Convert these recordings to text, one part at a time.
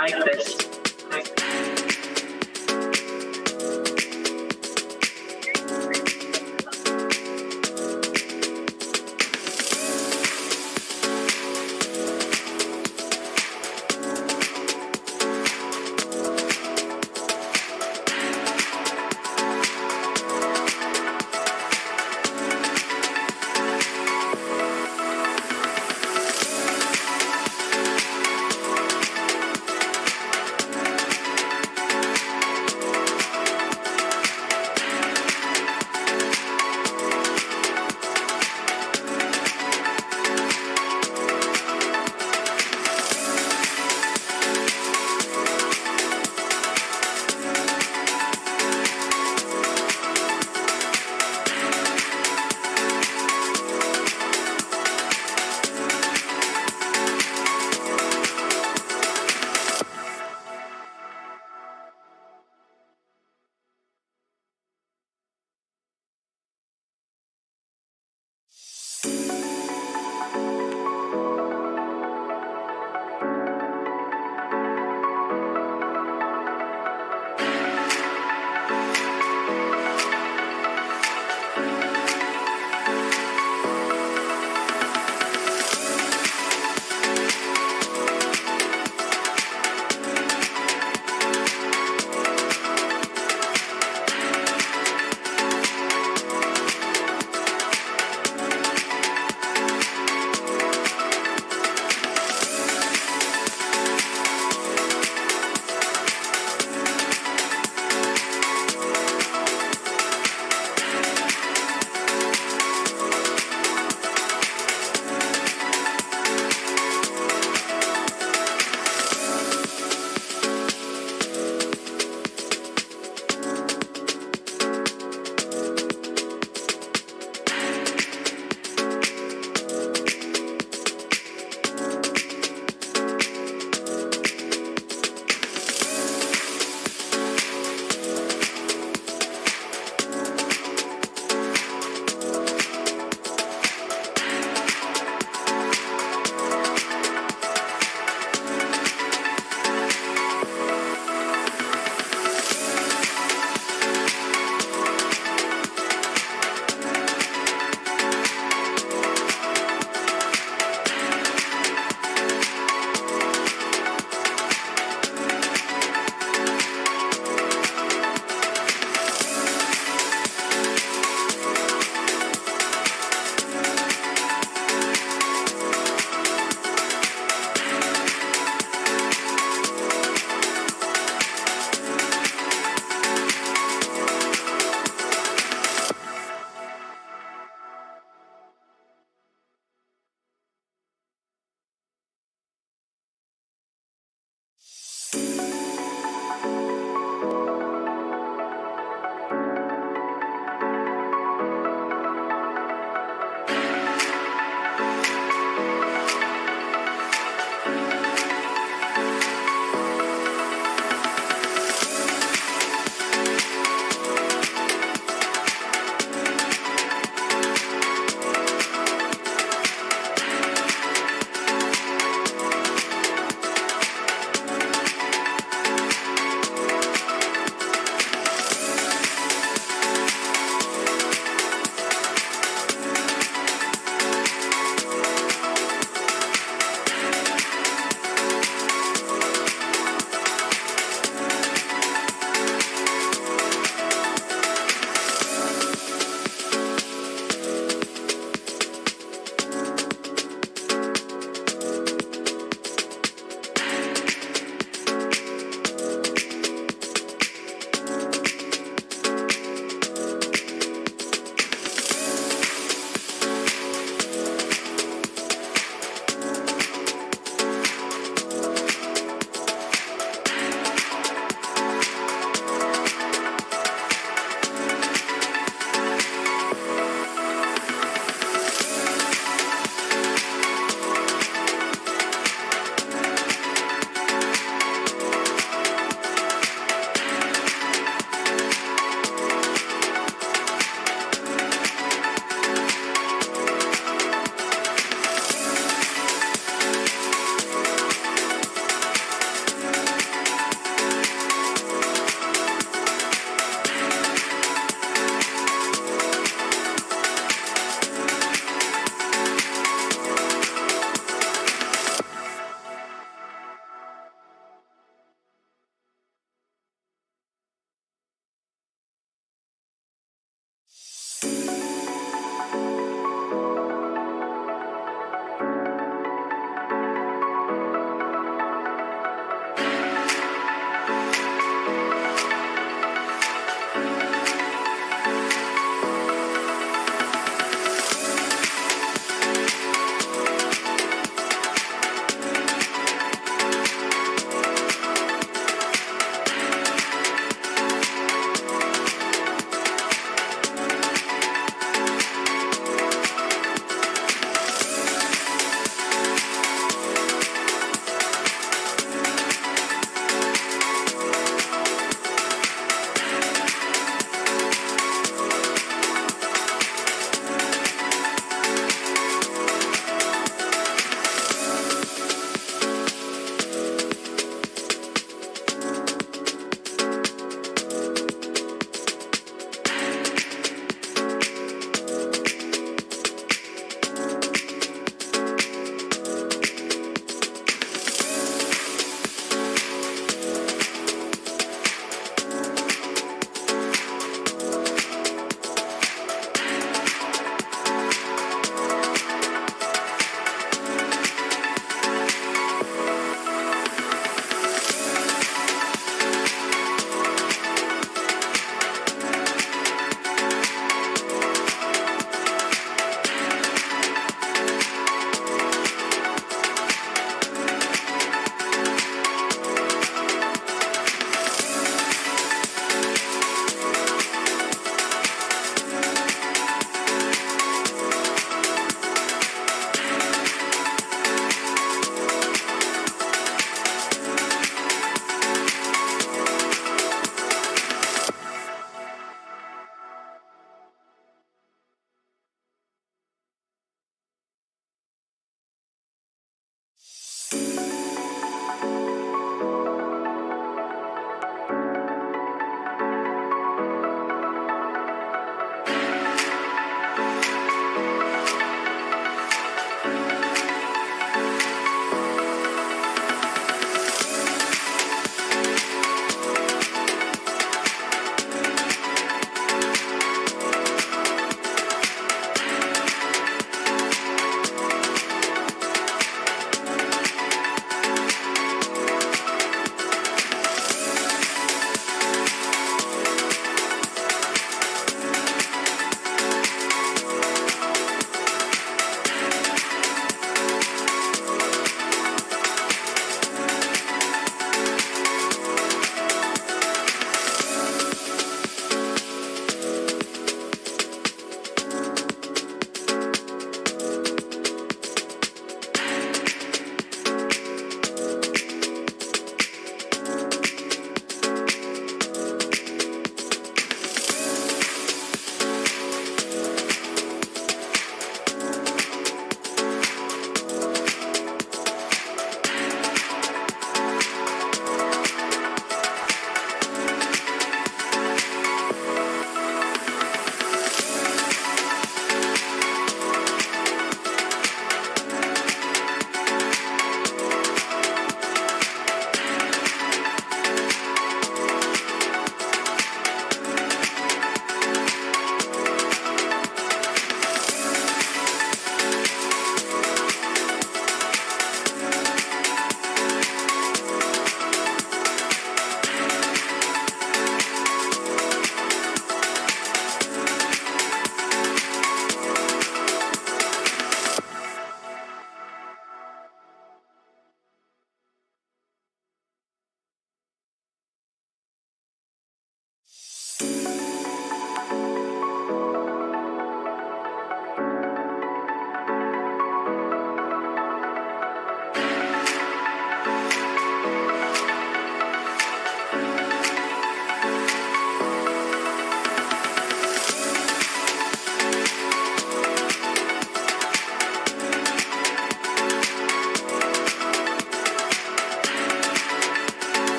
Mic test.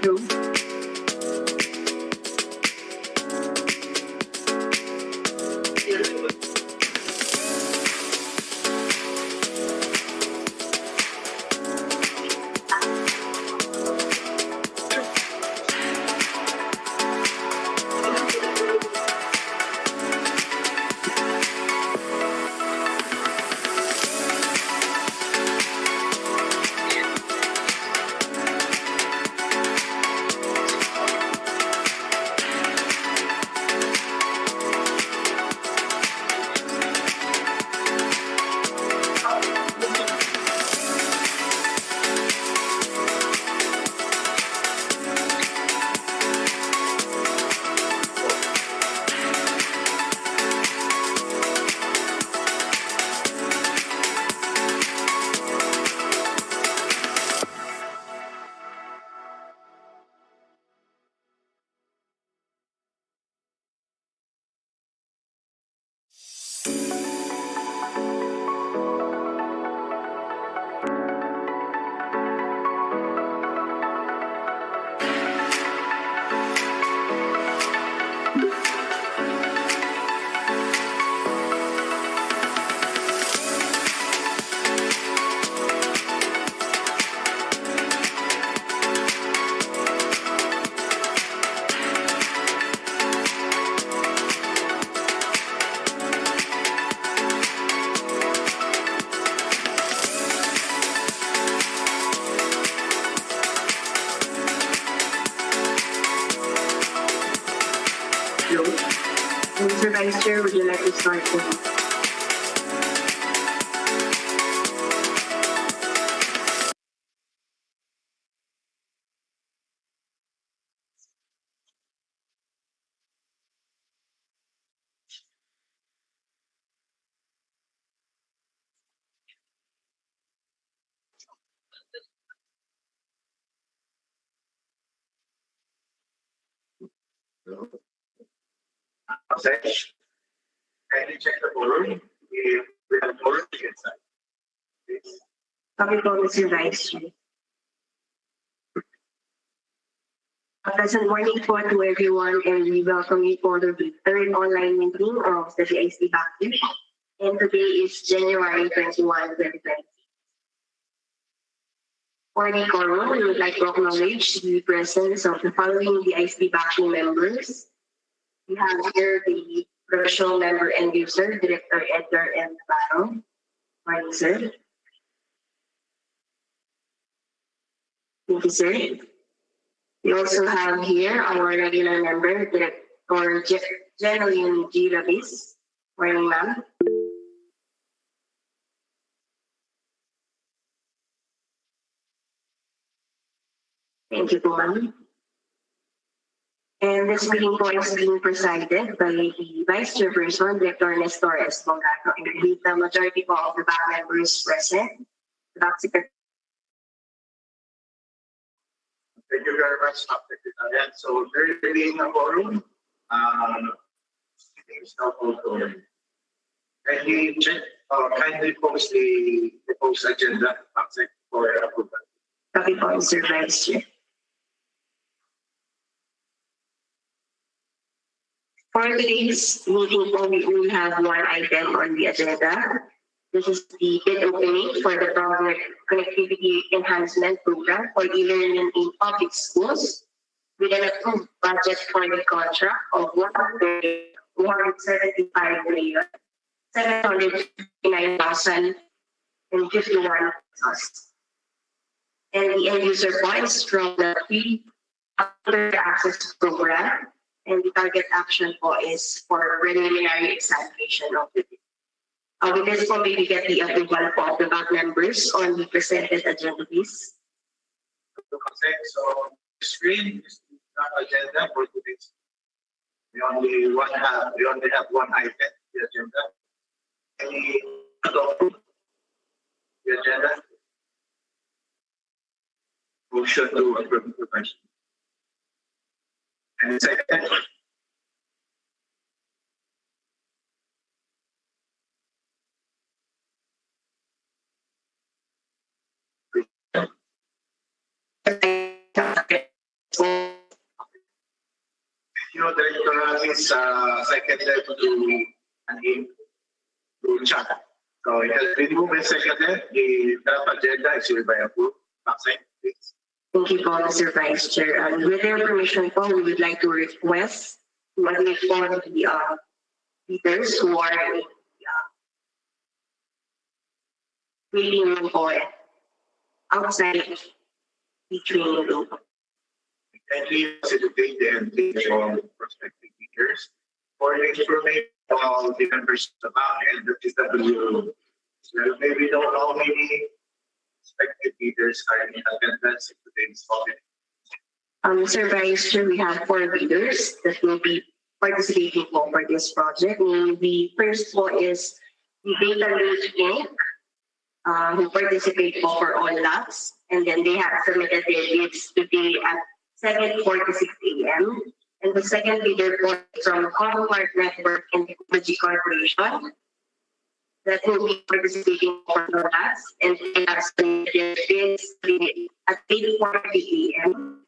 True. Hello. Mr. Vice Chair, would you like to start please? Sesh, kindly check the forum. If we have forum, we can sign. Please. Copy po, Mr. Vice Chair. A pleasant morning po to everyone, and we welcome you for the third online meeting of the GIC Backlash. And today is January 21, 2020. For the quorum, we would like to acknowledge the presence of the following DIC Backlash members. We have here the professional member and user, Director Edgar M. Navarro. Morning, sir. Thank you, sir. We also have here our regular member, Director Jeneline G. Labis. Morning, ma'am. Thank you, ma'am. And this meeting po is being presided by the Vice Chairperson, Director Nestor S. Bongato, and with the majority po of the back members present. The back secretary. Thank you very much, Dr. Kitalian. So, there being a forum, meeting is now called to order. Kindly check, kindly post the proposed agenda for approval. Copy po, Mr. Vice Chair. For today's meeting, we only have one item on the agenda. This is the bid opening for the Project Connectivity Enhancement Program for e-learning in public schools with an approved budget for the contract of 175,759,051 pesos. And the end user points from the free access program. And the target action po is for preliminary examination of the bid. With this po, may we get the approval po of the back members on the presented agenda, please. So, screen is not agenda for today's. We only have one item, the agenda. Any approve the agenda? Motion to approve the question. And second. one is seconded to an ink to chat. So it has been moved and seconded. The draft agenda is hereby approved. Maxine, please. Thank you, Mr. Vice Chair. With your permission, we would like to request to admit all the leaders who are in the reading room or outside the training room. Kindly facilitate the entry of prospective leaders for the information of the members of the bank and the TW. So maybe we don't know how many prospective leaders are in attendance in today's topic. Mr. Vice Chair, we have 4 leaders that will be participating for this project. The first one is the Data Link Inc., who participate for all labs, and then they have submitted their bids today at 7:46 a.m. And the second bidder was from Commonwealth Network and Technology Corporation that will be participating for the labs, and they have submitted their bids at 8:40 a.m.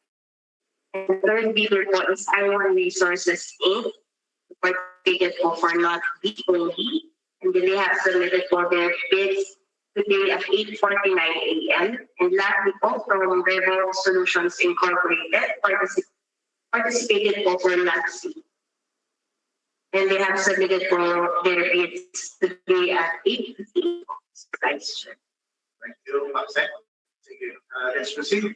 And the third bidder was I1 Resources Inc., who participated for not B only, and then they have submitted for their bids today at 8:49 a.m. And lastly, from Rebel Solutions Incorporated participated for LACC. And they have submitted for their bids today at 8:50. Thank you, Maxine. Let's proceed.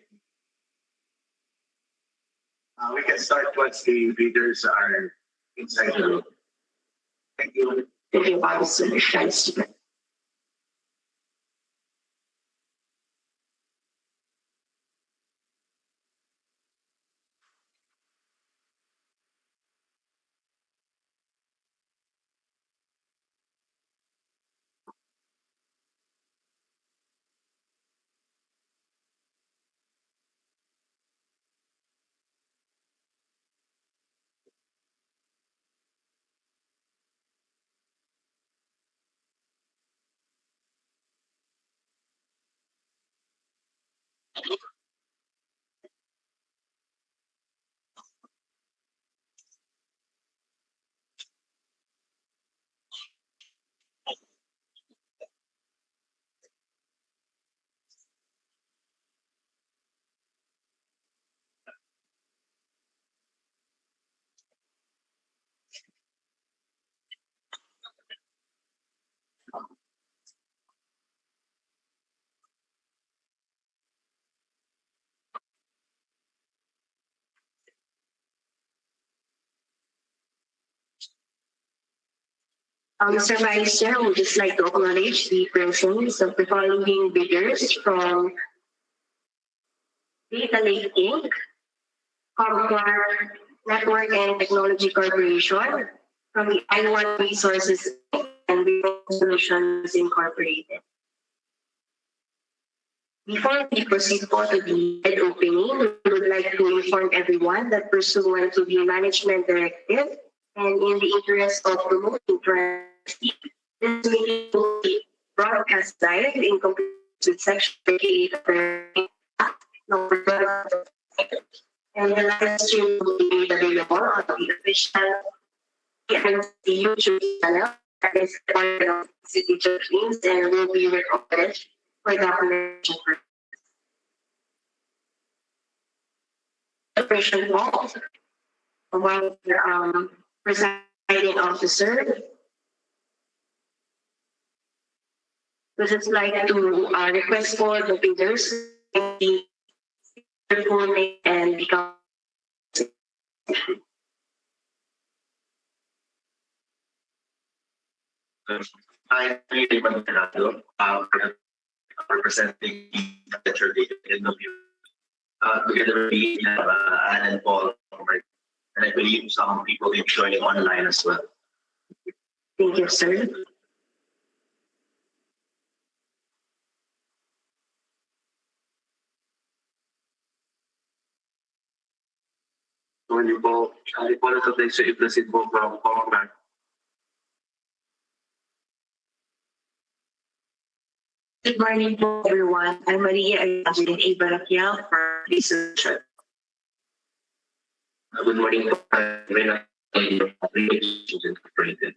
We can start once the leaders are inside the room. Thank you. Thank you, Mr. Vice Chair. Mr. Vice Chair, I would just like to acknowledge the presence of the following bidders from Data Lake Inc., Commonwealth Network and Technology Corporation, from the I1 Resources Inc., and Rebel Solutions Incorporated. Before we proceed to the head opening, we would like to inform everyone that pursuant to the Management Directive and in the interest of promoting transparency, this meeting will be broadcast live in compliance with Section 38 of the Act number 12, and the live stream will be made available on the official YouTube channel that is part of City Dreams and will be recorded for documentation purposes. Operation Wall, while the presiding officer would just like to request for the bidders the full name and become. I'm Raymond Fernando, representing the church interview. Together with me, Anne and Paul, and I believe some people will be joining online as well. Thank you, sir. Hindi po natatay sa iblasin po from Commonwealth. Good morning to everyone. I'm Maria Evangeline Ibarakiel for research. Good morning po, Rena applications incorporated.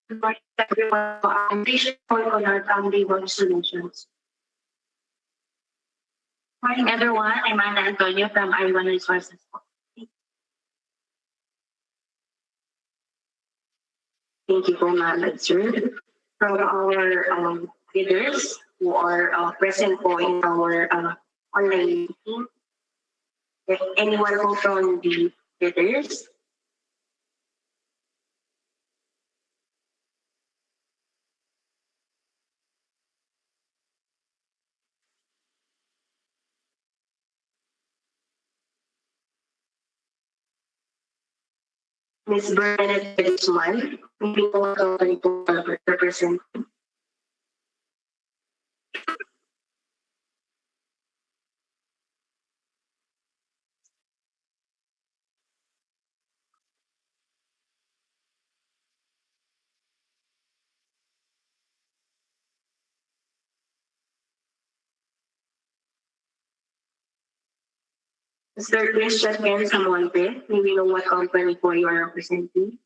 Good morning, everyone. I'm Rachel on our Labor Solutions. Morning, everyone. I'm Ana Antonio from I1 Resources. Thank you very much, sir. From our leaders who are present po in our online meeting. If anyone po from the leaders, Ms. Bernadette Guzman, maybe po company po represent. Mr. Christian Ken Samonte, maybe know what company po you are representing.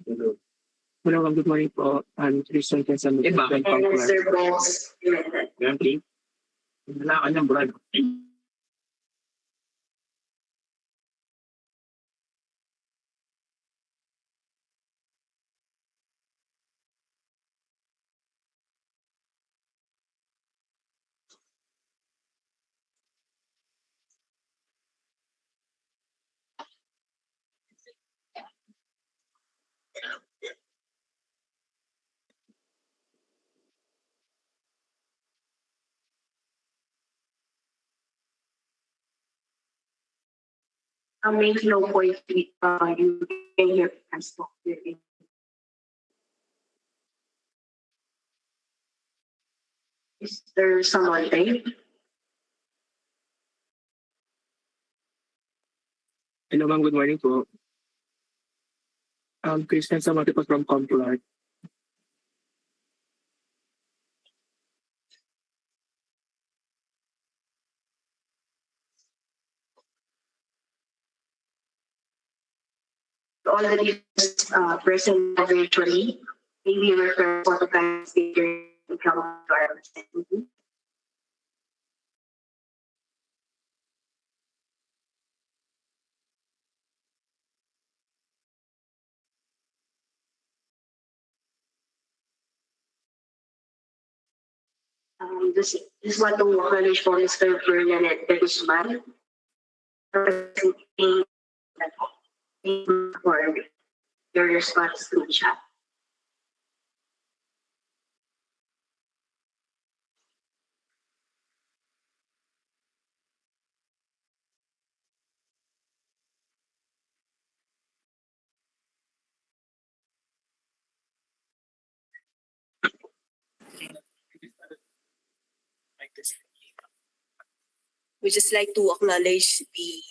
Hello, good morning po. I'm Christian Quezon. And Mr. Boss Pimentel. Okay. Wala ka ng brand. May flow po if you can hear us po. Mr. Samonte. Hello ma'am, good morning po. Christian Samonte po from Complar. All the leaders present virtually, maybe refer for the kind speaker to come to our presentation. This one to acknowledge for Mr. Bernadette Guzman, representing for your response to chat. We just like to acknowledge the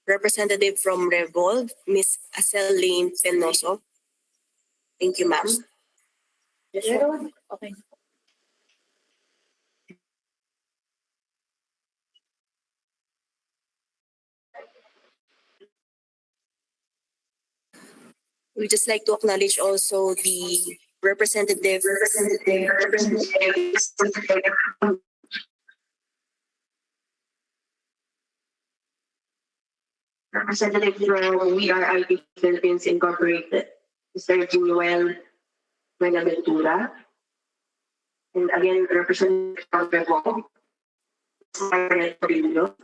representative from Revolve, Ms. Aceline Penoso. Thank you, ma'am. Okay. We just like to acknowledge also the representative Representative from We Are IT Philippines Incorporated, Mr. Juniel Buenaventura. And again, Representative from Revolve, Mr. Torino.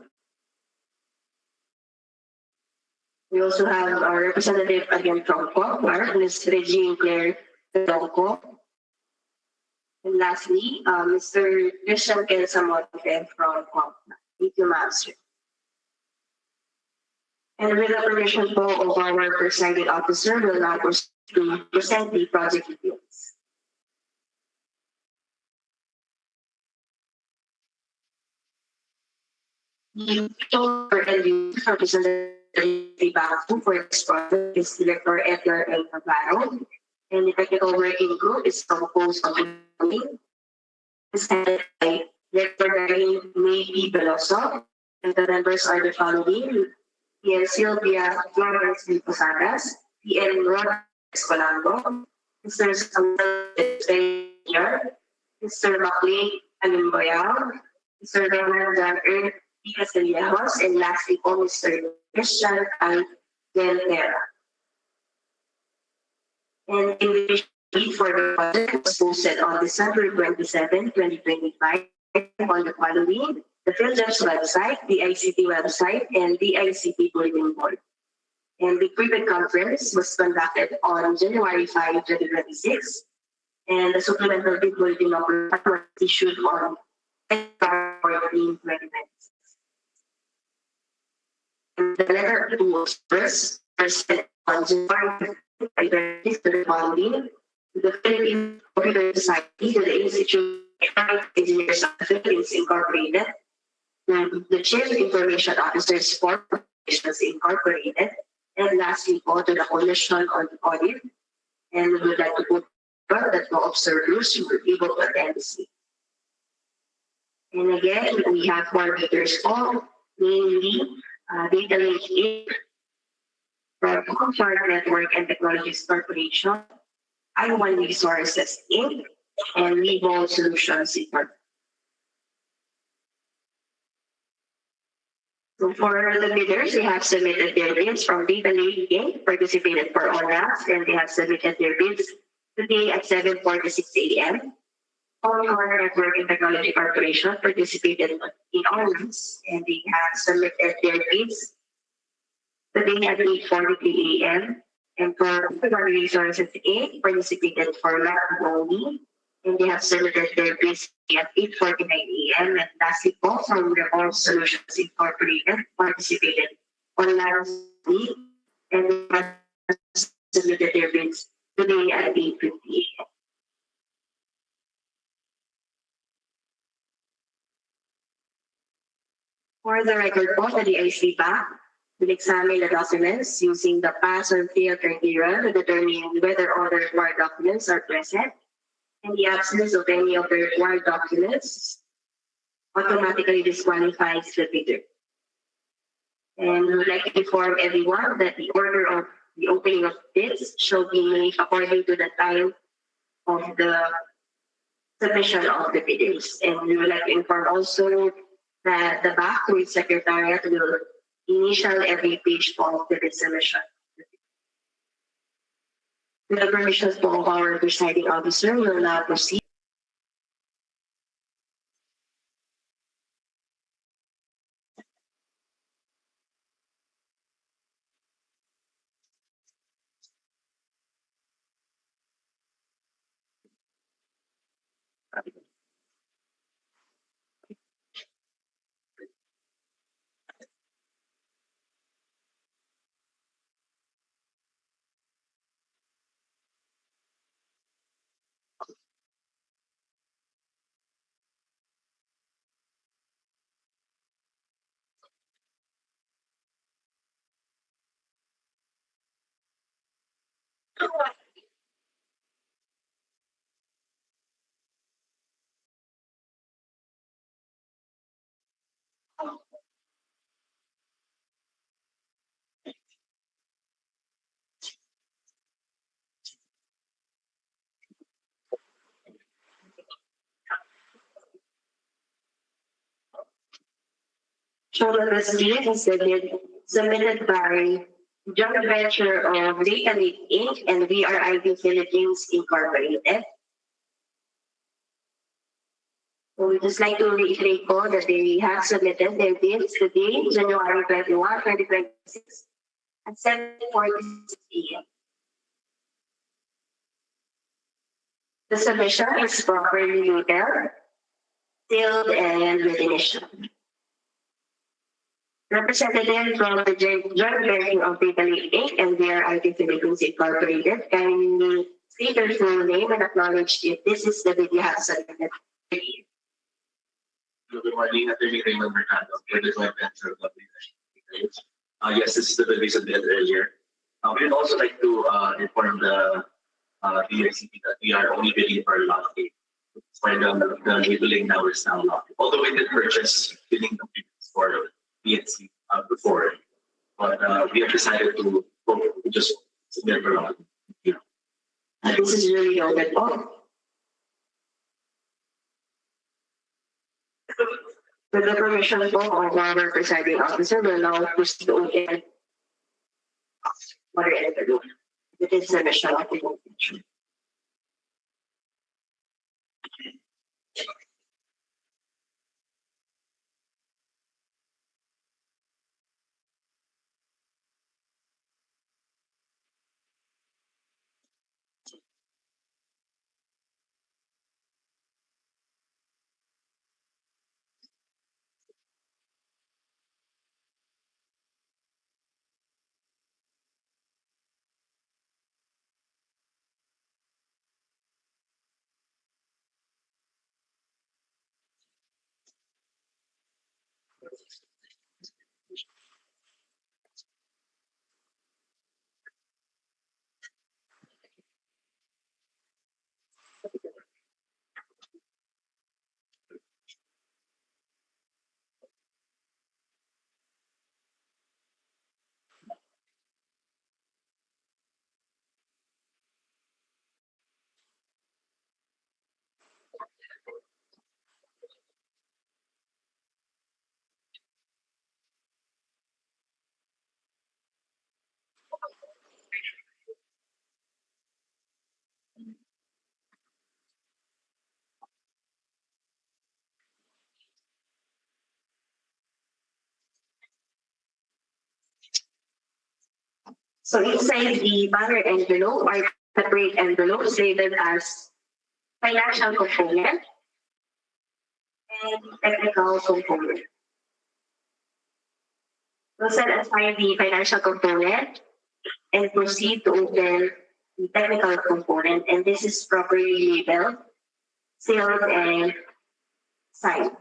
We also have our representative again from Complar, Ms. Regine Claire Donco. And lastly, Mr. Christian Ken Samonte from Complar. Thank you, Master. And with the permission po of our presiding officer, we'll now proceed to present the project details. The total end representative for this project is Director Edgar L. Navarro, and the technical working group is composed of the following: presented by Director May P. Veloso, and the members are the following: P.N. Sylvia Florence V. Posadas, P.N. Ron Escolango, Mr. Samuel Jr., Mr. Maclean Alimboyao, Mr. Ronald John Ernst P. Castellanos, and lastly po, Mr. Christian Al Guentera. And invitation for the project was posted on December 27, 2025 on the following: the PhilJEP's website, the ICT website, and the ICT bulletin board. And the pre-bid conference was conducted on January 5, 2026, and the supplemental bid bulletin number was issued on February 14, 2026. And the letter to was first sent on January 5, 2026 to the following: to the Philippine Computer Society, to the Institute of Engineers of the Philippines Incorporated, the Chief Information Officers for Corporations Incorporated, and lastly po, to the Commission on Audit. And we would like to put that no observers were able to attend this meeting. And again, we have four bidders all, namely Data Link Inc., from Comfort Network and Technologies Corporation, I1 Resources Inc., and Legal Solutions Inc. So for the bidders, they have submitted their bids from Data Link Inc., participated for all rounds, and they have submitted their bids today at 7:46 a.m. Comfort Network and Technology Corporation participated in all rounds, and they have submitted their bids today at 8:43 a.m. And for Human Resources Inc., participated for lab only, and they have submitted their bids at 8:49 a.m. And lastly po, from Revolve Solutions Incorporated, participated on lab only, and they have submitted their bids today at 8:50 a.m. For the record po, the DIC Bank will examine the documents using the pass or fail criteria to determine whether all the required documents are present. In the absence of any of the required documents, automatically disqualifies the bidder. And we would like to inform everyone that the order of the opening of bids shall be made according to the time of the submission of the bidders. And we would like to inform also that the back to its secretariat will initial every page of the bid submission. With the permissions of our presiding officer, we will now proceed. Showroom receipt is submitted by joint venture of Data Link Inc. and VRIP Philippines Incorporated. So we just like to reiterate po that they have submitted their bids today, January 21, 2026 at 7:46 p.m. The submission is properly labeled, sealed, and with initial. Representative from the joint venture of Data Link Inc. and VRIP Philippines Incorporated, kindly state your full name and acknowledge if this is the bid you have submitted. Good morning, Attorney Raymond Mercado, for the joint venture of WIC. Yes, this is the bill we submitted earlier. We would also like to inform the DICP that we are only bidding for lot A. for the labeling now is now locked. Although we did purchase filling documents for PNC before, but we have decided to just submit around. This is really noted po. With the permission po of our presiding officer, we'll now proceed to open water envelope. It is the mission of the convention. So inside the banner envelope are separate envelopes labeled as financial component and technical component. We'll set aside the financial component and proceed to open the technical component, and this is properly labeled, sealed, and signed.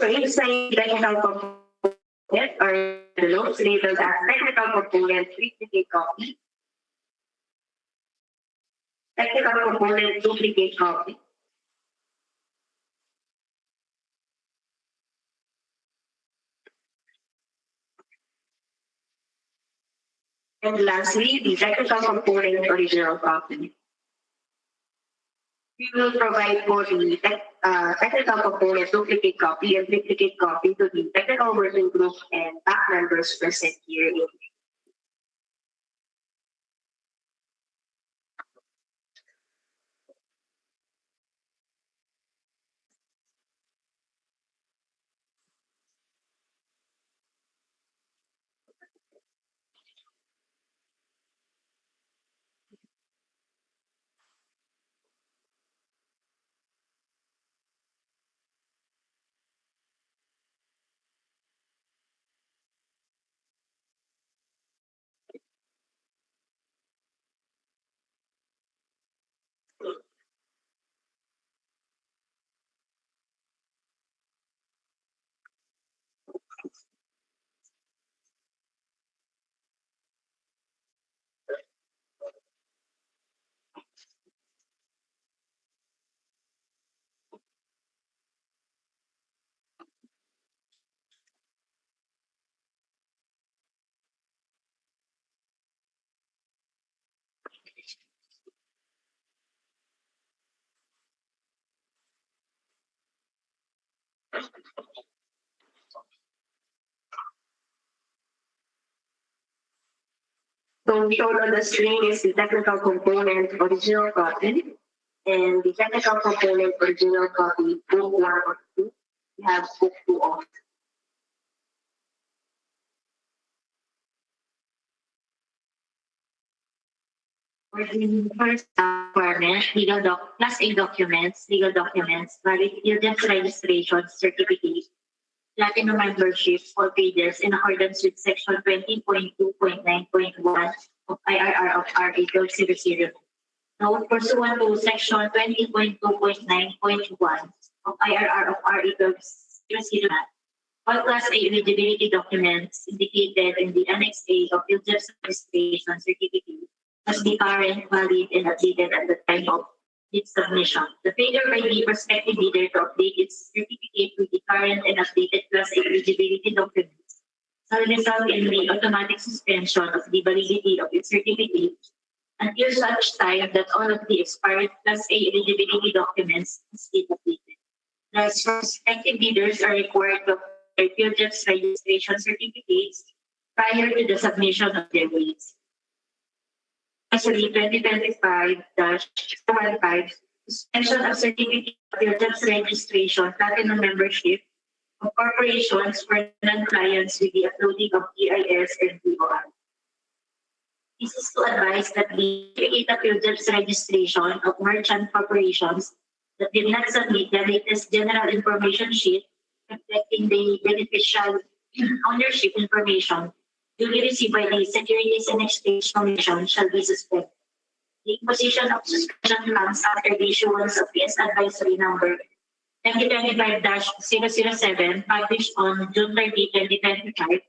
So inside the technical component are envelopes labeled as technical component duplicate copy, technical component duplicate copy, and lastly, the technical component original copy. We will provide for the technical component duplicate copy and duplicate copy to the technical working group and back members present here in So shown on the screen is the technical component original copy and the technical component original copy book 1 or 2. We have book 2 also. For the first requirement, Class A documents, legal documents, valid Children's registration certificate, platinum membership, 4 pages in accordance with section 20.2.9.1 of IRR of RA 1200. Note pursuant to section 20.2.9.1 of IRR of RA 1200, all Class A eligibility documents indicated in the Annex A of Children's registration certificate must be current, valid, and updated at the time of its submission. The failure by the prospective bidder to update its certificate with the current and updated Class A eligibility documents shall result in the automatic suspension of the validity of its certificate until such time that all of the expired Class A eligibility documents must be updated. Thus, prospective bidders are required to their Children's registration certificates prior to the submission of their bids. Actually, 2025-215, suspension of certificate of Children's registration, platinum membership of corporations for non-clients with the uploading of EIS and POR. This is to advise that the certificate of Children's registration of merchant corporations that did not submit the latest general information sheet reflecting the beneficial ownership information duly received by the Securities and Exchange Commission shall be suspended. The imposition of suspension comes after the issuance of PS Advisory Number 2025-007 published on June 30, 2025,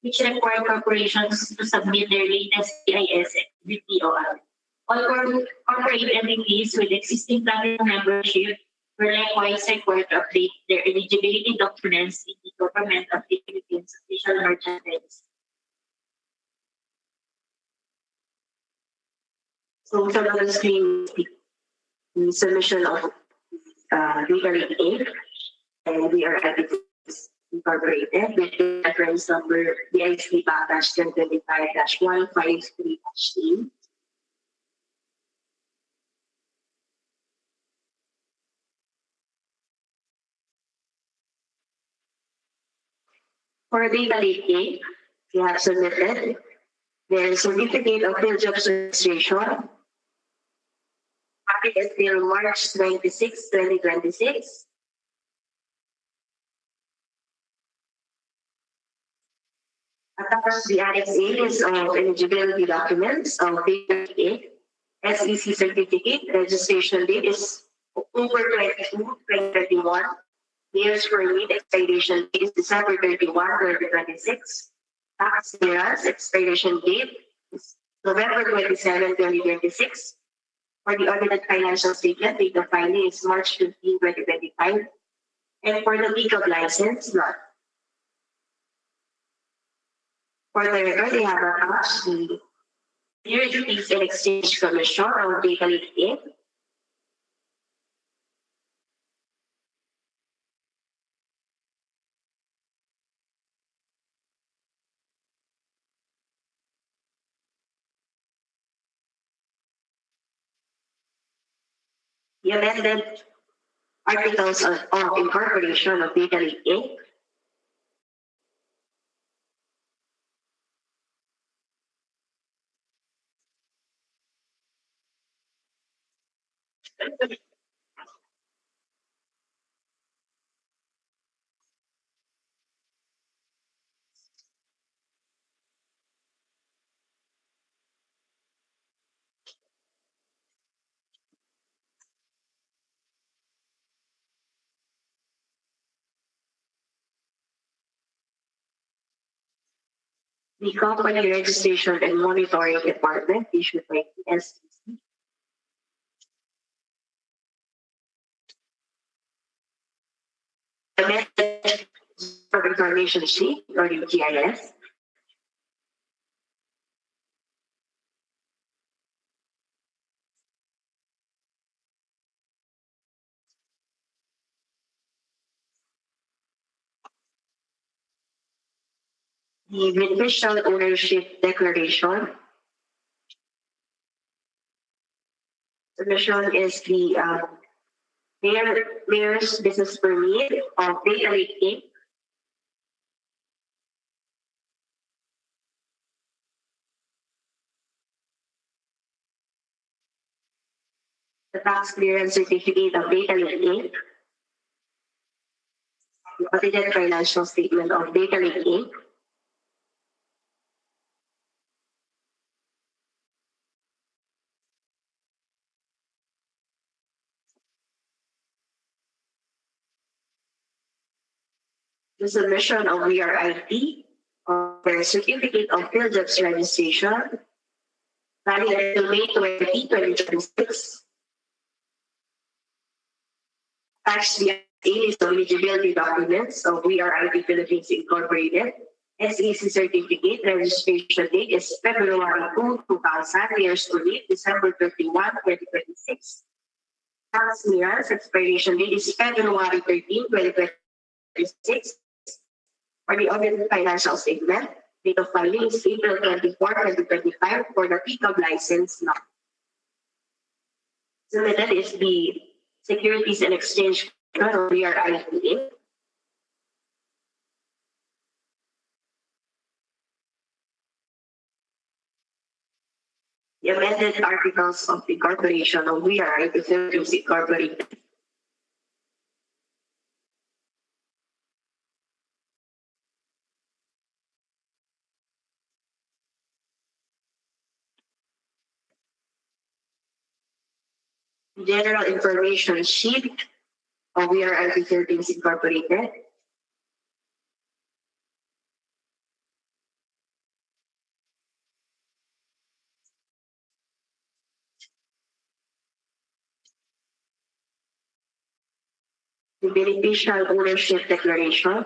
which require corporations to submit their latest EIS with POR. All corporate entities with existing platinum membership were likewise required to update their eligibility documents in the Government of the Philippines Official Merchant Register. So on the screen, the submission of Legal Inc. And we are at Incorporated with the reference number BIC-1025-153-E. For Legal Inc., we have submitted their certificate of field jobs registration until March 26, 2026. Attached the Annex A is of eligibility documents of Legal Inc. SEC certificate. Registration date is October 22, 2021. Years permit expiration date is December 31, 2026. Tax clearance expiration date is November 27, 2026. For the audited financial statement, date of filing is March 15, 2025. And for the legal license, none. For the record, they have attached the Securities and Exchange Commission of Legal Inc. The amended articles of incorporation of Legal Inc. The Company Registration and Monitoring Department issued by the SEC. Amended for information sheet or the GIS. The beneficial ownership declaration. Submission is the mayor's business permit of Data Lake Inc. The tax clearance certificate of Data Lake Inc. The audited financial statement of Data Lake Inc. The submission of VRIT of their certificate of field jobs registration valid until May 20, 2026. Attached the list of eligibility documents of VRIT Philippines Incorporated. SEC certificate registration date is February 2, 2000, years to date December 31, 2026. Tax clearance expiration date is February 13, 2026. For the audited financial statement, date of filing is April 24, 2025 for the pickup license number. Submitted is the Securities and Exchange Commission or VRIT. The amended articles of incorporation of VRIT Philippines Incorporated. General information sheet of VRIT Philippines Incorporated. The beneficial ownership declaration.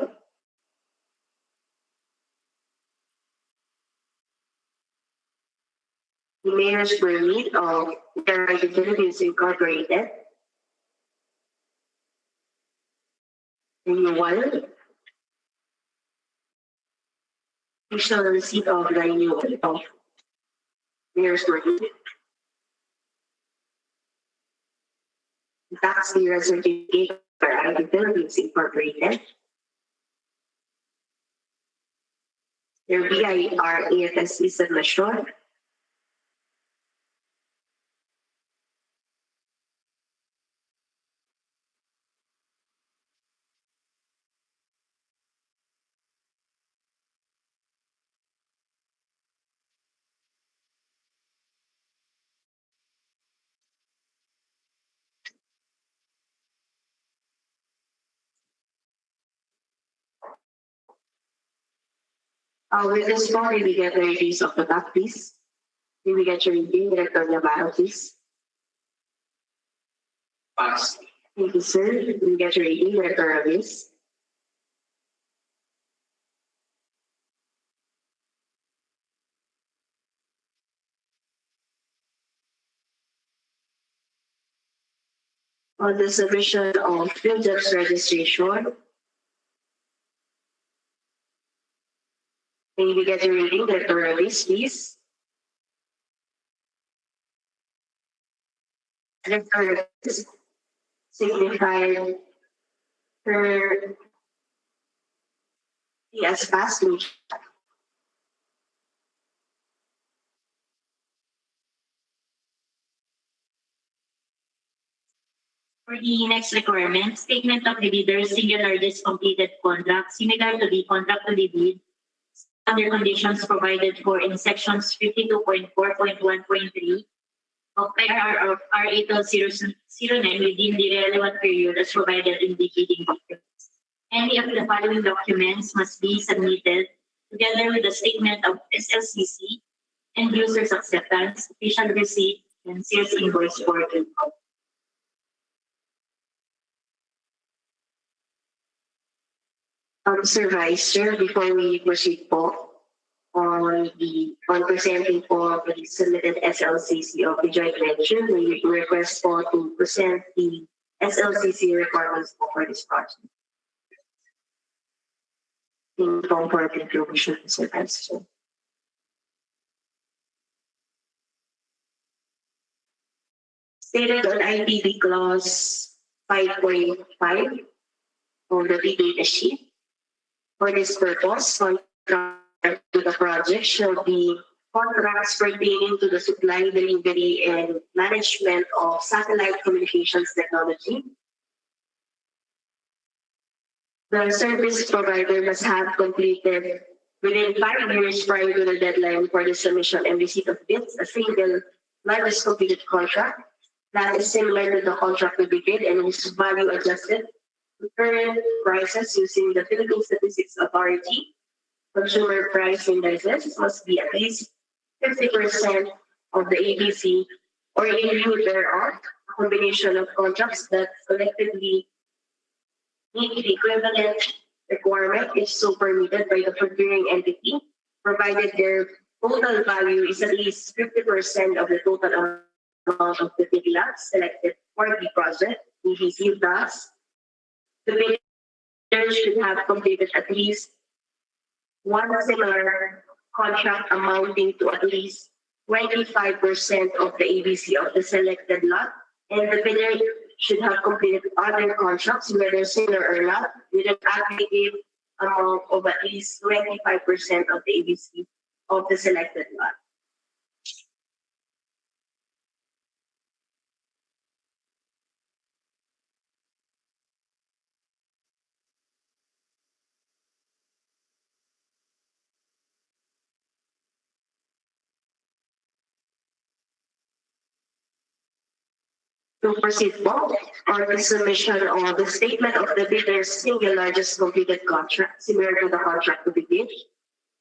The mayor's permit of VRIT Philippines Incorporated. Renewal. Official receipt of the renewal of mayor's permit. The tax clearance certificate of VRIT Philippines Incorporated. Their BIR AFSC submission. With this one, we get the release of the back, please. We get your review, Director Navarro, please. Pass. Thank you, sir. We get your review, Director Ravis. On the submission of field jobs registration, may we get your reading, Director Ravis, please. Director Ravis signified her as fast. For the next requirement, statement of the bidder, singular completed contract, similar to the contract to the bid, under conditions provided for in sections 52.4.1.3 of IRR of RA 1209 within the relevant period as provided in the bidding documents. Any of the following documents must be submitted together with a statement of SLCC and user's acceptance, official receipt, and sales invoice for income. Sir Vice Chair, before we proceed po on presenting po the submitted SLCC of the joint venture, we request po to present the SLCC requirements po for this project. in comfort and provision service. Stated on ITB clause 5.5 of the data sheet. For this purpose, contract to the project shall be contracts pertaining to the supply, delivery, and management of satellite communications technology. The service provider must have completed within 5 years prior to the deadline for the submission and receipt of bids a single largest completed contract that is similar to the contract to be bid and is value adjusted to current prices using the Philippine Statistics Authority. Consumer price indices must be at least 50% of the ABC or in lieu thereof, a combination of contracts that collectively meet the equivalent requirement if so permitted by the procuring entity, provided their total value is at least 50% of the total amount of the bidder selected for the project. EBC thus, the bidder should have completed at least one similar contract amounting to at least 25% of the ABC of the selected lot, and the bidder should have completed other contracts, whether similar or not, with an aggregate amount of at least 25% of the ABC of the selected lot. To proceed forward, or the submission of the statement of the bidder's single largest completed contract, similar to the contract to be bid,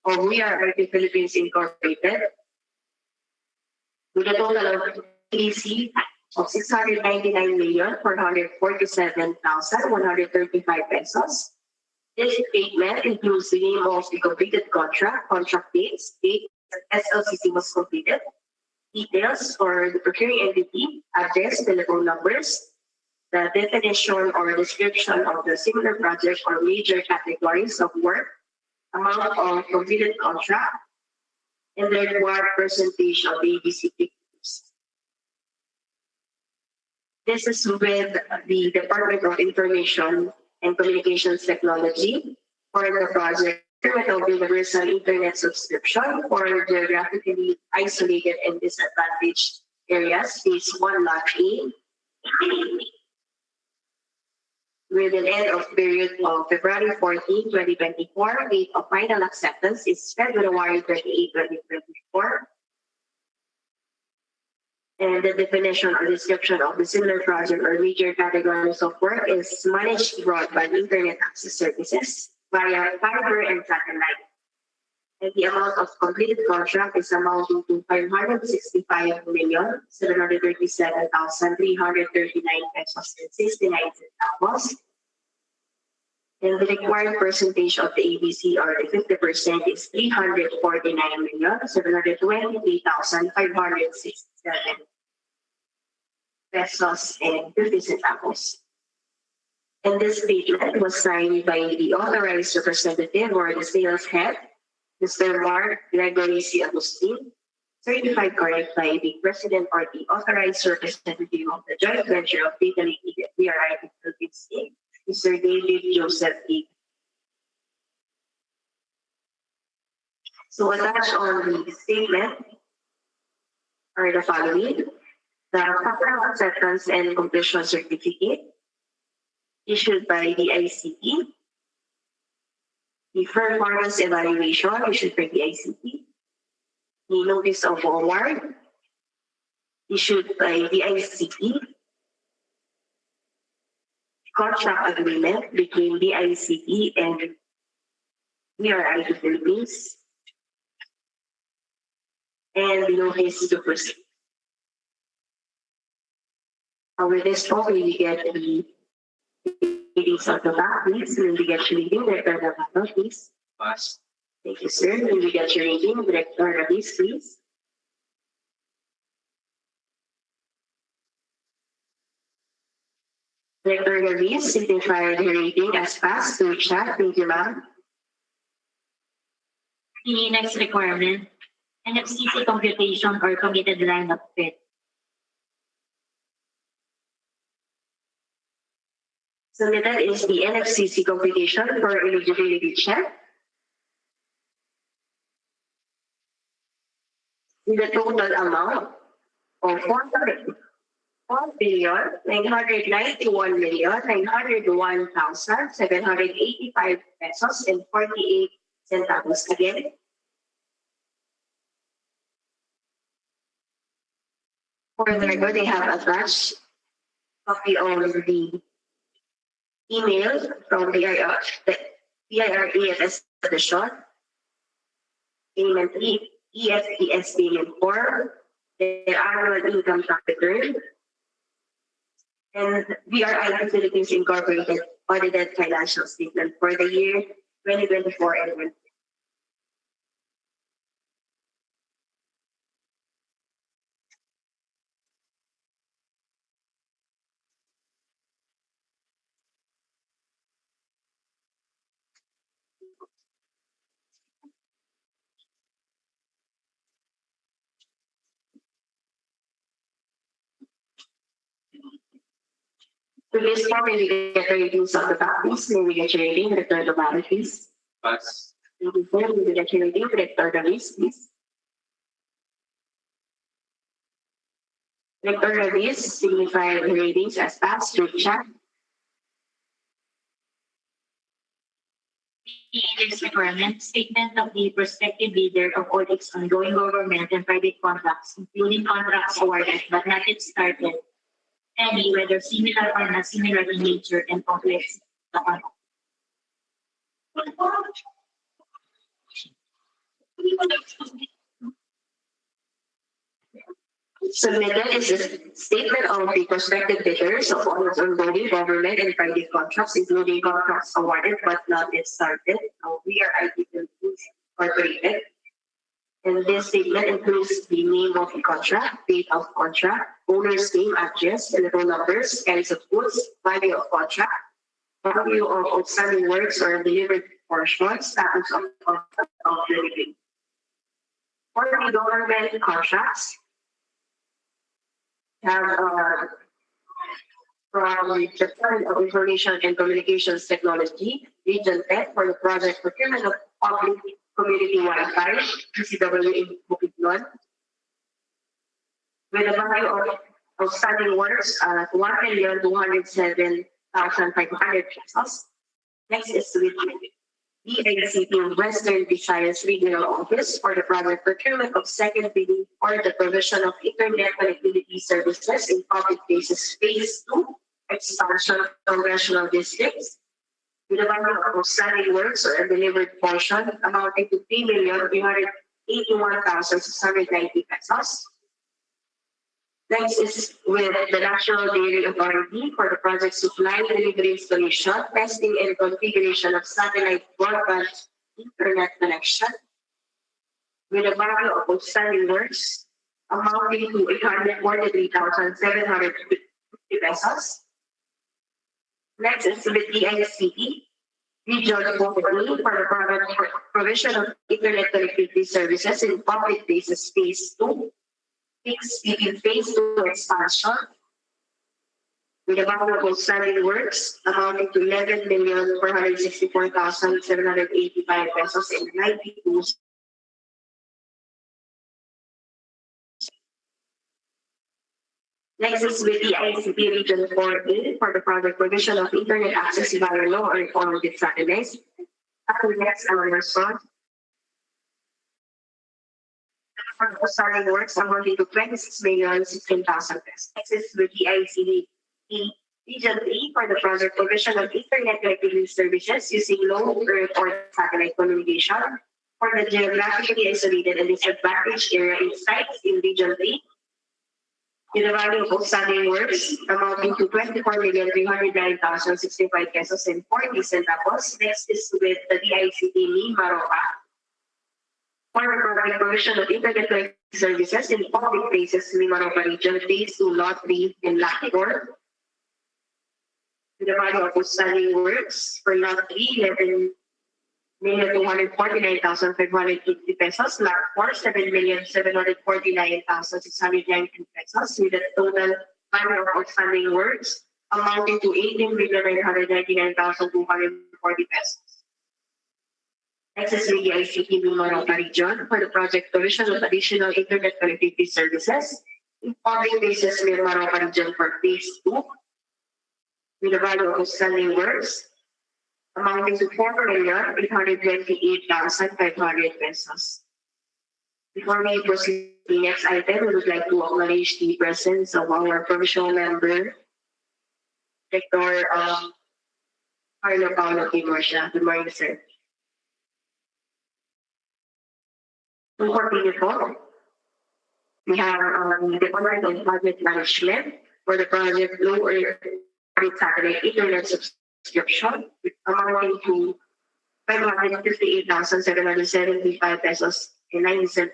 of We Are IT Philippines Incorporated, with a total of EC of 699,447,135 pesos. This statement includes the name of the completed contract, contract dates, date SLCC was completed, details for the procuring entity, address, telephone numbers, the definition or description of the similar project or major categories of work, amount of completed contract, and the required percentage of the ABC figures. This is with the Department of Information and Communications Technology for the project of universal internet subscription for geographically isolated and disadvantaged areas, phase 1 lot A, with an end of period of February 14, 2024. Date of final acceptance is February 28, 2024. And the definition or description of the similar project or major categories of work is managed broadband internet access services via fiber and satellite. And the amount of completed contract is amounting to 565,737,339 pesos and 69 centavos. And the required percentage of the ABC or the 50% is 349,723,567 pesos and 50 centavos. And this statement was signed by the authorized representative or the sales head, Mr. Mark Gregory C. Agustin, certified correct by the president or the authorized representative of the joint venture of Data Lake VRI Philippines Inc., Mr. David Joseph E. So attached on the statement are the following: the capital acceptance and completion certificate issued by the ICT, the performance evaluation issued by the ICT, the notice of award issued by the ICT, contract agreement between the ICT and VRI Philippines, and the notice to proceed. With this point, we get the readings of the back, please. When we get your reading, Director Navarro, please. Pass. Thank you, sir. When we get your reading, Director Ravis, please. Director Ravis, signify the reading as passed to chat. Thank you, ma'am. The next requirement, NFCC computation or committed line of credit. Submitted is the NFCC computation for eligibility check. With a total amount of 1,991,901,785 pesos and 48 centavos again. For the record, they have attached copy of the email from the EIREFS edition, payment EFTS payment form, their annual income tax return, and VRI Philippines Incorporated audited financial statement for the year 2024 and 2025. To this form, we get the ratings of the copies, we get your rating, return the ballot, please. Pass. We get your rating, return the list, please. Return the list, signify the ratings as passed through check. The next requirement, statement of the prospective bidder of audits ongoing government and private contracts, including contracts awarded but not yet started, any whether similar or not similar in nature and complex. Submitted is a statement of the prospective bidders of all ongoing government and private contracts, including contracts awarded but not yet started. We are IT Incorporated. And this statement includes the name of the contract, date of contract, owner's name, address, telephone numbers, kinds of goods, value of contract, value of outstanding works or delivered portions, status of contract of delivery. For the government contracts, have from the Department of Information and Communications Technology, Region 10 for the project procurement of public community Wi-Fi, PCW in Bukidnon, with a value of outstanding works at 1,207,500 pesos. Next is with DICT Western Visayas Regional Office for the project procurement of second bidding for the provision of internet connectivity services in public places phase 2 expansion of congressional districts with a value of outstanding works or delivered portion amounting to 3,381,690 pesos. Next is with the National Dairy Authority for the project supply, delivery, installation, testing, and configuration of satellite broadband internet connection with a value of outstanding works amounting to 843,750 pesos. Next is with the DICT Regional Company for the provision of internet connectivity services in public places phase 2. Speaking phase 2 expansion with a value of outstanding works amounting to 11,464,785 pesos and 92. Next is with the ICT Region 4A for the project provision of internet access via low or informative satellites. After next, our response. For outstanding works amounting to 26,016,000 pesos. Next is with the ICT Region 3 for the project provision of internet connectivity services using low Earth or satellite communication for the geographically isolated and disadvantaged area in sites in Region 3. With a value of outstanding works amounting to 24,309,065 pesos and 40 centavos. Next is with the DICT Maropa for the provision of internet connectivity services in public places in Maropa region, phase 2, lot 3, and lot 4. With a value of outstanding works for lot 3, 249,550 pesos, lot 4, 7,749,619 pesos, with a total value of outstanding works amounting to 18,999,240 pesos. Next is the ICT Minorota region for the project provision of additional internet connectivity services in public places in Minorota region for phase 2, with a value of outstanding works amounting to 4,828,500 pesos. Before we proceed to the next item, we would like to acknowledge the presence of our provisional member, Dr. Carlo Paulo Timorcia. Good morning, sir. To continue po, we have the Department of Budget Management for the project Low Earth Satellite Internet subscription amounting to 558,775 pesos and 97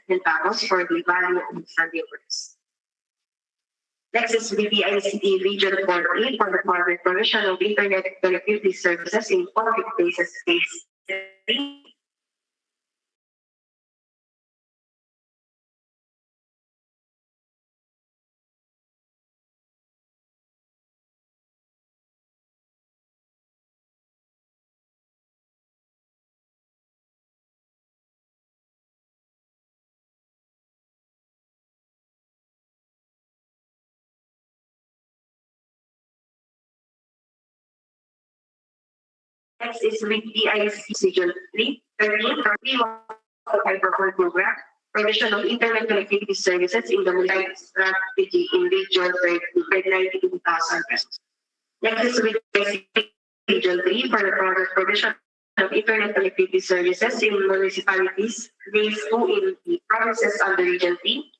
centavos for the value of Sunday works. Next is BPICT Region 4A for the project provision of internet connectivity services in public places phase 3. Next is with DIC Region 3, 13, for program, provision of internet connectivity services in the multi strategy in region 92,000 pesos. Next is with DIC Region 3 for the project provision of internet connectivity services in municipalities, phase 2 in the provinces under Region 3,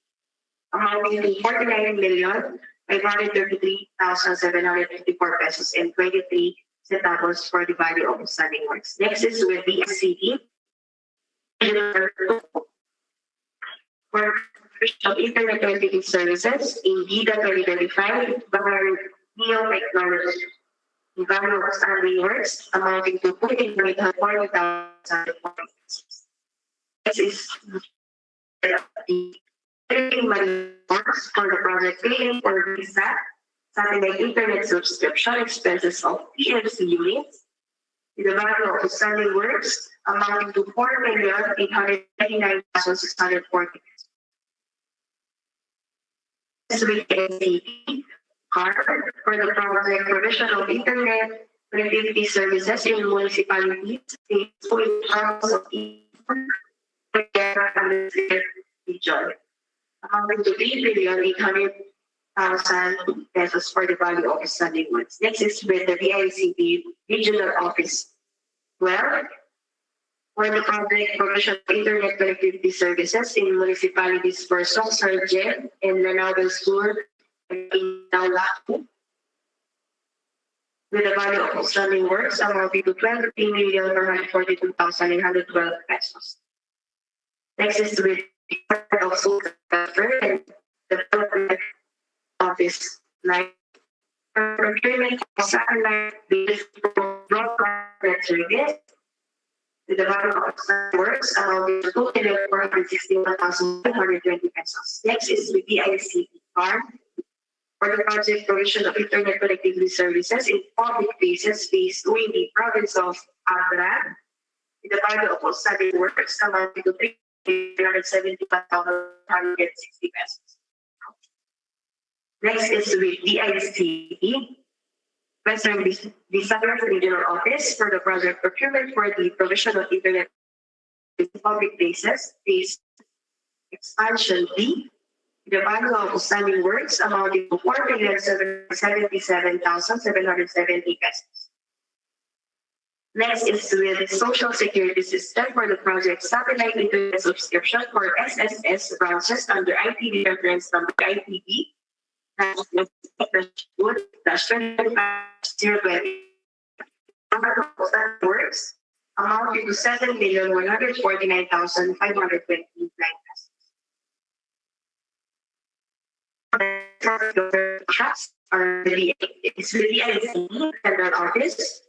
amounting to 49,533,754 pesos and 23 centavos for the value of standing works. Next is with the SCD for of internet connectivity services in DIDA 2025 biotechnology. The value of standing works amounting to 40,000 pesos. Next is the money works for the project paying for visa satellite internet subscription expenses of PMC units with the value of outstanding works amounting to 4,899,640. With NCT card for the project provision of internet connectivity services in municipalities in terms of region amounting to 3,800,000 pesos for the value of standing works. Next is with the VICP Regional Office 12 for the project provision of internet connectivity services in municipalities for Song Sargent and Lanao School in Taulacu with the value of outstanding works amounting to 23,442,912 pesos. Next is with the of School and the Office 9 procurement of satellite based broadband service with the value of works amounting to 2,461,520 pesos. Next is with the ICT card for the project provision of internet connectivity services in public places phase 2 in the province of Abra with the value of outstanding works amounting to 375,160 pesos. Next is with DICT, Western Visayas Regional Office for the project procurement for the provision of internet in public places, phase expansion B, the value of outstanding works amounting to 4,777,770 pesos. Next is with Social Security System for the project satellite internet subscription for SSS branches under IPB reference number IPB works amounting to 7,149,529 pesos. Trust are the ICT Central Office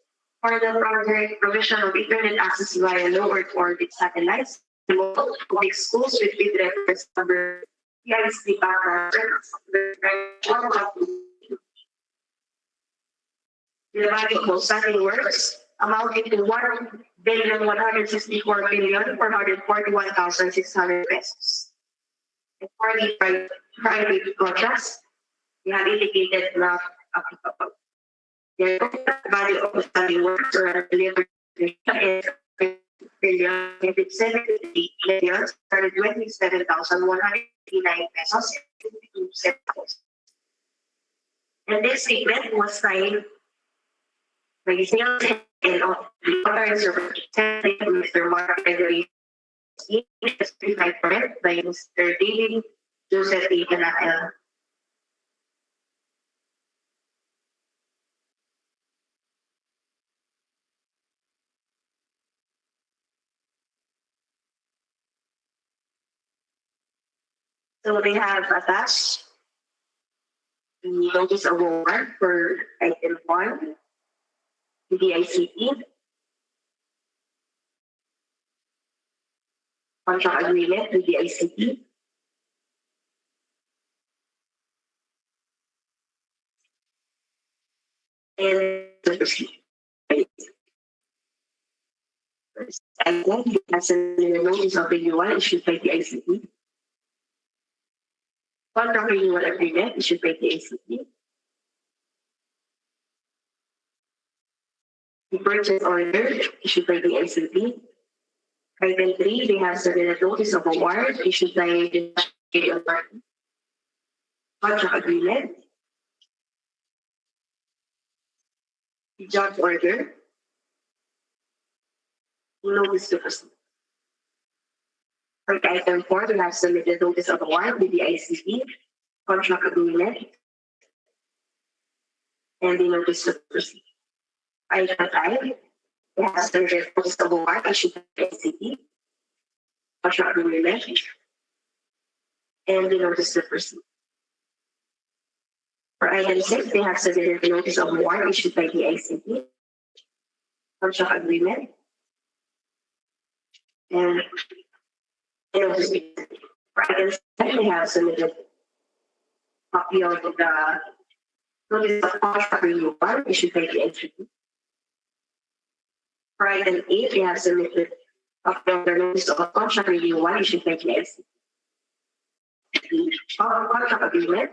For the project provision of internet access via low Earth orbit satellites, remote public schools with bid reference number PIC background, the value of outstanding works amounting to 1,164,441,600 pesos. And for the private contracts, we have indicated not applicable. The value of outstanding works or delivered is 727,189 pesos and 52 cents. And this statement was signed by the sales and authorized representative Mr. Mark Gregory, certified correct by Mr. David Joseph A. Canal. So they have attached the notice of award for item 1, the DICT, contract agreement with the ICT, and the proceed. First item, has a notice of renewal issued by the ICT. Contract renewal agreement issued by the ICT. The purchase order issued by the ICT. Item 3, they have submitted notice of award issued by the contract agreement. The job order. Notice to proceed. For item 4, they have submitted notice of award with the ICT, contract agreement, and the notice to proceed. Item 5, they have submitted notice of award issued by the ICT, contract agreement, and the notice to proceed. For item 6, they have submitted the notice of award issued by the ICT, contract agreement, and the notice to proceed. For item 7, they have submitted copy of the notice of contract renewal issued by the ICT. For item 8, they have submitted copy of the notice of contract renewal issued by the ICT. Contract agreement.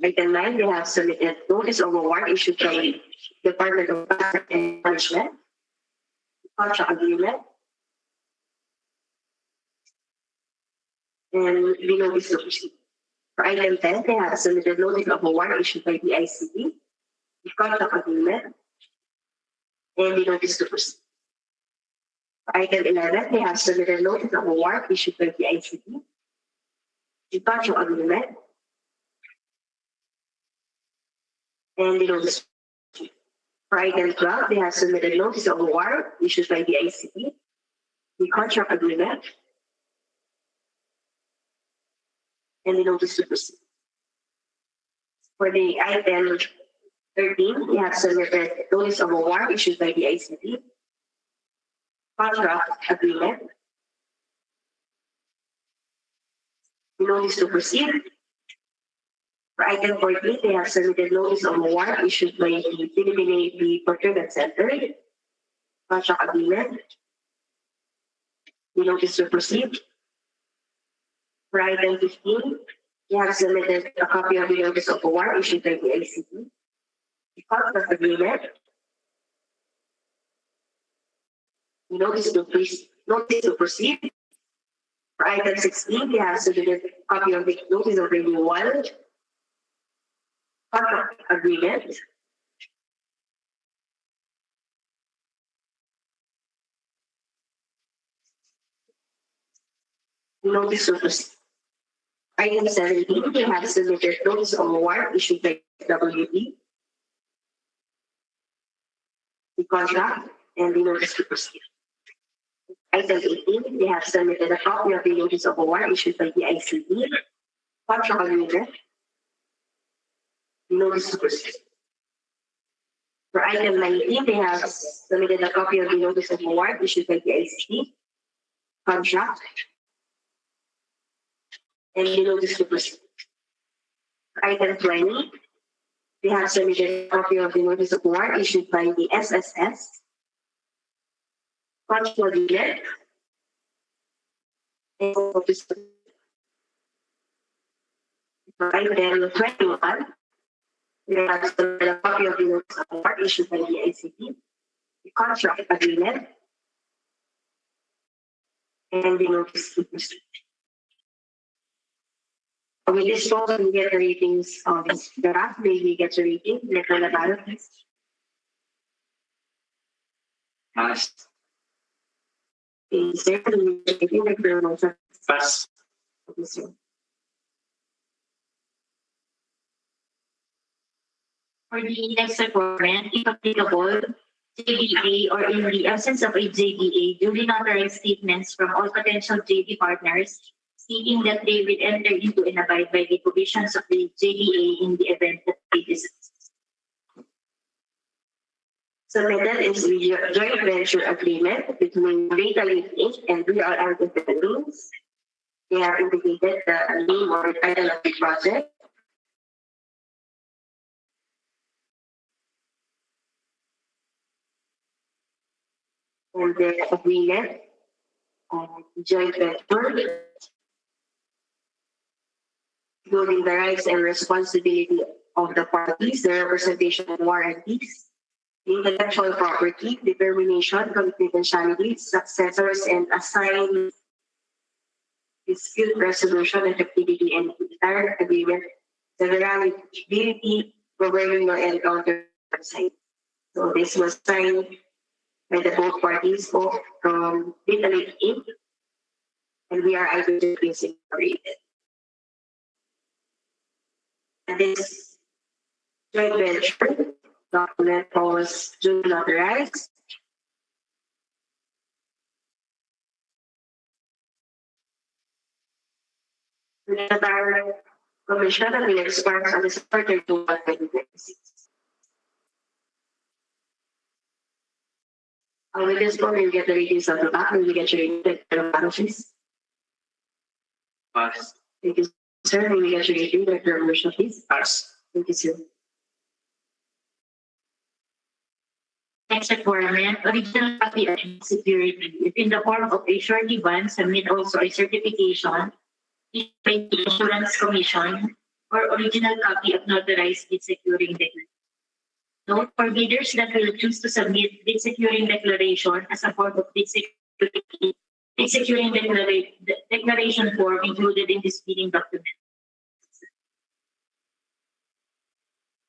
Item 9, they have submitted notice of award issued by Department of Management and Management, contract agreement, and the notice to proceed. For item 10, they have submitted notice of award issued by the ICT, the contract agreement, and the notice to proceed. For item 11, they have submitted notice of award issued by the ICT, the contract agreement, and the notice. For item 12, they have submitted notice of award issued by the ICT, the contract agreement, and the notice to proceed. For the item 13, they have submitted notice of award issued by the ICT, contract agreement, the notice to proceed. For item 14, they have submitted notice of award issued by the Philippine Navy Procurement Center, contract agreement, the notice to proceed. For item 15, they have submitted a copy of the notice of award issued by the ICT, the contract agreement, the notice to proceed. For item 16, they have submitted a copy of the notice of renewal, contract agreement, notice to proceed. Item 17, they have submitted notice of award issued by WP, the contract, and the notice to proceed. Item 18, they have submitted a copy of the notice of award issued by the ICT, contract agreement, notice to proceed. For item 19, they have submitted a copy of the notice of award issued by the ICT contract and the notice to proceed. For item 20, they have submitted a copy of the notice of award issued by the SSS contract dealer and notice to for item 21, we have submitted a copy of the notice of award issued by the ICT, the contract agreement, and the notice to proceed. With this one, we get the ratings of this graph. Maybe get the rating. Letter Navarro, please. Pass. Is there any rating? Letter Navarro. Pass. Okay, sir. For the index requirement, if applicable, JDA or in the absence of a JDA, duly notarized statements from all potential JD partners stating that they will enter into and abide by the provisions of the JDA in the event that they discuss. Submitted is the joint venture agreement between Data Link Inc. and VRR Philippines. They have indicated the name or title of the project. And the agreement joint venture, including the rights and responsibility of the parties, the representation and warranties, the intellectual property, determination, confidentiality, successors, and assigned dispute resolution effectivity and entire agreement, severability, governing law, and countersign. So this was signed by the both parties, both from Data Link Inc. and we are IBM Incorporated. And this joint venture document was duly notarized. The entire commission will expire on December 31, 2026. With this one, we'll get the ratings of the back. We'll get your rating of please. Pass. Thank you, sir. We'll get your rating of the please. Pass. Thank you, sir. Next requirement, original copy of security. If in the form of a surety bond, submit also a certification issued by the Insurance Commission or original copy of notarized bid securing declaration. Note for bidders that will choose to submit bid securing declaration as a form of bid securing declaration form included in this bidding document.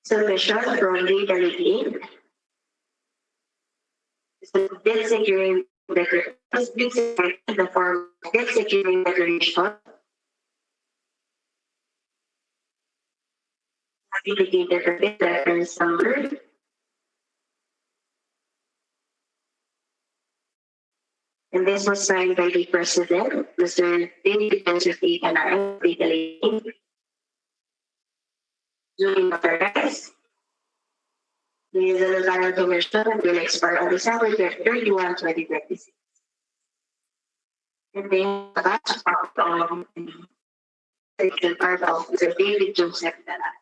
Submission from Data Link Inc. Bid securing declaration. The form bid securing declaration. Indicated the bid reference number. And this was signed by the President, Mr. David Joseph A. Canaan, Data Link Inc. Duly notarized. The Notarial Commission will expire on December 31, 2026. And then attached part of section part of Mr. David Joseph Canaan.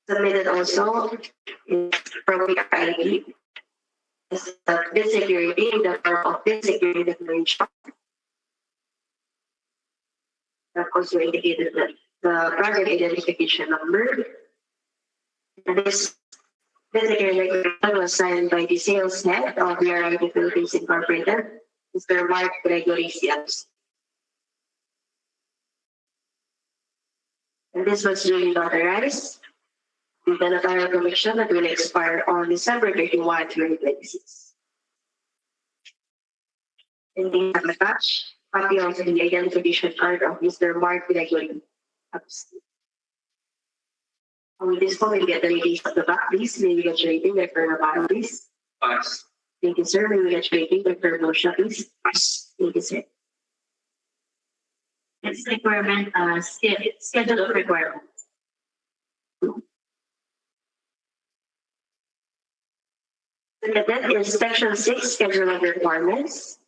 Submitted also from the ID is the bid security in the form of bid security declaration. That also indicated the project identification number. And this bid security declaration was signed by the sales head of VRI Philippines Incorporated, Mr. Mark Gregory Siams. And this was duly notarized. The Notarial Commission that will expire on December 31, 2026. And they have attached copy of the identification card of Mr. Mark Gregory. With this one, we'll get the ratings of the back, please. May we get your rating, Dr. Navarro, please. Pass. Thank you, sir. May we get your rating, Dr. Mosha, please. Pass. Thank you, sir. Its requirement, schedule of requirements. And that is section 6, schedule of requirements.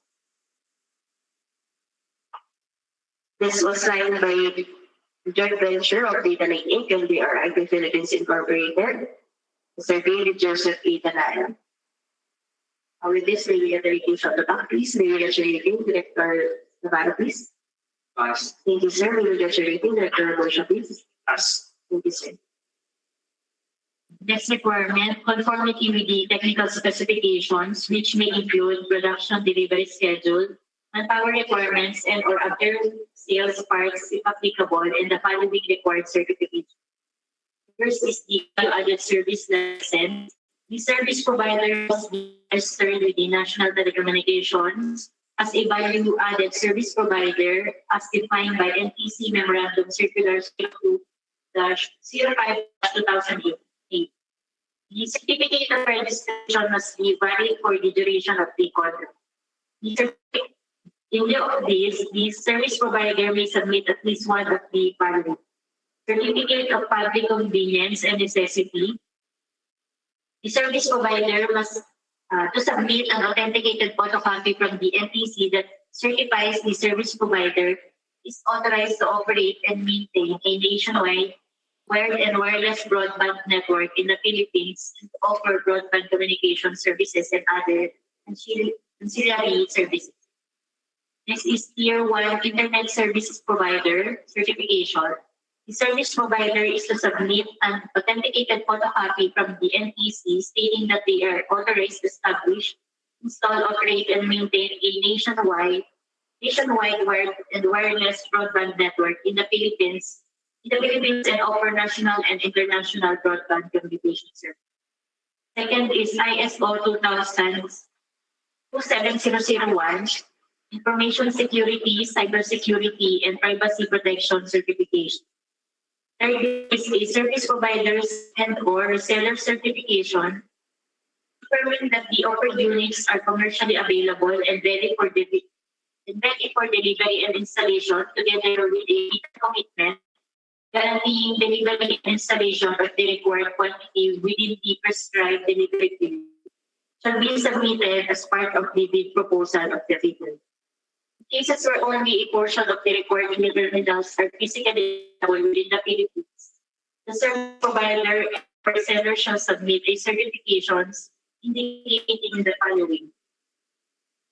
This was signed by joint venture of Data Lake Inc. and BRIP Philippines Incorporated. Mr. David Joseph A. Tanaya. With this, may we get the rating shot the back, please. May we get your rating, Director Navarro, please. Pass. Thank you, sir. May we get your rating, Director Rocha, please. Pass. Thank you, sir. Next requirement, conformity with the technical specifications, which may include production delivery schedule, manpower requirements, and or other sales parts if applicable, and the following required certification. First is the value-added service license. The service provider must be registered with the National Telecommunications as a value-added service provider as defined by NTC Memorandum Circular 02-05/2008. The certificate of registration must be valid for the duration of the contract. In lieu of this, the service provider may submit at least one of the following: certificate of public convenience and necessity. The service provider must to submit an authenticated photocopy from the NTC that certifies the service provider is authorized to operate and maintain a nationwide wired and wireless broadband network in the Philippines and to offer broadband communication services and other ancillary services. Next is Tier 1 Internet Services Provider certification. The service provider is to submit an authenticated photocopy from the NTC stating that they are authorized to establish, install, operate, and maintain a nationwide wired and wireless broadband network in the Philippines and offer national and international broadband communication service. Second is ISO 27001, Information Security, Cybersecurity, and Privacy Protection Certification. Third is a service provider's and or reseller certification, confirming that the offered units are commercially available and ready for delivery and installation, together with a commitment guaranteeing delivery and installation of the required quantity within the prescribed delivery period, shall be submitted as part of the bid proposal of the bidder. Cases where only a portion of the required terminals are physically available within the Philippines, the service provider or seller shall submit a certifications indicating the following: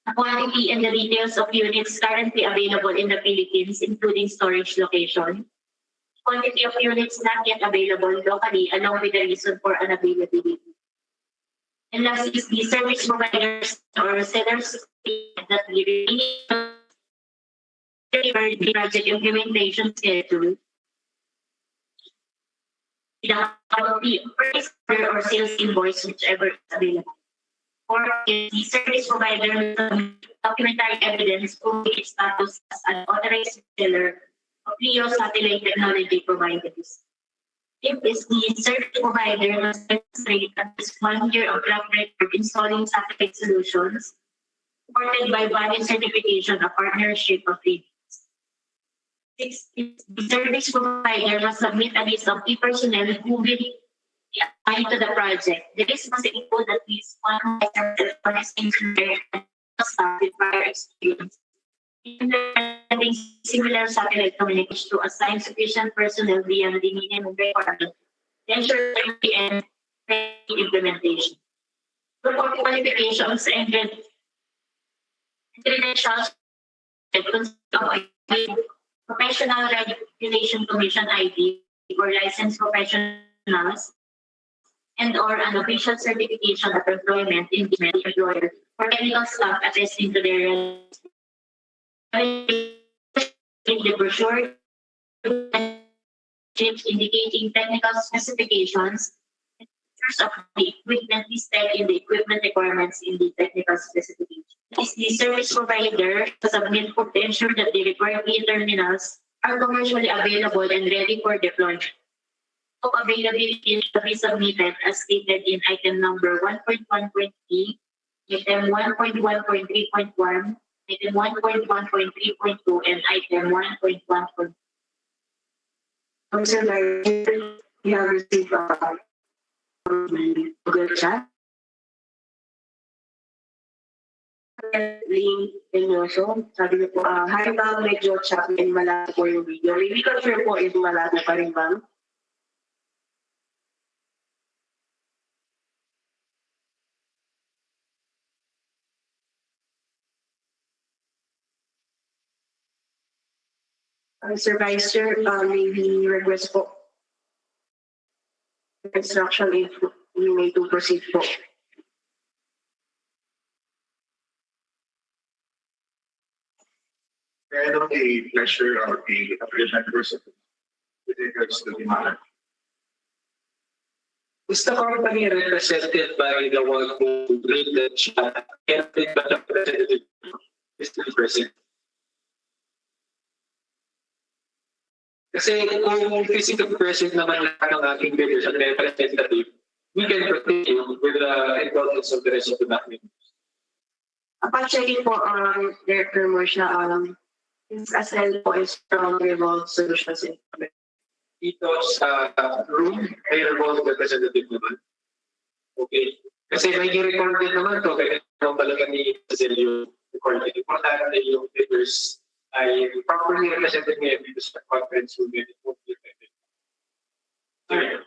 the quantity and the details of units currently available in the Philippines, including storage location, quantity of units not yet available locally, along with the reason for unavailability. And last is the service providers or sellers that the remaining the project implementation schedule, the purchase order or sales invoice, whichever is available. Or if the service provider documentary evidence proving its status as an authorized seller of LEO satellite technology providers. If is the service provider must demonstrate at least 1 year of track record installing satellite solutions, supported by valid certification of partnership of agents. 6. The service provider must submit a list of key personnel who will be assigned to the project. The list must include at least one licensed engineer and staff with prior experience implementing similar satellite communication to assign sufficient personnel beyond the minimum requirement to ensure safety and implementation. Group of qualifications and credentials Professional Regulation Commission ID for licensed professionals and or an official certification of employment in the employer for technical staff attesting to their the brochure indicating technical specifications of the equipment listed in the equipment requirements in the technical specification. Is the service provider to submit to ensure that the required terminals are commercially available and ready for deployment. So availability should be submitted as stated in item number 1.1.3, item 1.1.3.1, item 1.1.3.2, and item 1.1. Sir Vice, we have received from the Google chat. Link Enyoso, sabi niyo po, hi ma'am, medyo choppy and malabo po yung video. May confirm po is malabo pa rin ma'am. Sir Vice, sir, maybe request po instruction if we may to proceed po. I know the pleasure of the members with regards to the matter. Is the company represented by the one who read the chat? Can be the representative is still present? Kasi kung physical present naman lahat ng ating bidders at may representative, we can continue with the involvement of the rest of the documents. Upon checking po their commercial, this ascend po is from Revolve Solutions. Dito sa room, may remote representative naman. Okay. Kasi may record din naman to, kaya naman talaga ni Cecilio recorded. Importante yung bidders ay properly represented ngayon dito sa conference room.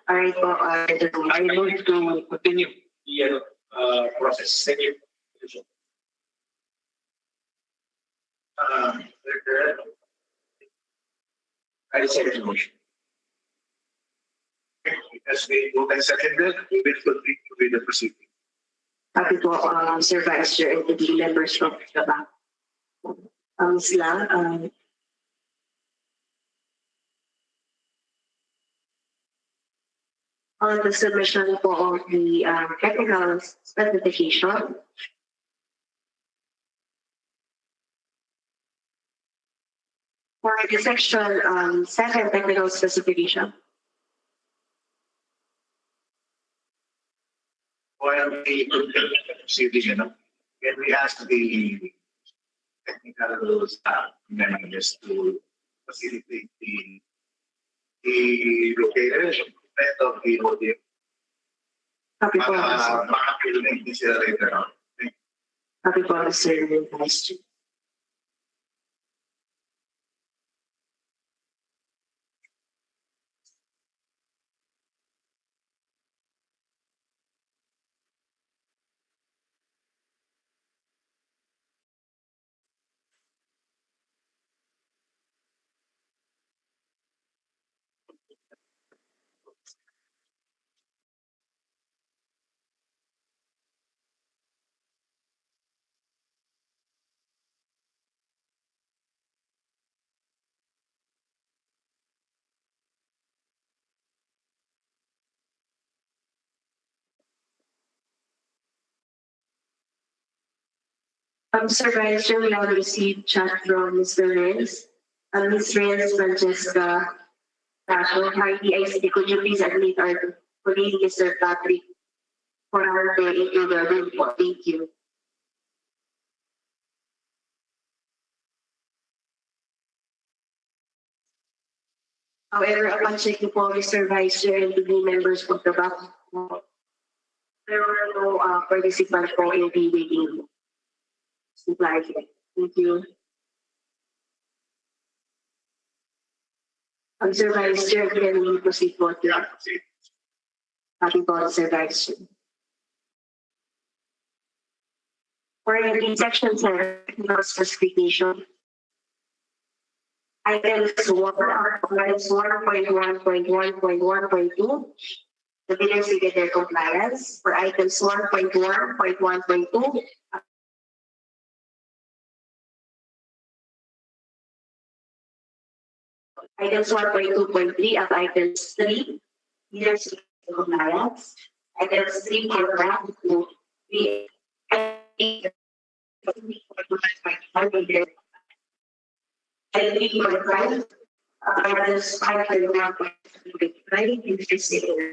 Alright po, I'm going to continue the process. Thank you. I second the motion. As we move and seconded, we will continue with the proceeding. happy po, Sir Vice Chair and the members from the back. Sila, on the submission po of the technical specification. For the section 7 technical specification. While we continue the proceeding, can we ask the technical staff members to facilitate the location of the audio? Happy po, Makapilinig din sila later on. happy po, Sir Vice Chair. Sir Vice Chair, we have received chat from Mr. Renz. Ms. Renz Francesca Tasho, hi DICT, could you please admit our colleague Mr. Patrick for our into the room po? Thank you. However, upon checking po, Mr. Vice Chair and the members of the back, there were no participants po in the waiting room. Supply. Thank you. Sir Vice Chair, can we proceed po? Happy po, Sir Vice Chair. For the section 7, technical specification, items 1.1.1.1.1.2, the bidders will get their compliance. For items 1.1.1.2, items 1.2.3 and items 3, bidders will get their compliance. Items 3.1 to 3. Items 5.1.3.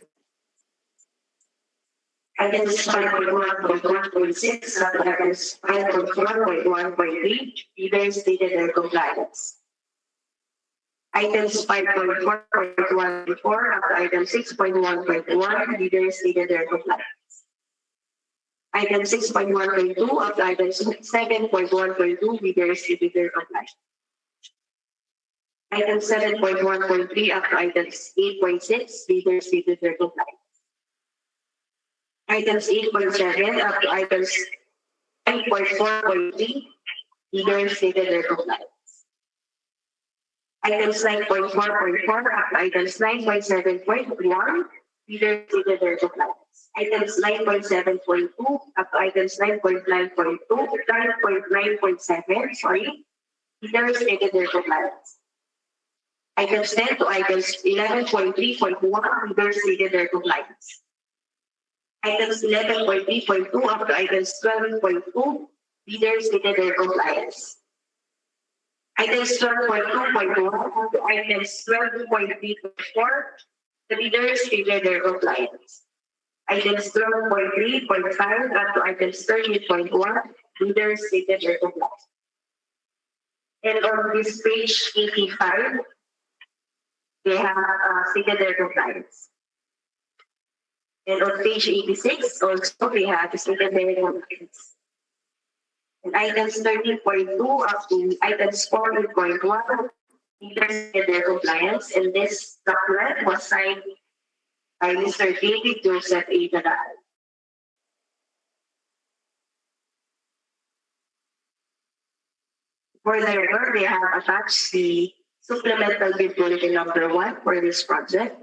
Items 5.1.1.6 and items 5.4.1.3, leaders stated their compliance. Items 5.4.1.4 up to item 6.1.1, leaders stated their compliance. Item 6.1.2 up to item 7.1.2, leaders stated their compliance. Item 7.1.3 up to items 8.6, leaders stated their compliance. Items 8.7 up to items 9.4.3, leaders stated their compliance. Items 9.4.4 up to items 9.7.1, leaders stated their compliance. Items 9.7.2 up to items 9.9.7, leaders stated their compliance. Items 10 to items 11.3.1, leaders stated their compliance. Items 11.3.2 up to items 12.2, leaders stated their compliance. Items 12.2.1 up to items 12.3.4, the leaders stated their compliance. Items 12.3.5 up to items 13.1, leaders stated their compliance. And on this page 85, they have stated their compliance. And on page 86, also they have stated their compliance. And items 13.2 up to items 14.1, leaders stated their compliance. And this document was signed by Mr. David Joseph A. Tagal. For the record, they have attached the supplemental bid bulletin number 1 for this project.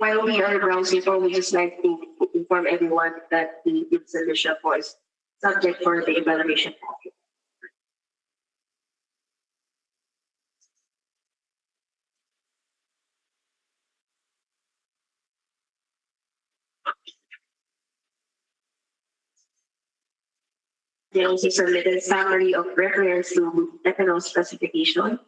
While we are browsing for, we just like to inform everyone that the bid submission was subject for the evaluation packet. They also submitted summary of reference to ethanol specification.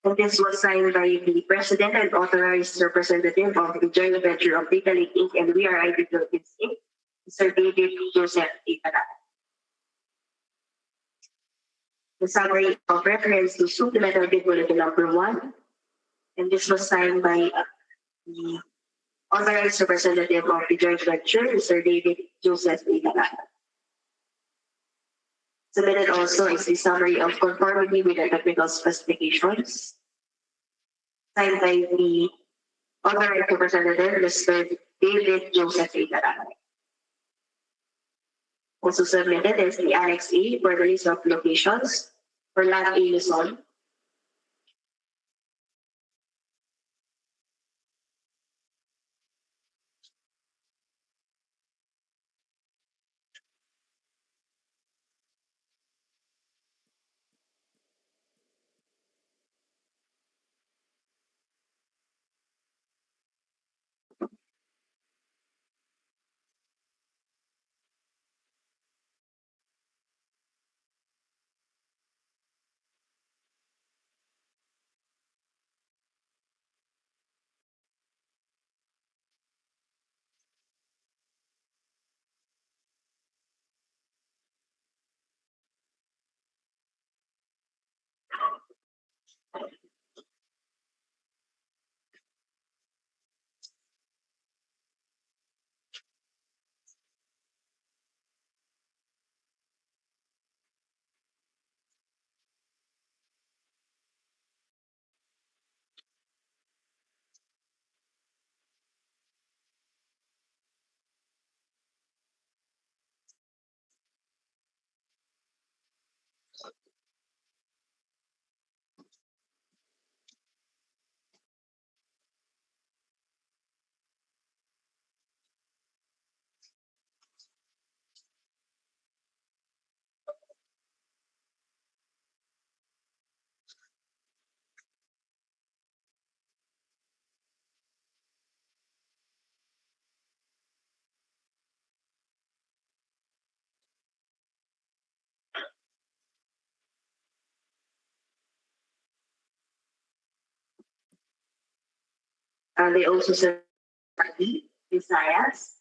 And this was signed by the President and authorized representative of the joint venture of Data Lake Inc. and We Are IT Philippines Inc., Mr. David Joseph A. Tagal. The summary of reference to supplemental bid bulletin number 1, and this was signed by the authorized representative of the joint venture, Mr. David Joseph A. Tagal. Submitted also is the summary of conformity with the technical specifications, signed by the authorized representative, Mr. David Joseph A. Tagal. Also submitted is the Annex A for the list of locations for Lot A Luzon. They also submitted Visayas.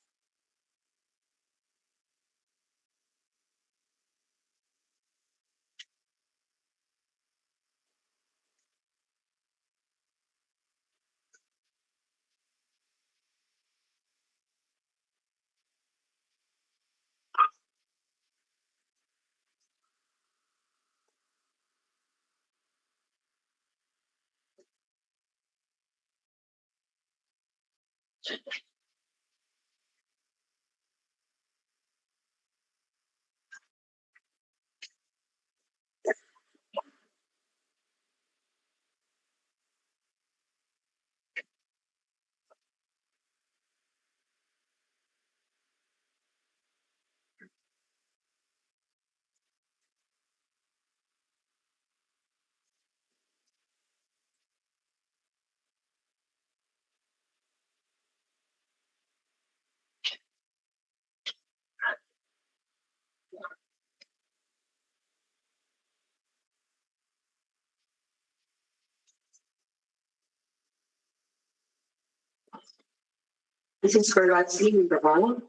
This is for lot C in the wall.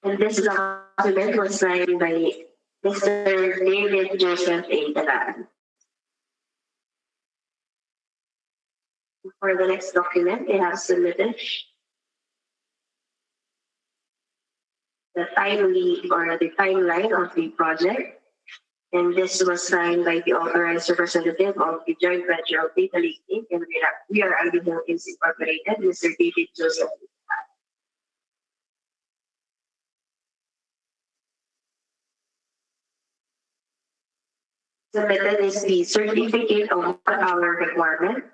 And this document was signed by Mr. David Joseph A. Talaan. For the next document, they have submitted the timeline of the project. And this was signed by the authorized representative of the joint venture of Data Lake Inc. and we are Ivy Hills Incorporated, Mr. David Joseph. Submitted is the certificate of our requirement.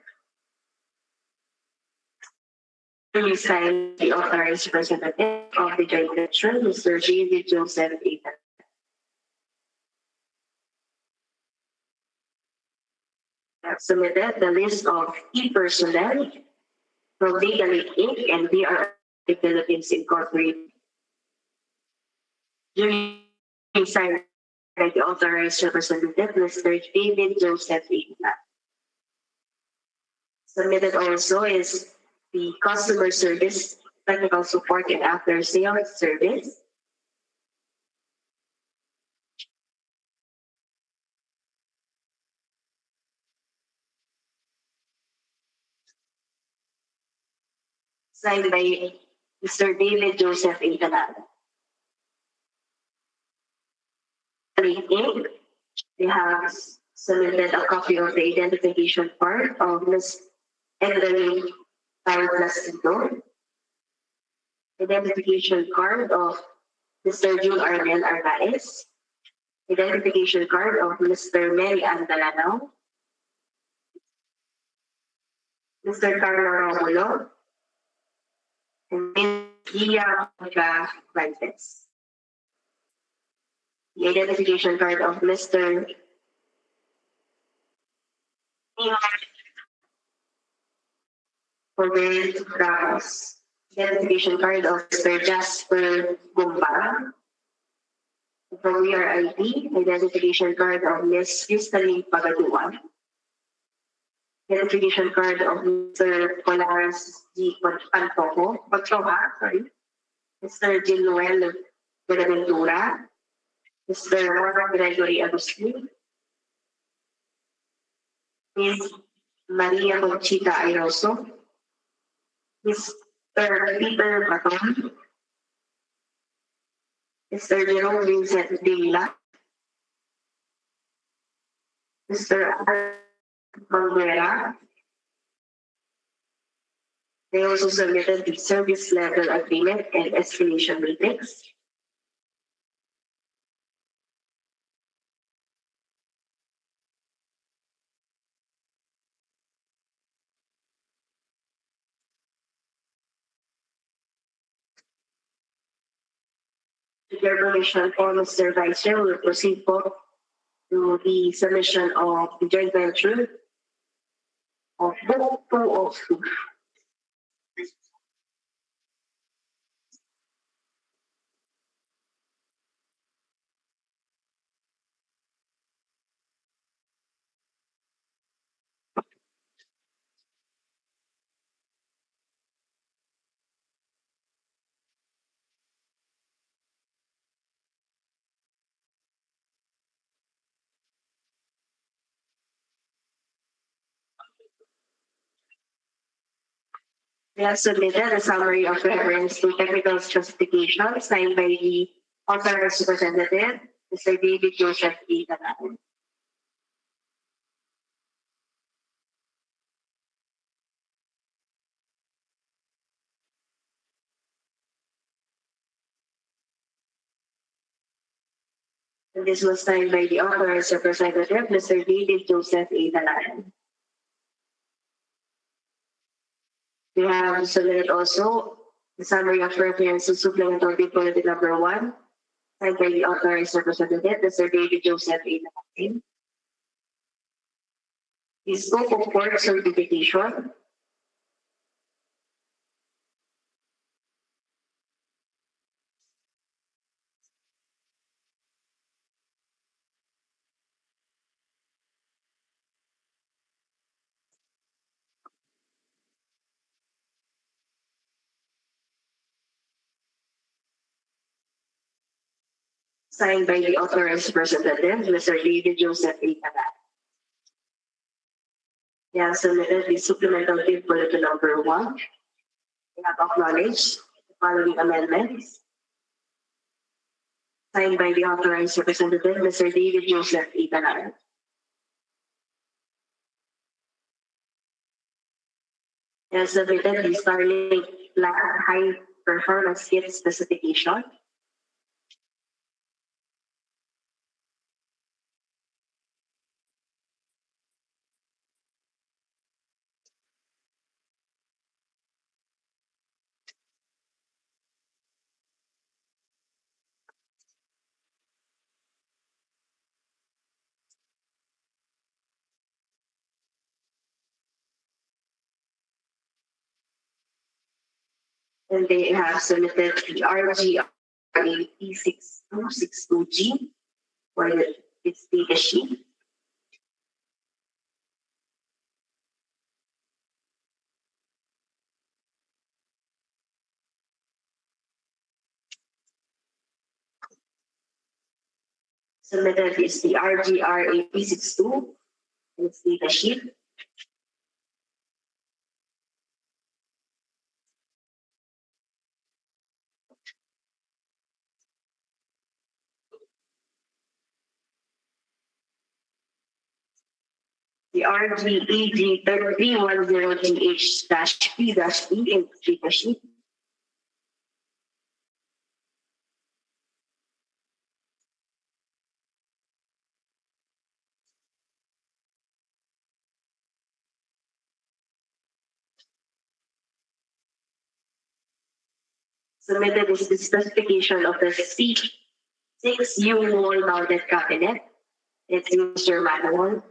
We signed the authorized representative of the joint venture, Mr. David Joseph A. Have submitted the list of key personnel from Data Lake Inc. and we are the Philippines Incorporated. During signed by the authorized representative, Mr. David Joseph A. Submitted also is the customer service, technical support, and after sales service. Signed by Mr. David Joseph A. Inc. They have submitted a copy of the identification card of Ms. Evelyn Plastido, identification card of Mr. June Arnel Arnaez, identification card of Mr. Mary Andalanao, Mr. Carlo Romulo, and Ms. Gia Valdes. The identification card of Mr. Robert Ramos, identification card of Mr. Jasper Gumba. From We Are ID, identification card of Ms. Crystalline Pagaduan. Identification card of Mr. Colares G. Pantoja, sorry. Mr. Jim Noel Buenaventura. Mr. Ron Gregory Agustin. Ms. Maria Conchita Airoso. Mr. Peter Baton. Mr. Jerome Vincent Villa. Mr. Manguera. They also submitted the service level agreement and escalation matrix. your permission for Mr. Vice Chair, we'll proceed po to the submission of the joint venture of book 202. We have submitted a summary of reference to technical specifications signed by the authorized representative, Mr. David Joseph A. Tanan. And this was signed by the authorized representative, Mr. David Joseph A. Tanan. We have submitted also the summary of reference to supplementary bulletin number 1, signed by the authorized representative, Mr. David Joseph A. Tanan. The scope of work certification, signed by the authorized representative, Mr. David Joseph A. Tanan. We have submitted the supplemental bid bulletin number 1. We have acknowledged the following amendments, signed by the authorized representative, Mr. David Joseph A. Tanan. We have submitted the Starlink high performance kit specification. And they have submitted the RGRA P6262G for its data sheet. Submitted is the RGRA P62 and its data sheet. The RGEG 3310GH-P-E and its data sheet. Submitted is the specification of the C6U wall mounted cabinet. It's user manual.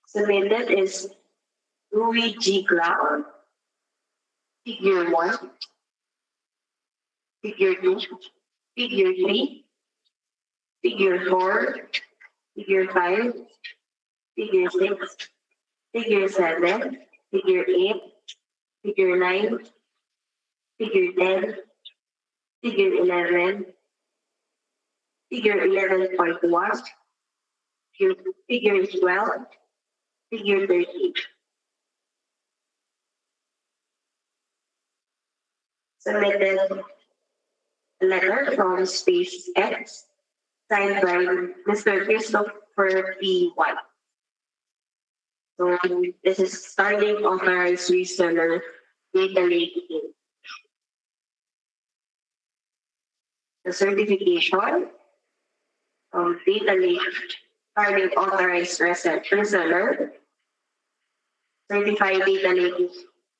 Submitted is Louis G. Cloud, figure 1, figure 2, figure 3, figure 4, figure 5, figure 6, figure 7, figure 8, figure 9, figure 10, figure 11, figure 11.1, figure 12, figure 13. Submitted a letter from SpaceX, signed by Mr. Christopher for P1. So this is starting authorized reseller data lake. The certification of data lake starting authorized reseller. Certified Data Lake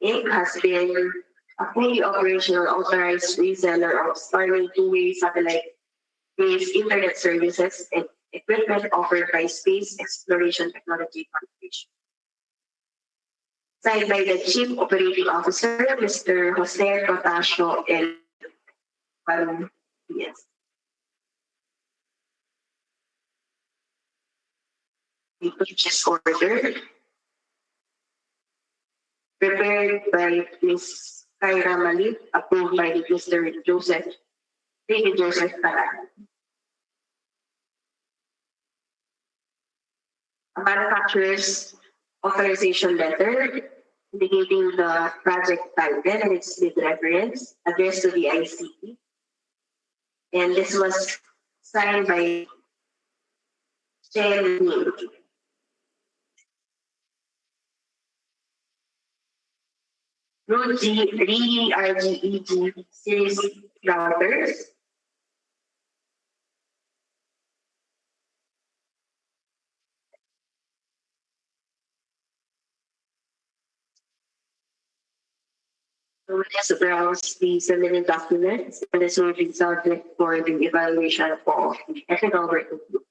Inc. has been a fully operational authorized reseller of Starlink two-way satellite-based internet services and equipment offered by Space Exploration Technology Corporation. Signed by the Chief Operating Officer, Mr. Jose Protasio L. Yes. The purchase order prepared by Ms. Kyra Malik, approved by Mr. David Joseph Taran. A manufacturer's authorization letter indicating the project title and its bid reference addressed to the ICP. And this was signed by Chen Ning. Root G, RGEG series routers. So let's browse the submitted documents, and this will be subject for the evaluation of the ethical working group.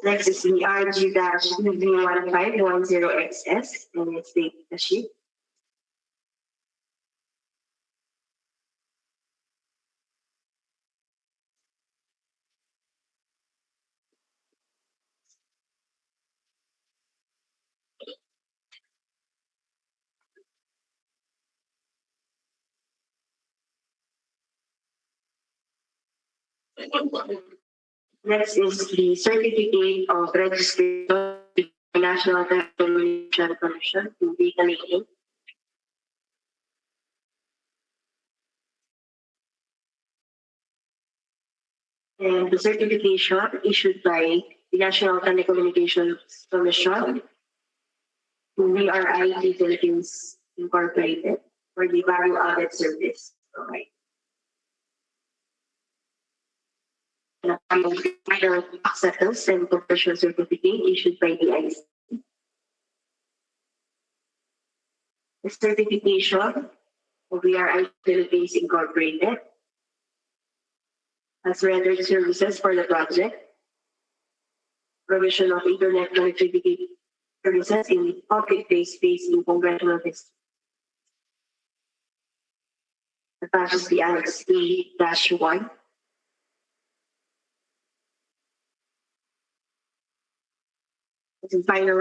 Next is the RG-UV1510XS, and it's the sheet. Next is the certificate of registration to the National Telecommunication Commission to be collected. And the certification issued by the National Telecommunications Commission to VRIT Philippines Incorporated for the value added service provided. Final acceptance and conversion certificate issued by the IC. The certification of VRIT Philippines Incorporated has rendered services for the project, provision of internet connectivity services in the public space in congressional district. Attaches the Annex A-1. The final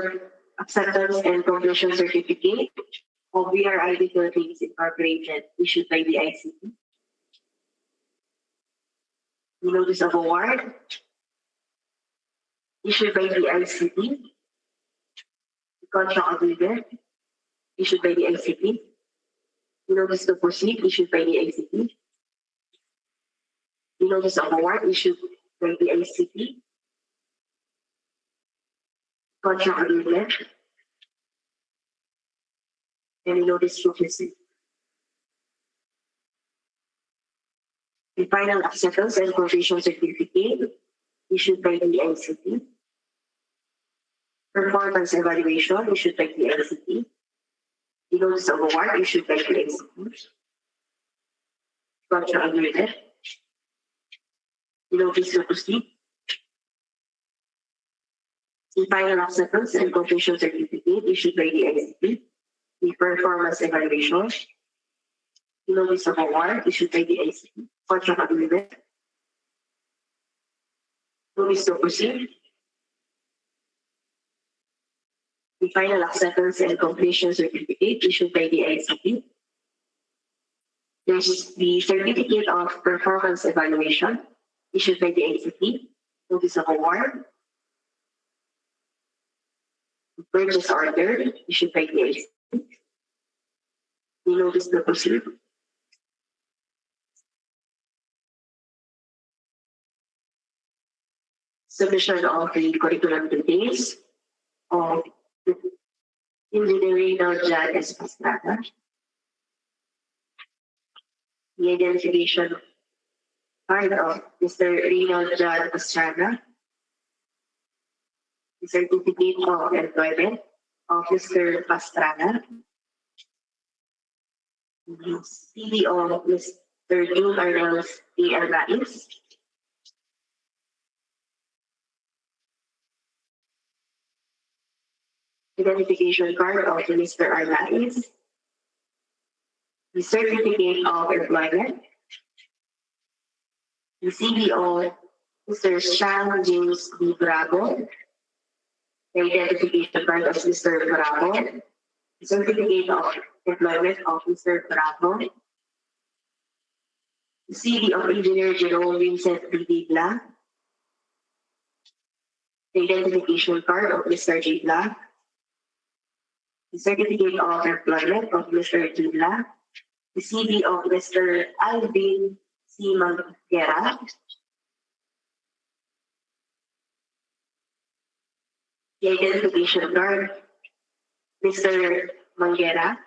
acceptance and completion certificate of VRIT Philippines Incorporated issued by the ICT. The notice of award issued by the ICT. The contract agreement issued by the ICT. The notice to proceed issued by the ICT. The notice of award issued by the ICT. Contract agreement and the notice to proceed. The final acceptance and completion certificate issued by the ICT. Performance evaluation issued by the ICT. The notice of award issued by the ICT. Contract agreement. The notice to proceed. The final acceptance and completion certificate issued by the ICT. The performance evaluation. The notice of award issued by the ICT. Contract agreement. Notice to proceed. The final acceptance and completion certificate issued by the ICT. There's the certificate of performance evaluation issued by the ICT. Notice of award. Purchase order issued by the ICT. the notice to proceed. Submission of the curriculum details of engineering of Jan S. Pastrana. The identification card of Mr. Reynold John Pastrana. The certificate of employment of Mr. Pastrana. The CV of Mr. June Arnold A. Arnaiz. Identification card of Mr. Arnaiz. The certificate of employment. The CV of Mr. Sean James D. Bravo. The identification card of Mr. Bravo. The certificate of employment of Mr. Bravo. The CV of Engineer Jerome Vincent B. Digla. The identification card of Mr. Digla. The certificate of employment of Mr. Digla. The CV of Mr. Alvin C. Manguera. The identification card, Mr. Manguera.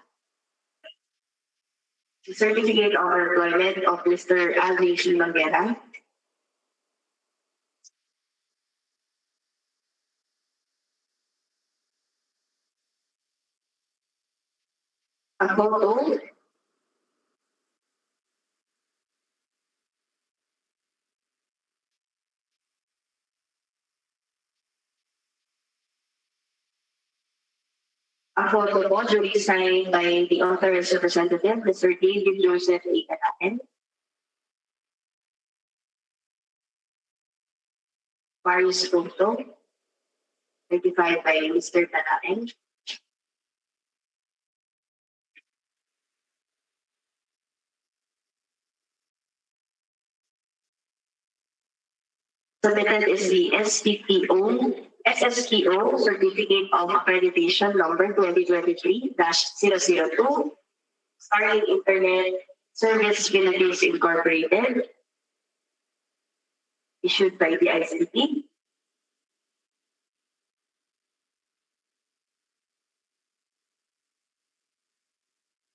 The certificate of employment of Mr. Alvin C. Manguera. A photo po duly signed by the author's representative, Mr. David Joseph A. Canaen. Various photo, certified by Mr. Canaen. Submitted is the SSTO Certificate of Accreditation number 2023-002, Starlink Internet Service Philippines Incorporated, issued by the ICT.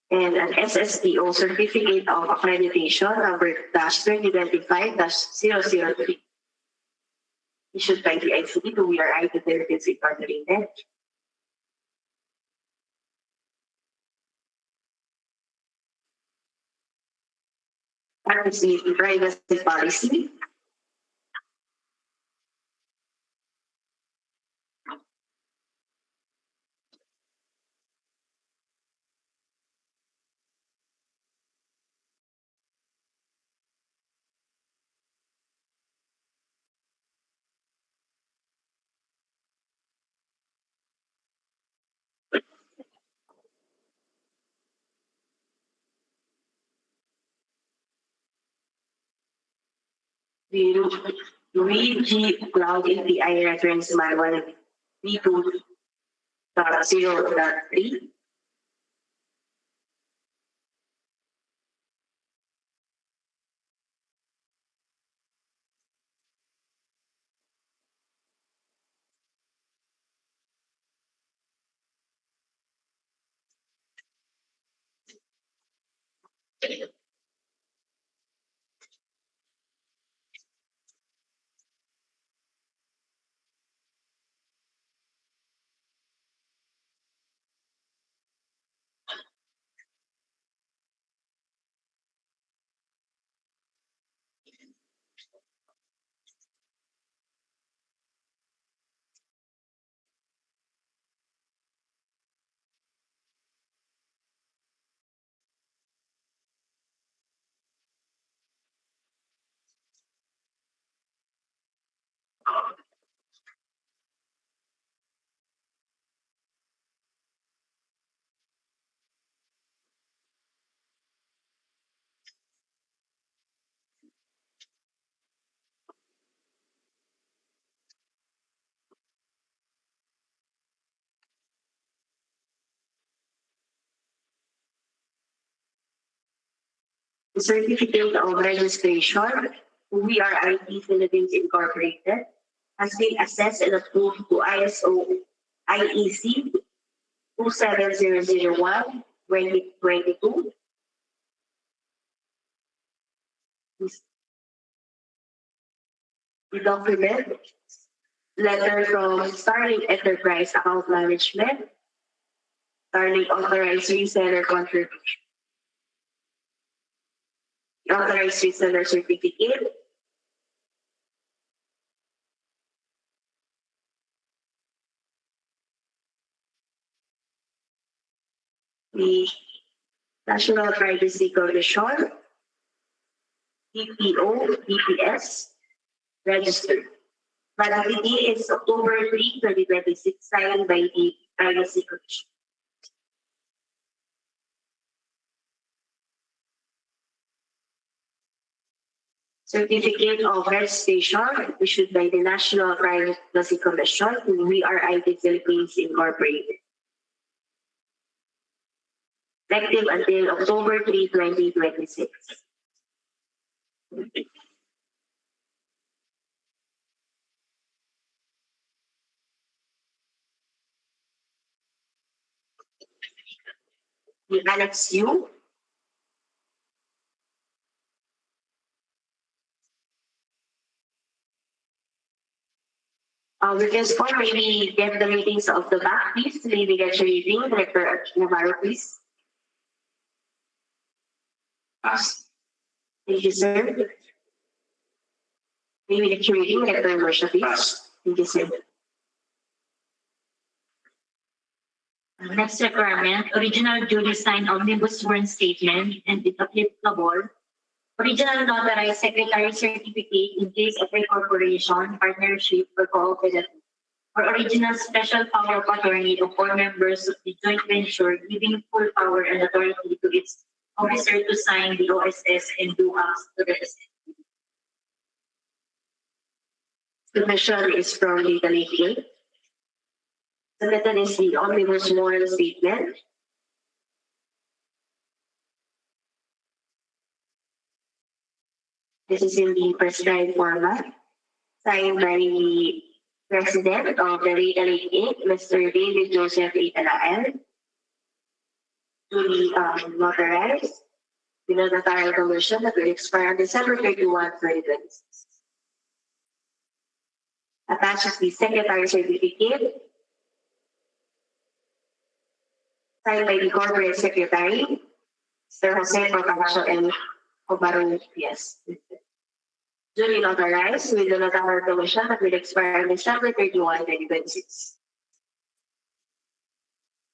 And an SSTO Certificate of Accreditation number -2025-003, issued by the ICT to WRI Philippines Incorporated. Privacy policy. The Luigi Cloud API reference manual V2.0.3. The certificate of registration, We Are IT Philippines Incorporated, has been assessed and approved to ISO IEC 27001 2022. The document, letter from Starling Enterprise Account Management, Starling Authorized Reseller Contribution, the Authorized Reseller Certificate, the National Privacy Commission, DPO, DPS, registered. Validity is October 3, 2026, signed by the Privacy Commission. Certificate of registration issued by the National Privacy Commission, We Are IT Philippines Incorporated. Effective until October 3, 2026. The Annex U, we can score maybe get the ratings of the back, please. Maybe get your rating, Director Navarro, please. Pass. Thank you, sir. Maybe get your rating, Director Marsha, please. Pass. Thank you, sir. Next requirement, original duly signed omnibus sworn statement and if applicable, original notarized secretary certificate in case of a corporation, partnership, or cooperative, or original special power of attorney of all members of the joint venture giving full power and authority to its officer to sign the OSS and do acts to represent. Submission is from Legal Aid. Submitted is the omnibus moral statement. This is in the prescribed format, signed by the President of the Legal Aid, Mr. David Joseph Italael, duly notarized, with a notarial commission that will expire on December 31, 2026. Attaches the Secretary Certificate, signed by the Corporate Secretary, Mr. Jose Protacho and Obaron, yes. Duly notarized with the notarial commission that will expire on December 31, 2026.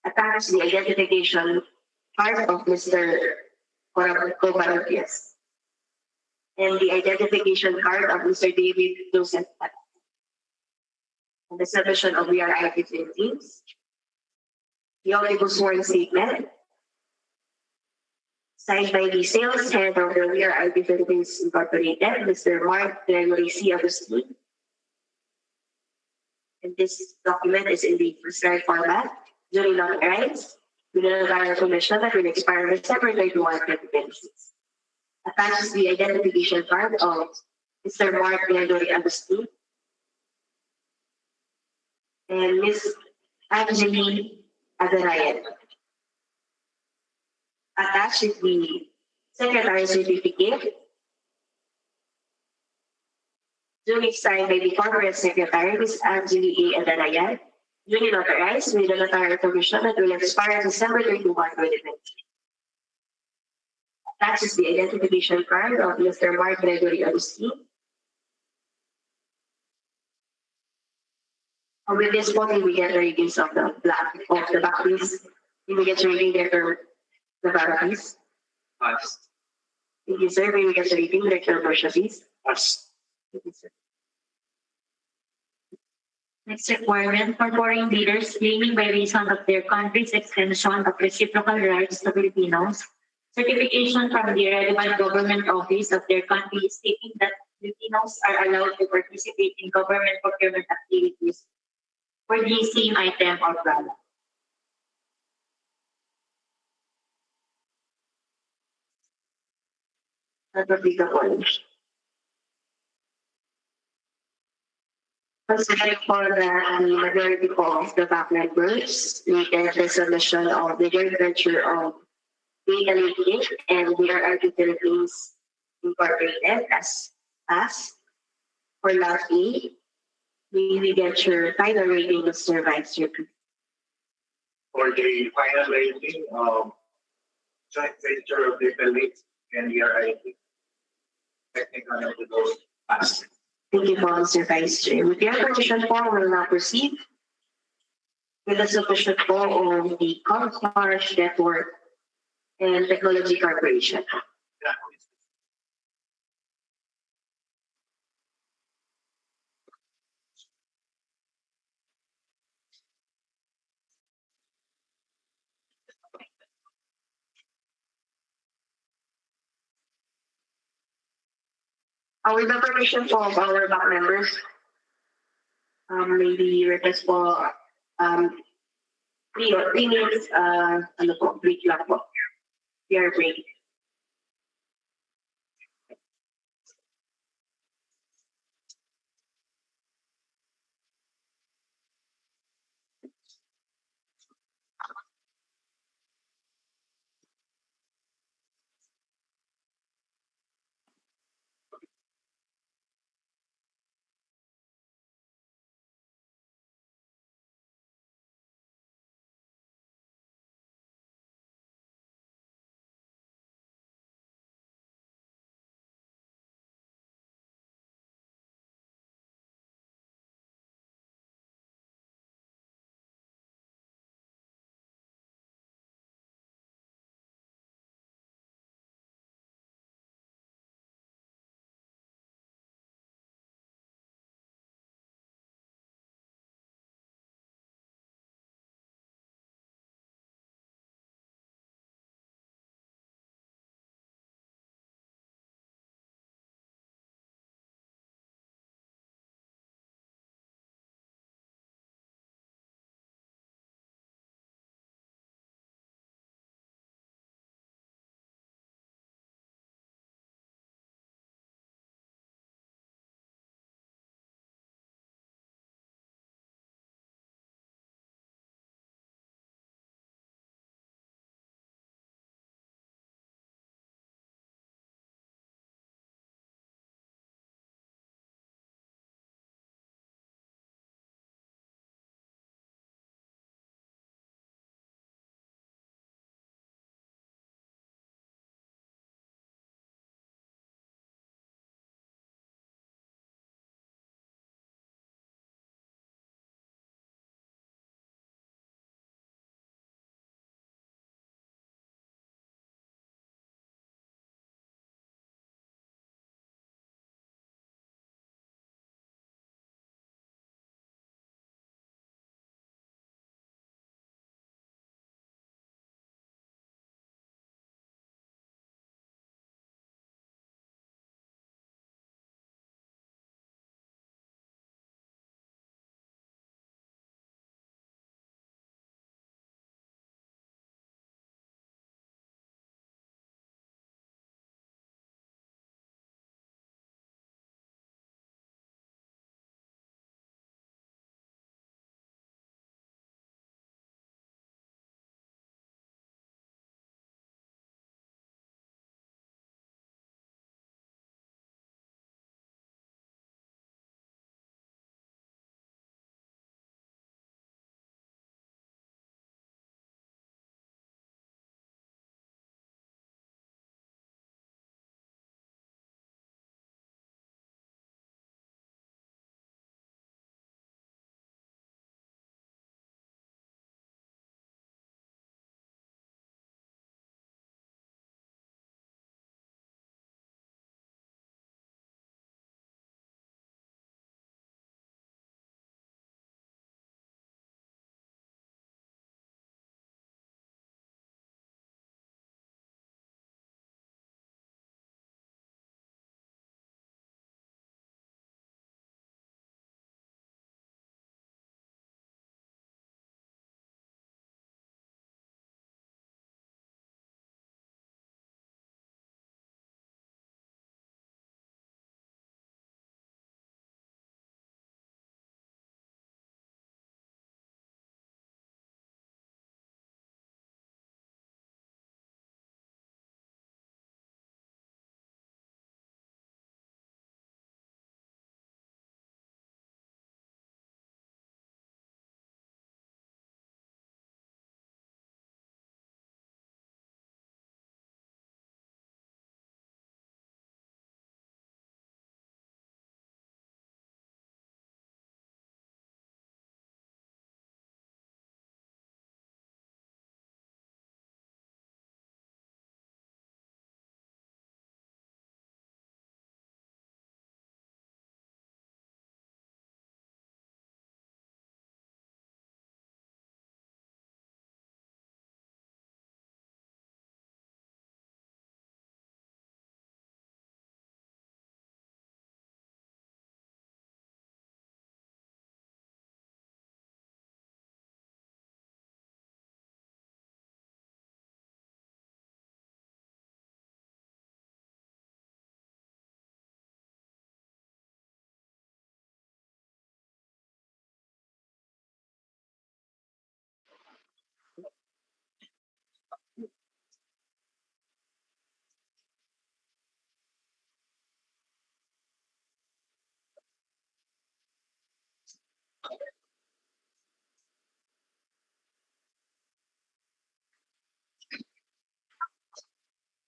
Attaches the identification card of Mr. Obaron, yes. And the identification card of Mr. David Joseph. And the submission of We Are IT Philippines. The omnibus sworn statement, signed by the sales head of the We Are IT Philippines Incorporated, Mr. Mark Gregory C. Agustin. And this document is in the prescribed format, duly notarized, with a notarial commission that will expire on December 31, 2026. Attaches the identification card of Mr. Mark Gregory Agustin and Ms. Angeline Adarayan. Attached is the Secretary Certificate, duly signed by the Corporate Secretary, Ms. Angeline A. Adarayan, duly notarized with the notarial commission that will expire December 31, 2020. Attached is the identification card of Mr. Mark Gregory Agustin. With this point, we get the readings of the back, please. We get the reading there, the back, please. Pass. Thank you, sir. We get the reading there, Marsha, please. Pass. Thank you, sir. Next requirement for foreign leaders claiming by reason of their country's extension of reciprocal rights to Filipinos, certification from the relevant government office of their country stating that Filipinos are allowed to participate in government procurement activities for the same item or product. not applicable. Considering for the majority of the back members, we get the submission of the joint venture of data linkage and we are Philippines Incorporated as for lastly, we get your final rating, Mr. Vice Chair. For the final rating of joint venture of data links and ERIT, technical and to those passed. Thank you, Mr. Vice Chair. With your permission po, we will now proceed with the submission po of the Comsmart Network and Technology Corporation. Yeah. With the permission po of our back members, maybe request po 3 minutes, ano po, break lang po. We are break.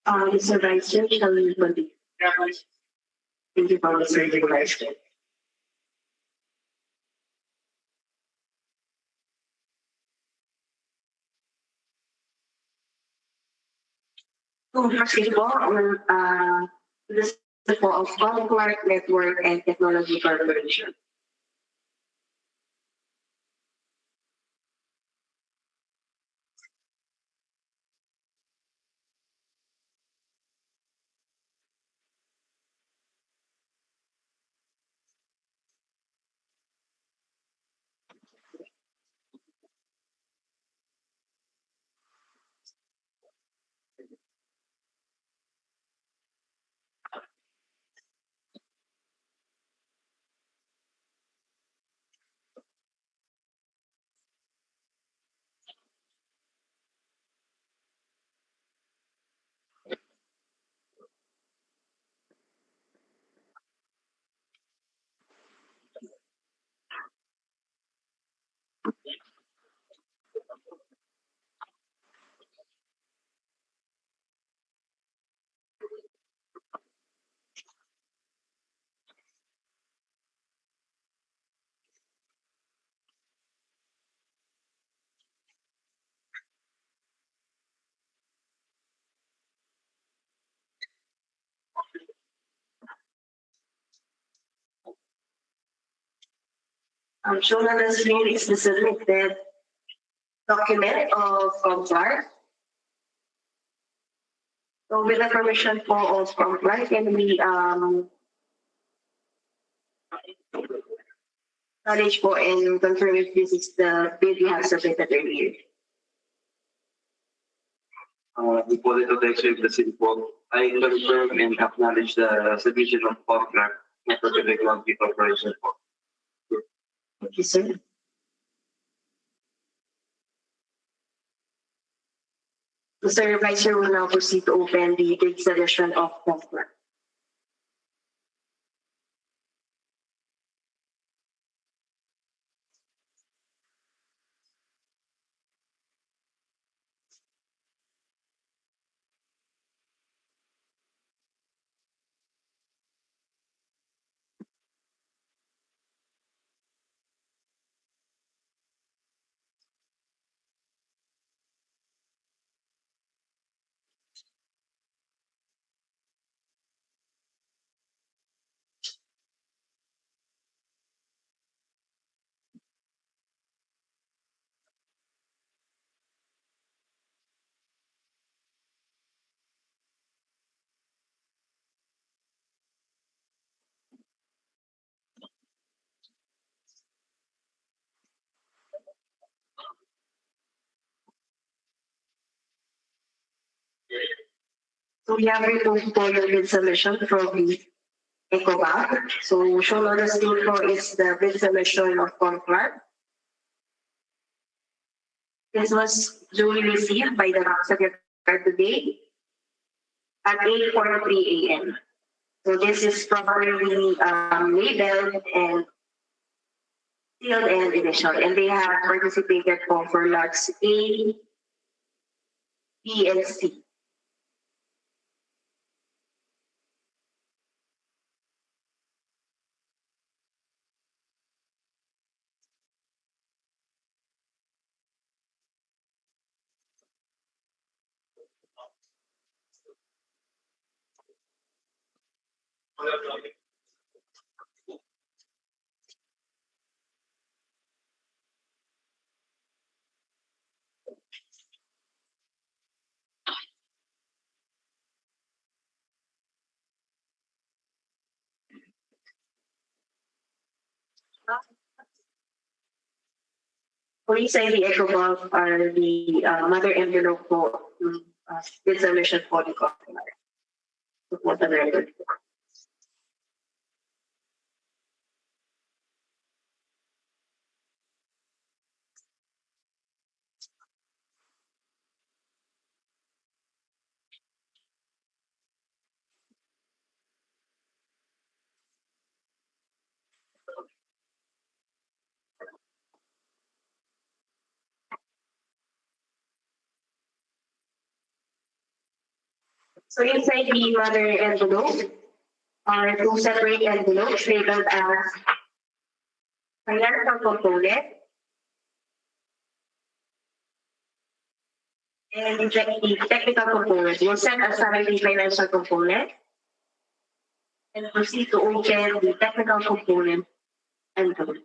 Mr. Vice Chair, shall we continue? Thank you, Mr. Vice Chair. So, proceed po on this po of Comclark Network and Technology Corporation. Shown on the screen is the submitted document of Comclark. So with the permission po of Comclark, can we acknowledge po and confirm if this is the bid we have submitted earlier? Before the protection of the city board, I confirm and acknowledge the submission of contract for the Technology Corporation. Thank you, sir. Mr. Vice Chair will now proceed to open the bid selection of Comclark. So we have removed po yung bid submission from the EcoBank. So shown on the screen po is the bid submission of Comclark. This was duly received by the bank secretary today at 8:43 a.m. So this is properly labeled and sealed and initialed, and they have participated for lots A, B, and C. Police ID EcoBank are the mother envelope for bid submission for the Comclark. So for the record. So inside the mother envelope are two separate envelopes labeled as financial component and the technical component. We'll set aside the financial component and proceed to open the technical component envelope.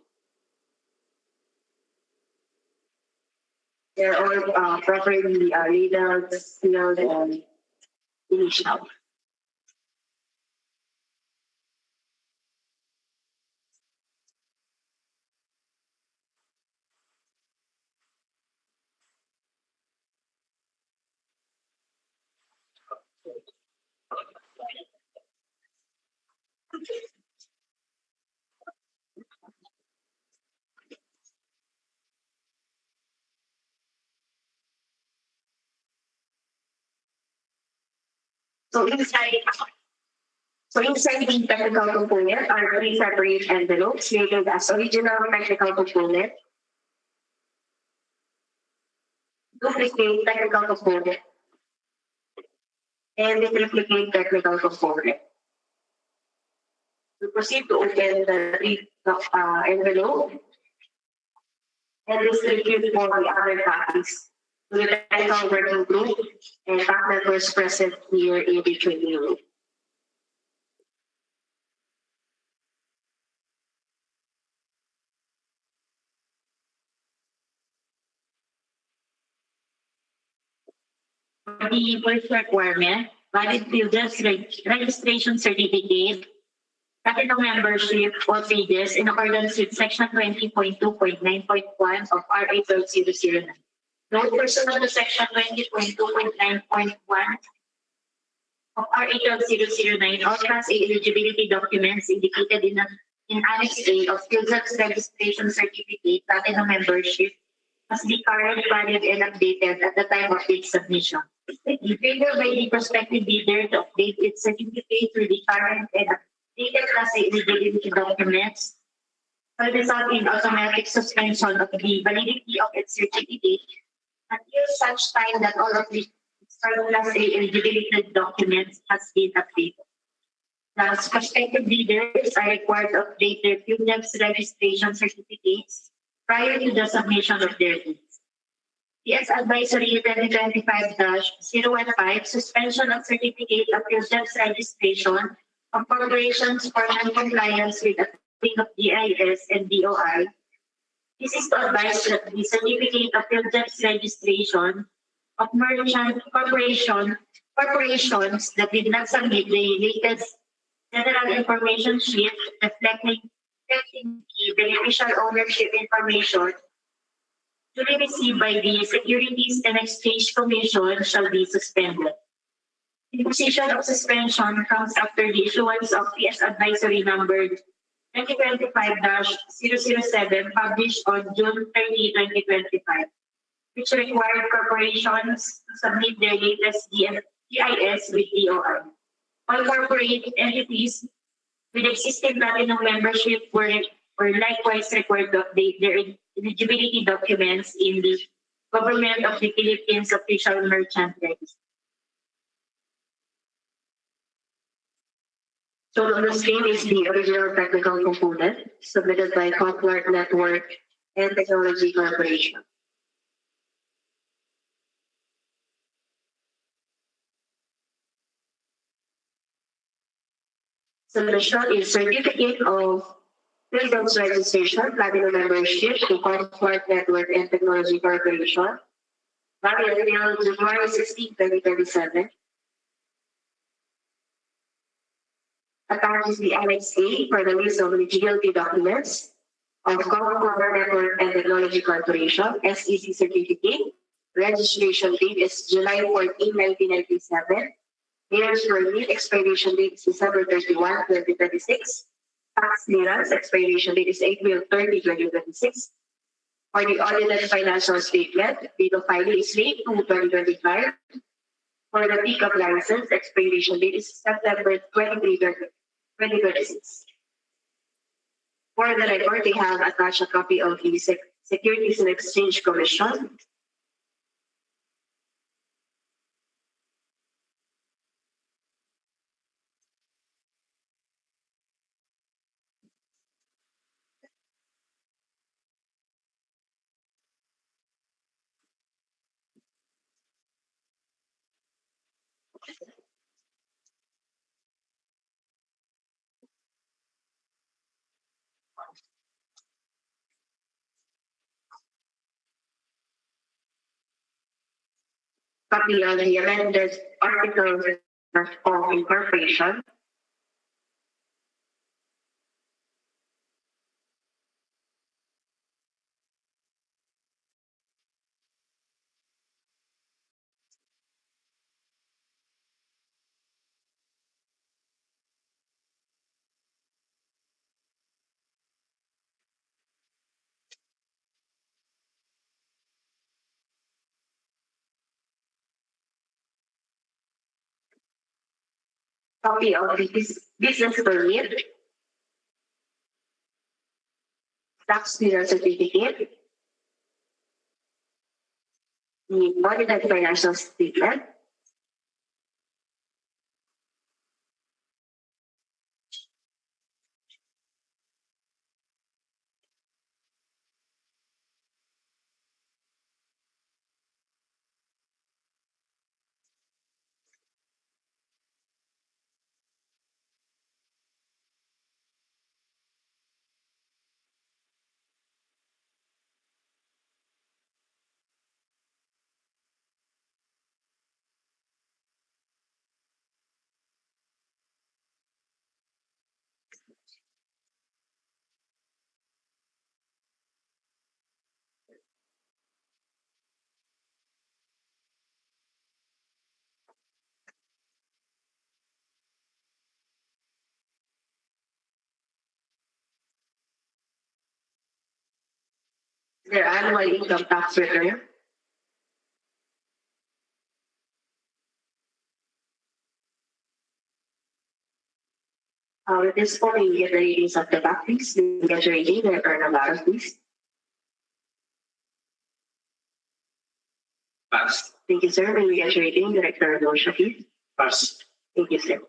They're all properly labeled, sealed, and initialed. So inside the technical component are three separate envelopes labeled as original technical component, duplicate technical component, and the triplicate technical component. We proceed to open the three envelope and distribute for the other copies to the technical working group and fact members present here in the training room. The first requirement, valid builders registration certificate, capital membership or pages in accordance with section 20.2.9.1 of RA 12009. Note pursuant to section 20.2.9.1 of RA 12009, all Class A eligibility documents indicated in Annex A of PhilHealth's registration certificate, platinum membership, must be current, valid, and updated at the time of its submission. The failure by the prospective bidder to update its certificate with the current and updated Class A eligibility documents will result in automatic suspension of the validity of its certificate until such time that all of the external Class A eligibility documents has been updated. Thus, prospective bidders are required to update their PhilHealth's registration certificates prior to the submission of their bids. PS Advisory 2025-015, suspension of certificate of PhilHealth's registration of corporations for non-compliance with the thing of DIS and DOI. This is to advise that the certificate of PhilHealth's registration of merchant corporations that did not submit the latest general information sheet reflecting the beneficial ownership information to be received by the Securities and Exchange Commission shall be suspended. The position of suspension comes after the issuance of PS Advisory number 2025-007 published on June 30, 2025, which required corporations to submit their latest DIS with DOI. All corporate entities with existing platinum membership were likewise required to update their eligibility documents in the Government of the Philippines Official Merchant Register. So on the screen is the original technical component submitted by Conflict Network and Technology Corporation. Submission is certificate of PhilHealth's registration, platinum membership to Conflict Network and Technology Corporation, valid until January 16, 2027. Attached is the Annex A for the list of eligibility documents of Conflict Network and Technology Corporation, SEC certificate. Registration date is July 14, 1997. Years permit, expiration date is December 31, 2026. Tax clearance, expiration date is April 30, 2026. For the audited financial statement, date of filing is May 2, 2025. For the pickup license, expiration date is September 23, 2026. For the record, they have attached a copy of the Securities and Exchange Commission. Copy of the amended articles of incorporation. Copy of the business permit. Tax clearance certificate. The audited financial statement. Their annual income tax return. With this point, we get the ratings of the back, please. You get your rating, Director Navarro, please. Pass. Thank you, sir. May we get your rating, Director Rodolfo, please? Pass. Thank you, sir.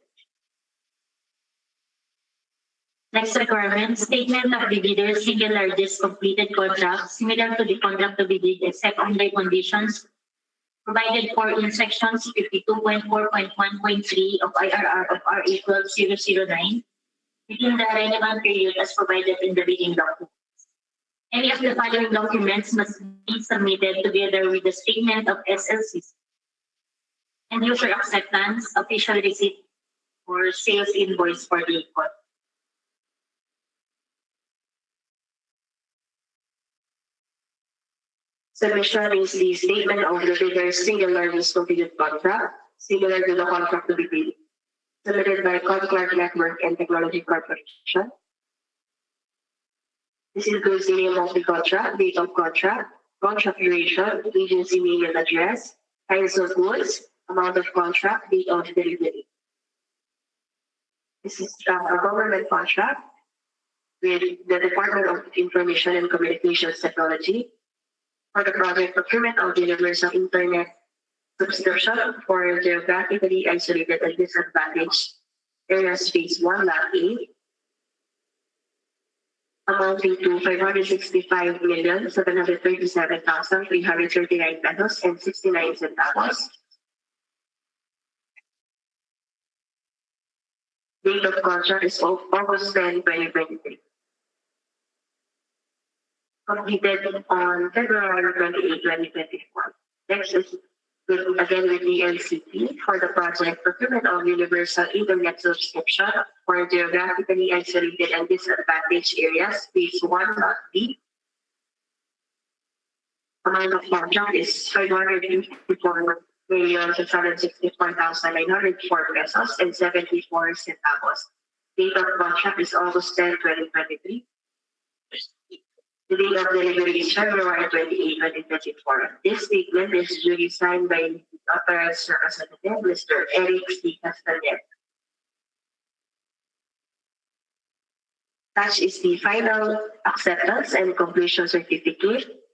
Next requirement, statement of the bidder's single largest completed contract similar to the contract to be bid except under conditions provided for in sections 52.4.1.3 of IRR of RA 12009 within the relevant period as provided in the bidding document. Any of the following documents must be submitted together with the statement of SLCs and user acceptance, official receipt, or sales invoice for the contract. Submission is the statement of the bidder's single largest completed contract, similar to the contract to be bid, submitted by Concorde Network and Technology Corporation. This includes the name of the contract, date of contract duration, agency name and address, kinds of goods, amount of contract, date of delivery. This is a government contract with the Department of Information and Communications Technology for the project procurement of universal internet subscription for geographically isolated and disadvantaged areas phase 1 lot A, amounting to 565,737,339 pesos and 69 centavos. Date of contract is August 10, 2023. Completed on February 28, 2024. Next is again with the LCP for the project procurement of universal internet subscription for geographically isolated and disadvantaged areas, phase 1 lot B. Amount of contract is 554,664,904 pesos and 74 centavos. Date of contract is August 10, 2023. The date of delivery is February 28, 2024. This statement is duly signed by the authorized representative, Mr. Eric C. Castanet. Such is the final acceptance and completion certificate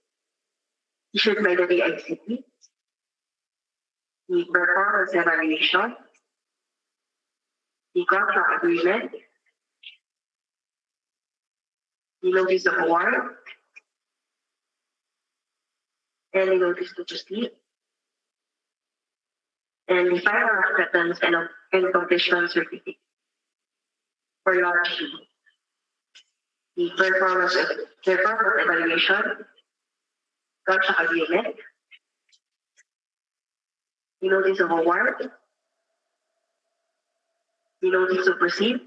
issued by the DICT, the performance evaluation, the contract agreement, the notice of award, and the notice to proceed, and the final acceptance and completion certificate. For lot B, the performance evaluation, contract agreement, the notice of award, the notice to proceed.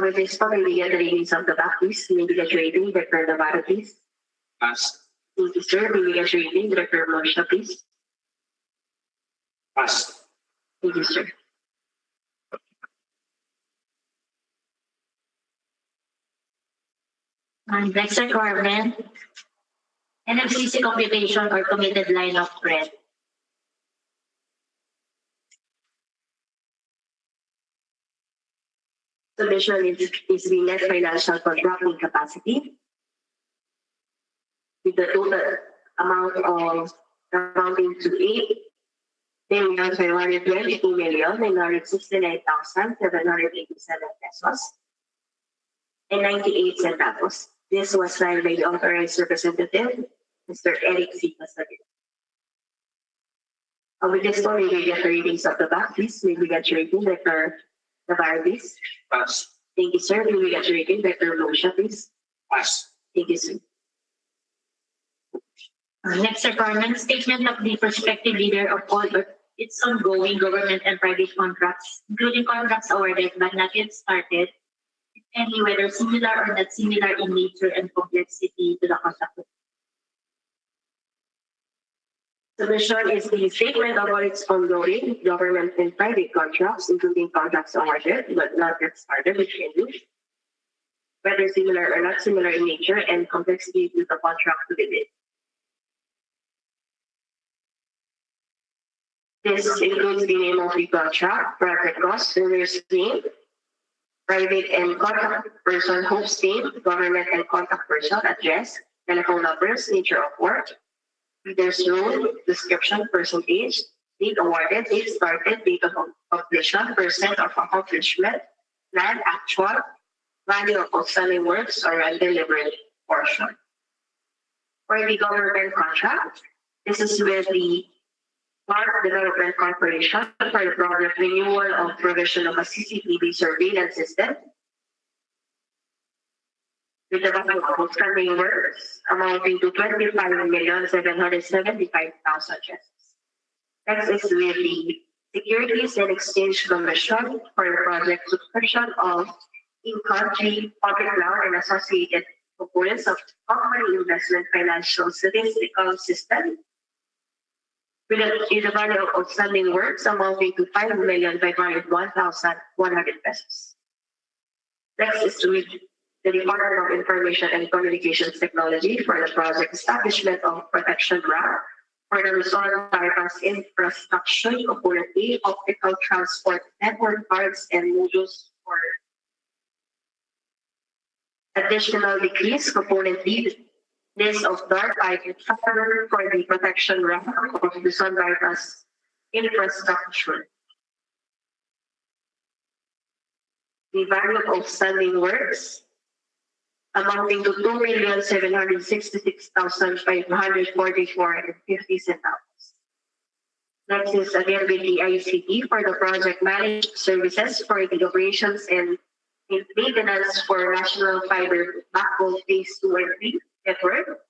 With this one, we get the readings of the back, please. May we get your rating, Director Navarro, please. Pass. Thank you, sir. May we get your rating, Director Morsha, please. Pass. Thank you, sir. Next requirement, NFCC computation or committed line of credit. Submission is the net financial contracting capacity with the total amount of amounting to 8,522,969,787 pesos and 98 centavos. This was signed by the authorized representative, Mr. Eric C. Pasagin. With this one, we get the readings of the back, please. May we get your rating, Director Navarro, please. Pass. Thank you, sir. May we get your rating, Director Morsha, please. Pass. Thank you, sir. Next requirement, statement of the prospective leader of all its ongoing government and private contracts, including contracts awarded but not yet started, if any, whether similar or not similar in nature and complexity to the contract. Submission is the statement of all its ongoing government and private contracts, including contracts awarded but not yet started, which can be whether similar or not similar in nature and complexity to the contract to be bid. This includes the name of the contract, project cost, owner's name, private and contact person, host name, government and contact person, address, telephone numbers, nature of work, bidder's role, description, percentage, date awarded, date started, date of completion, percent of accomplishment, plan, actual, value of outstanding works, or undelivered portion. For the government contract, this is with the Park Development Corporation for the project renewal of provision of a CCTV surveillance system with the value of outstanding works amounting to 25,775,000 pesos. Next is with the Securities and Exchange Commission for the project subscription of in-country public cloud and associated components of company investment financial statistical system with the value of outstanding works amounting to 5,501,100 pesos. Next is with the Department of Information and Communications Technology for the project establishment of protection rack for the Luzon bypass infrastructure component A, optical transport network cards and modules for additional decrease component B, list of dark items for the protection rack of Luzon bypass infrastructure. The value of outstanding works amounting to 2,766,544.50 centavos. Next is again with the ICT for the project managed services for the operations and maintenance for National Fiber Backbone Phase 2 and 3 network,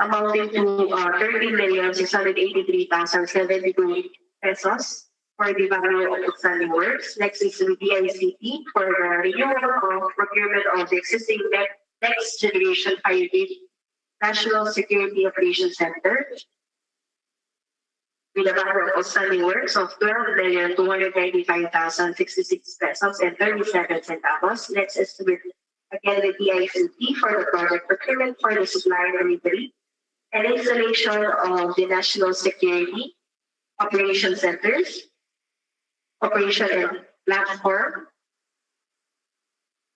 amounting to 30,683,072 pesos for the value of outstanding works. Next is with the ICT for the renewal of procurement of the existing next generation 5G National Security Operations Center with a value of outstanding works of 12,295,066 pesos and 37 centavos. Next is with again with the ICT for the project procurement for the supply delivery and installation of the National Security Operation Centers, operation and platform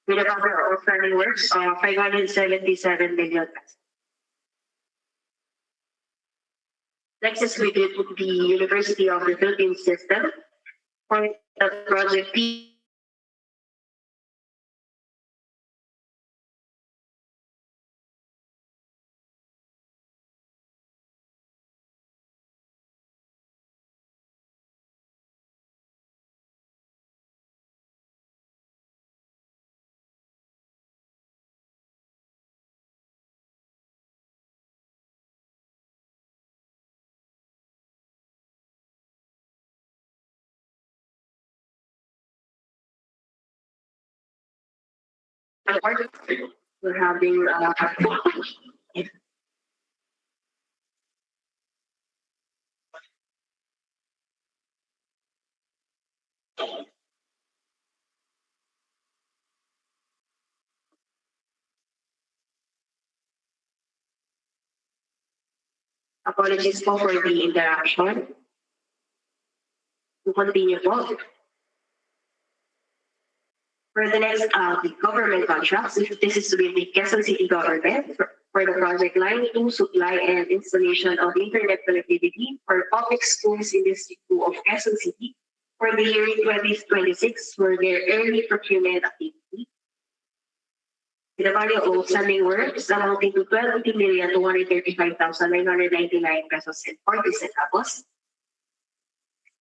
with a value of outstanding works of 577 million pesos. Next is we did the University of the Philippines system for the project P We're having apologies po for the interaction. To continue po. For the next government contracts, this is to be the Quezon City government for the project line 2 supply and installation of internet connectivity for public schools in District 2 of Quezon City for the year 2026 for their early procurement activity. The value of outstanding works amounting to 20,235,999 pesos and 40 centavos.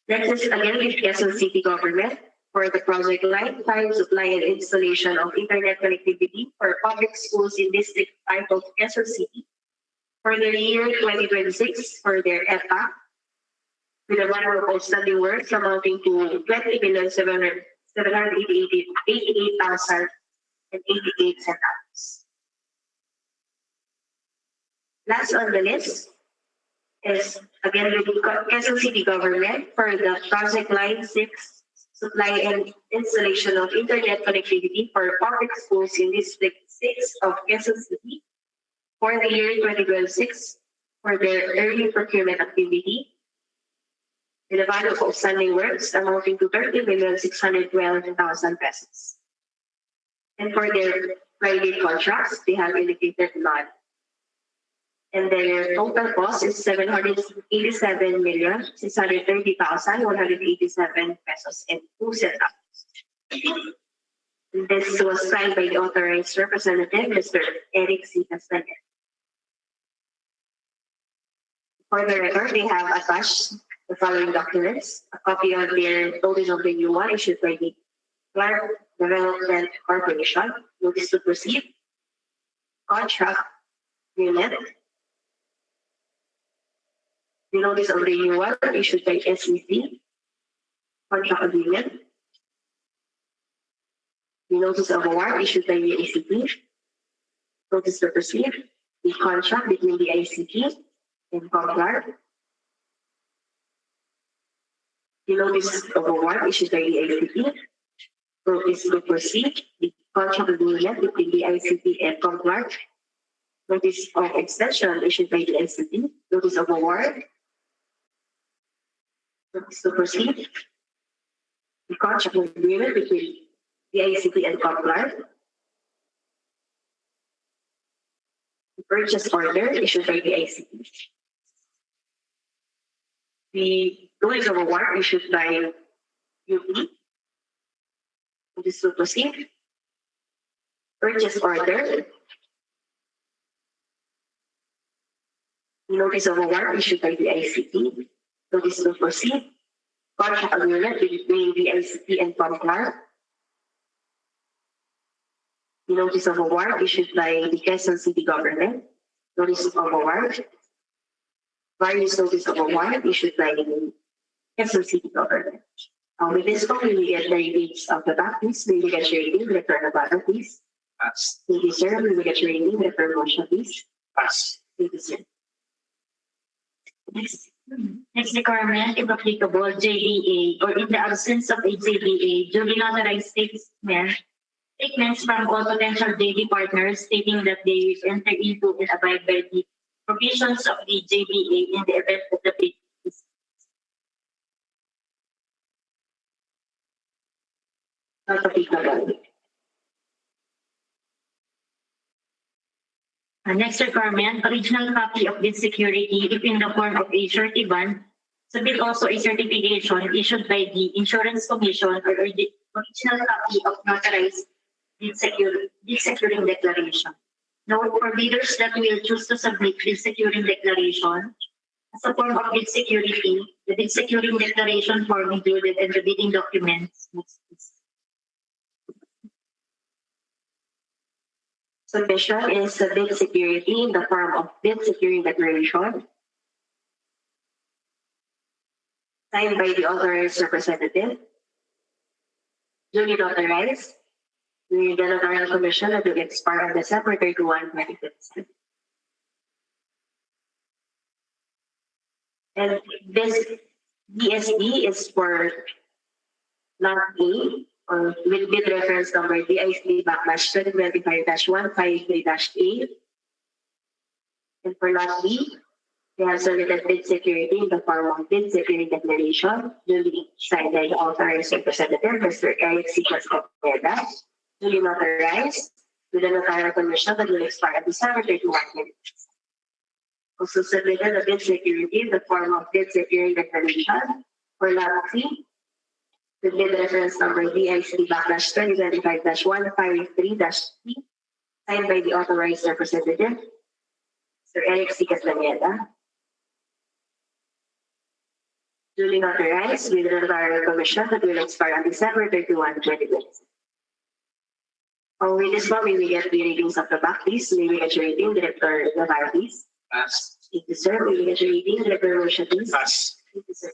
Next is again with Quezon City government for the project line 5 supply and installation of internet connectivity for public schools in District 5 of Quezon City for the year 2026 for their EPA with a value of outstanding works amounting to 20,788,088 centavos. Last on the list is again with the Quezon City government for the project line 6 supply and installation of internet connectivity for public schools in District 6 of Quezon City for the year 2026 for their early procurement activity with a value of outstanding works amounting to 30,612,000 pesos. And for their private contracts, they have indicated none. And their total cost is 787,630,187 pesos and 2 centavos. This was signed by the authorized representative, Mr. Eric C. Castañeda. For the record, they have attached the following documents: a copy of their notice of renewal issued by the Clark Development Corporation, notice to proceed, contract unit, the notice of renewal issued by SEC, contract agreement, the notice of award issued by the ICT, notice to proceed, the contract between the ICT and Comclar, the notice of award issued by the ICT, notice to proceed, the contract agreement between the ICT and Comclar, notice of extension issued by the ICT, notice of award, notice to proceed, the contract agreement between the ICT and Comclar, the purchase order issued by the ICT, the notice of award issued by UP, notice to proceed, purchase order, the notice of award issued by the ICT, notice to proceed, contract agreement between the ICT and Comclar, the notice of award issued by the Quezon City government, notice of award, various notice of award issued by the Quezon City government. With this one, we will get the rates of the back, please. We will get your rating, return the button, please. Pass. Thank you, sir. We will get your rating, return motion, please. Pass. Thank you, sir. Next requirement, if applicable, JDA, or in the absence of a JDA, duly notarized statements from all potential JD partners stating that they will enter into and abide by the provisions of the JDA in the event that the bid is. Not applicable. Next requirement, original copy of bid security if in the form of a surety bond, submit also a certification issued by the Insurance Commission or the original copy of notarized bid securing declaration. Note for bidders that will choose to submit bid securing declaration as a form of bid security, the bid securing declaration form included in the bidding documents. Submission is a bid security in the form of bid securing declaration signed by the authorized representative, duly notarized, with the notarial commission that will expire on December 31, 2027. And this DSD is for Lot A, or with bid reference number DIC/2025-153-A. And for Lot B, we have submitted bid security in the form of bid security declaration, duly signed by the authorized representative, Mr. Eric C. Cascopeda, duly notarized with the notarial commission that will expire on December 31, 2027. Also submitted a bid security in the form of bid security declaration for Lot C, with bid reference number DIC/2025-153-C, signed by the authorized representative, Mr. Eric C. Castaneda, duly notarized with the notarial commission that will expire on December 31, 2026. With this one, we will get the ratings of the back, please. We will get your rating, Director Navarro, please. Pass. Thank you, sir. We will get your rating, Director Rocha, please. Pass. Thank you, sir.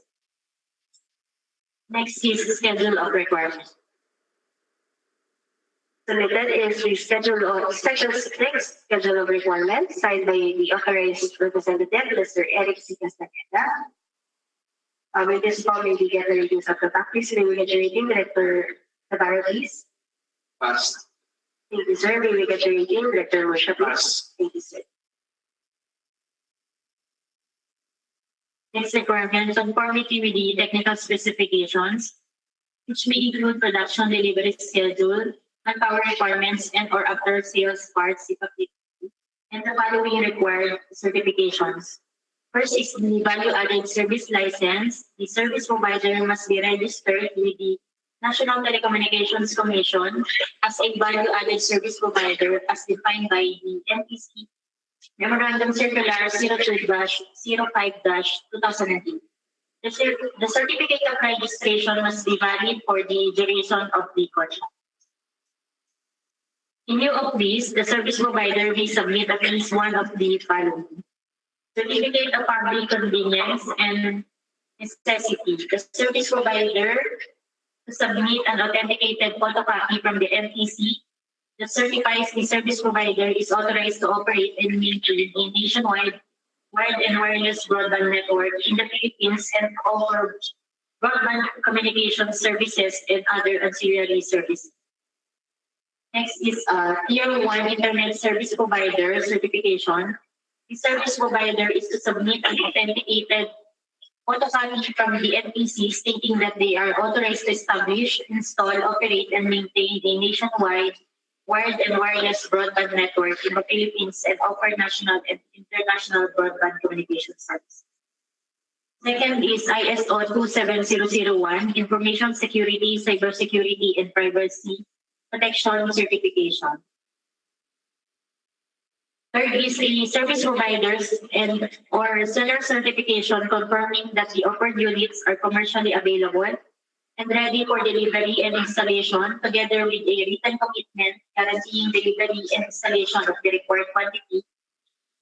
Next is schedule of requirements. Submitted is the schedule of section 6, schedule of requirements, signed by the authorized representative, Mr. Eric C. Castaneda. With this form, we will get the ratings of the back, please. We will get your rating, Director Navarro, please. Pass. Thank you, sir. We will get your rating, Director Rocha, please. Pass. Thank you, sir. Next requirement, conformity with the technical specifications, which may include production delivery schedule, manpower requirements, and or after sales parts if applicable, and the following required certifications. First is the value-added service license. The service provider must be registered with the National Telecommunications Commission as a value-added service provider as defined by the NTC Memorandum Circular 02-05-2008. The certificate of registration must be valid for the duration of the contract. In lieu of this, the service provider may submit at least one of the following: certificate of public convenience and necessity. The service provider to submit an authenticated photocopy from the NTC that certifies the service provider is authorized to operate and maintain a nationwide wired and wireless broadband network in the Philippines and offer broadband communication services and other ancillary services. Next is Tier 1 Internet Service Provider certification. The service provider is to submit an authenticated photocopy from the NTC stating that they are authorized to establish, install, operate, and maintain a nationwide wired and wireless broadband network in the Philippines and offer national and international broadband communication services. Second is ISO 27001, Information Security, Cybersecurity, and Privacy Protection Certification. Third is the service providers and or seller certification confirming that the offered units are commercially available and ready for delivery and installation, together with a written commitment guaranteeing delivery and installation of the required quantity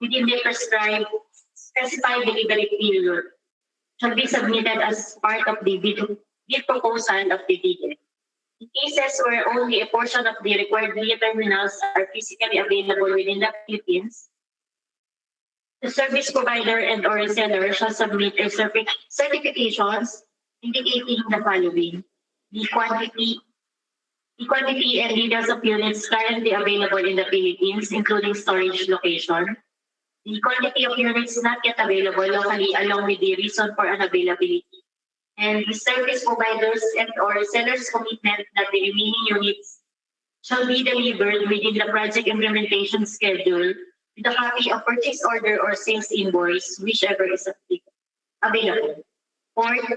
within the prescribed specified delivery period, shall be submitted as part of the bid proposal of the bidder. In cases where only a portion of the required media terminals are physically available within the Philippines, the service provider and or reseller shall submit a certifications indicating the following: the quantity and details of units currently available in the Philippines, including storage location, the quantity of units not yet available locally along with the reason for unavailability, and the service providers and or sellers' commitment that the remaining units shall be delivered within the project implementation schedule with a copy of purchase order or sales invoice, whichever is available. Fourth,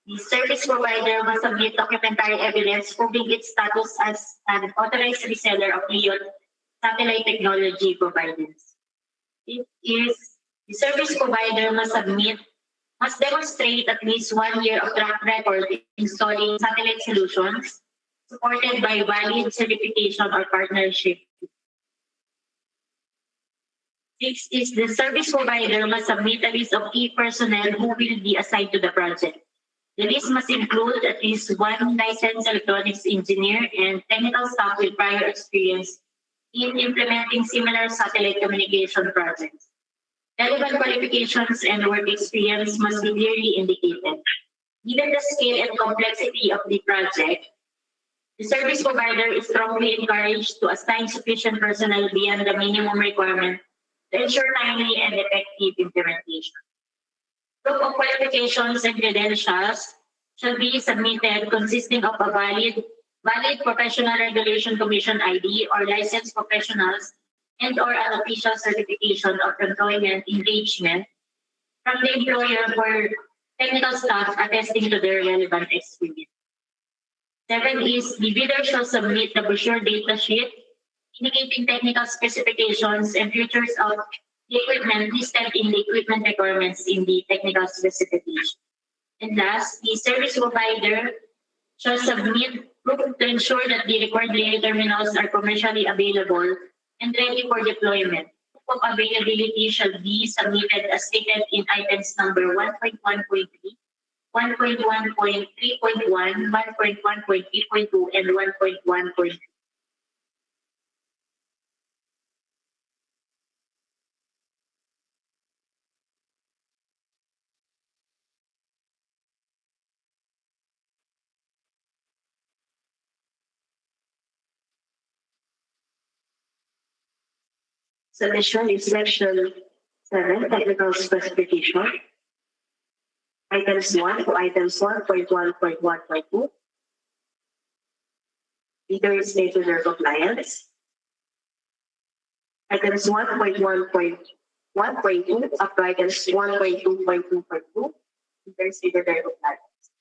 the service provider must submit documentary evidence proving its status as an authorized reseller of LEO satellite technology providers. It is the service provider must demonstrate at least 1 year of track record installing satellite solutions supported by valid certification or partnership. Six is the service provider must submit a list of key personnel who will be assigned to the project. The list must include at least one licensed electronics engineer and technical staff with prior experience in implementing similar satellite communication projects. Relevant qualifications and work experience must be clearly indicated. Given the scale and complexity of the project, the service provider is strongly encouraged to assign sufficient personnel beyond the minimum requirement to ensure timely and effective implementation. Proof of qualifications and credentials shall be submitted consisting of a valid Professional Regulation Commission ID or licensed professionals and or an official certification of employment engagement from the employer for technical staff attesting to their relevant experience. 7 is the bidder shall submit the brochure data sheet indicating technical specifications and features of the equipment listed in the equipment requirements in the technical specification. And last, the service provider shall submit proof to ensure that the required layer terminals are commercially available and ready for deployment. Proof of availability shall be submitted as stated in items number 1.1.3, 1.1.3.1, 1.1.3.2, and 1.1.3. Submission is section 7, technical specification. Items 1 to items 1.1.1.2. Either is stated their compliance. Items 1.1.1.2 up to items 1.2.2.2. Either is stated their compliance.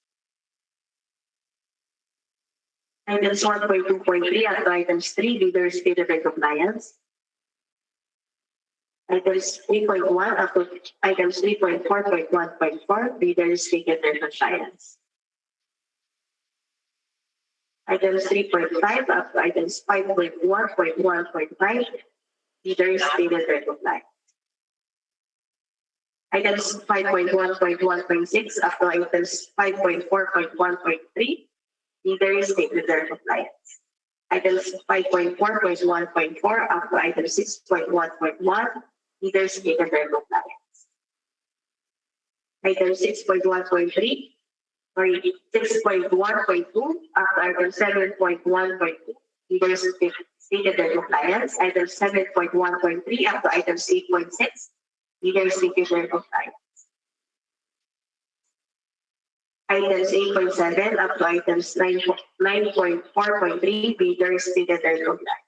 Items 1.2.3 up to items 3, either is stated their compliance. Items 3.1 up to items 3.4.1.4, readers stated their compliance. Items 3.5 up to items 5.1.1.5, readers stated their compliance. Items 5.1.1.6 up to items 5.4.1.3, readers stated their compliance. Items 5.4.1.4 up to item 6.1.1, either stated their compliance. Item 6.1.3, sorry, 6.1.2 up to item 7.1.2, either stated their compliance. Item 7.1.3 up to item 8.6, either stated their compliance. Items 8.7 up to items 9.4.3, readers stated their compliance.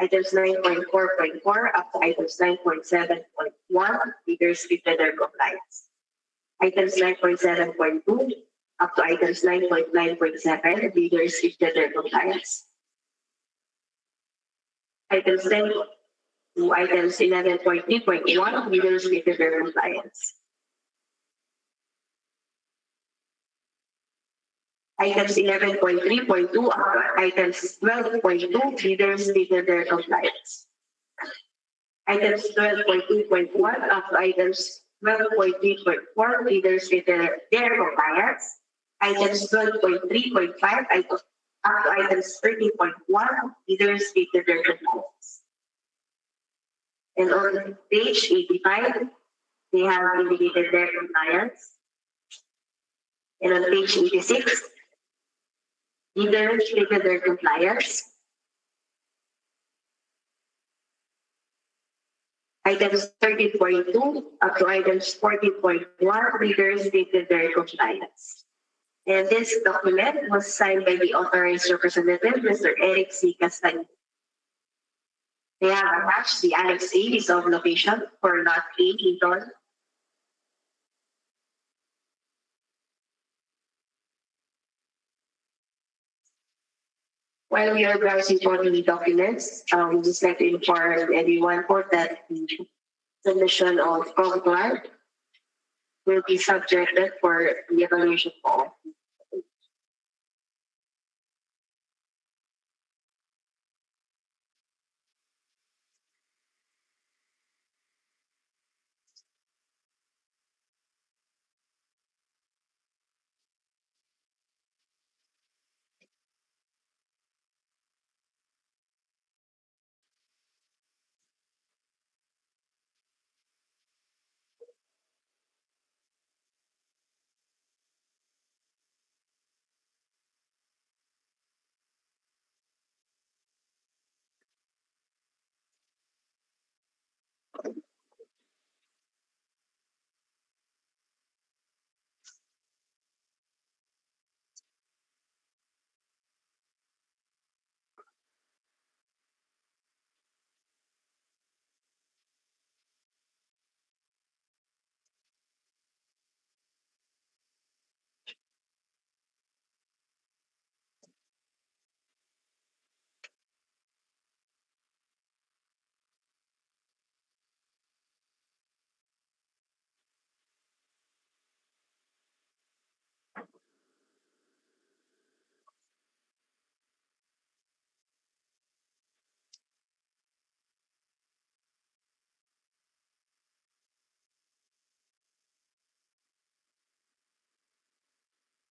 Items 9.4.4 up to items 9.7.1, readers stated their compliance. Items 9.7.2 up to items 9.9.7, readers stated their compliance. Items 10 to items 11.3.1, readers stated their compliance. Items 11.3.2 up to items 12.2, readers stated their compliance. Items 12.2.1 up to items 12.3.4, readers stated their compliance. Items 12.3.5 up to items 13.1, readers stated their compliance. And on page 85, they have indicated their compliance. And on page 86, leaders stated their compliance. Items 13.2 up to items 14.1, leaders stated their compliance. And this document was signed by the authorized representative, Mr. Eric C. Castaño. They have attached the Annex A, list of location for Lot A, Eton. While we are browsing for the documents, we'd just like to inform everyone that the submission of contract will be subjected for the evaluation form.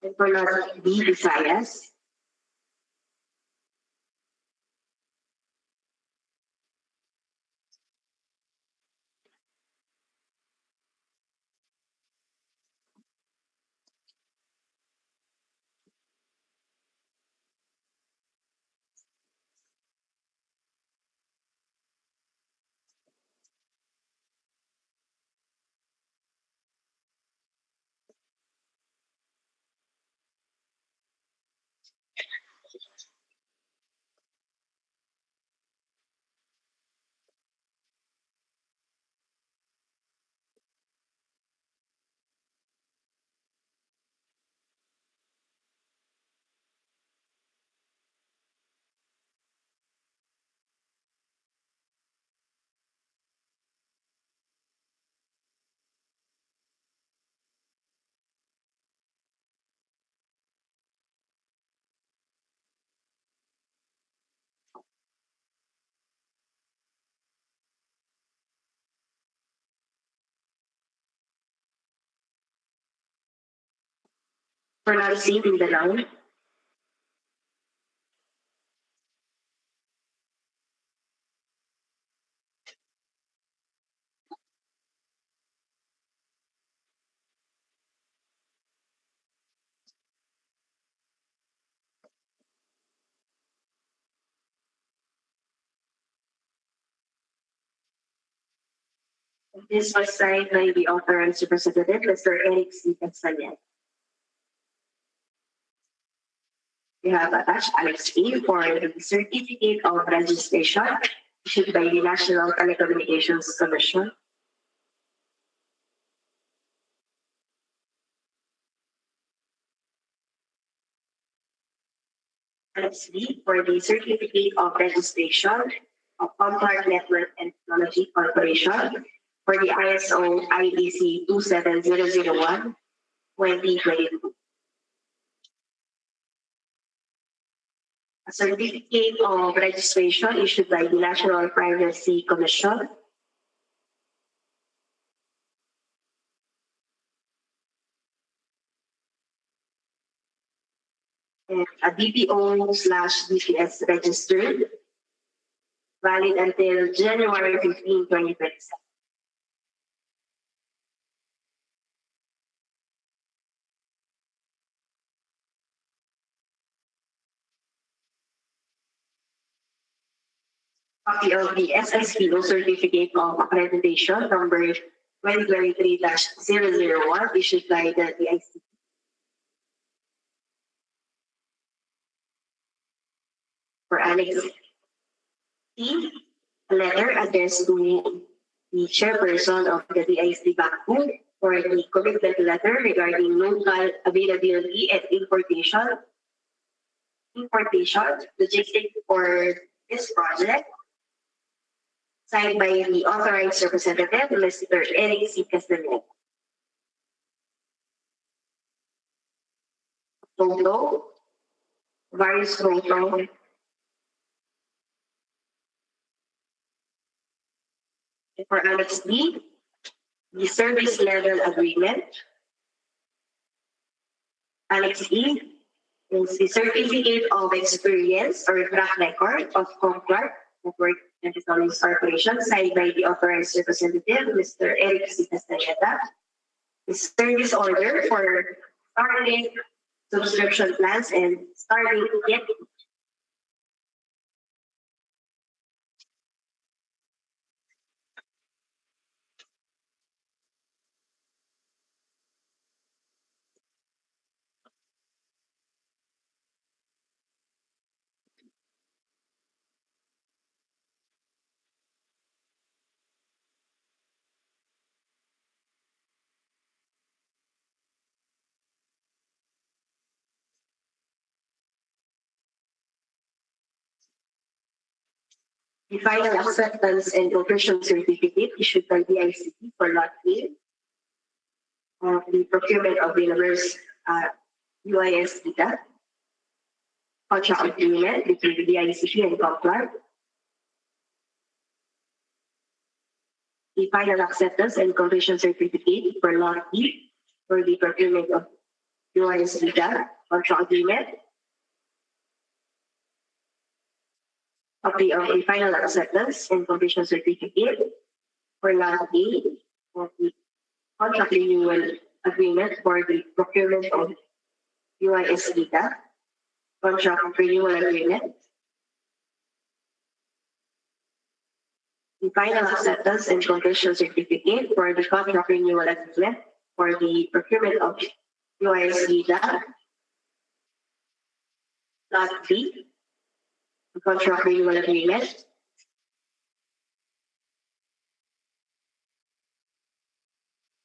And for lot B, Visayas. For lot C, Mindanao. This was signed by the authorized representative, Mr. Eric C. Castaneda. We have attached Annex A for the certificate of registration issued by the National Telecommunications Commission. Annex B for the certificate of registration of Compact Network and Technology Corporation for the ISO IEC 27001 2022. A certificate of registration issued by the National Privacy Commission. And a DPO/DPS registered, valid until January 15, 2027. Copy of the SSPO Certificate of Accreditation number 2023-001 issued by the DIC. For Annex C, a letter addressed to the chairperson of the DIC backbone for the commitment letter regarding local availability and importation logistics for this project, signed by the authorized representative, Mr. Eric C. Castaneda. Photo, various photo. For Annex D, the service level agreement. Annex E is the certificate of experience or track record of Compact Network and Technology Corporation, signed by the authorized representative, Mr. Eric C. Castaneda. The service order for Starlink subscription plans and Starlink ticket. The final acceptance and operation certificate issued by the ICT for Lot A of the procurement of the reverse UIS data, contract agreement between the ICT and Compact. The final acceptance and completion certificate for Lot B for the procurement of UIS Liga contract agreement. Copy of the final acceptance and completion certificate for Lot A of the contract renewal agreement for the procurement of UIS Liga contract renewal agreement. The final acceptance and completion certificate for the contract renewal agreement for the procurement of UIS Liga Lot B the contract renewal agreement.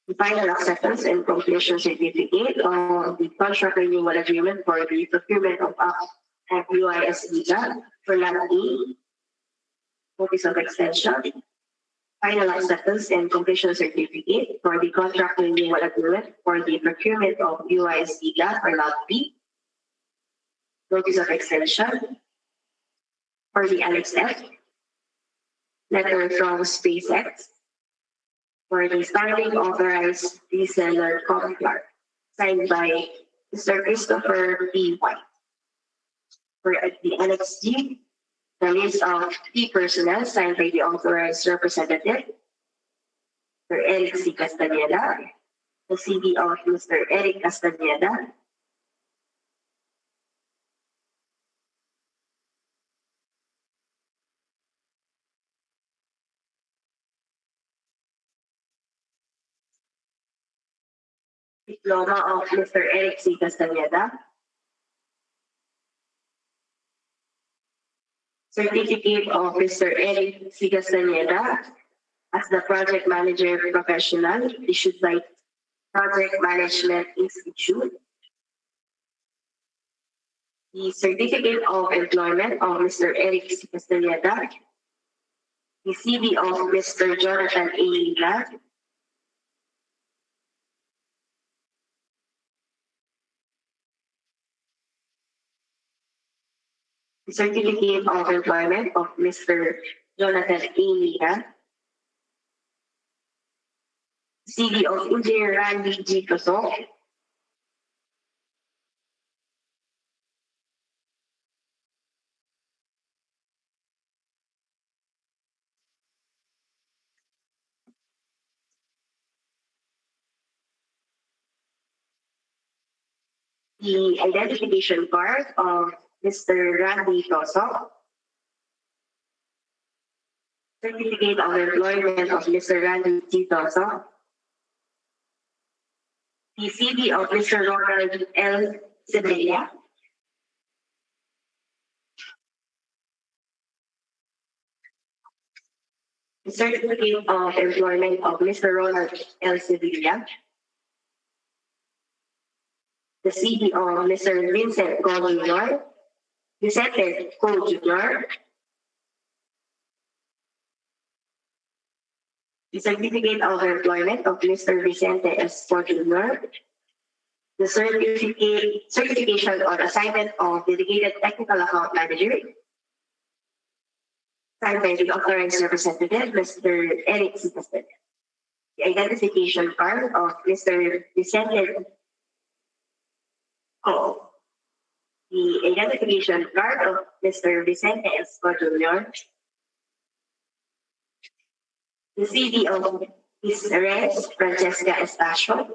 The final acceptance and completion certificate of the contract renewal agreement for the procurement of UIS Liga for Lot A, notice of extension. Final acceptance and completion certificate for the contract renewal agreement for the procurement of UIS Liga for Lot B, notice of extension. For the Annex F, letter from SpaceX for the Starlink authorized reseller contract signed by Mr. Christopher P. White. For the Annex G, the list of key personnel signed by the authorized representative, Mr. Eric C. Castaneda, the CV of Mr. Eric Castaneda, diploma of Mr. Eric C. Castaneda, certificate of Mr. Eric C. Castaneda as the project manager professional issued by Project Management Institute, the certificate of employment of Mr. Eric C. Castaneda, the CV of Mr. Jonathan A. Lila, the certificate of employment of Mr. Jonathan A. Lila, CV of Engineer Randy G. Cosok, the identification card of Mr. Randy Cosok, certificate of employment of Mr. Randy G. Cosok, the CV of Mr. Ronald L. Sevilla, the certificate of employment of Mr. Ronald L. Sevilla, the CV of Mr. Vincent Go Jr., Vicente Go Jr., the certificate of employment of Mr. Vicente S. Go Jr., the certification or assignment of dedicated technical account manager, signed by the authorized representative, Mr. Eric C. Castaneda. The identification card of Mr. Vicente O. The identification card of Mr. Vicente S. Jr. The CV of Ms. Rez Francesca Estacio.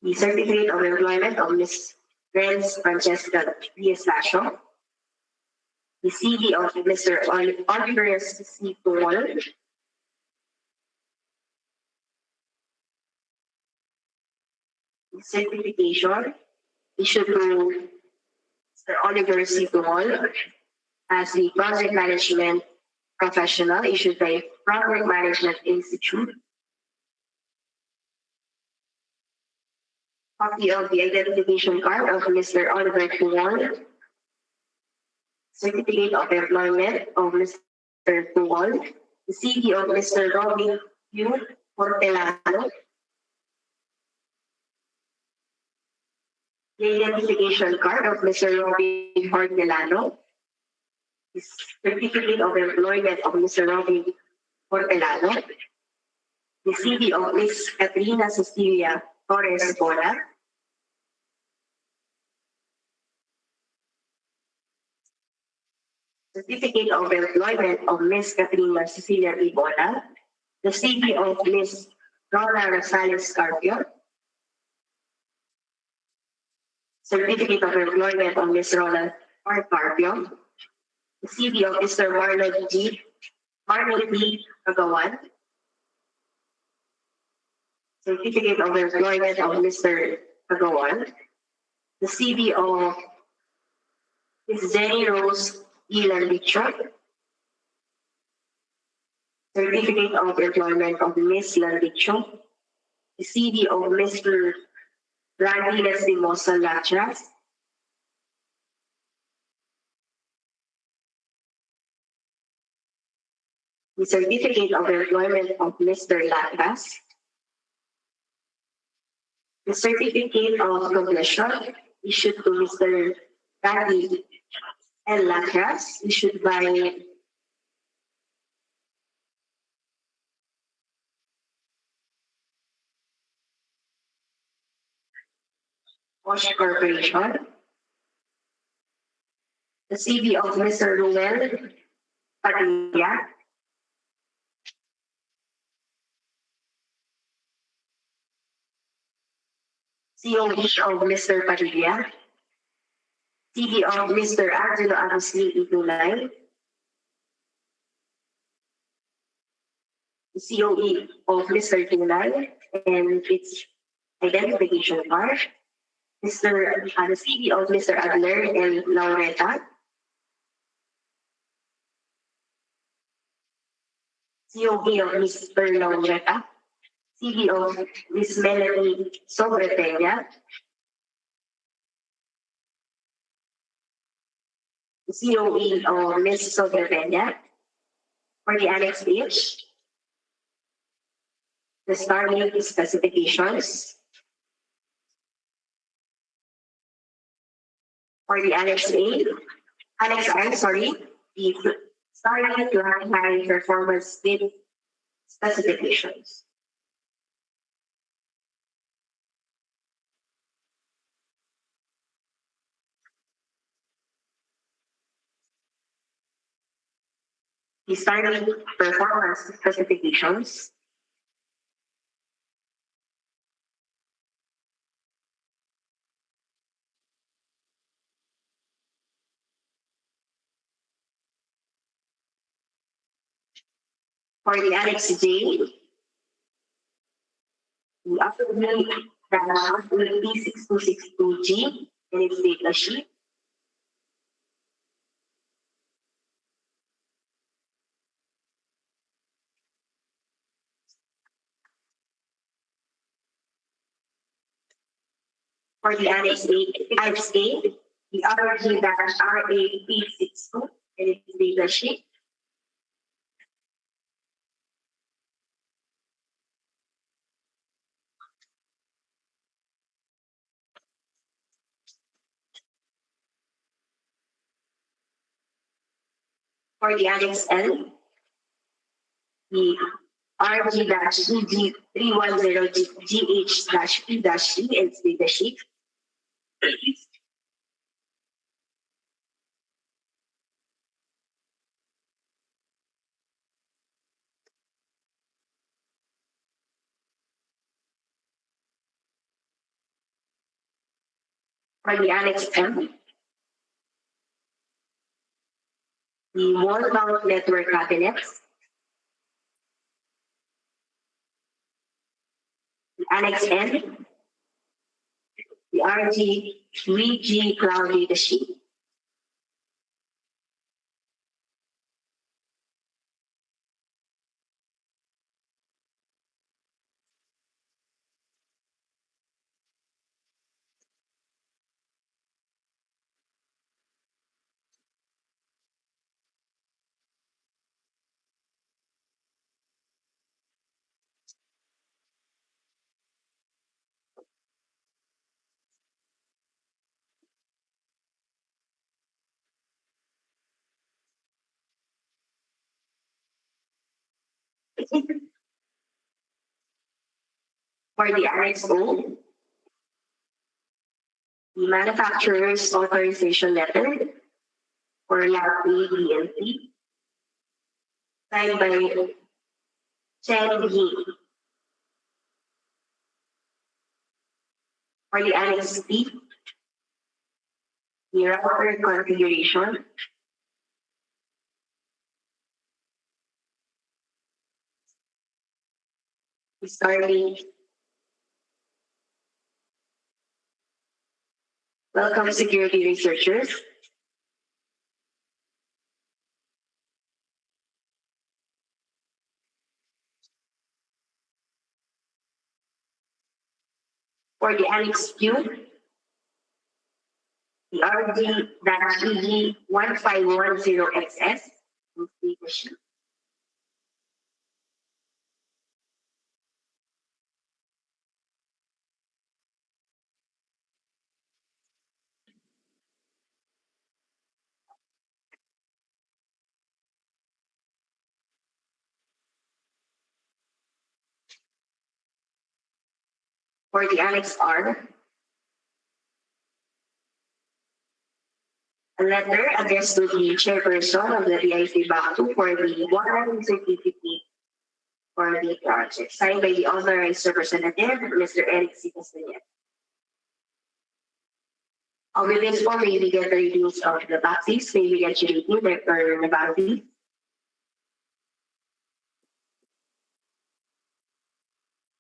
The certificate of employment of Ms. Rez Francesca D. Estacio. The CV of Mr. Oliver C. Paul. The certification issued to Mr. Oliver C. Paul as the project management professional issued by Project Management Institute. Copy of the identification card of Mr. Oliver Paul. Certificate of employment of Mr. Paul. The CV of Mr. Robin U. Portelano. The identification card of Mr. Robin Portelano. The certificate of employment of Mr. Robin Portelano. The CV of Ms. Katrina Cecilia Torres Bola. Certificate of Employment of Ms. Katrina Cecilia Ibola. The CV of Ms. Rona Rosales Carpio. Certificate of Employment of Ms. Rona R. Carpio. The CV of Mr. Marlon D. Agawan. Certificate of Employment of Mr. Agawan. The CV of Ms. Jenny Rose Landicho. Certificate of Employment of Ms. Landicho. The CV of Mr. Randy Lastimosa Latras. The Certificate of Employment of Mr. Latras. The Certificate of Completion issued to Mr. Randy L. Latras, issued by Bosch Corporation. The CV of Mr. Ruel Padilla. COE of Mr. Padilla. CV of Mr. Angelo Agustin Itunay. The COE of Mr. Tunay and its identification card. The CV of Mr. Adler and Laureta. COE of Mr. Laureta. CV of Ms. Melanie Sobrepeña. The COE of Ms. Sobrepeña. For the Annex H. The Starlink specifications. For the Annex A. Annex I, sorry. The Starlink Planetary Performance Bid specifications. The Starlink Performance specifications. For the Annex J, the upgrade that will be 6262G and its data sheet. For the Annex A, the RG-RA862 and its data sheet. For the Annex N, the RG-EG310GH-P-E and its data sheet. For the Annex M, the wall mount network cabinets. The Annex N, the RG3G cloud data sheet. For the Annex O, the manufacturer's authorization letter for Lot A, B, and C, signed by Chen Yi. For the Annex B, the router configuration, starting welcome security researchers. For the Annex Q, the RD-EG1510XS, configuration. For the Annex R, a letter addressed to the chairperson of the DIC BACTU for the one certificate for the project, signed by the authorized representative, Mr. Eric C. Castaneda. With this form, may we get the readings of the taxis, may we get your rating, Director Navarro.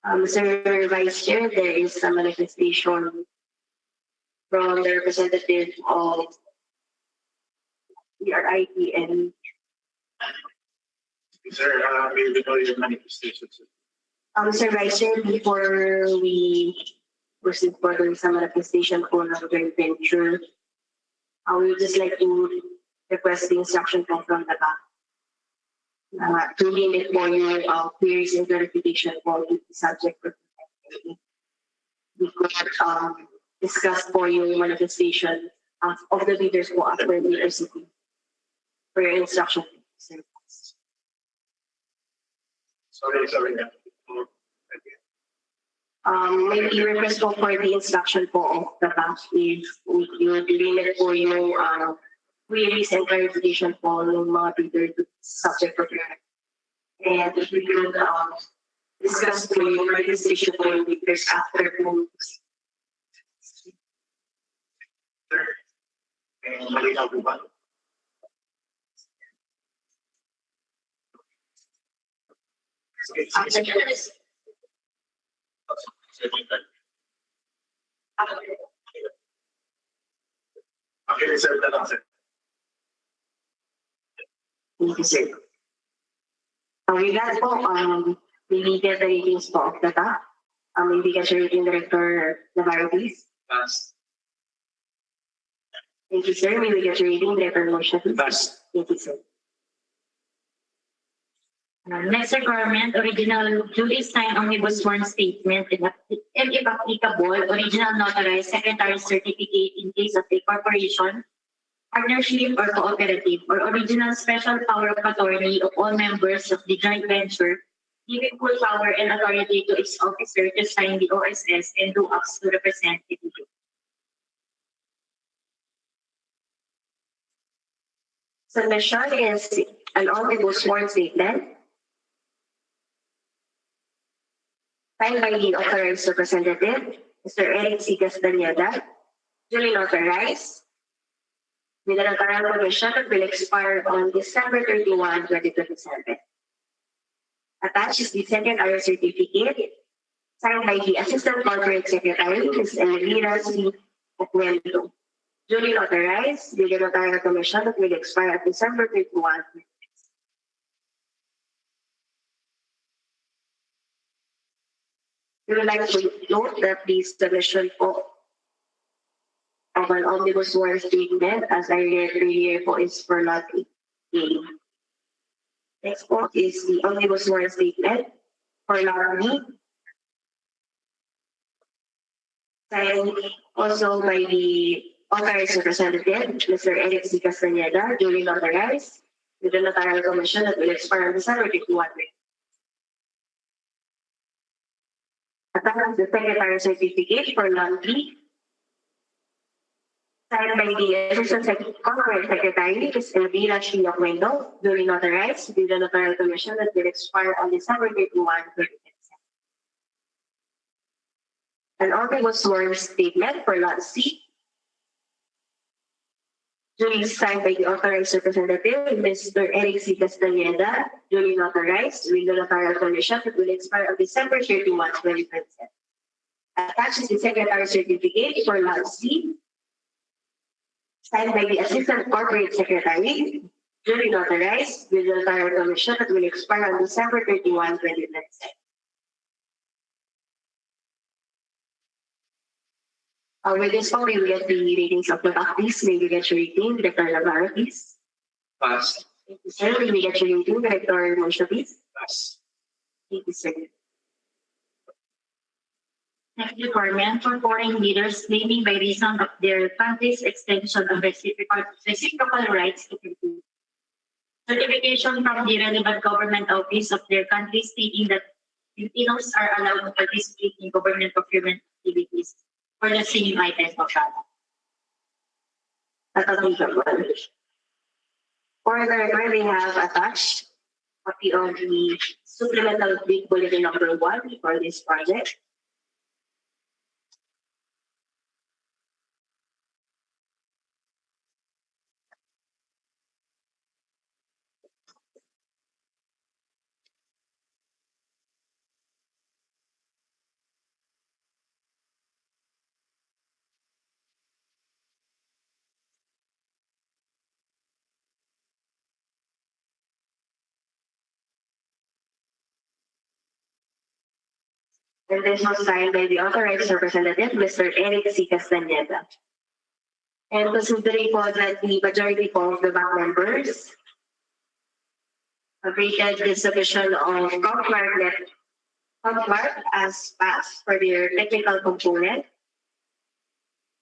Mr. Vice Chair, there is a manifestation from the representative of the RIT and Sir, may we know your manifestation, sir? Mr. Vice Chair, before we proceed further sa manifestation po ng joint venture, we would just like to request the instruction po from the back. To limit po yung queries and clarification po with the subject for we could discuss po yung manifestation of the leaders po after the RCP for your instruction. Sorry. Maybe request po for the instruction po of the bank if you limit po yung queries and clarification po ng mga leader to subject for prayer. And if we could discuss po yung manifestation po yung leaders after po. Sir, malinaw po ba? Okay, reserve na lang, sir. Thank you, sir. With that po, maybe get the ratings po of the top. Maybe get your rating, Director Navarro, please. Pass. Thank you, sir. Maybe get your rating, Director Motion, please. Pass. Thank you, sir. Next requirement, original duly signed omnibus sworn statement and if applicable, original notarized secretary certificate in case of a corporation, partnership or cooperative, or original special power of attorney of all members of the joint venture, giving full power and authority to its officer to sign the OSS and do acts to represent the people. Submission is an omnibus sworn statement signed by the authorized representative, Mr. Eric C. Castaneda, duly notarized, with an notarial commission that will expire on December 31, 2027. Attached is the second IR certificate, signed by the Assistant Corporate Secretary, Ms. Elvira C. Ocuento, duly notarized, with a notarial commission that will expire on December 31. We would like to note that the submission of an omnibus sworn statement, as I read earlier, is for Lot A. Next po is the omnibus sworn statement for Lot B, signed also by the authorized representative, Mr. Eric C. Castaneda, duly notarized, with the notarial commission that will expire on December 31. Attached the Secretary Certificate for Lot 3, signed by the Assistant Corporate Secretary, Ms. Elvira Shino Quendo, duly notarized with the Notarial Commission that will expire on December 31, 2027. An omnibus sworn statement for Lot C, duly signed by the authorized representative, Mr. Eric C. Castañeda, duly notarized with the Notarial Commission that will expire on December 31, 2027. Attached is the Secretary's Certificate for Lot C, signed by the Assistant Corporate Secretary, duly notarized with the Notarial Commission that will expire on December 31, 2027. With this one, we will get the ratings of the back, please. May we get your rating, Director Navarro, please. Pass. Thank you, sir. May we get your rating, Director Mosha, please. Pass. Thank you, sir. Next requirement for foreign leaders claiming by reason of their country's extension of reciprocal rights to compete. Certification from the relevant government office of their country stating that Filipinos are allowed to participate in government procurement activities for the same items of product. For the record, we have attached a copy of the supplemental big bulletin number 1 for this project. And this was signed by the authorized representative, Mr. Eric C. Castañeda. And considering po that the majority po of the bank members have rated the submission of Comclark as passed for their technical component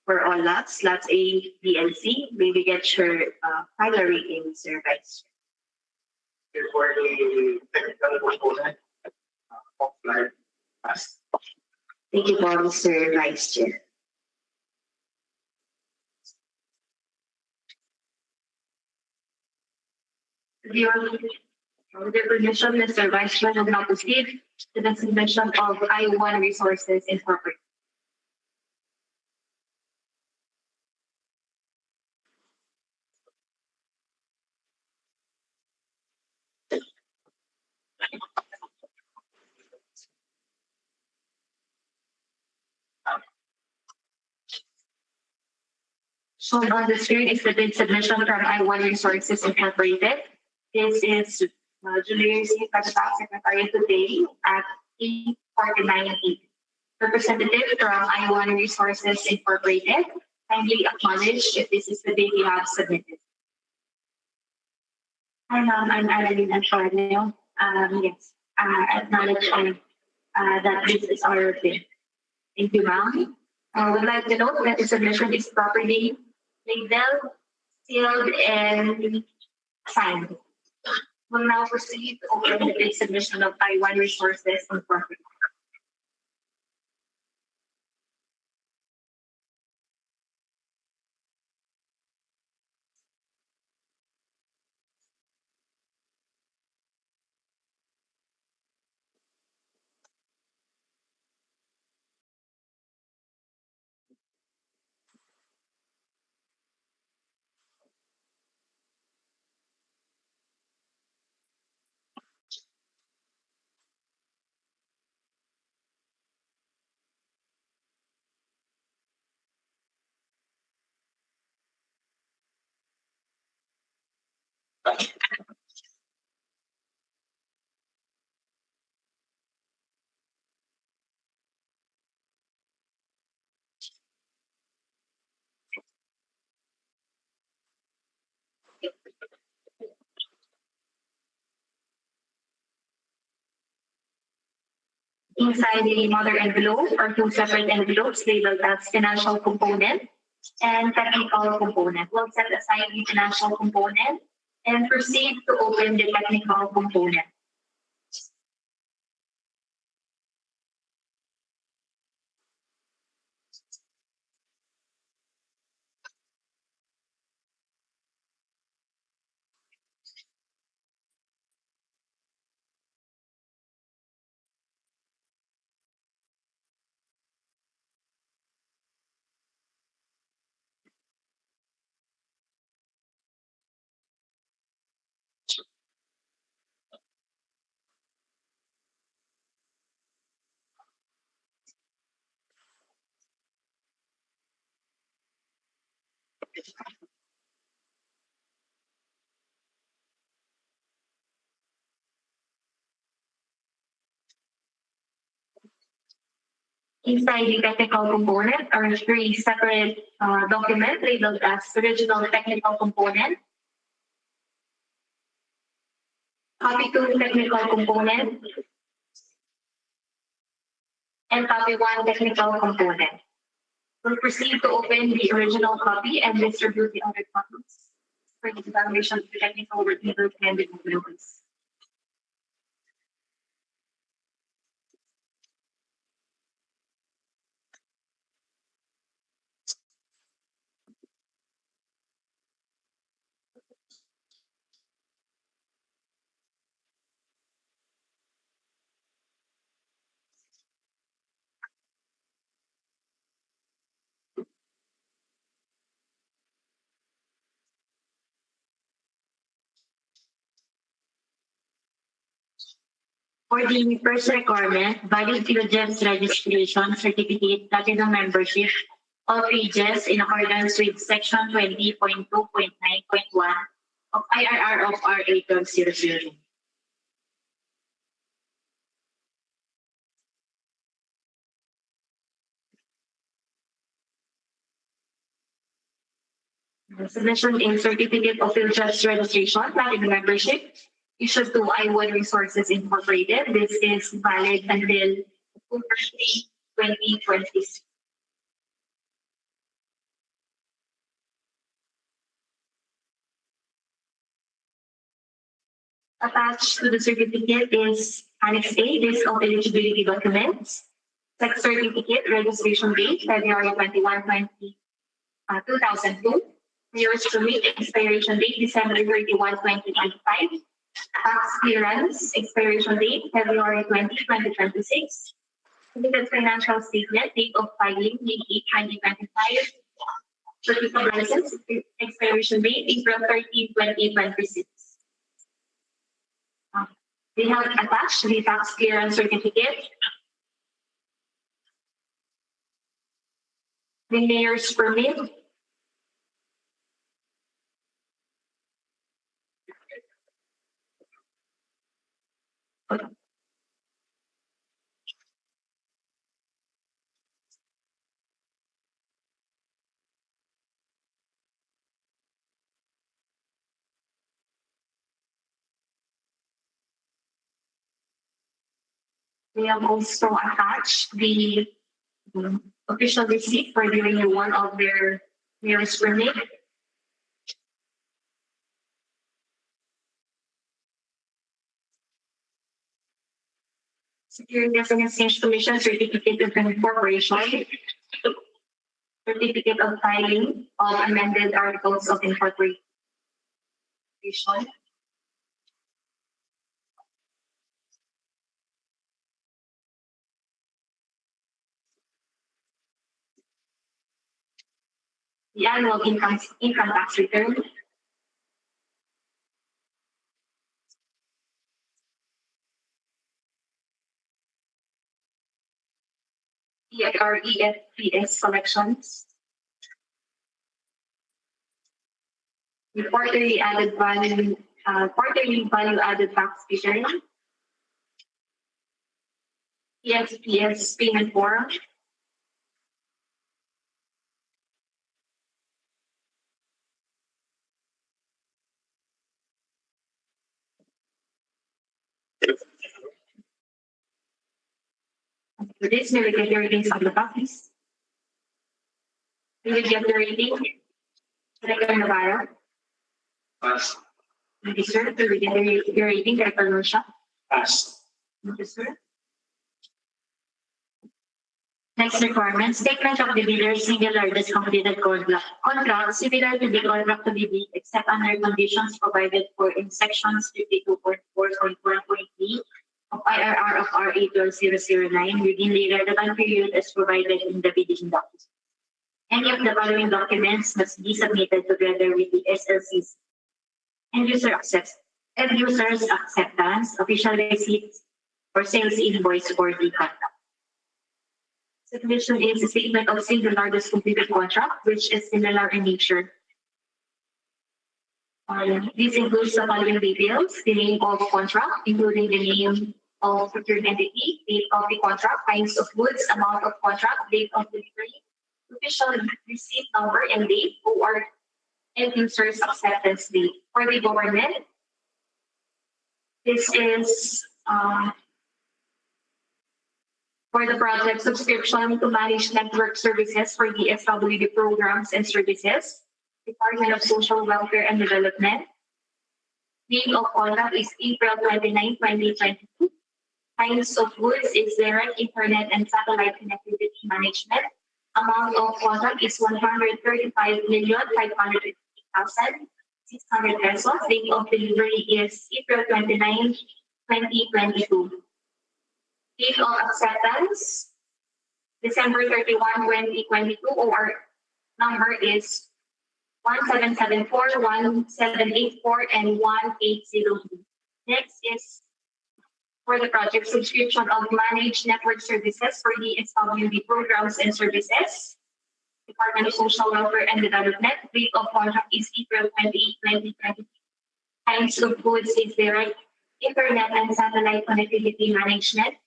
for all lots A, B, and C. May we get your final rating, Sir Vice Chair. For the technical component of life, pass. Thank you po, Mr. Vice Chair. With the permission, Mr. Vice Chair will now proceed to the submission of I-1 Resources Incorporated. Shown on the screen is the bid submission from I-1 Resources Incorporated. This is duly received by the Tax Secretary today at 8:49 p.m. Representative from I-1 Resources Incorporated, kindly acknowledge if this is the bid you have submitted. Hi, ma'am. I'm Annalyn Antonio. Yes, acknowledge that this is our bid. Thank you, ma'am. I would like to note that the submission is properly labeled, sealed, and signed. We'll now proceed to open the bid submission of I-1 Resources Incorporated. Inside the mother envelope are two separate envelopes labeled as financial component and technical component. We'll set aside the financial component and proceed to open the technical component. Inside the technical component are three separate documents labeled as original technical component, copy 2 technical component, and copy 1 technical component. We'll proceed to open the original copy and distribute the other copies for the evaluation of the technical review and the developers. For the first requirement, valid PhilGEMS registration certificate platinum membership, all pages in accordance with section 20.2.9.1 of IRR of RA 1200. Submission in certificate of PhilGEMS registration platinum membership issued to I1 Resources Incorporated. This is valid until October 3, 2026. Attached to the certificate is Annex A, list of eligibility documents. Sex certificate, registration date, February 21, 2002. Years to meet, expiration date, December 31, 2025. Tax clearance, expiration date, February 20, 2026. Certificate financial statement, date of filing, May 8, 2025. Certificate of license, expiration date, April 13, 2026. We have attached the tax clearance certificate, the mayor's permit, we have also attached the official receipt for the renewal of their mayor's permit. Securities and Exchange Commission certificate of incorporation, certificate of filing of amended articles of incorporation. The annual income tax return, EFR EFPS collections, the quarterly value added tax return, EFPS payment form, for this, we will get the ratings of the copies. We will get the rating. Director Navarro. Pass. Thank you, sir. We will get the rating. Director Rocha. Pass. Thank you, sir. Next requirement, statement of the bidder's singular discompleted contract similar to the contract to be bid except under conditions provided for in sections 52.4.1.3 of IRR of RA 12009 within the relevant period as provided in the bidding document. Any of the following documents must be submitted together with the SLC's end user's acceptance, official receipts, or sales invoice for the contract. Submission is a statement of singular completed contract, which is similar in nature This includes the following details: the name of contract, including the name of procured entity, date of the contract, kinds of goods, amount of contract, date of delivery, official receipt number and date, or end user's acceptance date. For the government, this is for the project subscription to manage network services for the SWD programs and services, Department of Social Welfare and Development. Date of contract is April 29, 2022. Kinds of goods is direct internet and satellite connectivity management. Amount of contract is 135,550,600 pesos. Date of delivery is April 29, 2022. Date of acceptance, December 31, 2022. OR number is 1774, 1784, and 1802. Next is for the project subscription of managed network services for the SWD programs and services, Department of Social Welfare and Development. Date of contract is April 28, 2020. Kinds of goods is direct internet and satellite connectivity management.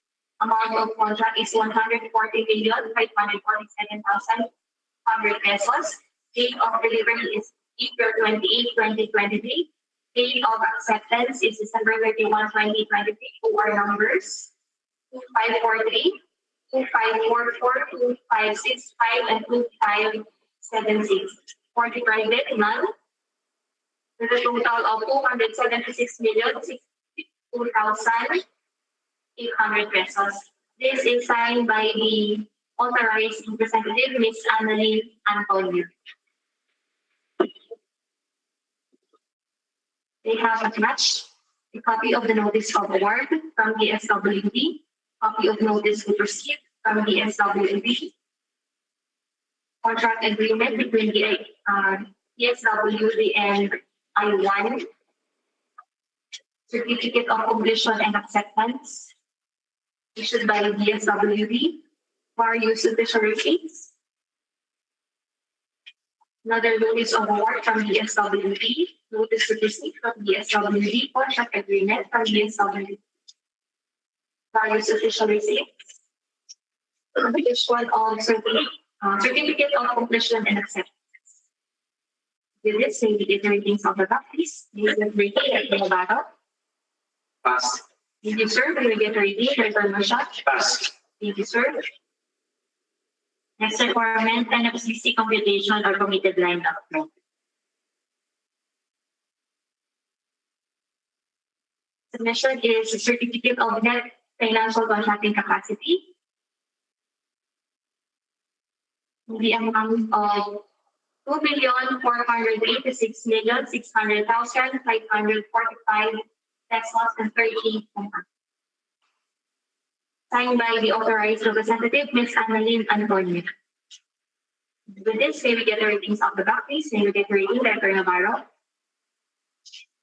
Amount of contract is 140,547,100 pesos. Date of delivery is April 28, 2023. Date of acceptance is December 31, 2023. OR numbers 2543, 2544, 2565, and 2576. For the private, none. With a total of 276,062,800 pesos. This is signed by the authorized representative, Ms. Annalyn Antonio. They have attached a copy of the notice of award from the SWD, copy of notice of receipt from the SWD, contract agreement between the SWD and I1, certificate of completion and acceptance issued by the SWD, various official receipts, another notice of award from the SWD, notice of receipt from the SWD, contract agreement from the SWD, various official receipts, this one of certificate of completion and acceptance. With this, may we get the ratings of the back, please? Rating at the bottom. Pass. Thank you, sir. May we get the rating? Information. Pass. Thank you, sir. Next requirement, NFCC computation or committed line document. Submission is a certificate of net financial contracting capacity. The amount of 2,486,600,545 pesos and 38 cents. Signed by the authorized representative, Ms. Annalyn Antonio. With this, may we get the ratings of the back, please? May we get the rating, Director Navarro?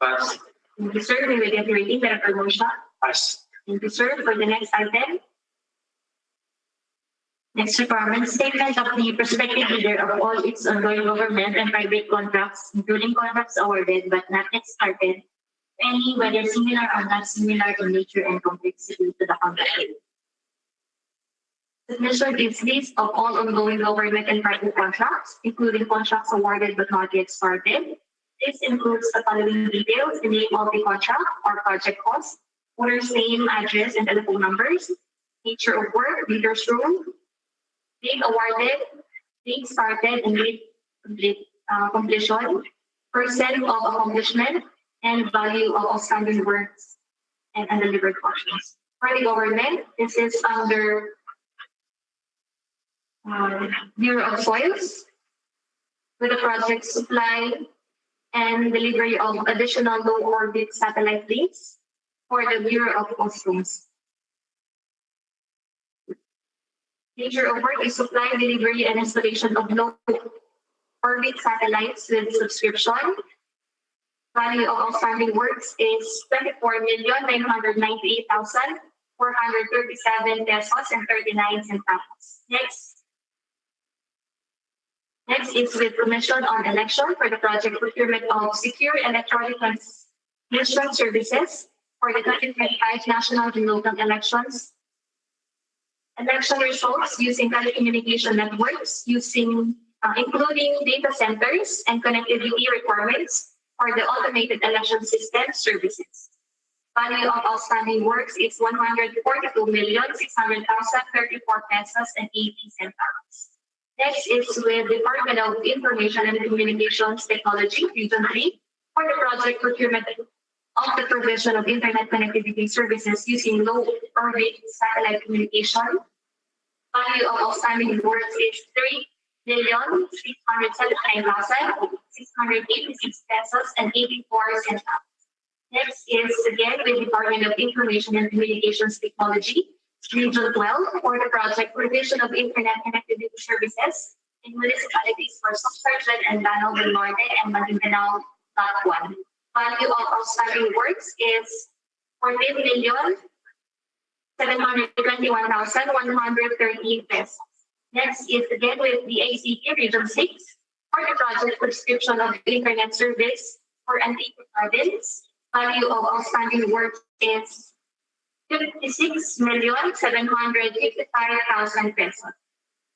Pass. Thank you, sir. May we get the rating, Director Mosha? Pass. Thank you, sir. For the next item. Next requirement, statement of the prospective bidder of all its ongoing government and private contracts, including contracts awarded but not yet started, any whether similar or not similar in nature and complexity to the contract. Submission gives list of all ongoing government and private contracts, including contracts awarded but not yet started. This includes the following details: the name of the contract or project cost, owner's name, address, and telephone numbers, nature of work, bidder's room, date awarded, date started, and date completion, percent of accomplishment, and value of outstanding works and undelivered portions. For the government, this is under Bureau of Soils, with the project supply and delivery of additional low orbit satellite links for the Bureau of Customs. Nature of work is supply, delivery, and installation of low orbit satellites with subscription. Value of outstanding works is 24,998,437 pesos and 39 centavos. Next. Next is with Commission on Election for the project procurement of secure electronic transmission services for the 2025 national and local elections. Election results using telecommunication networks, including data centers and connectivity requirements for the automated election system services. Value of outstanding works is 142,600,034 pesos and 80 centavos. Next is with Department of Information and Communications Technology, Region 3, for the project procurement of the provision of internet connectivity services using low orbit satellite communication. Value of outstanding works is 3,679,686 pesos and 84 centavos. Next is again with Department of Information and Communications Technology, Region 12, for the project provision of internet connectivity services in municipalities for Subsurgeon and Danao del Norte and Maguindanao Lot 1. Value of outstanding works is 14,721,113 pesos. Next is again with the ACT Region 6 for the project prescription of internet service for Antique Province. Value of outstanding work is 56,755,000 pesos.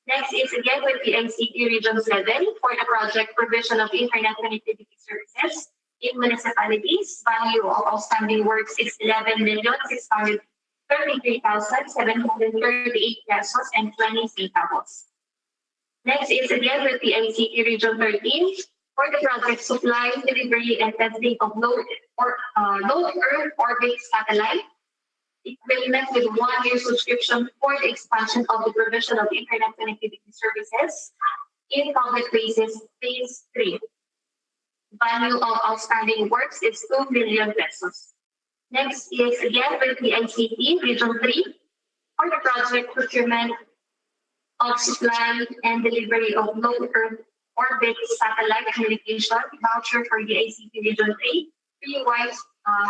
Next is again with the ACT Region 7 for the project provision of internet connectivity services in municipalities. Value of outstanding works is 11,633,738 pesos and 20 centavos. Next is again with the ACT Region 13 for the project supply, delivery, and testing of low Earth orbit satellite equipment with 1-year subscription for the expansion of the provision of internet connectivity services in public places, phase 3. Value of outstanding works is 2 million pesos. Next is again with the ICT Region 3 for the project procurement of supply and delivery of low Earth orbit satellite communication voucher for the ICT Region 3,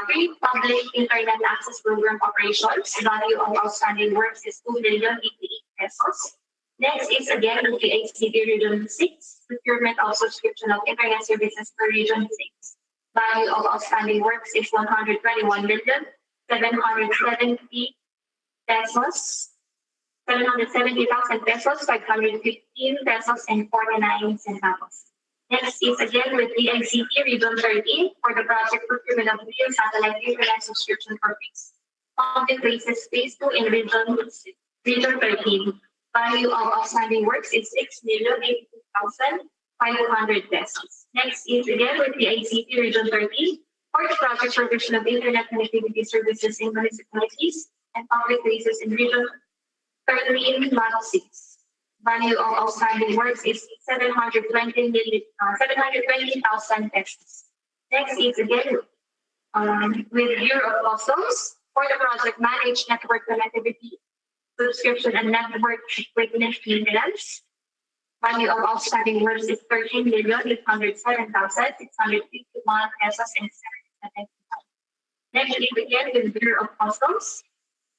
free public internet access program operations. Value of outstanding works is 2,088 pesos. Next is again with the ICT Region 6, procurement of subscription of internet services for Region 6. Value of outstanding works is 121,770,000 pesos, 770,000 pesos, 515 pesos, and 49 centavos. Next is again with the ICT Region 13 for the project procurement of video satellite internet subscription for fixed public places phase 2 in Region 13. Value of outstanding works is 6,082,500 pesos. Next is again with the ICT Region 13 for the project provision of internet connectivity services in municipalities and public places in Region 13, Lot 6. Value of outstanding works is 720,000 pesos. Next is again with Bureau of Customs for the project managed network connectivity, subscription and network equipment maintenance. Value of outstanding works is 13,807,651 pesos and 77 centavos. Next is again with Bureau of Customs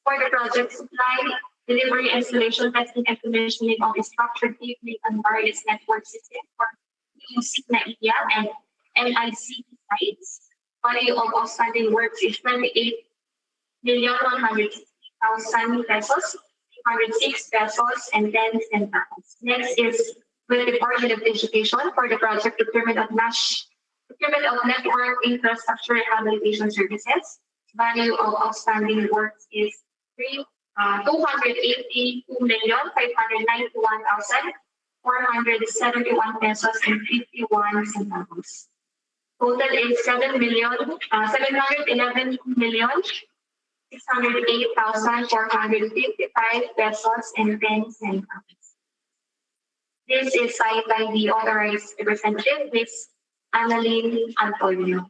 for the project supply, delivery, installation, testing, and commissioning of a structured cabling and wireless network system for Signa India and NIC sites. Value of outstanding works is 28,160,000 pesos, 106 pesos, and 10 centavos. Next is with the Department of Education for the project procurement of network infrastructure rehabilitation services. Value of outstanding works is 282,591,471 pesos and 51 centavos. Total is 7,608,455 pesos and 10 centavos. This is signed by the authorized representative, Ms. Annalyn Antonio.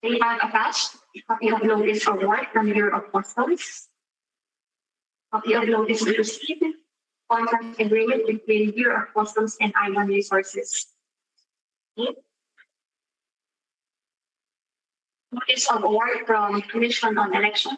They have attached a copy of notice of award from Bureau of Customs, copy of notice to proceed, contract agreement between Bureau of Customs and Island Resources. Notice of award from Commission on Election,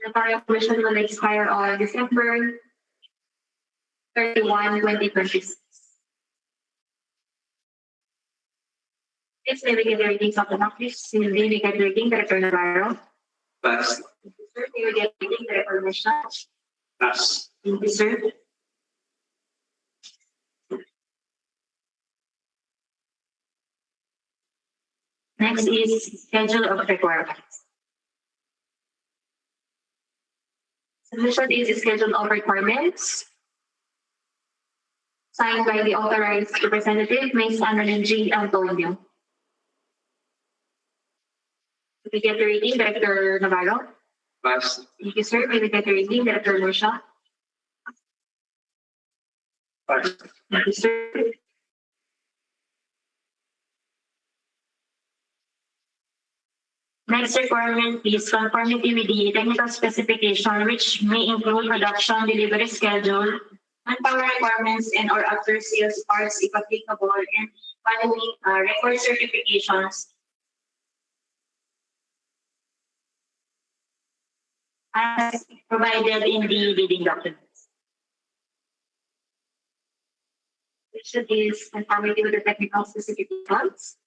The current commission will expire on December 31, 2026. Please may we get the ratings of the mock list. May we get the rating, Director Navarro? Pass. Sir, may we get the rating, Director Misha? Pass. Thank you, sir. Next is schedule of requirements. Submission is schedule of requirements signed by the authorized representative, Ms. Annalyn G. Antonio. May we get the rating, Director Navarro? Pass. Thank you, sir. May we get the rating, Director Misha? Pass. Thank you, sir. Next requirement is conformity with the technical specification, which may include production, delivery schedule, manpower requirements, and or after sales parts if applicable, and following record certifications as provided in the bidding documents. Which is conformity with the technical specifications.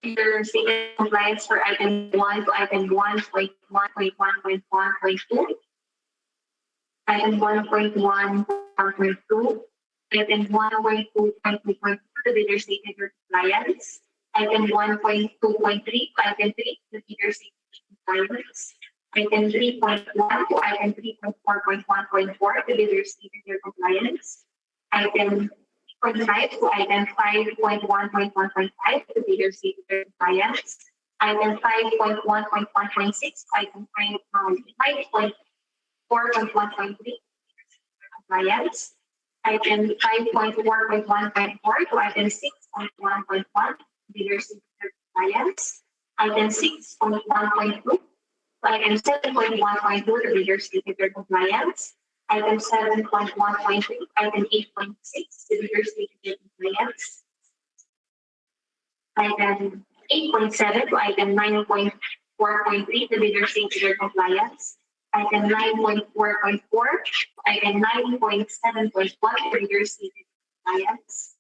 Either stated compliance for item 1 to item 1.1.1.1.2, item 1.1.1.2, item 1.2.2.2, the bidder stated compliance, item 1.2.3 to item 3, the bidder stated compliance, item 3.1 to item 3.4.1.4, the bidder stated compliance, item 0.5 to item 5.1.1.5 to bidder stated compliance. Item 5.1.1.6, item 5.4.1.3 compliance. Item 5.4.1.4 to item 6.1.1 bidder stated compliance. Item 6.1.2 to item 7.1.2 to bidder stated compliance. Item 7.1.3, item 8.6, the bidder stated compliance. Item 8.7 to item 9.4.3, the bidder stated compliance. Item 9.4.4 to item 9.7.1, the bidder stated compliance.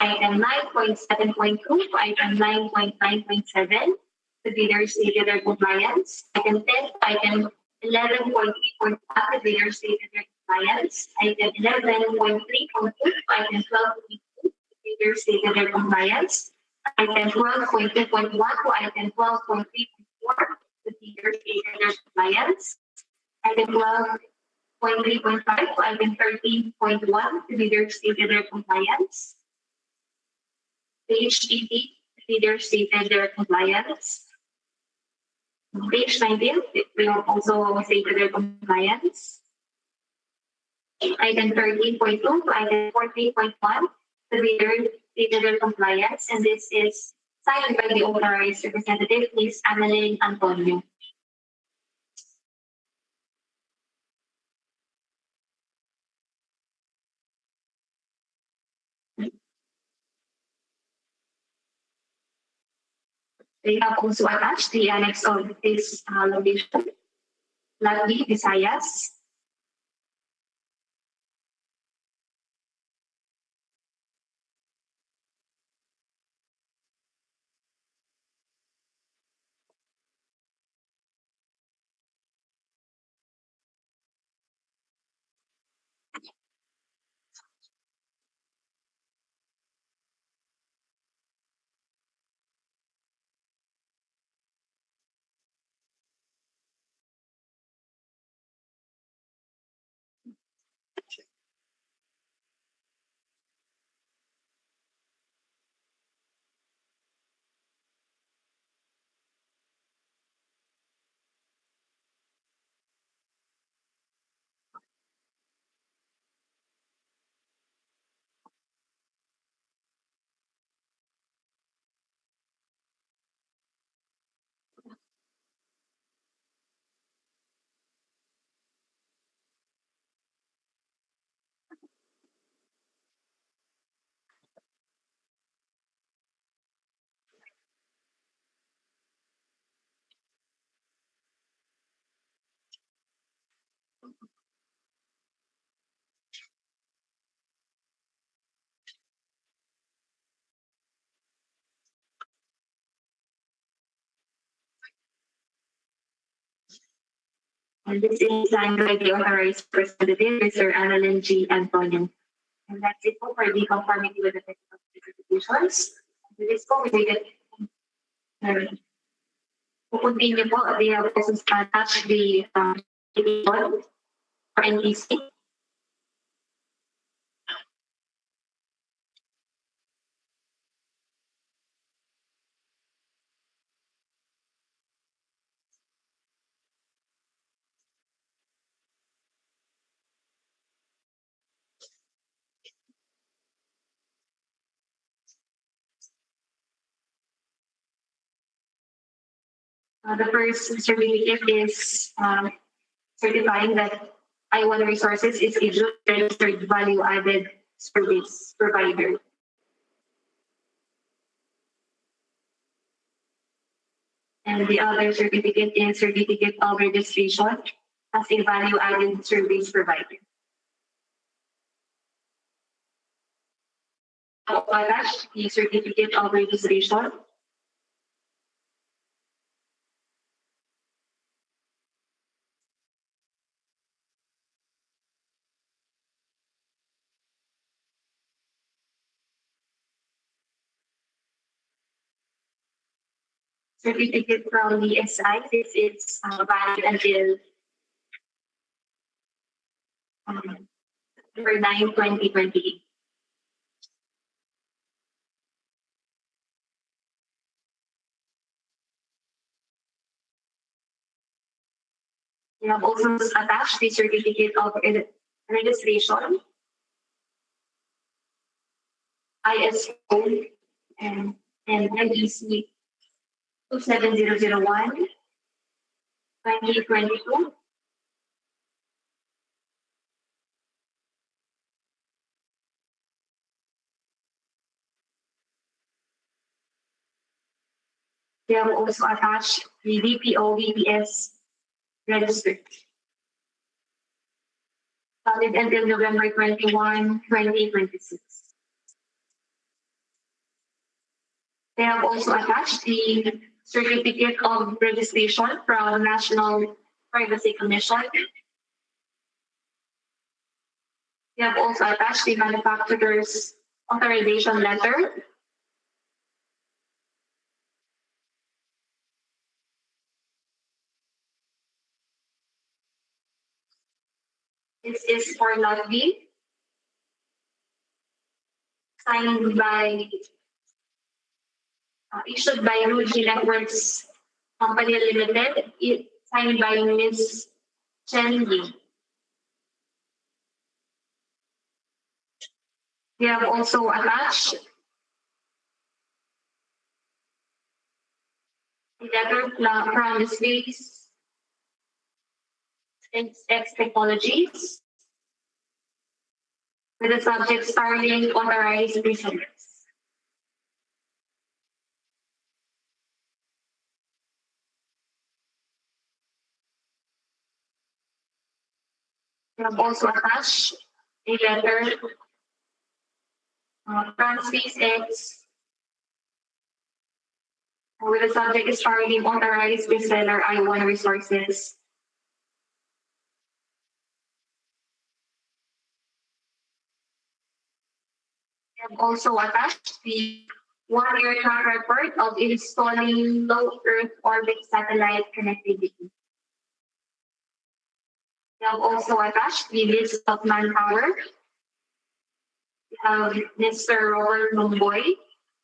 Item 9.7.2 to item 9.9.7, the bidder stated their compliance. Item 10 to item 11.3.1, the bidder stated their compliance. Item 11.3.2 to item 12.2, the bidder stated their compliance. Item 12.2.1 to item 12.3.4, the bidder stated their compliance. Item 12.3.5 to item 13.1, the bidder stated their compliance. Page 80, the bidder stated their compliance. Page 19, we have also stated their compliance. Item 13.2 to item 14.1, the bidder stated their compliance, and this is signed by the authorized representative, Ms. Annalyn Antonio. They have also attached the annex of this location, Lagdi, Visayas. And this is signed by the authorized representative, Mr. Annalyn G. Antonio. And that's it po for the conformity with the technical specifications. With this po, we get to continue po, they have also attached the for NTC. The first certificate is certifying that I1 Resources is a duly registered value-added service provider. And the other certificate is certificate of registration as a value-added service provider. Attached the certificate of registration. Certificate from the SI, this is valid until September 9, 2028. We have also attached the certificate of registration, ISO and NEC 27001 2022. We have also attached the VPO VPS registered. Valid until November 21, 2026. They have also attached the certificate of registration from National Privacy Commission. We have also attached the manufacturer's authorization letter. This is for Lot B, signed by, issued by Ruji Networks Company Limited, signed by Ms. Chen Yi. We have also attached a letter from the Space X Technologies with the subject Starlink authorized resellers. We have also attached a letter from SpaceX with the subject Starlink authorized reseller I1 Resources. We have also attached the 1-year track record of installing low Earth orbit satellite connectivity. We have also attached the list of manpower. We have Mr. Robert Lumboy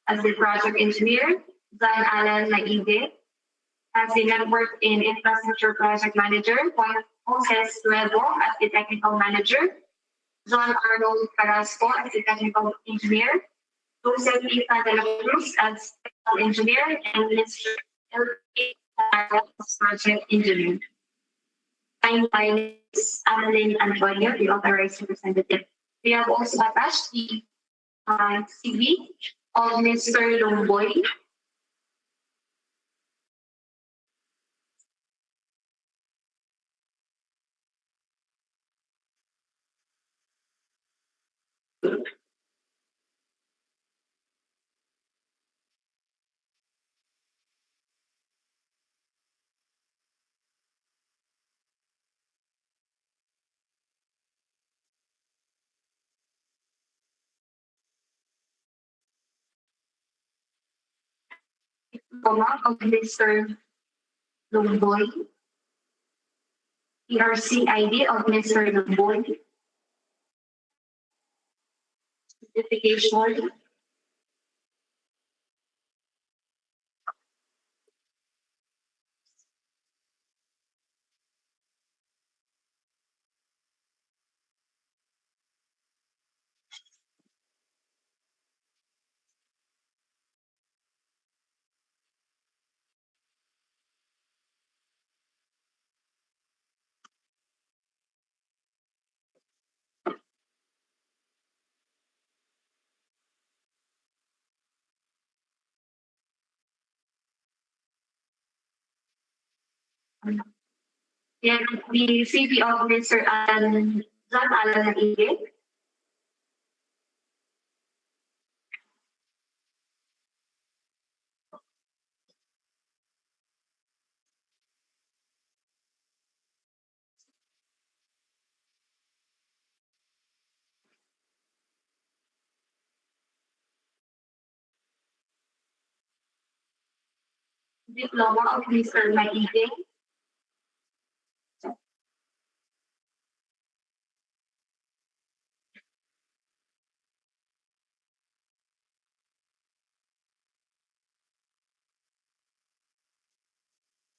as the project engineer, John Allen Naide as the network and infrastructure project manager, Juan Joses Nuevo as the technical manager, John Arnold Carrasco as the technical engineer, Joseph E. De la Cruz as technical engineer, and Mr. L.P. as project engineer. Signed by Ms. Annalyn Antonio, the authorized representative. We have also attached the CV of Mr. Lumboy. diploma of Mr. Lumboy, ERC ID of Mr. Lumboy, certification, and the CV of Mr. John Alan Ige, diploma of Mr. Maige,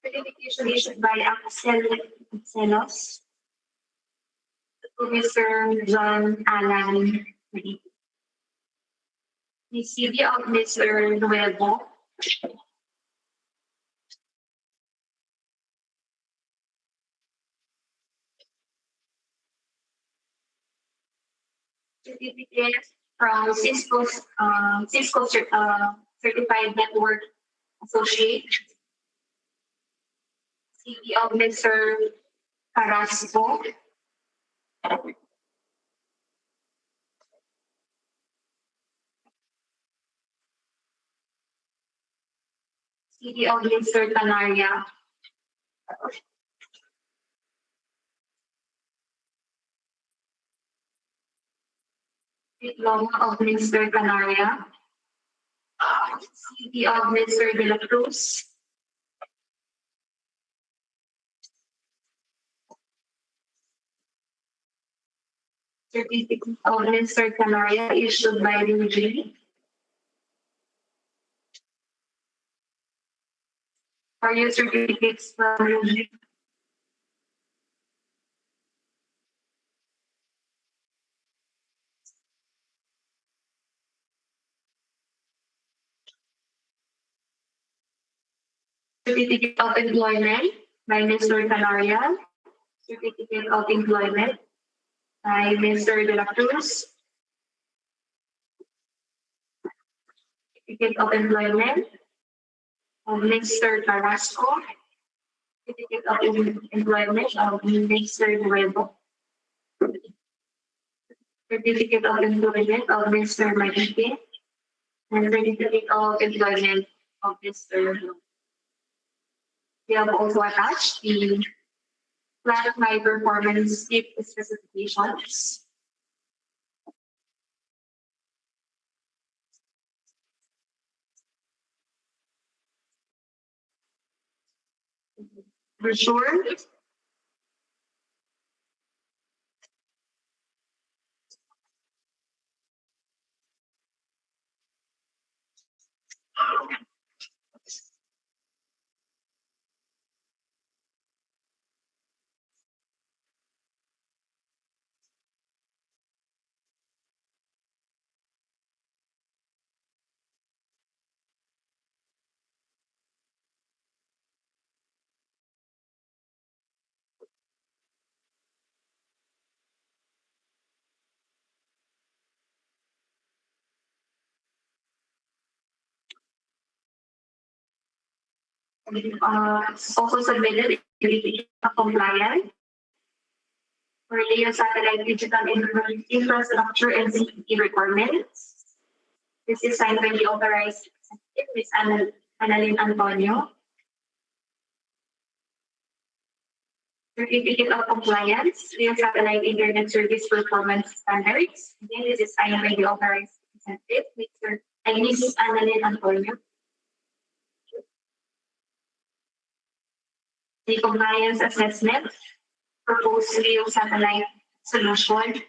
certification issued by Axelos to Mr. John Alan Ige. The CV of Mr. Nuevo, certificate from Cisco Certified Network Associate, CV of Mr. Carrasco, CV of Mr. Canaria, diploma of Mr. Canaria, CV of Mr. De La Cruz, certificate of Mr. Canaria issued by UG, for your certificates from UG, certificate of employment by Mr. Canaria, certificate of employment by Mr. De La Cruz, certificate of employment of Mr. Carrasco, certificate of employment of Mr. Nuevo, certificate of employment of Mr. Maite, and certificate of employment of Mr. We have also attached the plant high performance tip specifications. Brochure, also submitted compliant for LEO satellite digital infrastructure and safety requirements. This is signed by the authorized Ms. Annalyn Antonio. Certificate of Compliance, LEO Satellite Internet Service Performance Standards. Again, this is signed by the authorized representative, Ms. Annalyn Antonio. the compliance assessment, proposed LEO satellite solution,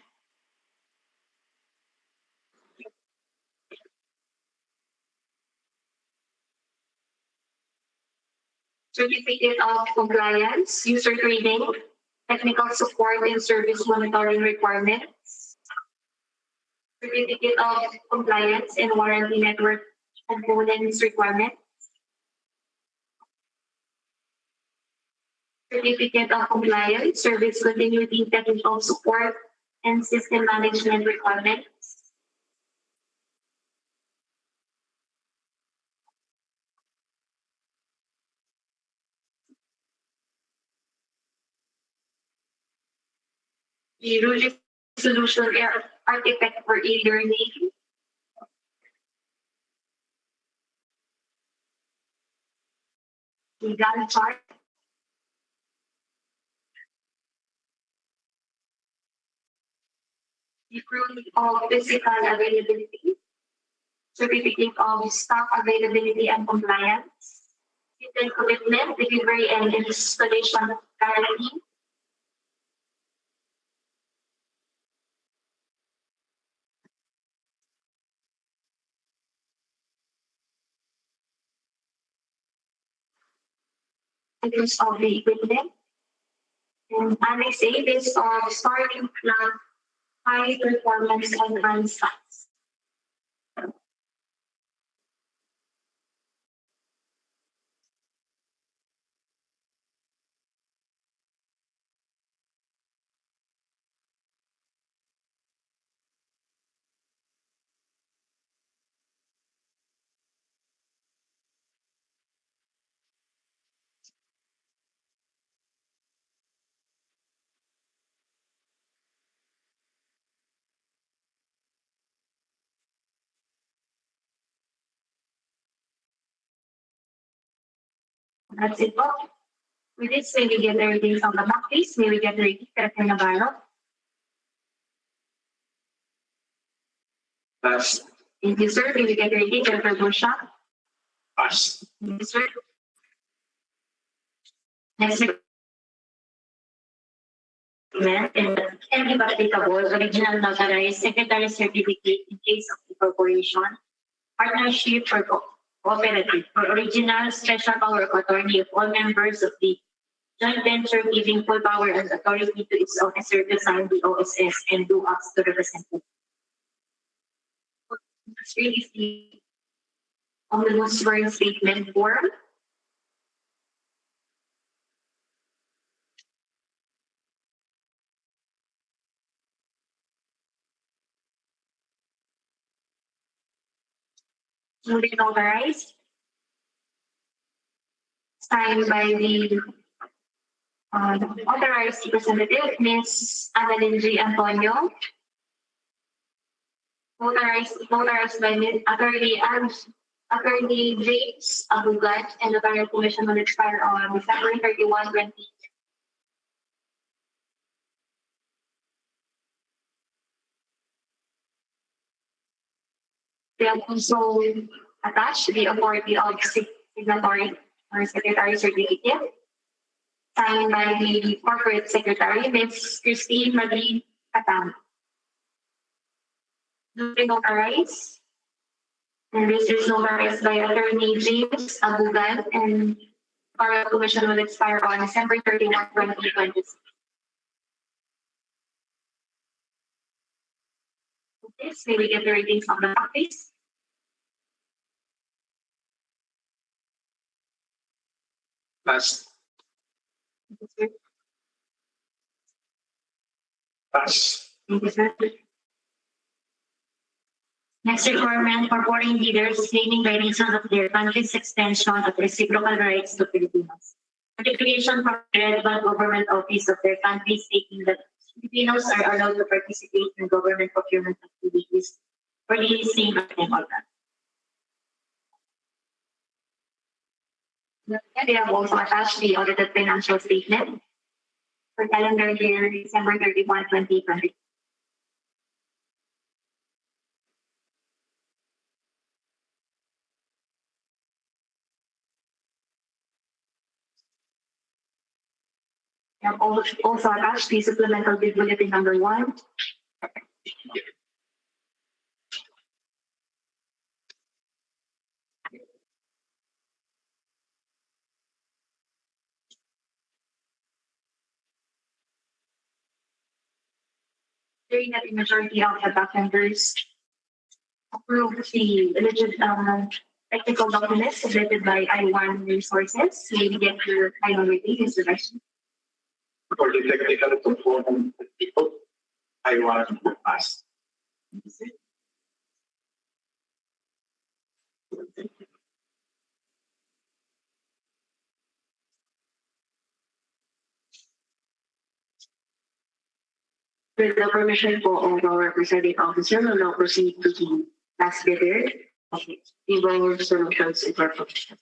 certificate of compliance, user training, technical support and service monitoring requirements, certificate of compliance and warranty network components requirement, certificate of compliance, service continuity, technical support, and system management requirements, the Rudic solution architect for e-learning, the Gantt chart, the proof of physical availability, certificate of stock availability and compliance, written commitment, delivery and installation guarantee, use of the equipment, and Annex A list of starting plant high performance and sites. That's it po. With this, may we get the ratings on the back, please? May we get the rating, Director Navarro? Pass. Thank you, sir. May we get the rating, Director Busha? Pass. Thank you, sir. Next document and give applicable original notarized secretary certificate in case of incorporation, partnership or cooperative, or original special power of attorney of all members of the joint venture giving full power and authority to its officer to sign the OSS and do acts to represent it. It's really the omnibus sworn statement form. Duly notarized, signed by the authorized representative, Ms. Annalyn G. Antonio, notarized by Attorney James Abugat, and notarial commission will expire on December 31, 20. They have also attached the authority of signatory or secretary certificate, signed by the corporate secretary, Ms. Christine Marie Katang. Duly notarized. And this is notarized by Attorney James Abugan, and our commission will expire on December 31, 2026. This, may we get the ratings of the back, please? Pass. Pass. Thank you, sir. Next requirement for foreign leaders claiming by reason of their country's extension of reciprocal rights to Filipinos. Notification from the relevant government office of their country stating that Filipinos are allowed to participate in government procurement activities for the same item organ. They have also attached the audited financial statement for calendar year December 31, 2020. And also attached the supplemental bid bulletin number 1. Hearing that the majority of the backenders approve the technical documents submitted by I1 Resources. May we get your final rating, Mr. Vice Chair? For the technical component, I want to pass. With the permission po of our presiding officer, we'll now proceed to the last bidder of Evolve Solutions Incorporated.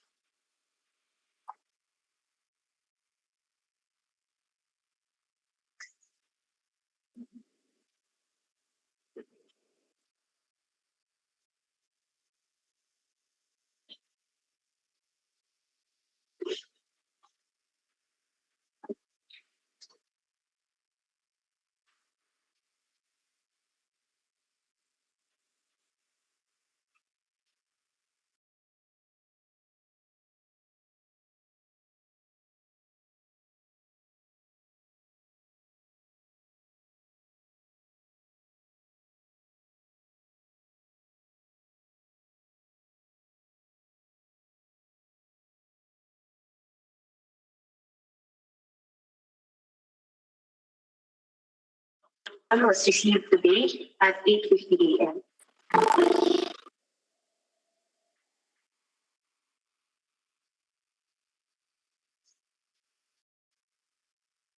And was received today at 8:50 a.m.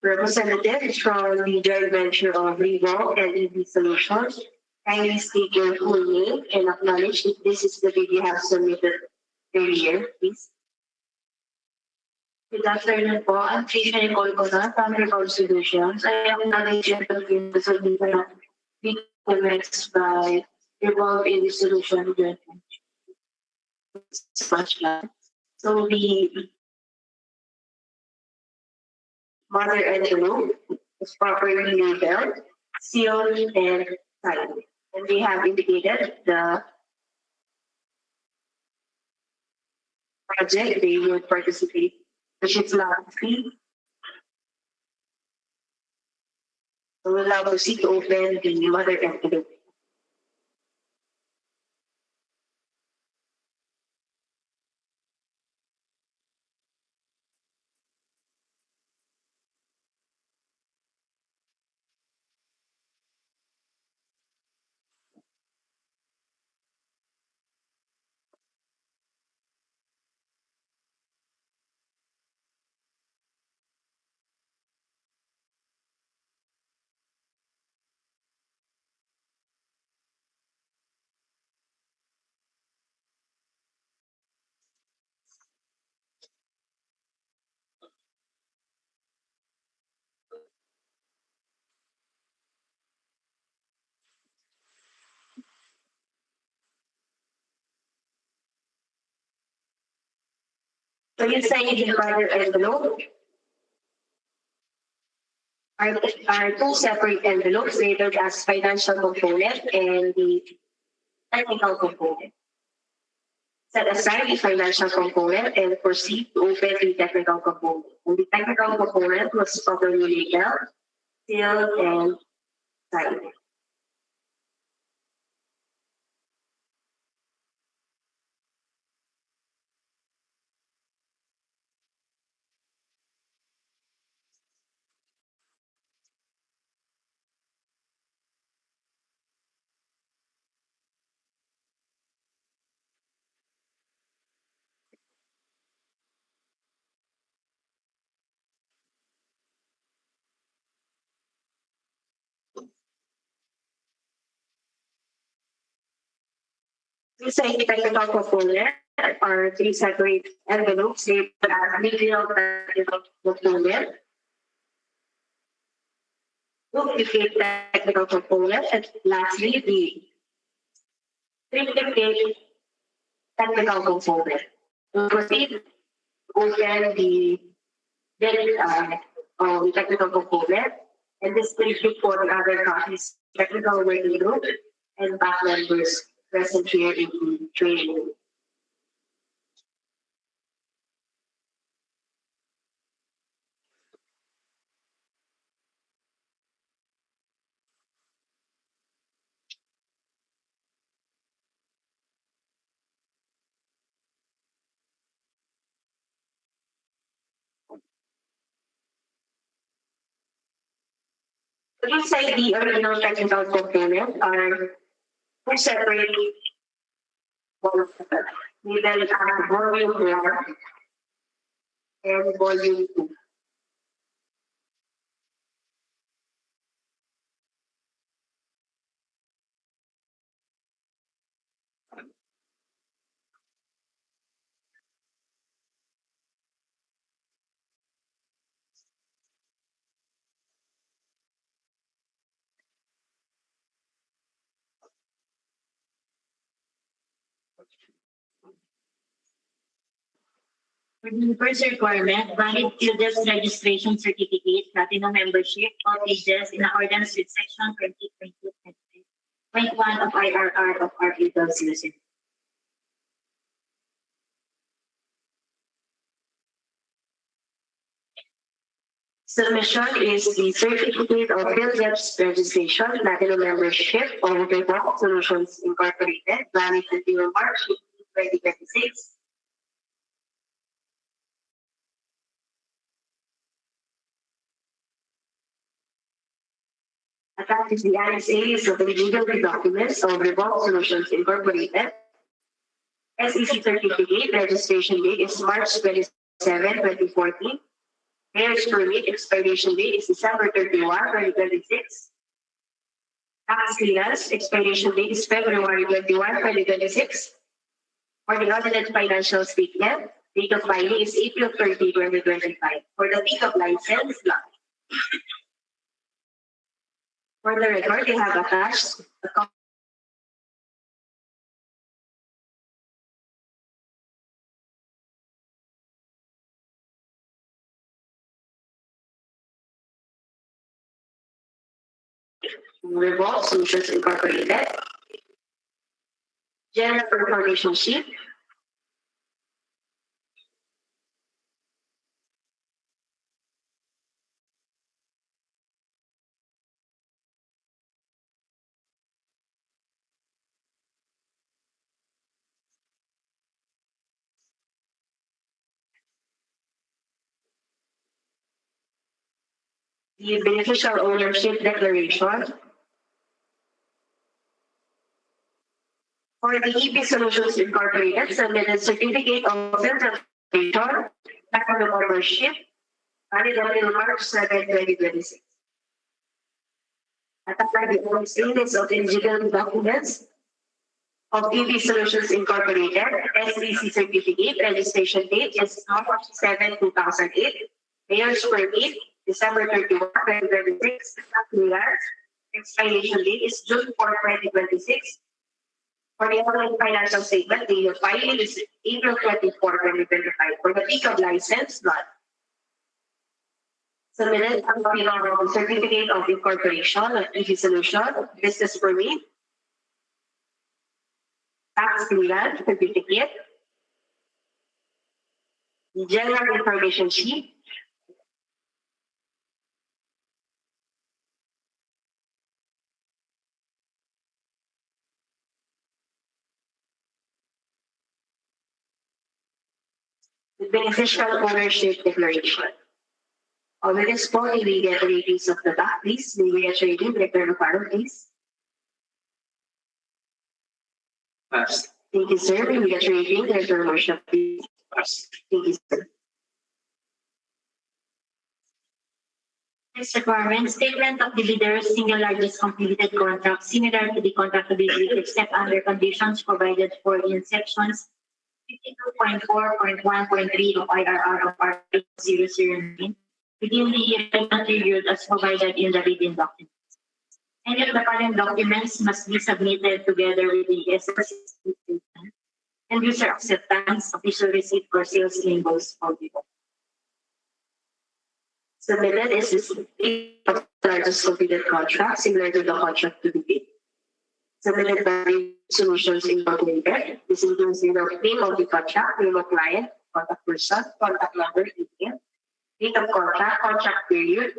Representatives from the joint venture of Revolve and EV Solutions, kindly state your full name and acknowledge if this is the bid you have submitted earlier, please. Good afternoon po. I'm Trisha Nicole Cona from Revolve Solutions. I acknowledge and confirm the submission of bid comments by Revolve EV Solutions joint venture. So the mother envelope is properly labeled, sealed, and signed. And they have indicated the project they would participate, which is not free. So we'll now proceed to open the mother envelope. So inside the mother envelope are two separate envelopes labeled as financial component and the technical component. Set aside the financial component and proceed to open the technical component. And the technical component was properly labeled, sealed, and signed. Inside the technical component are three separate envelopes labeled as material technical component, duplicate technical component, and lastly the triplicate technical component. We proceed to open the technical component. And this will report on other copies, technical working group, and back members present here in the training room. Inside the original technical component are two separate volumes. We then have volume 1 and volume 2. For the first requirement, valid PhilDev's registration certificate, platinum membership, all ages in accordance with section 2020.1 of IRR of our PhilDev's usage. Submission is the certificate of PhilDev's registration, platinum membership of Revolt Solutions Incorporated, valid until March 2026. Attached is the Annex A is of the legal documents of Revolt Solutions Incorporated. SEC certificate, registration date is March 27, 2014. Marriage permit, expiration date is December 31, 2026. Tax clearance, expiration date is February 21, 2026. For the audited financial statement, date of filing is April 30, 2025. For the date of license, blank. For the record, they have attached a copy Revolt Solutions Incorporated, general information sheet, the beneficial ownership declaration. For the EP Solutions Incorporated, submitted certificate of registration, technical membership, valid until March 7, 2026. Attached the only statements of eligibility documents of EP Solutions Incorporated, SEC certificate, registration date is March 7, 2008. Mayor's permit, December 31, 2026. Expiration date is June 4, 2026. For the online financial statement, the filing is April 24, 2025. For the peak of license, none. Submitted a copy of the certificate of incorporation of EP Solution, business permit, tax clearance certificate, the general information sheet, the beneficial ownership declaration. With this po, we get the ratings of the back, please. May we get rating, Director Rufaro, please. Pass. Thank you, sir. May we get rating, Director Marshall, please. Pass. Thank you, sir. Next requirement, statement of the bidder's single largest completed contract similar to the contract to be bid except under conditions provided for in sections 52.4.1.3 of IRR of Article 009 within the relevant period as provided in the bidding document. Any of the following documents must be submitted together with the SSC statement and user acceptance, official receipt for sales invoice for bidder. Submitted is the largest completed contract similar to the contract to be paid. Submitted by Solutions Incorporated. This includes the name of the contract, name of client, contact person, contact number, email, date of contract, contract period,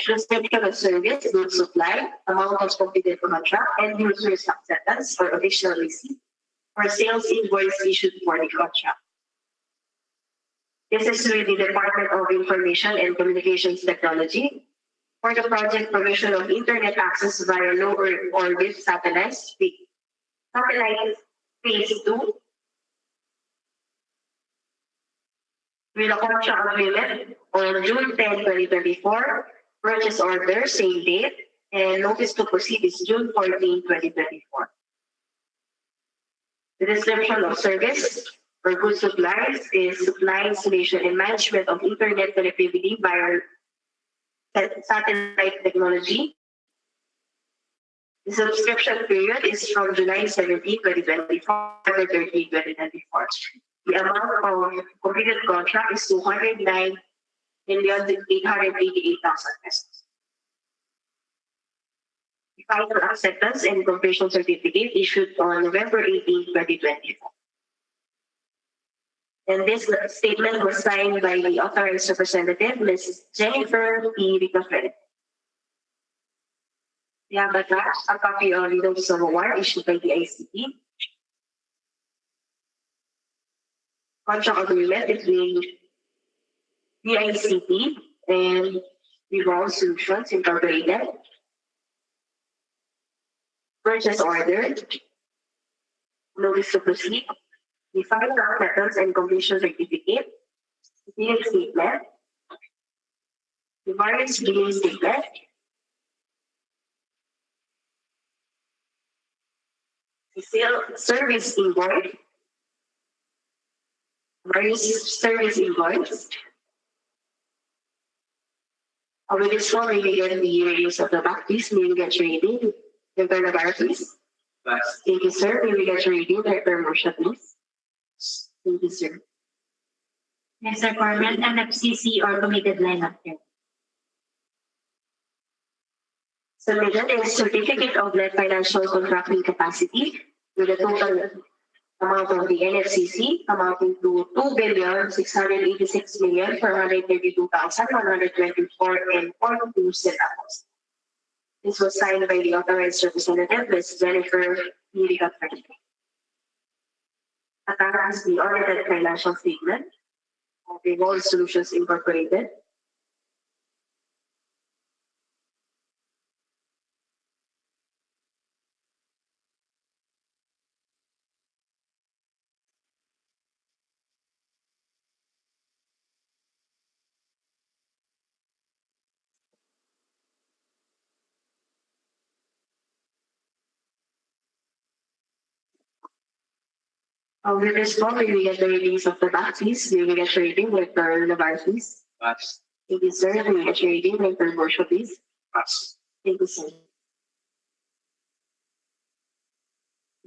description of service, goods supply, amount of completed contract, and user's acceptance or additional receipt, or sales invoice issued for the contract. This is with the Department of Information and Communications Technology for the project provision of internet access via low Earth orbit satellites, satellite phase 2, with a contract agreement on June 10, 2024, purchase order, same date, and notice to proceed is June 14, 2024. The description of service or goods supplies is supply, installation, and management of internet connectivity via satellite technology. The subscription period is from July 17, 2024 to 30, 2024. The amount of completed contract is 209,888,000 pesos. The final acceptance and completion certificate issued on November 18, 2024. And this statement was signed by the authorized representative, Ms. Jennifer P. Ricafel. We have attached a copy of the notice of award issued by the ICT. Contract agreement between the ICT and Revolve Solutions Incorporated. Purchase order, notice to proceed, the final acceptance and completion certificate, the billing statement, the various billing statement, the service invoice, various service invoice. With this one, we will get the release of the back, please. May we get ready? The bar, please. Thank you, sir. May we get ready? The promotion, please. Thank you, sir. Next requirement, NFCC or committed line of credit. Submitted is certificate of net financial contracting capacity with a total amount of the NFCC amounting to 2,686,432,124.42 centavos. This was signed by the authorized representative, Ms. Jennifer P. Ricafel. Attached is the audited financial statement of Revolve Solutions Incorporated. With this one, we will get the release of the back, please. We will get reading with the bar, please. Pass. Thank you, sir. We will get reading with the workshop, please. Pass. Thank you, sir.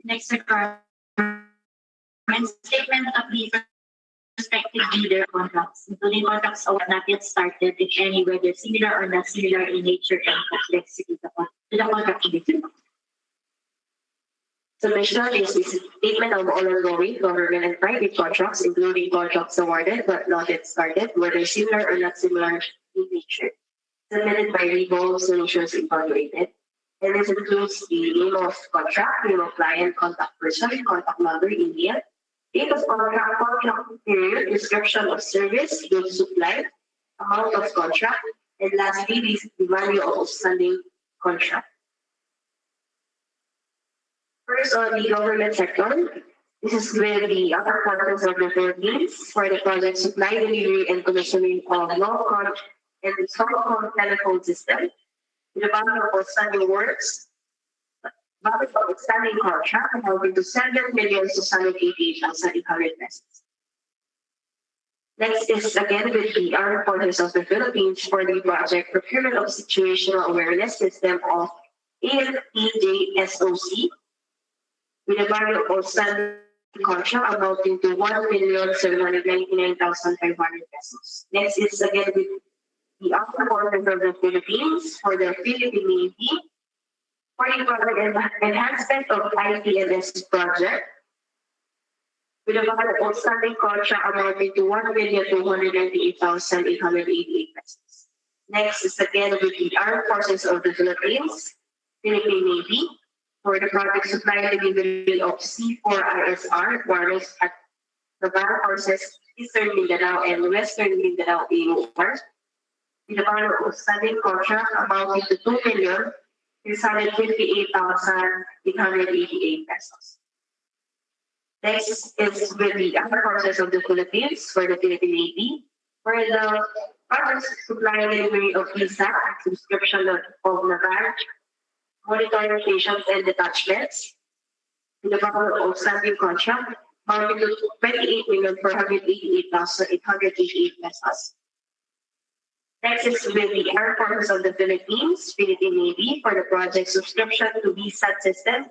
Next requirement, statement of the prospective bidder contracts, including contracts of not yet started, if any, whether similar or not similar in nature and complexity to the contract to be filled. Submission is a statement of all ongoing government and private contracts, including contracts awarded but not yet started, whether similar or not similar in nature. Submitted by Revolve Solutions Incorporated. And this includes the name of contract, name of client, contact person, contact number, email, date of contract, contract period, description of service, goods supply, amount of contract, and lastly, the value of outstanding contract. First, on the government sector, this is with the upper quarters of the Philippines for the project supply, delivery, and commissioning of low-cost and short-cost telephone system. The value of outstanding works, value of outstanding contract amounting to 7,688,800 pesos. Next is again with the armed forces of the Philippines for the project procurement of situational awareness system of AFPJSOC. With a value of outstanding contract amounting to 1,799,500 pesos. Next is again with the Armed Forces of the Philippines for the Philippine Navy for the enhancement of IPLS project with a value of outstanding contract amounting to 1,298,888 pesos. Next is again with the Armed Forces of the Philippines, Philippine Navy, for the project supply and delivery of C4ISR requirements at the Armed Forces Eastern Mindanao and Western Mindanao AOR, with a value of outstanding contract amounting to 2,658,888 pesos. Next is with the Armed Forces of the Philippines for the Philippine Navy for the project supply and delivery of visa, subscription of naval, monitoring stations and detachments, with a value of outstanding contract amounting to 28,488,888 pesos. Next is with the Armed Forces of the Philippines, Philippine Navy for the project subscription to VSAT system,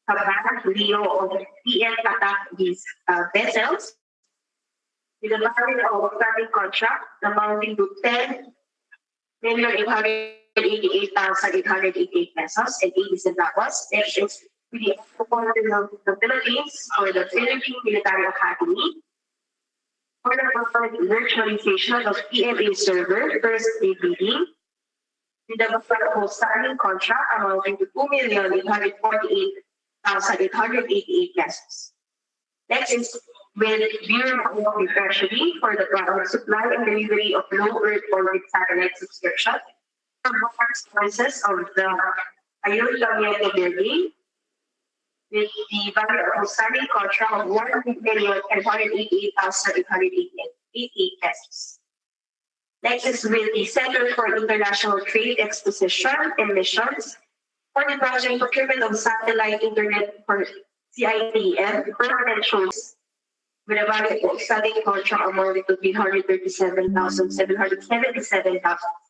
Kaban, Leo of PN Tatak vessels, with a value of outstanding contract amounting to 10,888,888 pesos and 80 centavos. Next is with the Armed Forces of the Philippines for the Philippine Military Academy for the virtualization of PMA server, first ABD, with a value of outstanding contract amounting to 2,848,888 pesos. Next is with Bureau of the Treasury for the product supply and delivery of low Earth orbit satellite subscription for services of the Ayutthaya building, with the value of outstanding contract of 1,588,888 pesos. Next is with the Center for International Trade Exposition and Missions for the project procurement of satellite internet for CITM permanent shows, with a value of outstanding contract amounting to 337,777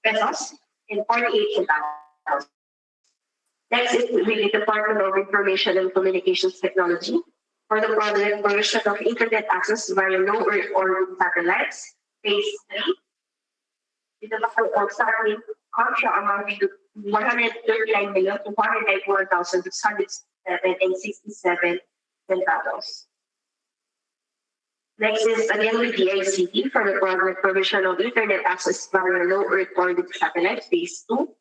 pesos and 48 centavos. Next is with the Department of Information and Communications Technology for the project provision of internet access via low Earth orbit satellites, phase 3, with a value of outstanding contract amounting to 139,291,607 centavos. Next is again with the ICT for the project provision of internet access via low Earth orbit satellite, phase 2,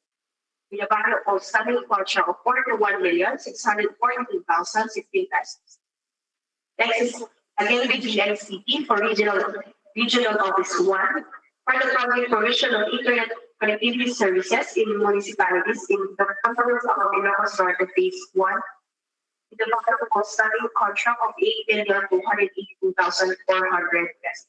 with a value of outstanding contract of 41,642,016 pesos. Next is again with the ICT for Regional Office 1 for the project provision of internet connectivity services in municipalities in the province of Ilocos Norte, phase 1, with a value of outstanding contract of 8,282,400 pesos.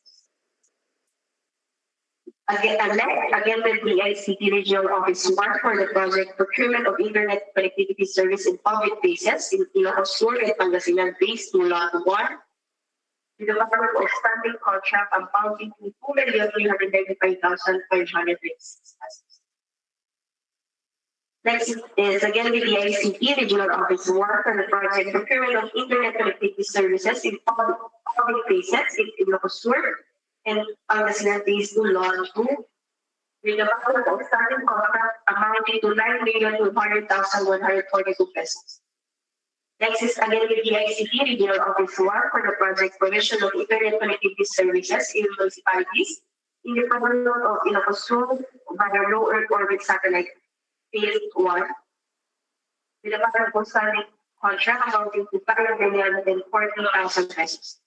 Again with the ICT Regional Office 1 for the project procurement of internet connectivity service in public places in Ilocos Sur and Pangasinan, phase 2, lot 1, with a value of outstanding contract amounting to 2,395,536 pesos. Next is again with the ICT Regional Office 1 for the project procurement of internet connectivity services in public places in Ilocos Sur and Pangasinan, phase 2, lot 2, with a value of outstanding contract amounting to 9,200,142 pesos. Next is again with the ICT Regional Office 1 for the project provision of internet connectivity services in municipalities in the province of Ilocos Sur via low Earth orbit satellite, phase 1, with a value of outstanding contract amounting to 5,040,000 pesos.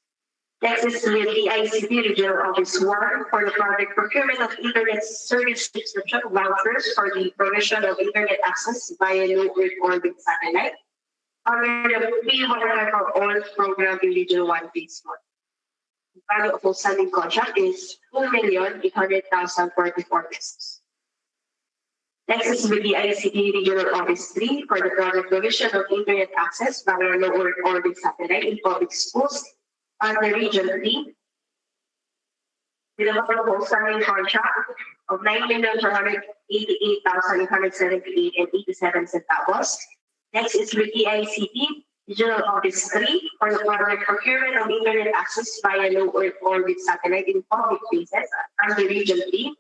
Next is with the ICT Regional Office 1 for the project procurement of internet service subscription vouchers for the provision of internet access via low Earth orbit satellite under the P100 for All program in Region 1, phase 1. The value of outstanding contract is 2,800,044 pesos. Next is with the ICT Regional Office 3 for the project provision of internet access via low Earth orbit satellite in public schools under Region 3, with a value of outstanding contract of 9,488,878 and 87 centavos. Next is with the ICT Regional Office 3 for the project procurement of internet access via low Earth orbit satellite in public places under Region 3,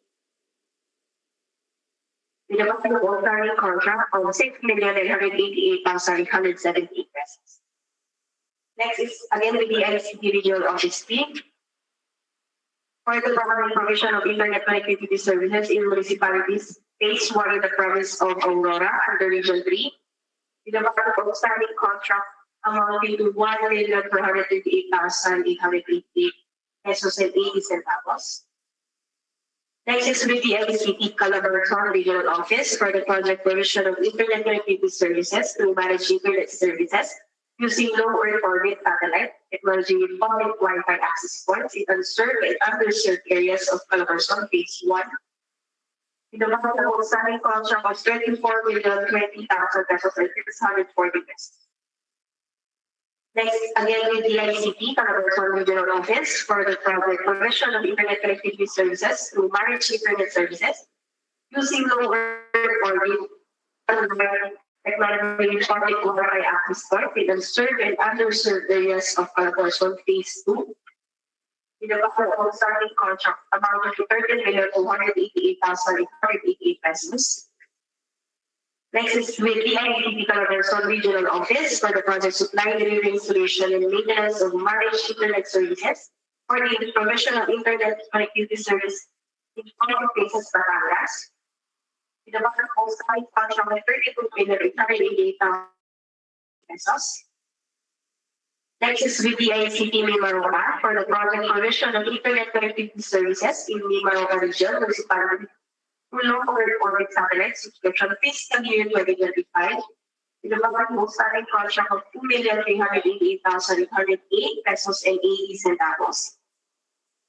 with a possible starting contract of 6,988,870 pesos. Next is again with the ICT Regional Office team. For the provision of internet connectivity services in municipalities, phase 1 in the province of Aurora under Region 3, with a outstanding contract amounting to 1,438,888 pesos and 80 centavos. Next is with the ICT Calabarzon Regional Office for the project provision of internet connectivity services to manage internet services using low Earth orbit satellite technology with public Wi-Fi access points in unserved and underserved areas of Calabarzon Phase 1. In the amount of outstanding contract of 24,020,000 pesos and 640 pesos. Next, again with the ICT Calabarzon Regional Office for the project provision of internet connectivity services to manage internet services using low Earth orbit technology public Wi-Fi access point in unserved and underserved areas of Calabarzon Phase 2. In the outstanding contract amounting to 13,288,888 pesos. Next is with the ICT Calabarzon Regional Office for the project supply, delivery, installation, and maintenance of managed internet services for the provision of internet connectivity service in public places, Batangas. With the outstanding contract of 32,888,000 pesos. Next is with the ICT Mimaropa for the project provision of internet connectivity services in Mimaropa region, municipality, through low Earth orbit satellite subscription fiscal year 2025, with a outstanding contract of 2,388,808 pesos and 80 centavos.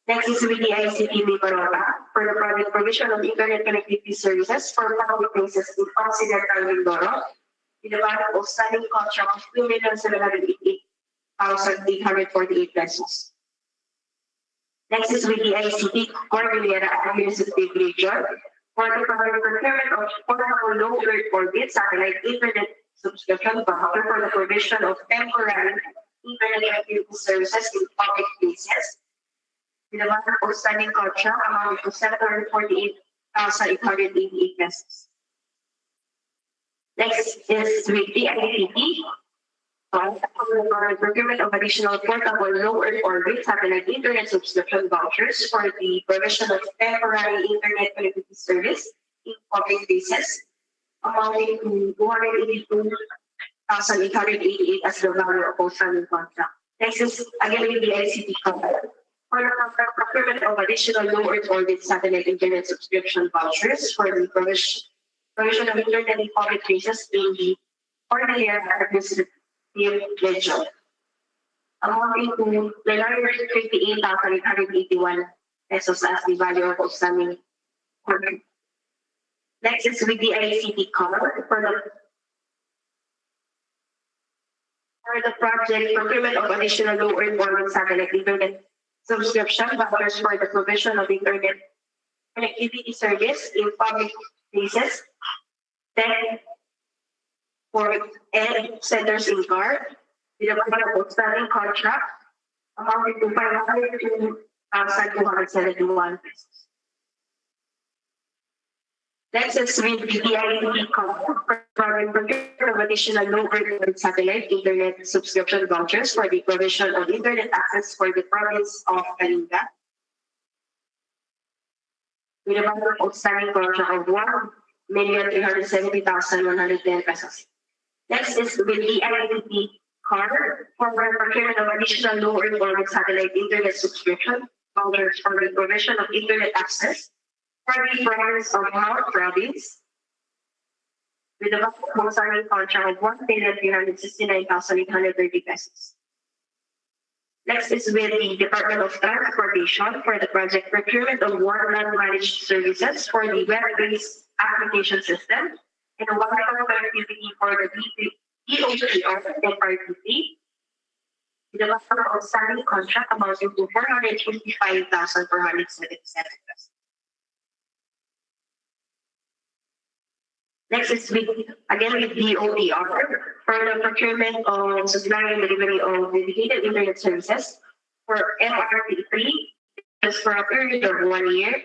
Next is with the ICT Mimaropa for the project provision of internet connectivity services for public places in Occidental Mindoro, with a outstanding contract of 2,788,848 pesos. Next is with the ICT Cordillera Administrative Region for the procurement of portable low Earth orbit satellite internet subscription voucher for the provision of temporary internet connectivity services in public places, with a outstanding contract amounting to 748,888 pesos. Next is with the ICT for the procurement of additional portable low Earth orbit satellite internet subscription vouchers for the provision of temporary internet connectivity service in public places, amounting to 282,888 as the value of outstanding contract. Next is again with the ICT company for the procurement of additional low Earth orbit satellite internet subscription vouchers for the provision of internet in public places in the Cordillera Administrative Region, amounting to 958,881 pesos as the value of outstanding contract. Next is with the ICT cover for the project procurement of additional low Earth orbit satellite internet subscription vouchers for the provision of internet connectivity service in public places, tech for and centers in car, with a outstanding contract amounting to 502,271 pesos. Next is with the ICT for procurement of additional low Earth orbit satellite internet subscription vouchers for the provision of internet access for the province of Kalinga, with a outstanding contract of 1,370,110 pesos. Next is with the ICT card for procurement of additional low Earth orbit satellite internet subscription vouchers for the provision of internet access for the province of Mount Province, with a outstanding contract of 1,369,830 pesos. Next is with the Department of Transportation for the project procurement of waterland managed services for the web-based application system and a water connectivity for the DOTR and RTP, with a outstanding contract amounting to 455,477 pesos. Next is with DOTR for the procurement of supply and delivery of dedicated internet services for MRT3 just for a period of 1 year,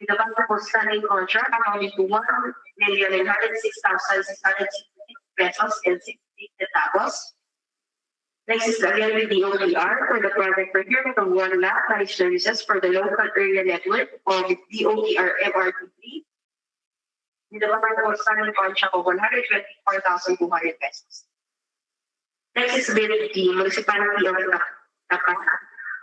with a wonderful standing contract amounting to 1,906,660 pesos and 60 centavos. Next is again with the OTR for the project procurement of one lab managed services for the local area network of the OTR MRT3 with a wonderful standing contract of 124,200 pesos. Next is with the municipality of Tapas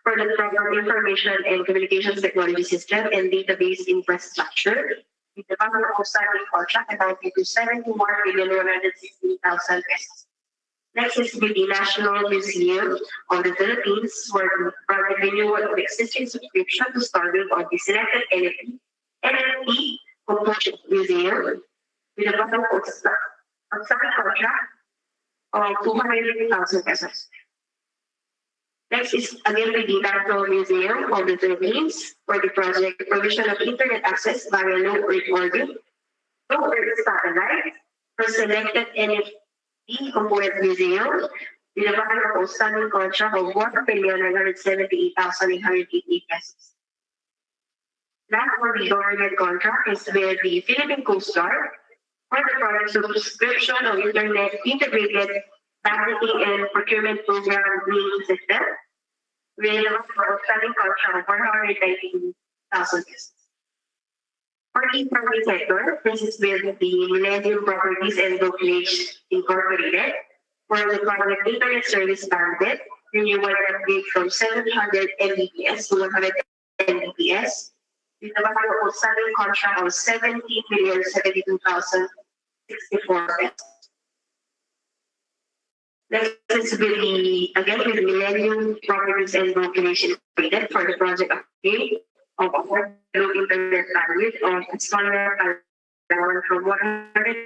for the program information and communications technology system and database infrastructure with the wonderful standing contract amounting to 71,160,000 pesos. Next is with the National Museum of the Philippines for the project renewal of existing subscription to starting on the selected NFT Composition Museum with a bundle of starting contract of 250,000 pesos. Next is again with the National Museum of the Philippines for the project provision of internet access via low Earth orbit, low Earth satellite for selected NFT Component Museum with a value of standing contract of 1,978,880 pesos. Last for the government contract is with the Philippine Coast Guard for the project subscription of internet integrated banking and procurement program green system with a standing contract of 119,000 pesos. For the private sector, this is with the Millennium Properties and Brokerage Incorporated for the project internet service bandwidth renewal and upgrade from 700 Mbps to 100 Mbps with a value of standing contract of 17,072,064 pesos. Next is with the Millennium Properties and Brokerage Incorporated for the project upgrade of our low internet bandwidth of installer from 100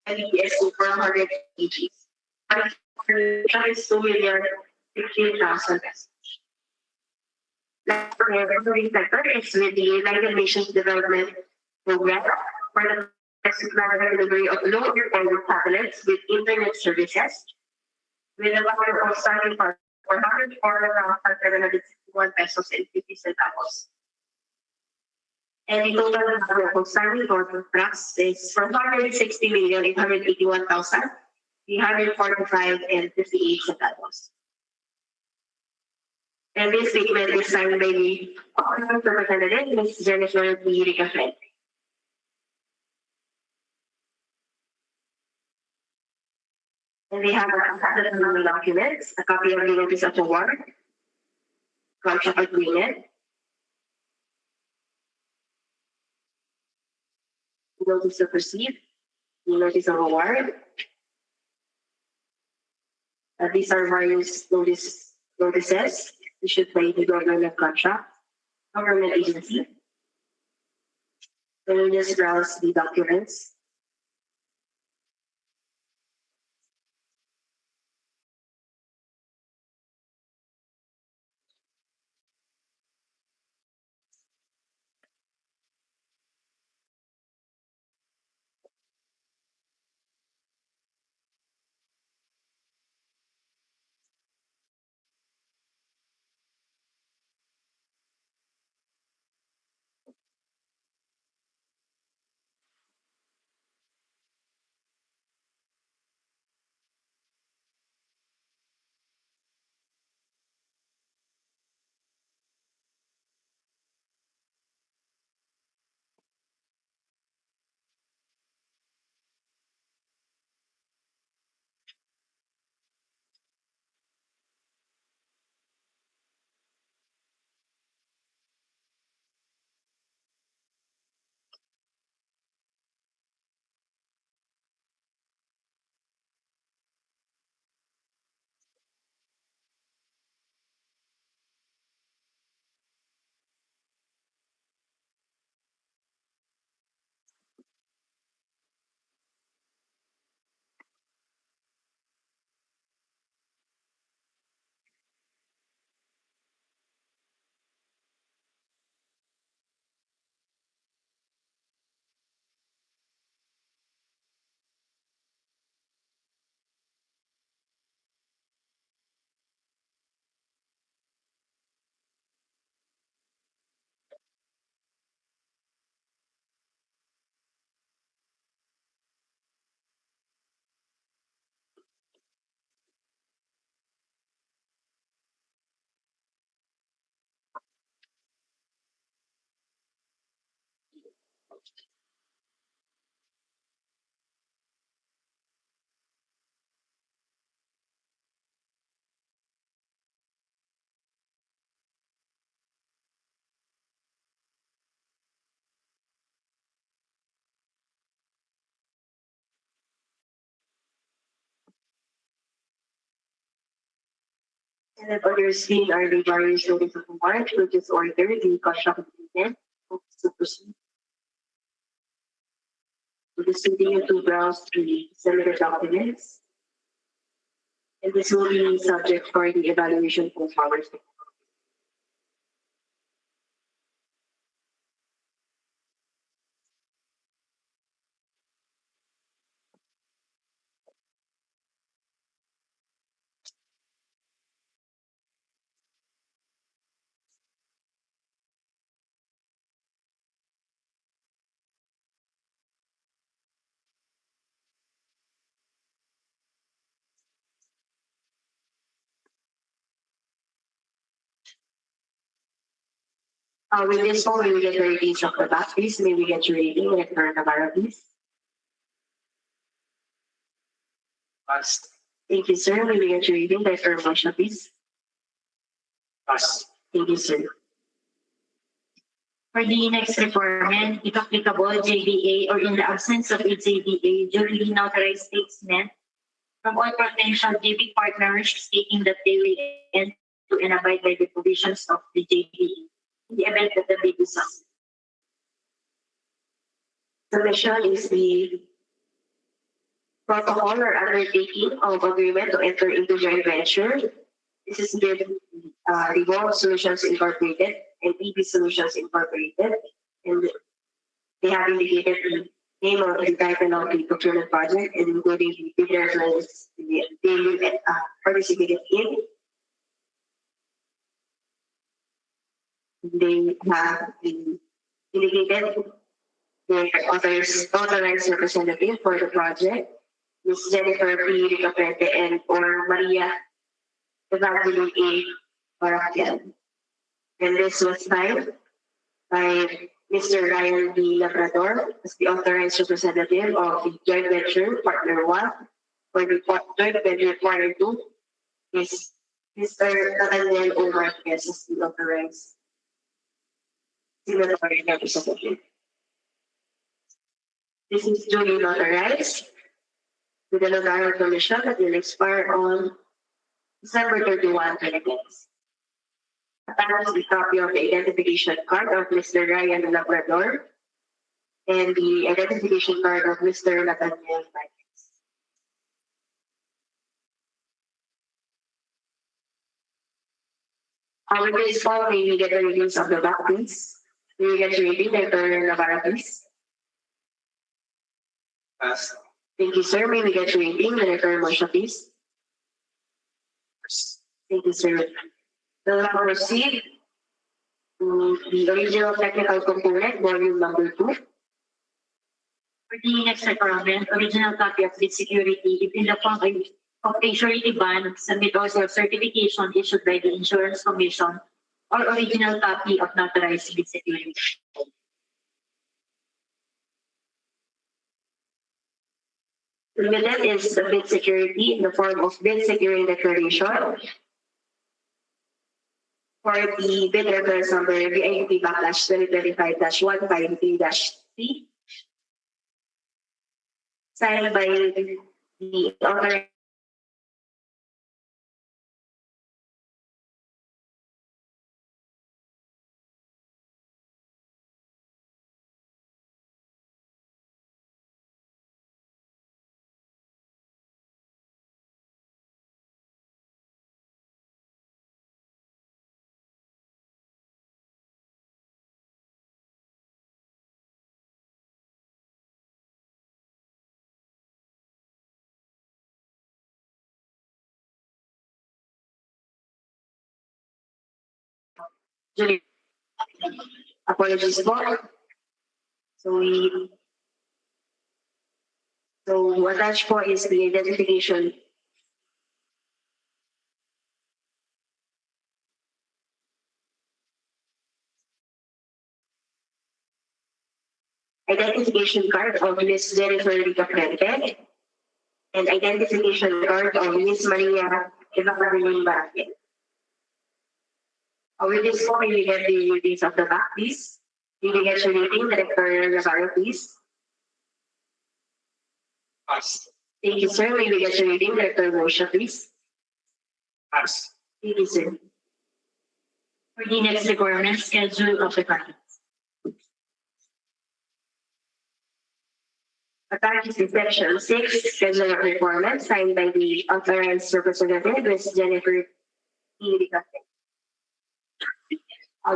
Mbps to 400 Mbps. That is 2,015,000 pesos. Last for the recovery sector is with the United Nations Development Program for the delivery of low Earth orbit satellites with internet services with a value of starting for 404,761 pesos and 50 centavos. And the total number of outstanding contracts is 460,881,345 and 58 centavos. And this statement is signed by the Honorable Representative, Ms. Jennifer B. Ricafred. And they have the documents, a copy of the notice of award, contract agreement, notice to proceed, notice of award. These are various notices issued by the government contract, government agency. So we just browse the documents. And then on your screen are the various notice of award, which is order, the contract agreement, to proceed. So this continue to browse the submitted documents. And this will be subject for the evaluation for powers. With this one, we will get the ratings of the batteries. May we get your rating and current Navarro, please? Pass. Thank you, sir. May we get your rating by current motion, please? Pass. Thank you, sir. For the next requirement, if applicable, JDA or in the absence of a JDA, duly notarized statement from all potential JV partners stating that they will enter and abide by the provisions of the JDA in the event that the bid is successful. Submission is the protocol or undertaking of agreement to enter into joint venture. This is with Revolve Solutions Incorporated and EB Solutions Incorporated, and they have indicated the name of the title of the procurement project, and including the bidder as well as they will participate in. They have indicated their authorized representative for the project, Ms. Jennifer P. Ricapete and or Maria Evangeline A. Barakian. And this was signed by Mr. Ryan D. Labrador as the authorized representative of the joint venture partner 1 for the joint venture partner 2 is Mr. Nathaniel O. Marquez as the authorized signatory representative. This is duly notarized with the notarial commission that will expire on December 31, 2020. Attached the copy of the identification card of Mr. Ryan Labrador and the identification card of Mr. Nathaniel Marquez. With this call, may we get the readings of the back, please? May we get your reading, Dr. Navarro, please? Pass. Thank you, sir. May we get your reading, Dr. Motion, please? Thank you, sir. We'll now proceed to the original technical component, volume number 2. For the next requirement, original copy of bid security if in the form of a surety bond, submit also a certification issued by the Insurance Commission or original copy of notarized bid security. Limited is the bid security in the form of bid security declaration for the bid reference number VIP backlash 2025-153-3, signed by the authorized Julie. Apologies po. So attached po is the identification. identification card of Miss Jennifer Rica Frente, and identification card of Miss Maria Evangeline Barque. With this form, you get the readings of the back, please. You will get your reading, Director Navarro, please. Pass. Thank you, sir. May we get your reading, Director Mosha, please. Pass. Thank you, sir. For the next requirement, schedule of the conference. Attached is section 6, schedule of requirements, signed by the authorized representative, Ms. Jennifer E. Ricarte.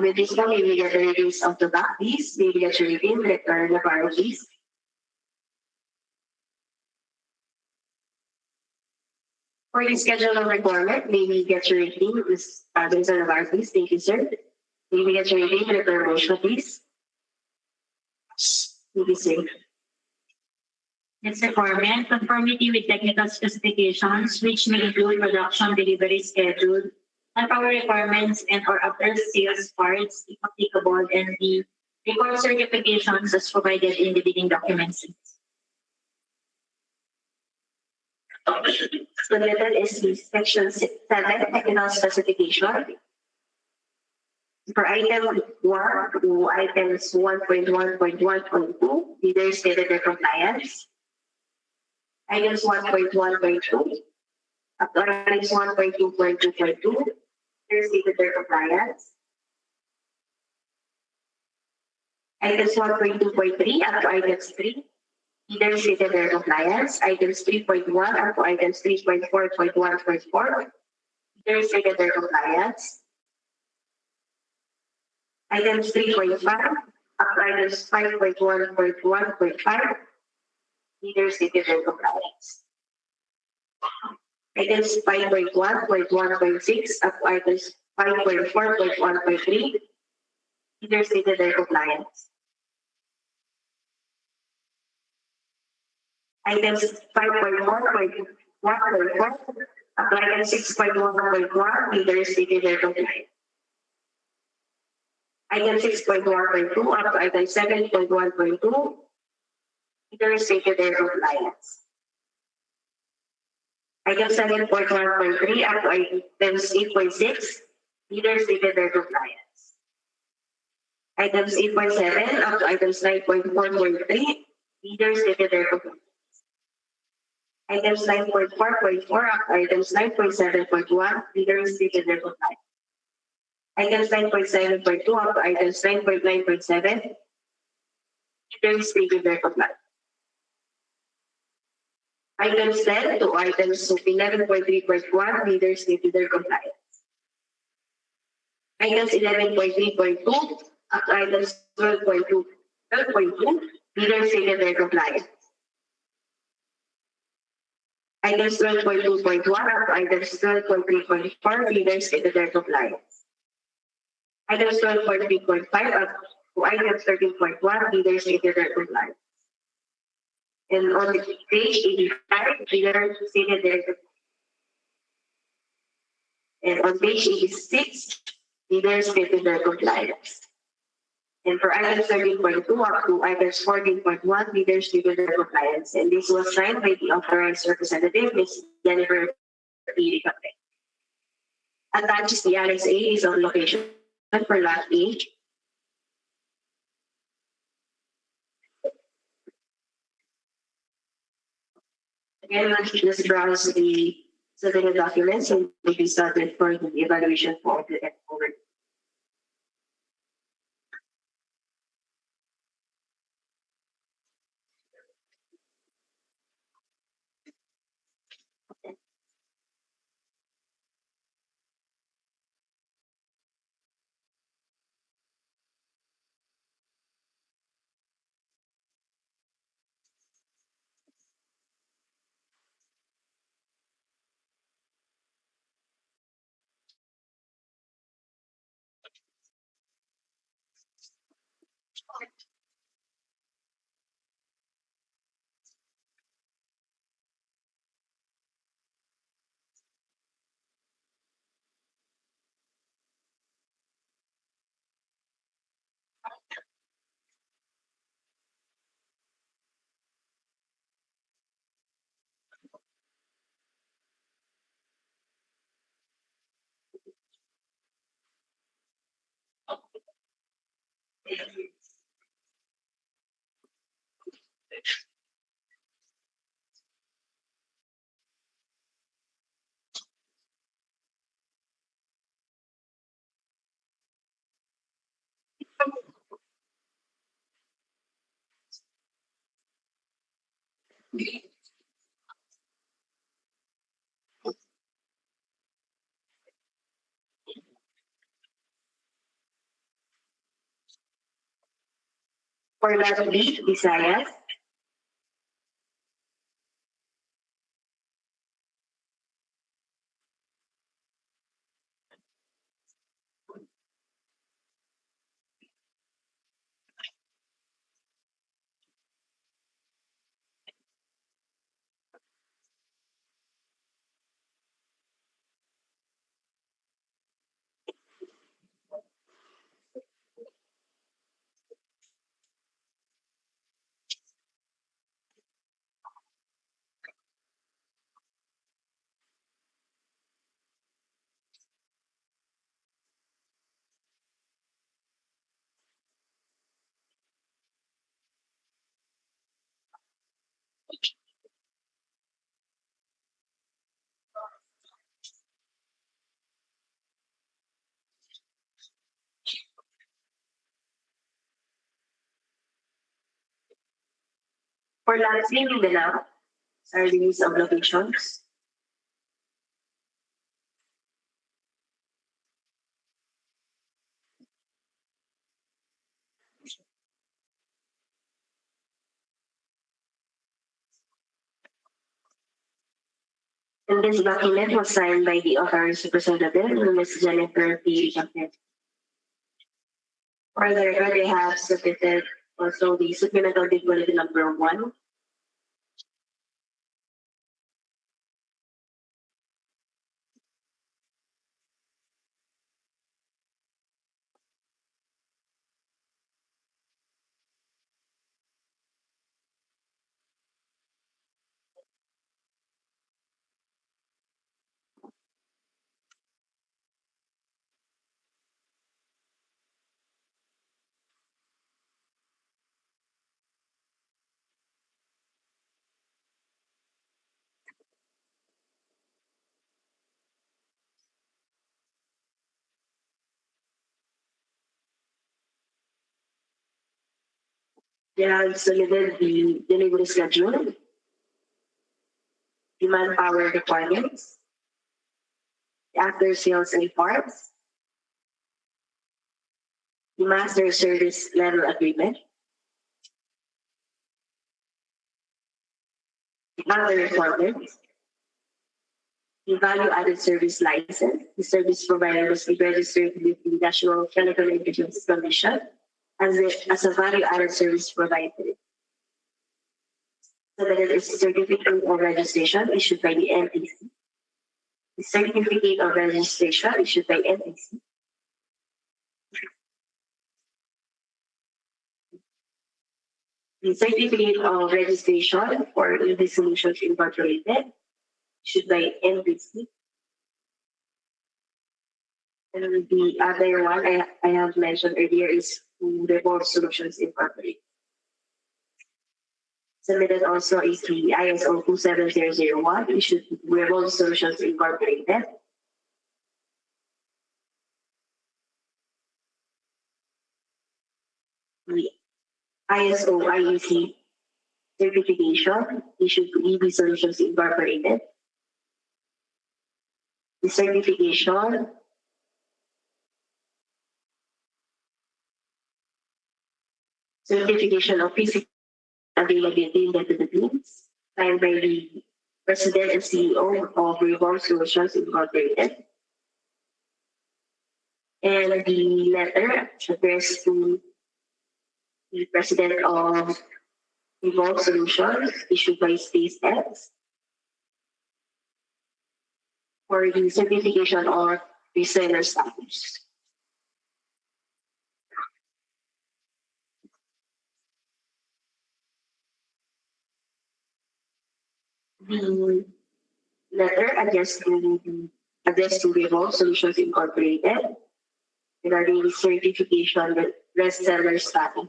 With this one, we will get the readings of the back, please. We will get your reading, Director Navarro, please. For the schedule of requirement, may we get your reading, Ms. Vincent Navarro, please. Thank you, sir. May we get your reading, Director Mosha, please. Thank you, sir. Next requirement, conformity with technical specifications, which may include production delivery schedule, manpower requirements, and or after sales parts, if applicable, and the record certifications as provided in the bidding documents. Submitted is the section 7, technical specification. For item 1 to items 1.1.1.2, either stated their compliance. Items 1.1.2, up to items 1.2.2.2, either stated their compliance. Items 1.2.3 up to items 3, either stated their compliance. Items 3.1 up to items 3.4.1.4, either stated their compliance. Items 3.5 up to items 5.1.1.5, either stated their compliance. Items 5.1.1.6 up to items 5.4.1.3, either stated their compliance. Items 5.1.1.4 up to items 6.1.1, either stated their compliance. Item 6.1.2 up to item 7.1.2, either stated their compliance. Item 7.1.3 up to items 8.6, either stated their compliance. Items 8.7 up to items 9.4.3, either stated their compliance. Items 9.4.4 up to items 9.7.1, either stated their compliance. Items 9.7.2 up to items 9.9.7, either stated their compliance. Items 10 to items 11.3.1, either stated their compliance. Items 11.3.2 up to items 12.2, either stated their compliance. Items 12.2.1 up to items 12.3.4, either stated their compliance. Items 12.3.5 up to items 13.1, either stated their compliance. And on page 85, either stated their compliance. And on page 86, either stated their compliance. And for items 13.2 up to items 14.1, either stated their compliance. And this was signed by the authorized representative, Ms. Jennifer E. Ricarte. Attached the Annex A is on location for lot A. Again, let's just browse the submitted documents and will be started for the evaluation for the over. For lot B, Visayas. For lot C, Mindanao. Are the use of locations. And this document was signed by the author's representative, Ms. Jennifer P. Jacket. For the record, I have submitted also the supplemental bid bulletin number 1. They have submitted the delivery schedule, the manpower requirements, the after sales reports, the master service level agreement, the other requirements, the value added service license. The service provider must be registered with the National Telecommunications Commission as a value added service provider. So that it is a certificate of registration issued by the NTC. The certificate of registration issued by NTC. The certificate of registration for EV Solutions Incorporated issued by NTC. And the other one I have mentioned earlier is Revolve Solutions Incorporated. Submitted also is the ISO 27001 issued to Revolve Solutions Incorporated. The ISO IEC certification issued to EV Solutions Incorporated. The certification of physical availability in the Philippines, signed by the President and CEO of Revolve Solutions Incorporated. And the letter addressed to the President of Revolve Solutions issued by SpaceX for the certification of reseller status. The letter addressed to Revolve Solutions Incorporated regarding the certification with reseller status.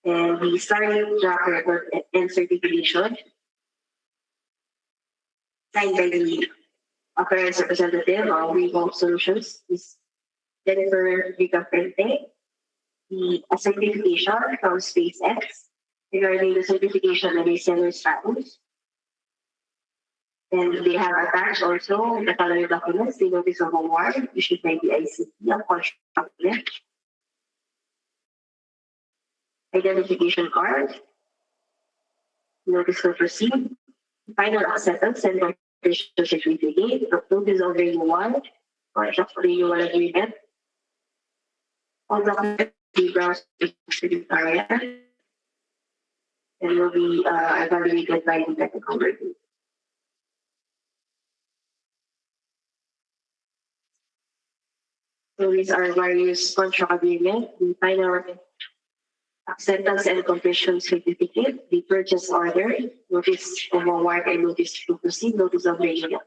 And the starting track record and certification signed by the authorized representative of Revolve Solutions is Jennifer Vigafrente. The certification from SpaceX regarding the certification of reseller status. And they have attached also the following documents: the notice of award issued by the ICT of contract, identification card, notice to proceed, final acceptance and completion certificate, notice of renewal, contract renewal agreement, all documents will be browsed to the secretariat and will be evaluated by the technical review. So these are various contract agreement, the final acceptance and completion certificate, the purchase order, notice of award and notice to proceed, notice of renewal.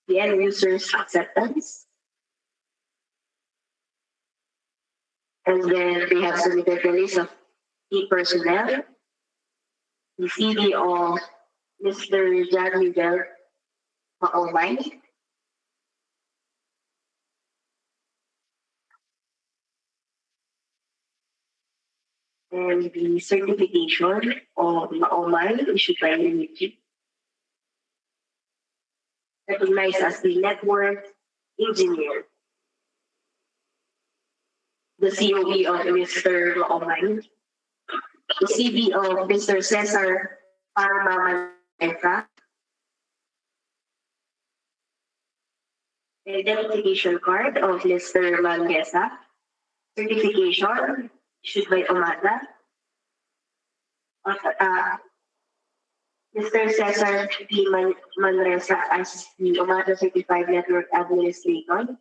The end user's acceptance. And then they have submitted the list of key personnel, the CD of Mr. John Miguel Maomay, and the certification of Maomay issued by the recognized as the network engineer. The COE of Mr. Maomay, the CB of Mr. Cesar Parma, the identification card of Mr. Manguesa, certification issued by Omada, Mr. Cesar P. Manresa as the Omada Certified Network Administrator,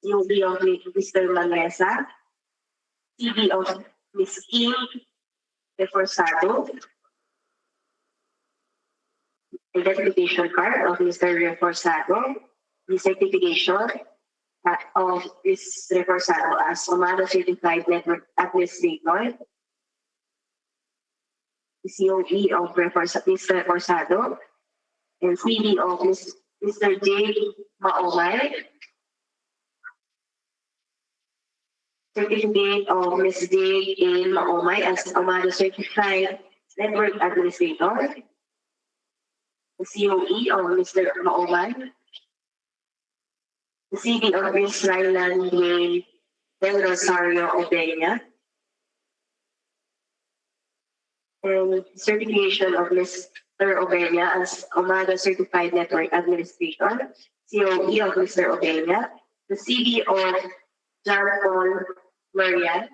COB of Mr. Manresa, CB of Ms. Kim Reforzado, identification card of Mr. Reforzado, the certification of Ms. Reforzado as Omada Certified Network Administrator, the COE of Mr. Reforzado, and CD of Mr. J. Maomay, certificate of Ms. J. A. Maomay as Omada Certified Network Administrator, the COE of Mr. Maomay, the CD of Ms. Rylan J. Del Rosario Obeña, and certification of Mr. Obeña as Omada Certified Network Administrator, COE of Mr. Obeña, the CD of John Paul Marian,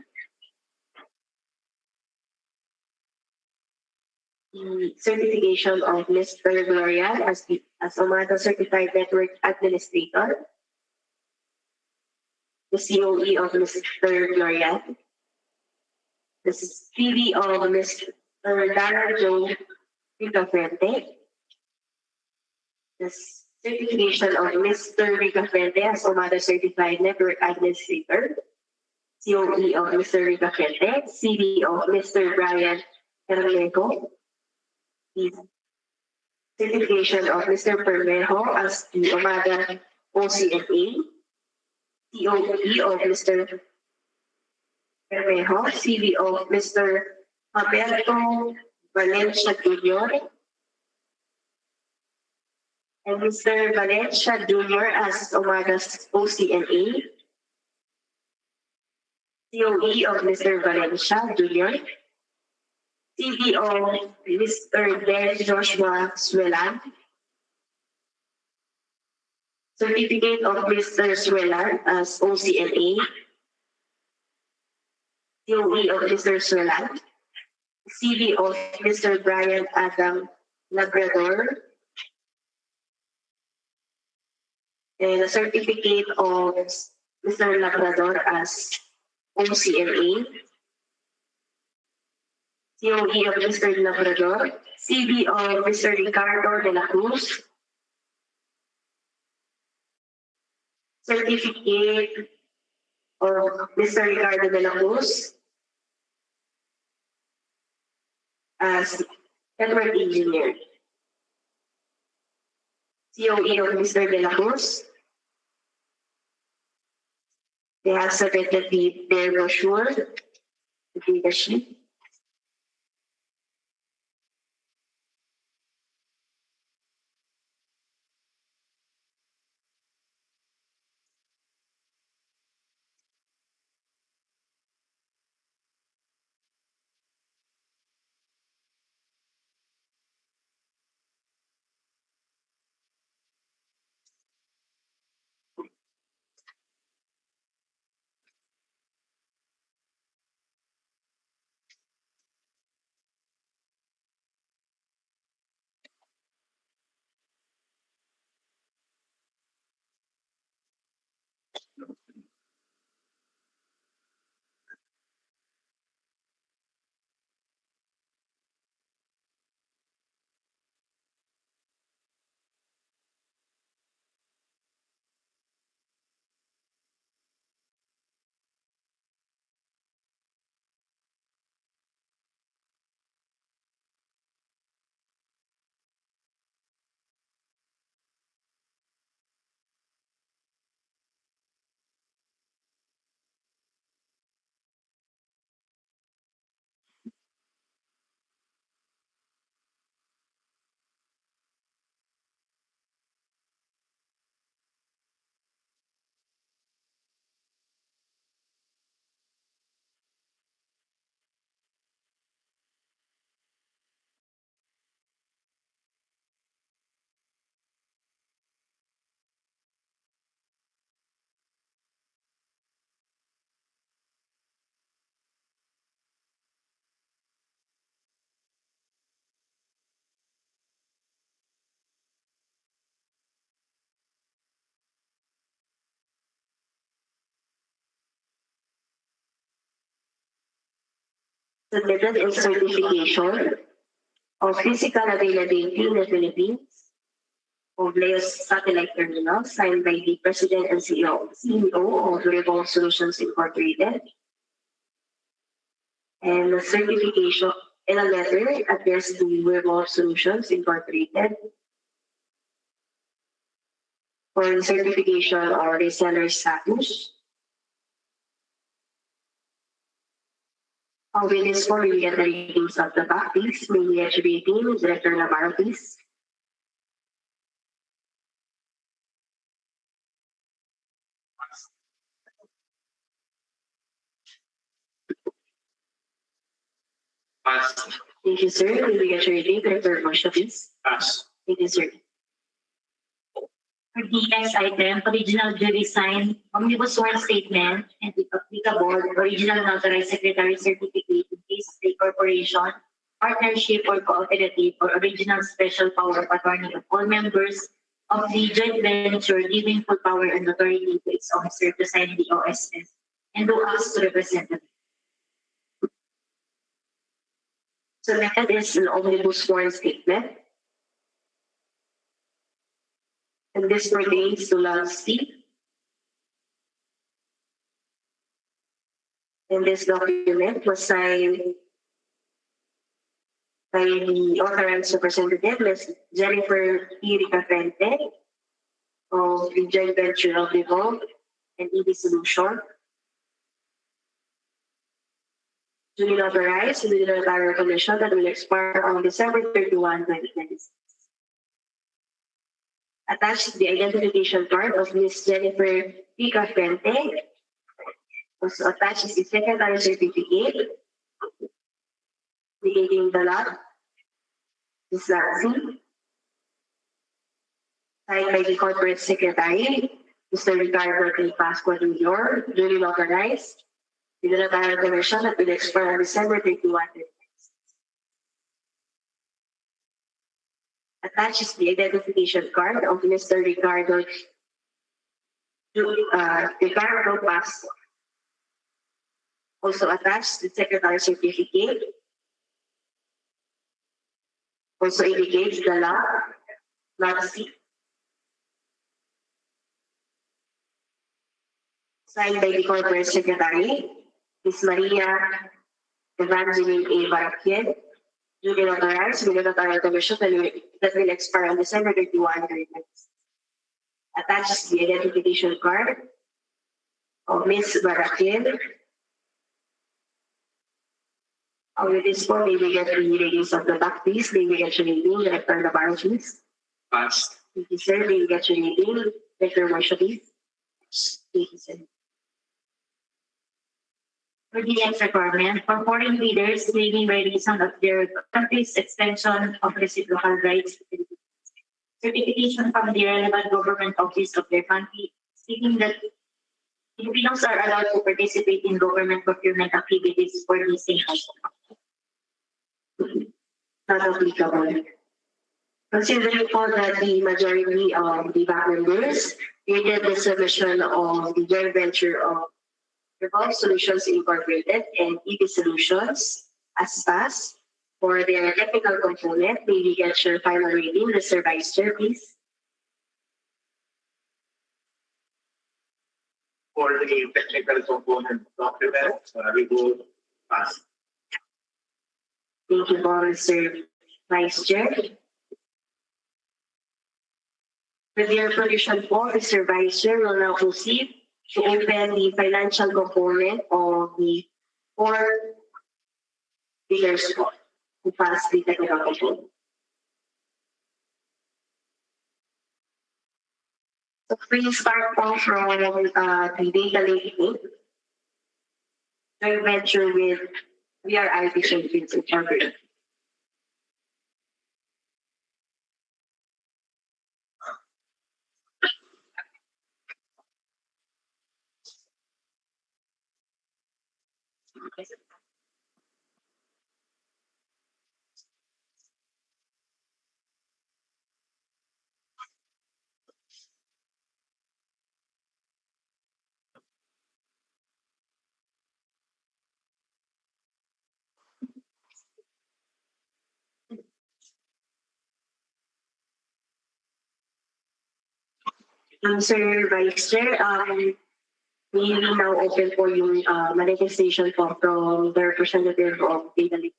the certification of Mr. Glorian as Omada Certified Network Administrator, the COE of Mr. Glorian, the CD of Mr. Dara Joe Ricafrente, the certification of Mr. Ricafrente as Omada Certified Network Administrator, COE of Mr. Ricafrente, CD of Mr. Brian Hermejo, the certification of Mr. Permejo as the Omada OCNA, COE of Mr. Permejo, CD of Mr. Alberto Valencia Jr., and Mr. Valencia Jr. as Omada's OCNA, COE of Mr. Valencia Jr., CD of Mr. Del Joshua Suelan, certificate of Mr. Suelan as OCNA, COE of Mr. Solan, CV of Mr. Brian Adam Labrador, and a certificate of Mr. Labrador as OCLA, COE of Mr. Labrador, CV of Mr. Ricardo de la Cruz, certificate of Mr. Ricardo de la Cruz as network engineer, COE of Mr. de la Cruz. They have submitted their brochure, the data sheet. Submitted is certification of physical availability in the Philippines of Leo's satellite terminal signed by the President and CEO of Revolve Solutions Incorporated. And the certification in a letter addressed to Revolve Solutions Incorporated for the certification or reseller status. With this form, we get the ratings of the back, please. May we get your rating, Director Navarro, please. Pass. Thank you, sir. May we get your rating, Director Rocha, please. Pass. Thank you, sir. For the next item, original jury sign, omnibus sworn statement, and if applicable, original notarized secretary certificate in case of a corporation, partnership or cooperative, or original special power of attorney of all members of the joint venture giving full power and authority to its officer to sign the OSS and who acts to represent them. So next is an omnibus sworn statement. And this pertains to Lance. And this document was signed by the authorized representative, Ms. Jennifer P. Ricafrente of the joint venture of Revolve and ED Solution. Duly authorized in the Notarial Commission that will expire on December 31, 2026. Attached to the identification card of Ms. Jennifer P. Ricafrente. Also attached is the secretary certificate indicating the lot, Ms. Nancy, signed by the corporate secretary, Mr. Ricardo P. Pascua Jr., duly authorized, the notarial commission that will expire on December 31. Attached is the identification card of Mr. Ricardo Pastor. Also attached the secretary certificate. Also indicates the lot C. Signed by the corporate secretary, Ms. Maria Evangeline A. Barakiel, duly notarized with the notarial commission that will expire on December 31, 2026. Attached is the identification card of Ms. Barakiel. With this form, may we get the readings of the back, please. May we get your reading, Director Navarro, please. Passed. Thank you, sir. May we get your reading, Director Marshall, please. Thank you, sir. For the next requirement, for foreign leaders claiming by reason of their country's extension of reciprocal rights, certification from the relevant government office of their country stating that Filipinos are allowed to participate in government procurement activities for the same Not applicable. Considering po that the majority of the back members created the submission of the joint venture of Revolve Solutions Incorporated and EV Solutions as PAS for their technical component, may we get your final rating, Mr. Vice Chair, please. For the technical component document, we will pass. Thank you po, Mr. Vice Chair. With your permission po, Mr. Vice Chair will now proceed to open the financial component of the 4 figures po to pass the technical component. So we start po from the data linking joint venture with VRI Vision Fields Incorporated. Sir Vice Chair, we will now open for yung manifestation po from the representative of data linking.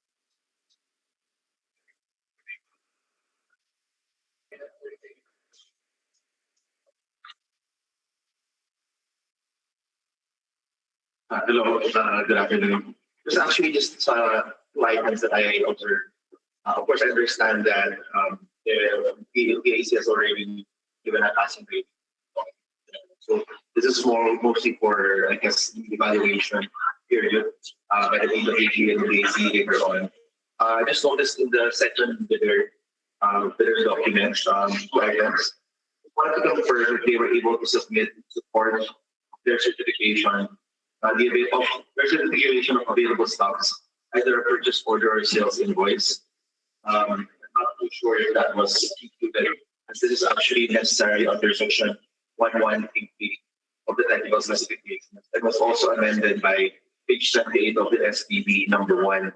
Hello, good afternoon. There's actually just 2 items that I observed. Of course, I understand that the PAC has already given a passing grade. So this is mostly for, I guess, the evaluation period by the AG and the AC later on. I just noticed in the second bidder documents, 2 items. I wanted to confirm if they were able to submit support their certification, their certification of available stocks, either a purchase order or sales invoice. I'm not too sure if that was included, as this is actually necessary under section 1183 of the technical specifications. It was also amended by page 78 of the SPB number 1.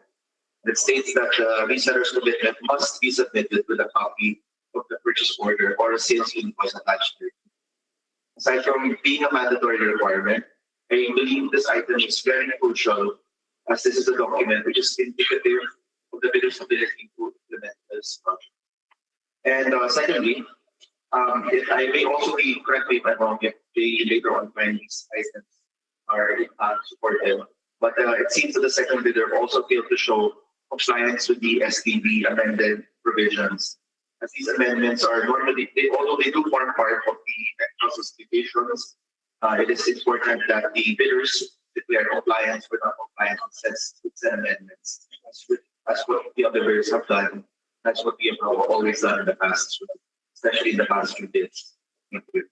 It states that the reseller's commitment must be submitted with a copy of the purchase order or a sales invoice attached to it. Aside from being a mandatory requirement, I believe this item is very crucial, as this is a document which is indicative of the bidder's ability to implement this project. And secondly, if I may also be, correct me if I'm wrong, if they later on find these items are supported, but it seems that the second bidder also failed to show compliance with the STB amended provisions. As these amendments are normally, although they do form part of the technical specifications, it is important that the bidders declare compliance with non-compliance with said amendments. That's what the other bidders have done. That's what we have always done in the past, especially in the past few bids. Thank you.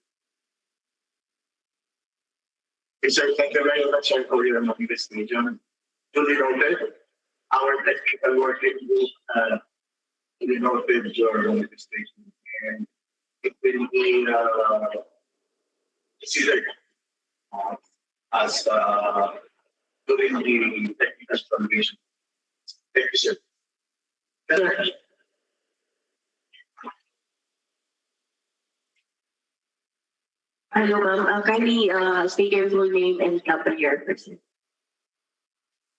Okay, sir, thank you very much, sir, for your investigation. Duly noted. Our technical working group duly noted your manifestation, and it will be considered uh, as during the technical evaluation. Thank you, sir. Sir. Hello, ma'am. Kindly state your full name and company you're person.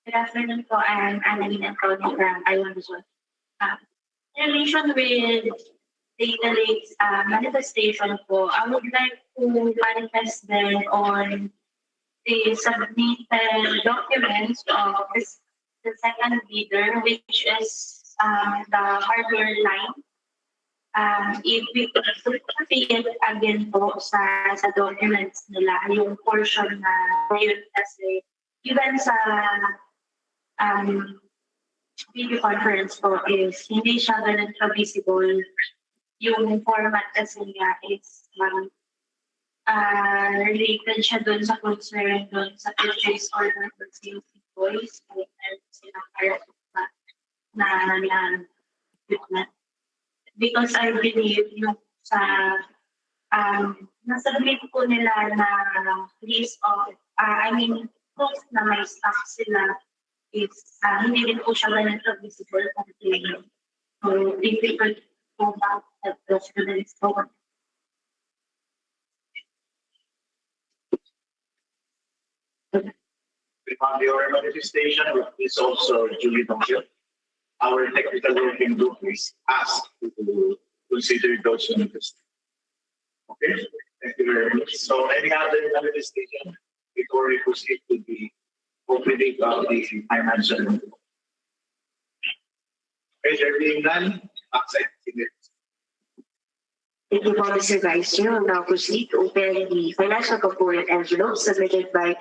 Good afternoon po. I'm Annalyn Antonio from Taiwan Luzon. In relation with data lakes manifestation po, I would like to manifest then on the submitted documents of the second bidder, which is the harbor line. If we could see it again po sa documents nila, yung portion na yun kasi even sa video conference po is hindi siya ganun ka-visible. Yung format kasi nga is related siya dun sa concern dun sa purchase order for sales invoice. Kaya silang parang na equipment. Because I believe yung sa nasubmit po nila na list of proof na may stock sila is hindi rin po siya ganun ka-visible kung claim. So, if we could go back at the students over. On your manifestation is also duly noted. Our technical working group is asked to consider those manifestations. Okay, thank you very much. So any other manifestation before we proceed to the opening of the financial? Okay, there being none, accept it. Thank you, Mr. Vice Chair. We'll now proceed to open the financial component envelope submitted by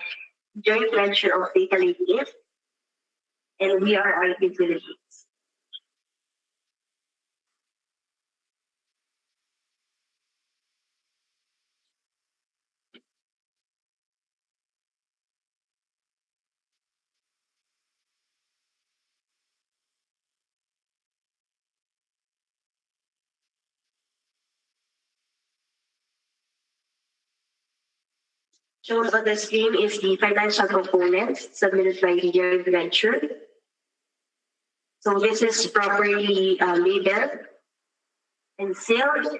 joint venture of Data Lake Gift and we are IT Philippines. Shown on the screen is the financial component submitted by the joint venture. So this is properly labeled and sealed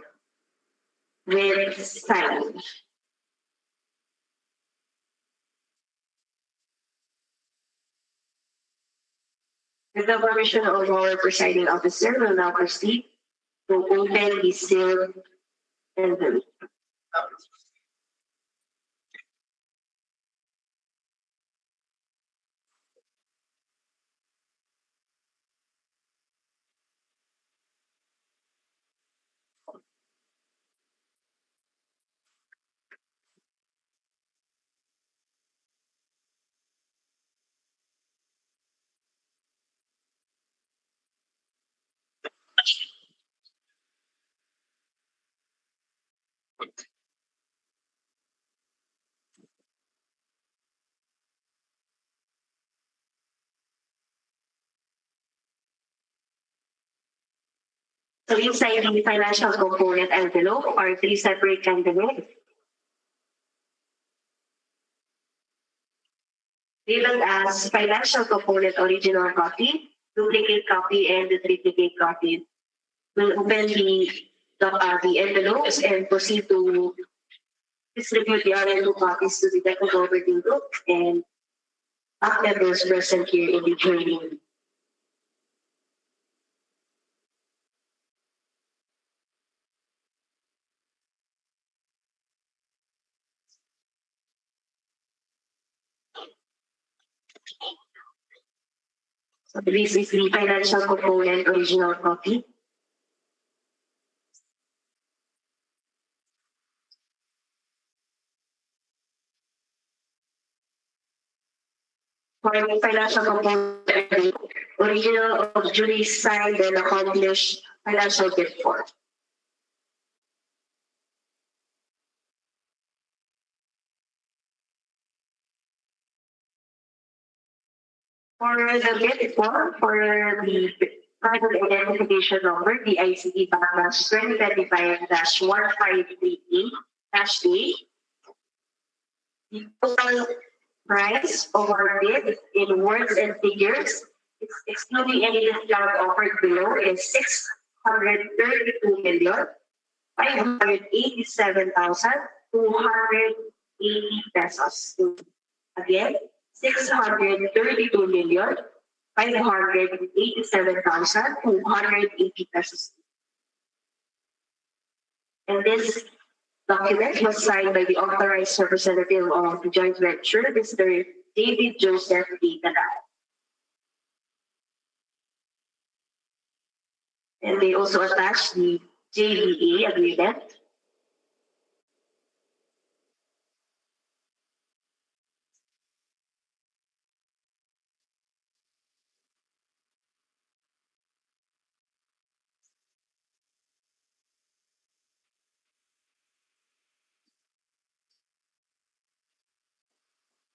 with signage. With the permission of our presiding officer, we'll now proceed to open the sealed envelope. So inside the financial component envelope are three separate candidates labeled as financial component original copy, duplicate copy, and the triplicate copy. We'll open the envelopes and proceed to distribute the other two copies to the technical working group and staff members present here in the training. So this is the financial component original copy. For the financial component, original of duly signed and accomplished financial gift form. For the bid for the private identification number, the ICD backlash 2025-1538-A, the total price of our bid in words and figures, excluding any discount offered below, is 632,587,280 pesos. Again, 632,587,280 pesos. And this document was signed by the authorized representative of the joint venture, Mr. David Joseph D. Canal. And they also attached the JVA agreement.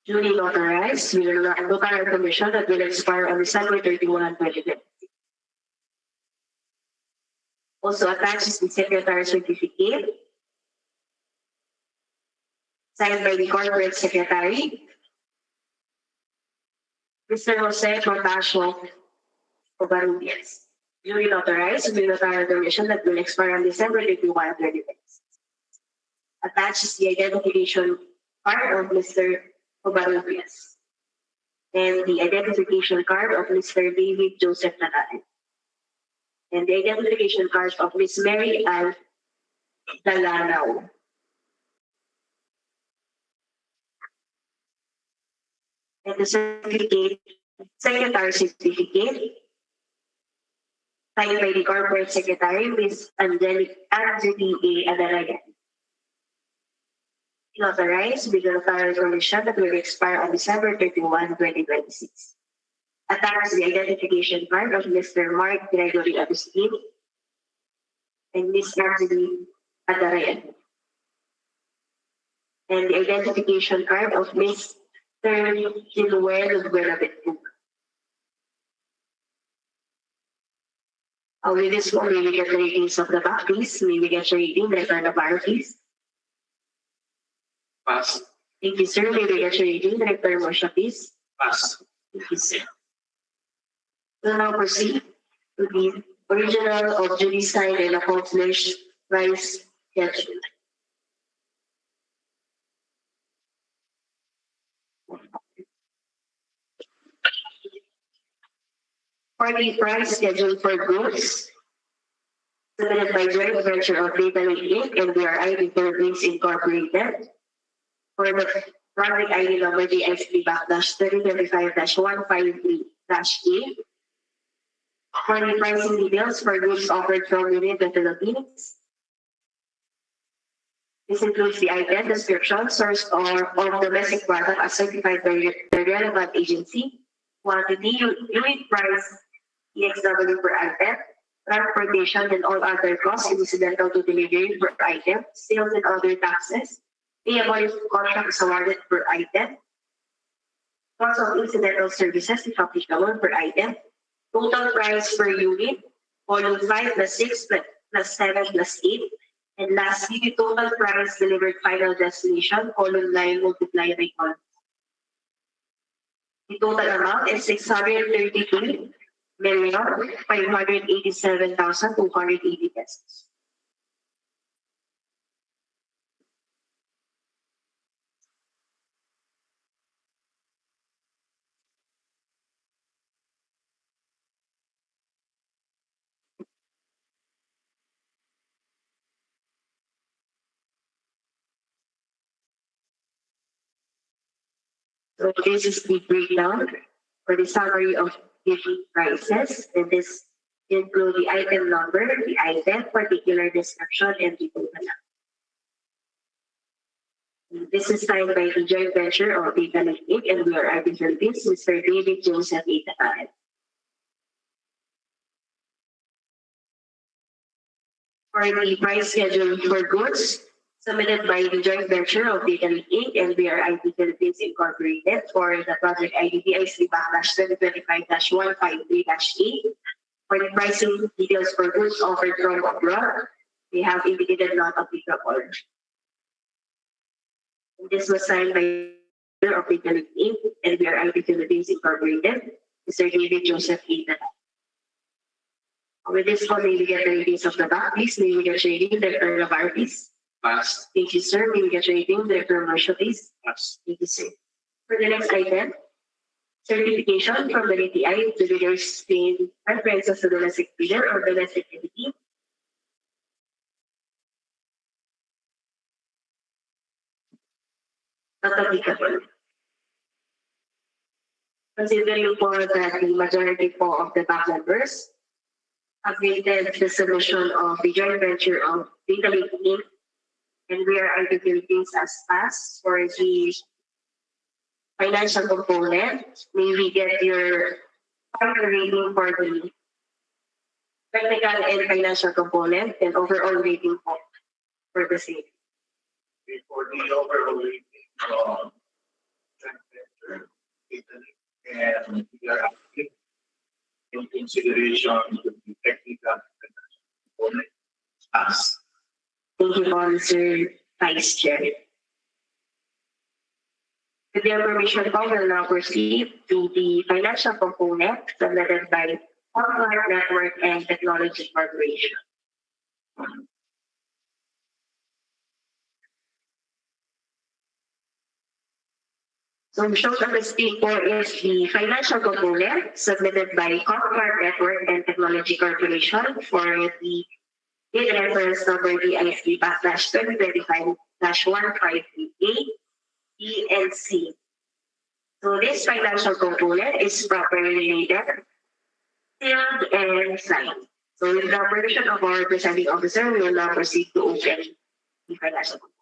Duly notarized with a notarial commission that will expire on December 31, 2020. Also attached is the secretary's certificate, signed by the corporate secretary, Mr. Jose Protasio Covarrubias. Duly notarized with a notarial commission that will expire on December 31, 2020. Attached is the identification card of Mr. Covarrubias and the identification card of Mr. David Joseph Natale and the identification card of Ms. Mary Ann Dalanao. And the certificate, secretary certificate, signed by the corporate secretary, Ms. Angeline A. Adarayan. Authorized with the notarial commission that will expire on December 31, 2026. Attached the identification card of Mr. Mark Gregory Agustin and Ms. Angeline Adarayan. And the identification card of Ms. Ginuel Buenaventura. With this one, may we get the ratings of the back, please? May we get your rating, Director Navarro, please? Pass. Thank you, sir. May we get your rating, Director Morsha, please? Pass. Thank you, sir. We'll now proceed to the original of duly signed and accomplished price schedule. For the price schedule for goods submitted by joint venture of Data Inc. and BRI Philippines Incorporated. For the product ID number DXB backdash 3025-153-A. For the pricing details for goods offered from within the Philippines. This includes the item description, source or domestic product as certified by the relevant agency, quantity, unit price, EXW per item, transportation and all other costs incidental to delivery per item, sales and other taxes, payable if contracts awarded per item, cost of incidental services if applicable per item, total price per unit, column 5 plus 6 plus 7 plus 8, and lastly, the total price delivered final destination, column 9 multiplied by column. The total amount is 632,587,280 pesos. So this is the breakdown for the summary of given prices, and this include the item number, the item, particular description, and the total amount. This is signed by the joint venture of Data Inc. and BRI Philippines, Mr. David Joseph A. Canal. For the price schedule for goods submitted by the joint venture of Data Link Inc. and BRIT Philippines Incorporated for the project ID DIC/2025-153-8. For the pricing details for goods offered from abroad, we have indicated not applicable. And this was signed by the of Data Link Inc. and BRIT Philippines Incorporated, Mr. David Joseph Ethan. With this one, may we get the ratings of the back, please? May we get rating, Director Navarro, please? Pass. Thank you, sir. May we get rating, Director Marshall, please? Pass. Thank you, sir. For the next item, certification from the NTI to bidders explain preferences to domestic bidder or domestic entity. Not applicable. Considering po that the majority po of the back members updated the solution of the joint venture of Data Link Inc. and we are under Philippines as pass for the financial component. May we get your final rating for the technical and financial component and overall rating for the same. For the overall rating from joint venture, and we are asking in consideration to the technical component as Thank you, Mr. Vice Chair. With the information we will now proceed to the financial component submitted by Online Network and Technology Corporation. So shown on the screen po is the financial component submitted by Comcard Network and Technology Corporation for the data reference number DIC/2025-1538 E and C. So this financial component is properly related, sealed, and signed. So with the permission of our presiding officer, we will now proceed to open the financial component.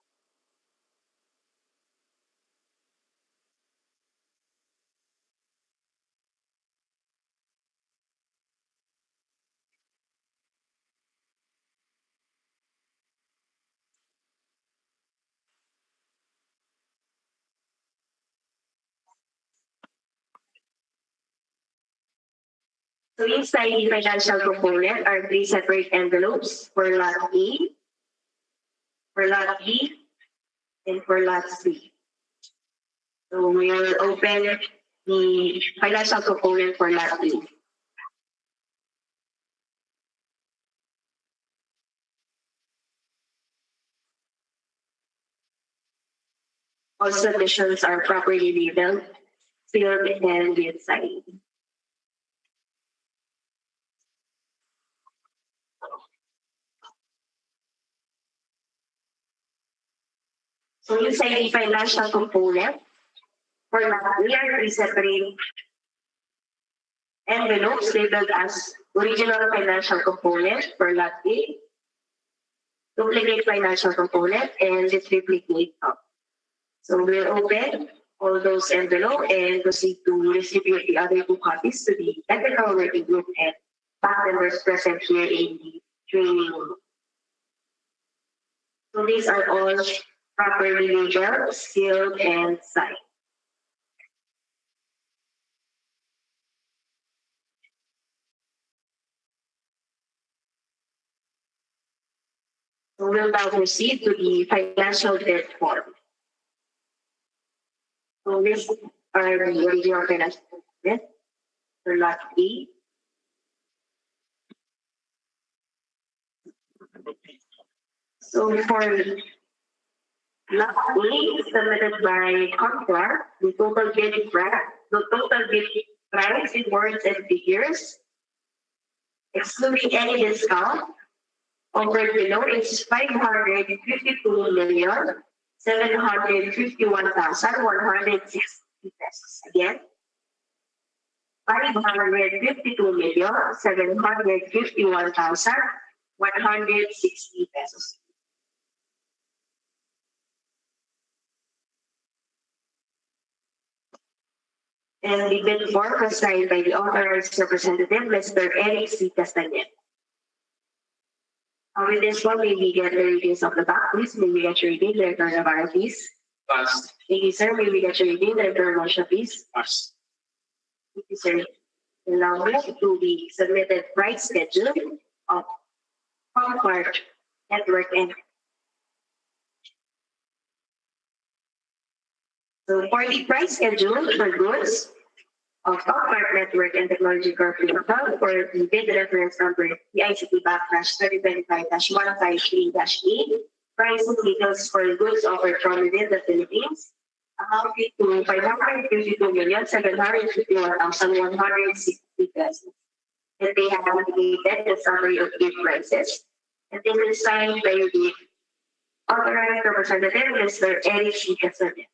So inside the financial component are three separate envelopes for lot A, for lot B, and for lot C. So we will open the financial component for lot A. All submissions are properly labeled, sealed, and with signed. So inside the financial component, for lot A are three separate envelopes labeled as original financial component for lot A, duplicate financial component, and duplicate top. So we'll open all those envelopes and proceed to distribute the other two copies to the technical working group and back members present here in the training room. So these are all properly labeled, sealed, and signed. So we'll now proceed to the financial debt form. So these are the original financial debt for lot A. So for lot A submitted by Contra, the total bid price in words and figures, excluding any discount, offered below is 552,751,160 pesos. Again, 552,751,160 pesos. And the bid form was signed by the authorized representative, Mr. Eric C. Castañeda. With this one, may we get the ratings of the back, please? May we get your rating, Director Navarro, please? Pass. Thank you, sir. May we get your rating, Director Mosha, please? Pass. Thank you, sir. And now we have to be submitted price schedule of Comfort Network and so for the price schedule for goods of Comfort Network and Technology Corporation for the bid reference number PICT backslash 2025-153-8, pricing details for goods offered from within the Philippines amounting to 552,751,160 pesos. And they have indicated the summary of bid prices. And this is signed by the authorized representative, Mr. Eric C. Casadet.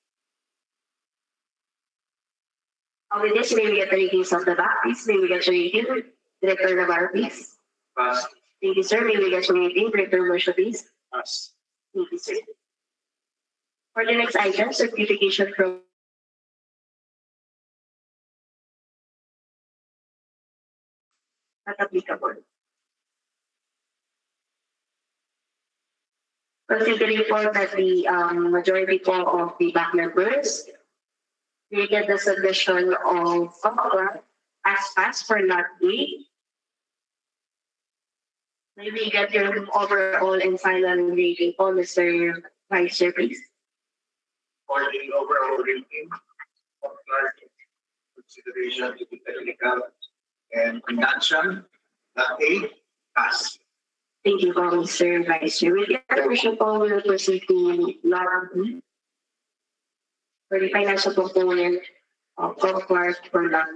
With this, may we get the ratings of the back, please? May we get your rating, Director Navarro, please? Pass. Thank you, sir. May we get your rating, Director Mosha, please? Pass. Thank you, sir. For the next item, certification from not applicable. Considering po that the majority po of the back members we get the submission of as fast for lot A. Maybe get your overall and final rating po, Mr. Vice Chair, please. For the overall rating of consideration to the technical and financial, that A, pass. Thank you po, Mr. Vice Chair. With your permission po, we will proceed to lot B for the financial component of Comfort for lot.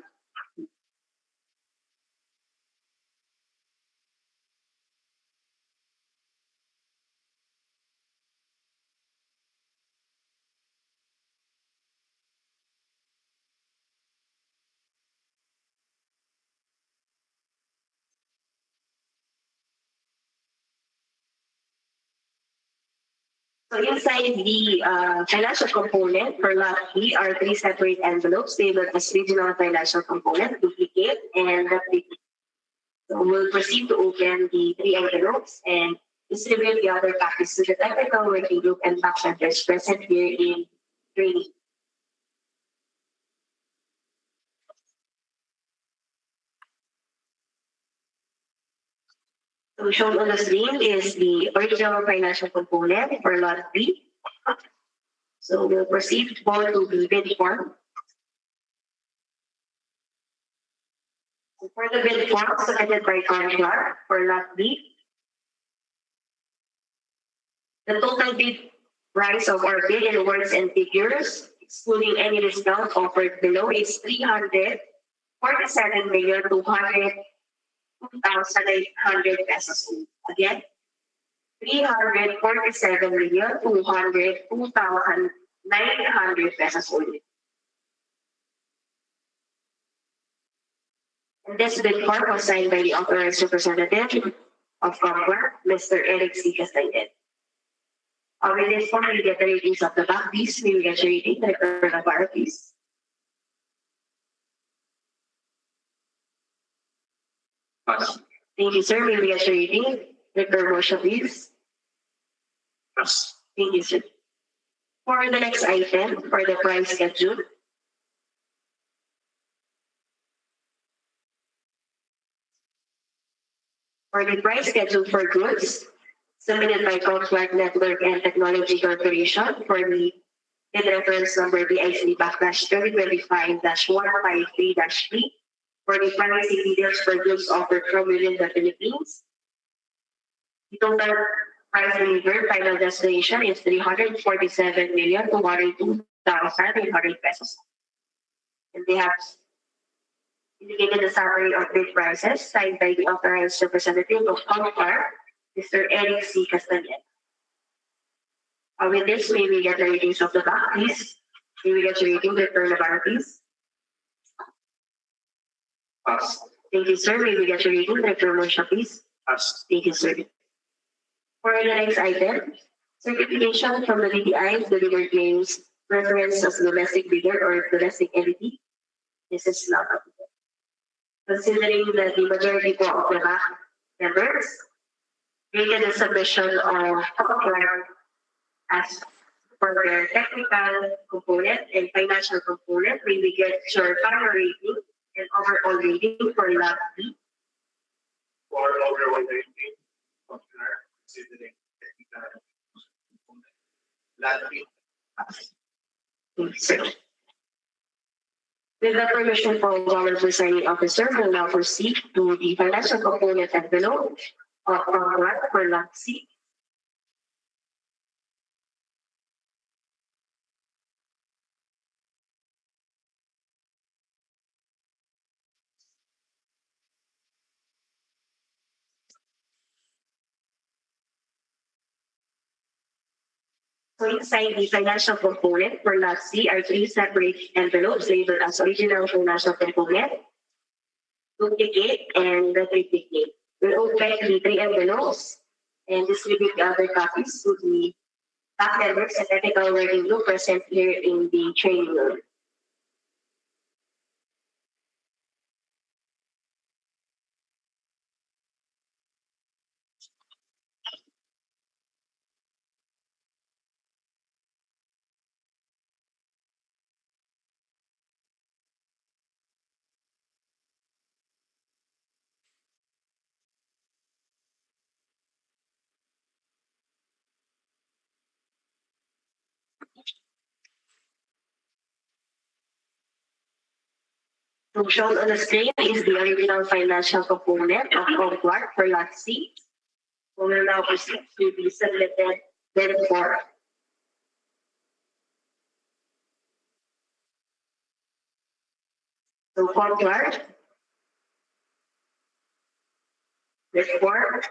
So inside the financial component for lot B are three separate envelopes labeled as regional financial component, duplicate, and replicate. So we'll proceed to open the three envelopes and distribute the other copies to the technical working group and back centers present here in training. So shown on the screen is the original financial component for lot B. So we'll proceed forward to the bid form. So for the bid form submitted by contract for lot B, the total bid price of our bid in words and figures, excluding any discount offered below, is 347,202,800 pesos. Again, 347,202,900 pesos only. And this bid form was signed by the authorized representative of Comfort, Mr. Eric C. Castañed. With this form, we get the ratings of the back, please. May we get your rating, Director Navarro, please? Pass. Thank you, sir. May we get your rating, Director Mosha, please? Pass. Thank you, sir. For the next item, for the price schedule, for the price schedule for goods submitted by Comfort Network and Technology Corporation for the bid reference number BIC backslash 2025-153-3 for the pricing details for goods offered from within the Philippines. The total price delivered final destination is 347,202,800 pesos. And they have indicated the summary of bid prices signed by the authorized representative of Comfort, Mr. Eric C. Castañed. With this, may we get the ratings of the back, please? May we get your rating, Director Navarro, please? Pass. Thank you, sir. May we get your rating, Director Mosha, please? Pass. Thank you, sir. For the next item, certification from the DTI, the bidder claims preference as domestic bidder or domestic entity. This is not applicable. Considering that the majority po of the back members Rated the submission of as for their technical component and financial component, we will get your final rating and overall rating for lab B. For overall rating, considering technical component. Lastly, With the permission from our presiding officer, we'll now proceed to the financial component envelope of contract for lab C. So inside the financial component for lab C are three separate envelopes labeled as original financial component, duplicate, and the triplicate. We'll open the three envelopes and distribute the other copies to the staff members and technical working group present here in the training room. So shown on the screen is the original financial component of contract for lot C. We will now proceed to the submitted report. So contract report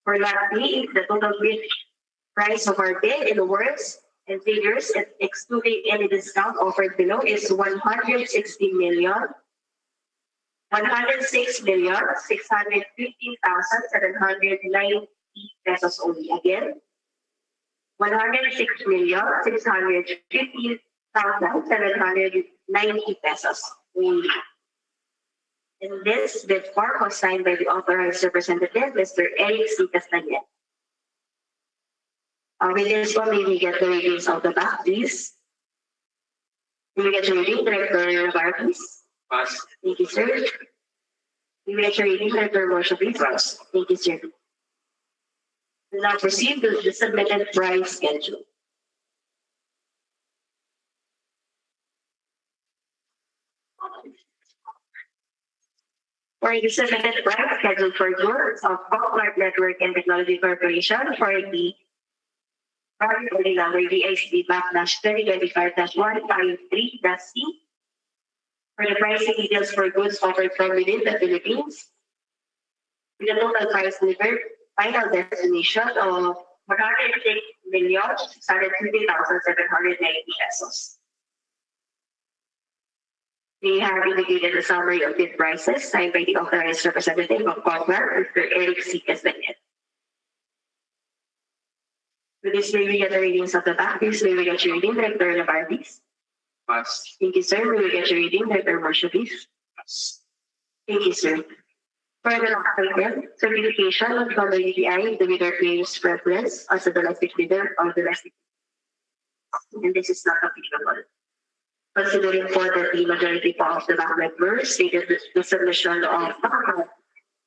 for lot B, the total bid price of our bid in words and figures, excluding any discount offered below, is 160 million. 106,615,790 pesos only. Again, 106,615,790 pesos only. And this bid form was signed by the authorized representative, Mr. Eric C. Castañeda. With this one, may we get the ratings of the back, please? May we get your rating, Director Navarro, please? Pass. Thank you, sir. May we get your rating, Director Morsha, please? Pass. Thank you, sir. We'll now proceed to the submitted price schedule. For the submitted price schedule for goods of Popular Network and Technology Corporation for the product holding number DICB-2025-153-C. For the pricing details for goods offered from within the Philippines, with a total price delivered final destination of 106,650,790 pesos. We have indicated a summary of bid prices signed by the authorized representative of Popular, Mr. Eric C. Castañeda. With this, may we get the readings of the back, please? May we get your reading, Director Navarro, please? Pass. Thank you, sir. May we get your reading, Director Morsha, please? Pass. Thank you, sir. For the last item, certification from the UTI, the bidder claims preference as a domestic bidder or domestic. And this is not applicable. Considering for that the majority of the back members stated the submission of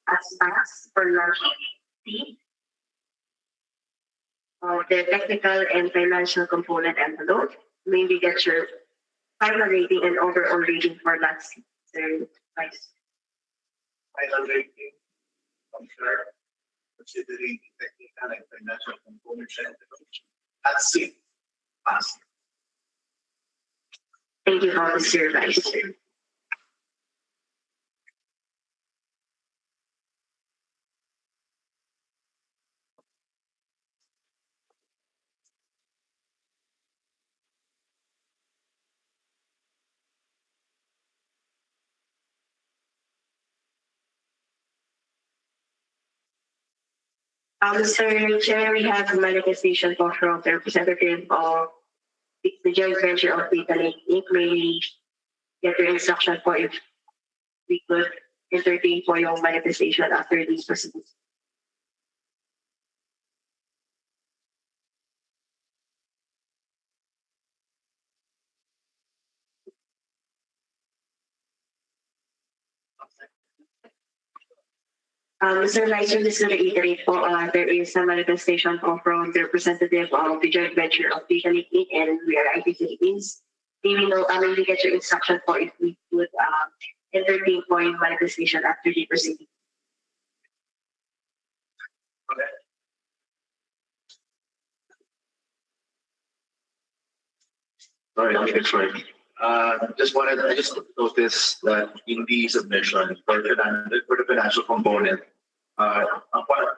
as tax for large fee of the technical and financial component envelope. May we get your final rating and overall rating for that, sir, Vice? final rating, considering technical and financial components. That's it. Pass. Thank you, Mr. Vice. Mr. Chair, we have a manifestation from the representative of the joint venture of Data Lake Inc. May we get your instruction for if we could entertain for your manifestation after these proceedings. Mr. Vice Chair, just to reiterate po, there is a manifestation po from the representative of the joint venture of Bicanic Inc. and we are IT Philippines. Maybe no, maybe get your instruction po if we would entertain po yung manifestation after the proceeding. Sorry, I'll get short. I just noticed that in the submission for the financial component, a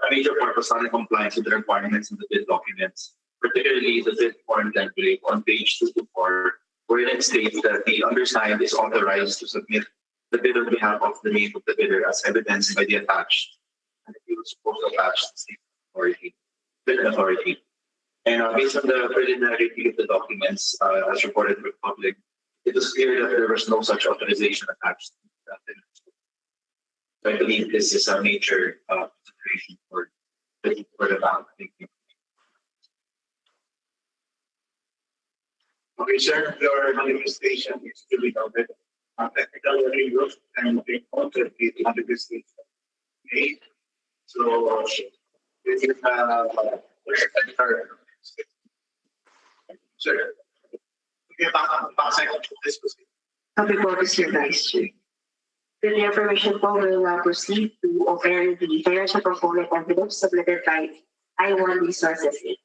major part was not in compliance with the requirements in the bid documents, particularly the bid form template on page 224, wherein it states that the undersigned is authorized to submit the bid on behalf of the name of the bidder as evidenced by the attached, and he was supposed to attach the state authority, bid authority. And based on the preliminary review of the documents, as reported to the public, it was clear that there was no such authorization attached to that bid. So I believe this is a major consideration for the bank. Thank you. Okay, sir, your manifestation is to be noted. Technical review and the content is manifestation made. So this is sir. Okay, back second to this position. Copy po, Mr. Vice Chair. With the information po, we will now proceed to open the financial component envelope submitted by I1 Resources Inc.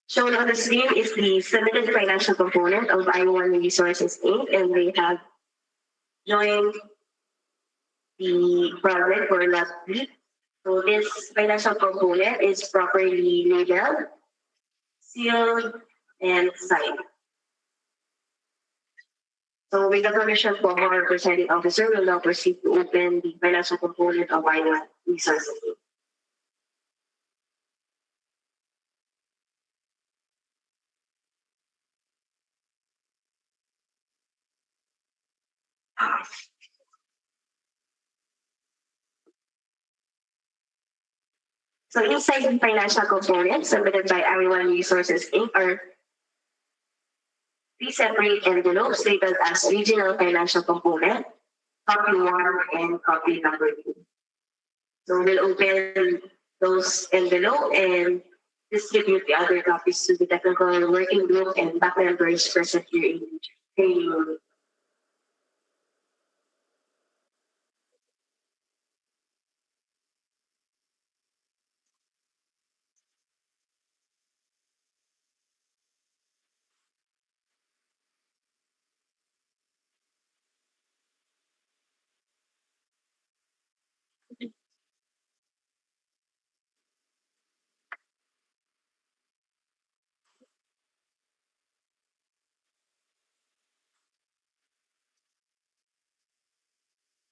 Shown on the screen is the submitted financial component of I1 Resources Inc. and they have joined the project for last week. So this financial component is properly labeled, sealed, and signed. So with the permission from our presiding officer, we'll now proceed to open the financial component of I1 Resources Inc. So inside the financial component submitted by I1 Resources Inc. are three separate envelopes labeled as regional financial component, copy 1 and copy number 2. So we'll open those envelope and distribute the other copies to the technical working group and back members present here in the training room.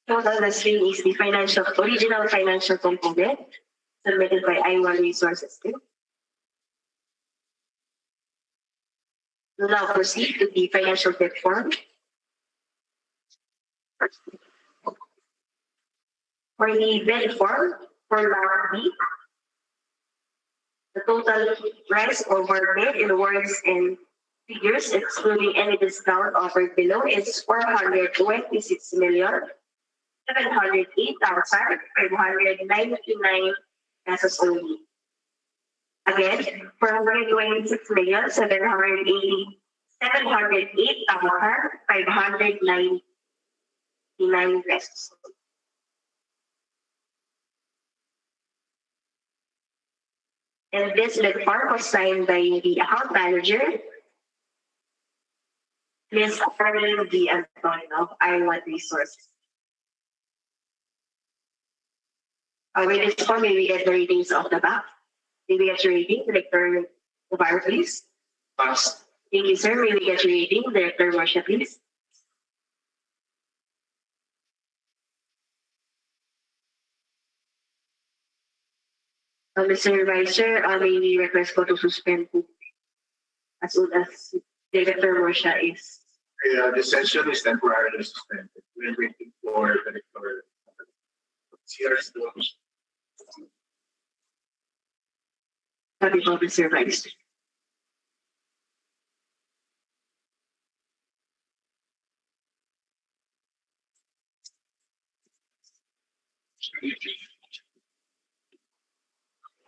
Total the screen is the original financial component submitted by I1 Resources Inc. We'll now proceed to the financial debt form. For the debt form, for Lara B, the total price over bid in words and figures, excluding any discount offered below, is 426,708,599 pesos only. Again, 426,708,599 pesos. And this bid form was signed by the account manager, Ms. Arlene D. Antonio of I1 Resources. With this form, may we get the ratings of the back? May we get your rating, Director Navarro, please? Pass. Thank you, sir. May we get your rating, Director Marcia, please? Mr. Vice Chair, may we request ko to suspend po as soon as Director Marcia is. The session is temporarily suspended. We're waiting for the Director. CR's doors. Sabi po, Mr. Vice Chair.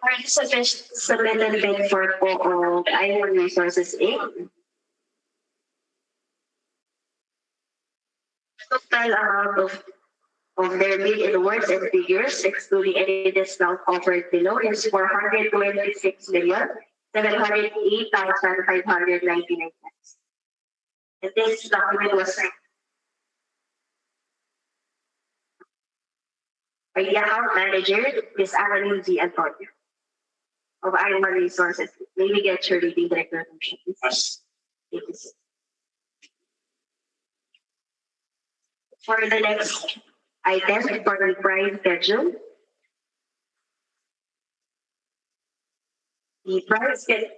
For the submitted bid for po of Iron Resources Inc. Total amount of their bid in words and figures, excluding any discount offered below, is 426,708,599. And this document was signed by the account manager, Ms. Annalyn G. Antonio of Iron Resources. May we get your reading director, please? Pass. Please. For the next item, for the price schedule, the price schedule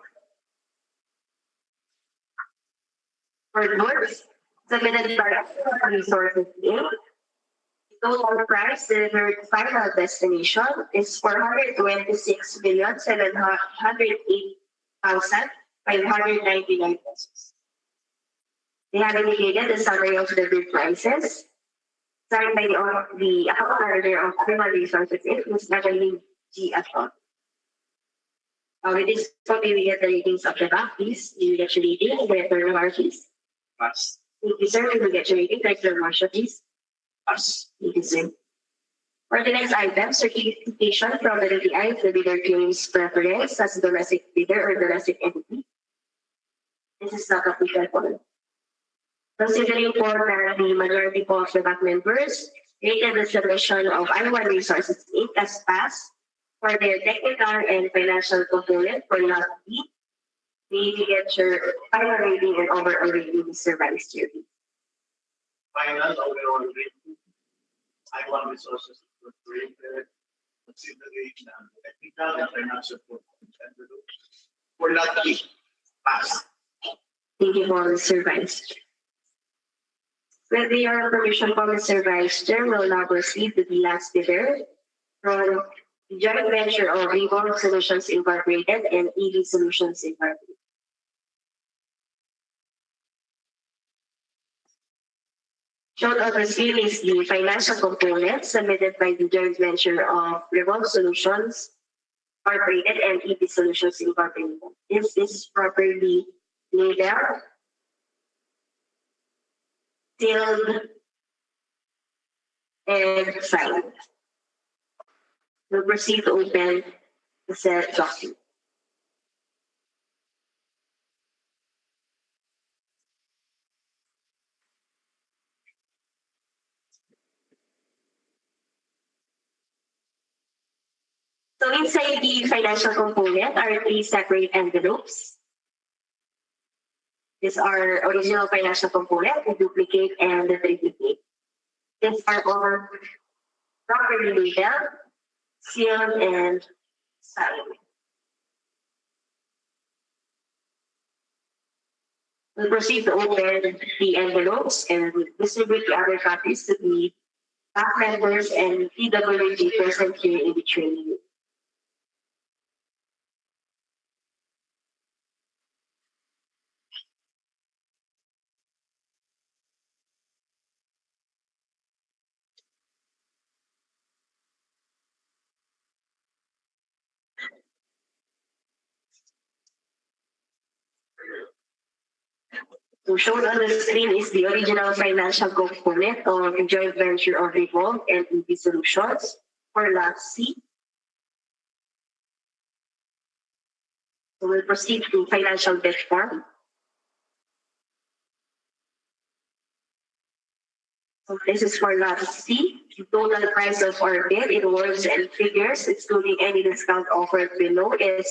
for goods submitted by Resources Inc. Total price delivered final destination is 426,708,599 pesos. They have indicated the summary of the bid prices signed by the account manager of Human Resources Inc. Ms. Annalyn G. Antonio. With this, copy we get the ratings of the bank, please. You get your rating, Director Lamar, please. Pass. Thank you, sir. You get your rating, Director Marcia, please. Pass. Thank you, sir. For the next item, certification from the DTI, the bidder claims preference as a domestic bidder or domestic entity. This is not applicable. Considering po na the majority po of the bank members rated the submission of I1 Resources Inc. as passed for their technical and financial component for lot B, may you get your final rating and overall rating, Mr. Vice Chair. Final overall rating. I1 Resources Incorporated, consideration ng technical and financial component for lot B. Pass. Thank you po, Mr. Vice Chair. With your permission po, Mr. Vice Chair, we'll now proceed to the last bidder from the joint venture of Revolve Solutions Incorporated and EV Solutions Incorporated. Shown on the screen is the financial component submitted by the joint venture of Revolve Solutions Incorporated and EV Solutions Incorporated. This is properly laid out, sealed, and signed. We'll proceed to open the said document. So inside the financial component are three separate envelopes. These are original financial component, the duplicate, and the triplicate. These are all properly labeled, sealed, and signed. We'll proceed to open the envelopes and distribute the other copies to the bank members and PWG present here in the training room. So shown on the screen is the original financial component of the joint venture of Revolve and EV Solutions for lot C. So we'll proceed to financial debt form. So this is for lot C. The total price of our bid in words and figures, excluding any discount offered below, is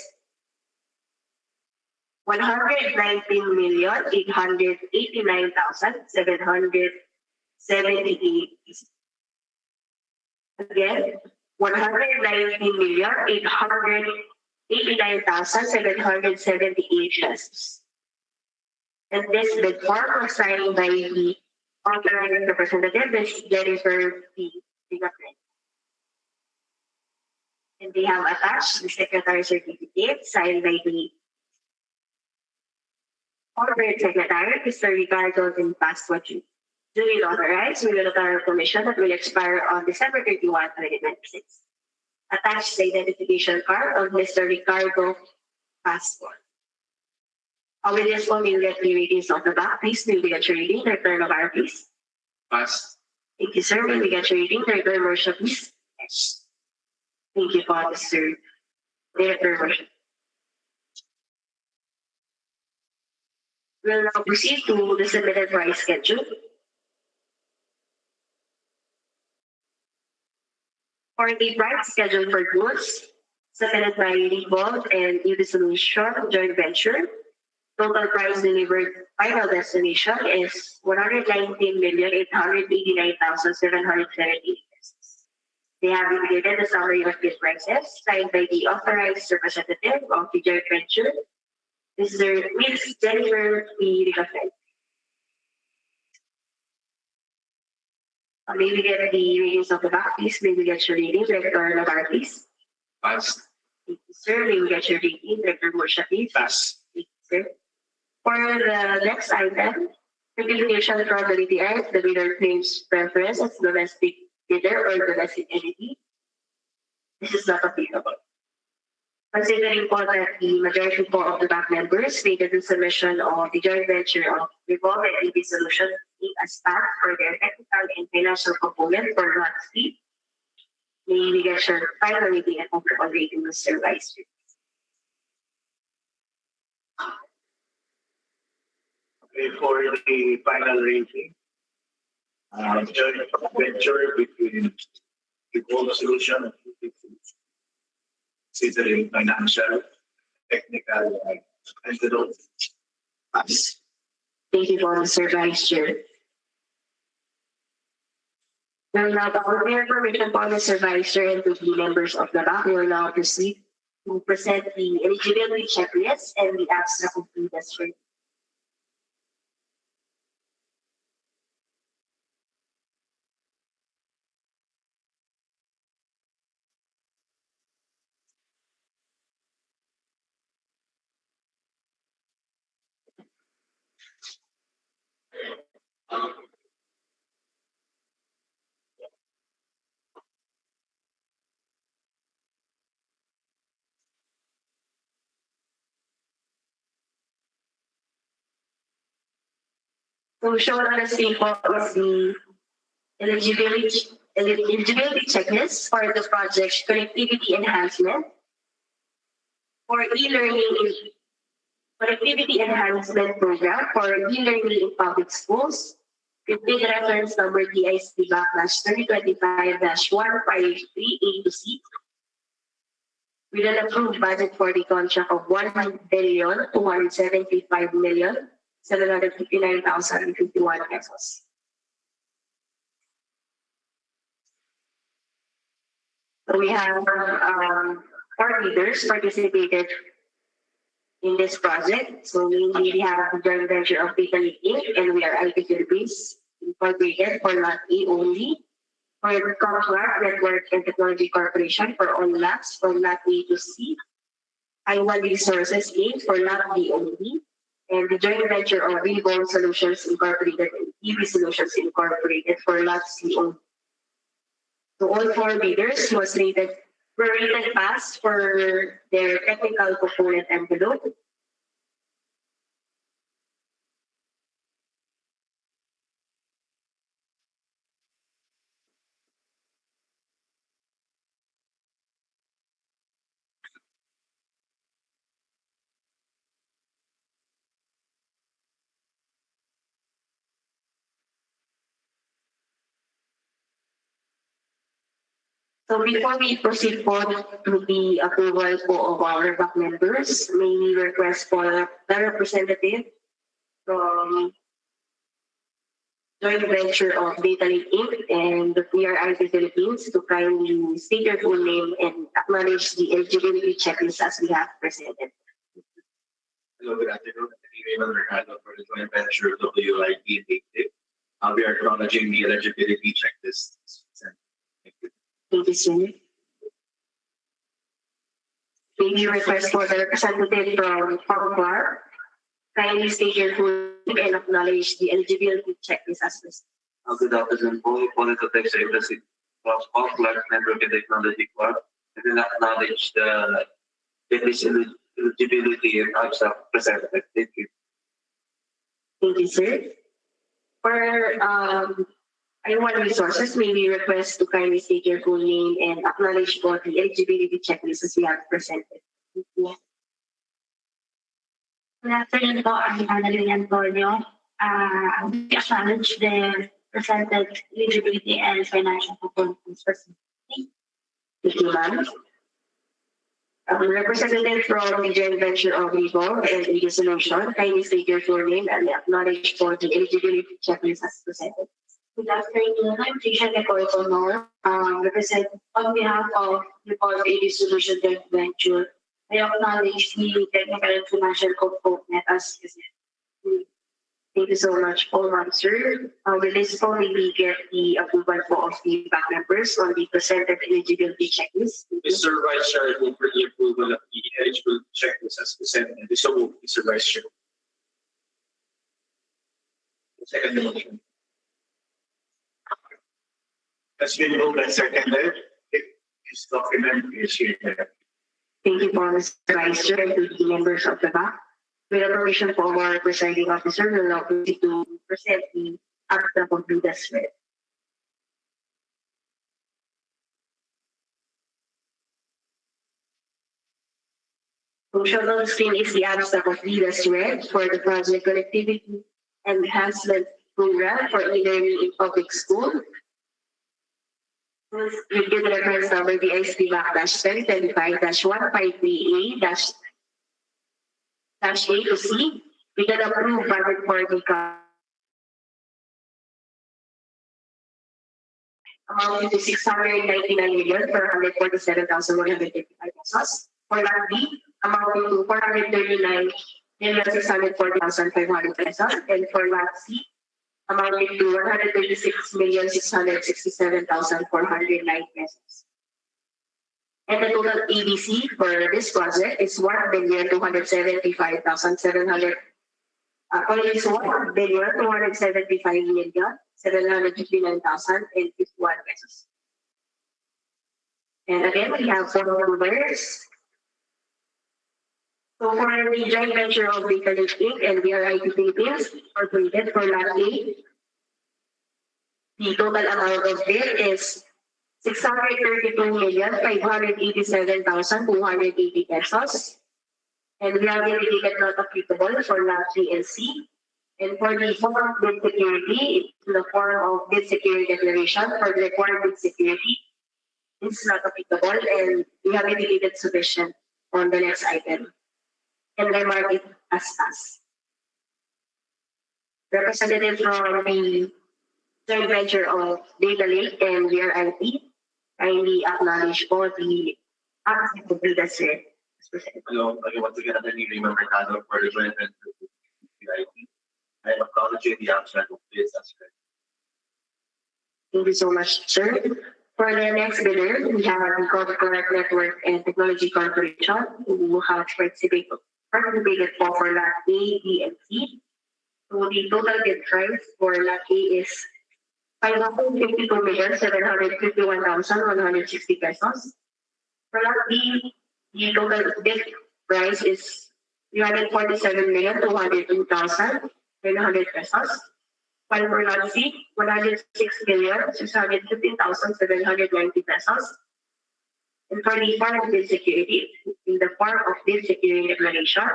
119,889,778. Again, 119,889,778 pesos. And this bid form was signed by the authorized representative, Ms. Jennifer P. Fingerprint. And they have attached the secretary certificate signed by the corporate secretary, Mr. Ricardo Pasquachi. duly authorized with a notarial commission that will expire on December 31, 2026. Attached the identification card of Mr. Ricardo Passport. With this one, we'll get the readings of the back. Please, may we get your reading? Return of our please. Pass. Thank you, sir. May we get your reading? Return worship, please. Pass. Thank you, Mr. Director worship. We'll now proceed to the submitted price schedule. For the price schedule for goods submitted by Revolve and Solution Joint Venture, total price delivered final destination is 119,889,778 pesos. They have indicated the summary of bid prices signed by the authorized representative of the joint venture, Ms. Jennifer P. Ricafen. May we get the readings of the back, please? May we get your reading, Director Navarro, please? Pass. Thank you, sir. May we get your reading, Director Morsha, please? Pass. Thank you, sir. For the next item, certification from the DTI, the bidder claims preference as domestic bidder or domestic entity. This is not applicable. Considering po that the majority po of the back members stated the submission of the joint venture of Revolve and EV Solution as part for their technical and financial component for lot fee, may we get your final rating and overall rating, Mr. Vice Chair. Okay, for the final rating, joint venture between the whole solution, considering financial, technical, and the road. Pass. Thank you, Mr. Vice Chair. We'll now prepare information for Mr. Vice Chair and to the members of the back. We will now proceed to present the eligibility checklist and the abstract of the district. So shown on the screen po is the eligibility checklist for the project connectivity enhancement for e-learning connectivity enhancement program for e-learning in public schools with bid reference number DISP/2025-153A to C with an approved budget for the contract of 1,275,759,051 pesos. So we have 4 leaders participated in this project. So we have the joint venture of Italy Inc. and we are IT Philippines Incorporated for Lot A only. For the Comcraft Network and Technology Corporation for all lots from Lot A to C. I1 Resources Inc. for Lot B only. And the joint venture of Reborn Solutions Incorporated and EV Solutions Incorporated for Lot C only. So all 4 bidders were rated pass for their technical component envelope. So before we proceed forward to the approval of our back members, may we request for the representative from joint venture of Datalink Inc. and the PRIT Philippines to kindly state your full name and acknowledge the eligibility checklist as we have presented. Hello, good afternoon. Raymond Ricardo for the joint venture WIP Native. We are acknowledging the eligibility checklist. Thank you. Thank you, sir. May we request for the representative from Comcraft kindly state your full name and acknowledge the eligibility checklist as listed. Good afternoon po. Political Secretary of Clark Network and Technology Corp. I will acknowledge the eligibility and abstract presented. Thank you. Thank you, sir. For I1 resources, may we request to kindly state your full name and acknowledge for the eligibility checklist as we have presented. Thank you. Good afternoon po, I'm Annalyn Antonio. We acknowledge the presented eligibility and financial components for Thank you, ma'am. Representative from the joint venture of Revolve and Legal Solution, kindly state your full name and acknowledge for the eligibility checklist as presented. Good afternoon, I'm Trisha Nicole Honor, represent on behalf of Revolve Legal Solution Joint Venture. I acknowledge the technical and financial component as presented. Thank you so much, all ma'am, sir. With this only we get the approval for of the back members on the presented eligibility checklist. Mr. Vice Chair, I move for the approval of the eligibility checklist as presented. So moved, Mr. Vice Chair. Second motion. Has been moved and seconded. This document is here. Thank you, Mr. Vice Chair, and to the members of the back. With the permission for our presiding officer, we'll now proceed to present the abstract of the read. Shown on the screen is the abstract of leaders read for the project connectivity enhancement program for e-learning in public school. We give the reference number BISP /1025-153A- A to C. We can approve budget for the amounting to 699,447,155 pesos. For lot B, amounting to 439,640,500 pesos. And for lot C, amounting to 136,667,409 pesos. And the total ABC for this project is 1,275,700. Apologies, 1,275,759,051 pesos. And again, we have four numbers. So for the joint venture of Data Lake Inc. and VRIT Philippines, incorporated for lot A, the total amount of bid is 632,587,280 pesos. And we have indicated not applicable for lot B and C. And for the form of bid security, it's in the form of bid security declaration for the required bid security. It's not applicable, and we have indicated sufficient on the next item. And I mark it as pass. Representative from the joint venture of Data Lake and VRIT, kindly acknowledge for the aspect of data set. Hello, once again, Attorney Raymond Mercado for the joint venture with VIT. I am acknowledging the abstract of this as well. Thank you so much, sir. For the next bidder, we have the Corporate Network and Technology Corporation, who have participated for lot A, B, and C. So the total bid price for lot A is 552,751,160 pesos. For lot B, the total bid price is 347,202,900 pesos. While for lot C, 106,615,790 pesos. And for the form of bid security, in the form of bid security declaration,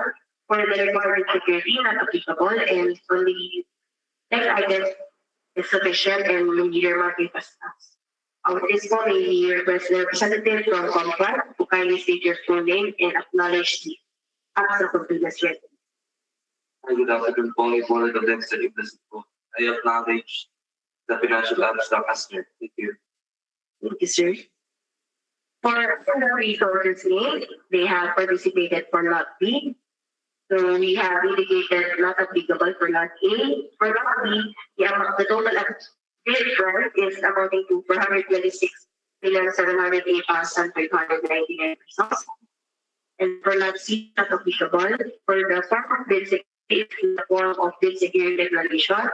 for the required security, not applicable, and for the next item is sufficient and leader market as tax. Our this point may be representative from Comcast to kindly state your full name and acknowledge the absence of previous written. Good afternoon, Paul. Board of Legislative Support. I acknowledge the financial abstract as well. Thank you. Thank you, sir. For the resources named, they have participated for lot B. So we have indicated not applicable for lot A. For lot B, the total bid price is amounting to 426,708,599 pesos. And for lot C, not applicable. For the form of bid security, in the form of bid security declaration,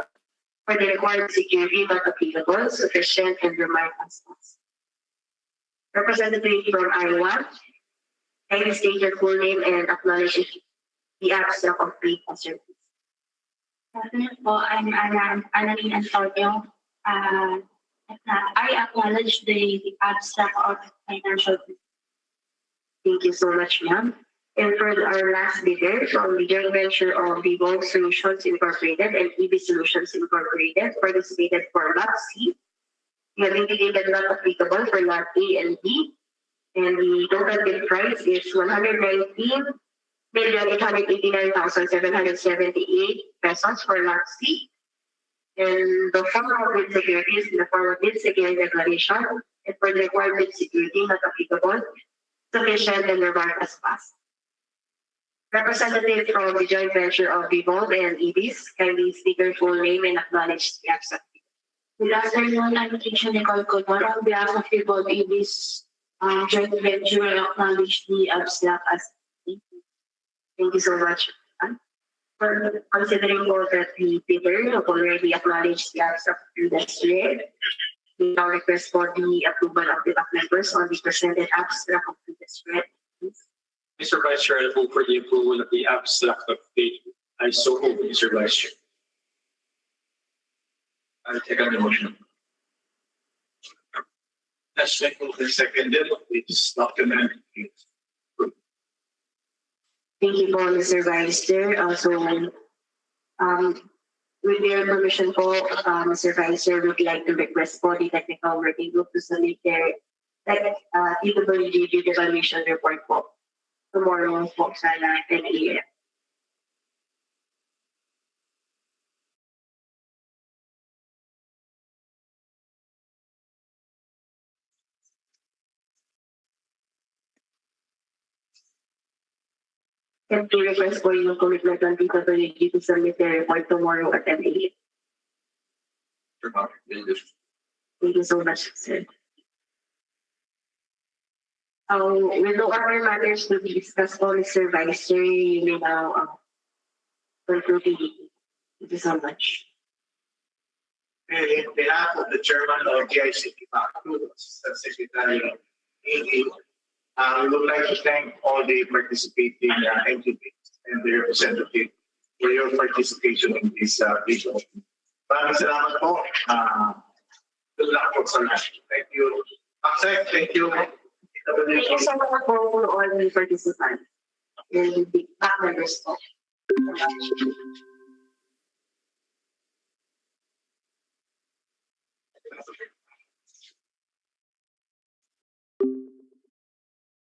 For the required security not applicable, sufficient, and remark as possible. Representative from Iowa, kindly state your full name and acknowledge the abstract of the service. Definitely po, I'm Annalyn Antonio. I acknowledge the abstract of financial. Thank you so much, ma'am. And for our last bidder from the joint venture of Vivo Solutions Incorporated and EB Solutions Incorporated, participated for Lot C. We have indicated not applicable for Lot A and B. And the total bid price is 119,889,778 pesos for Lot C. And the form of bid securities in the form of bid security declaration, and for the required bid security not applicable, sufficient, and remark as passed. Representative from the joint venture of Vivo and EBs, kindly state your full name and acknowledge the abstract. Good afternoon, I'm Keisha Nicole Codor. On behalf of People Babies joint venture, I acknowledge the abstract as. Thank you so much. For considering all that the bidder have already acknowledged the abstract of the district, we now request for the approval of the doc members on the presented abstract of the district. Mr. Vice Chair, I move for the approval of the abstract of the. I so move, Mr. Vice Chair. I take on the motion. That's seconded. It's document. Thank you po, Mr. Vice Chair. With your permission po, Mr. Vice Chair, would like to request for the technical working group to submit their feasibility evaluation report po tomorrow po sa 10 a.m. And to request for yung commitment on feasibility to submit their report tomorrow at 10 a.m. Thank you so much, sir. With no other matters to be discussed po, Mr. Vice Chair, you may now conclude the meeting. Thank you so much. In behalf of the chairman of GICT, Assistant Secretary AD, we would like to thank all the participating entities and their representatives for your participation in this video. Maraming salamat po. Good luck po sa lahat. Thank you. Aksek, thank you. Thank you so much for all the participants and the back members po.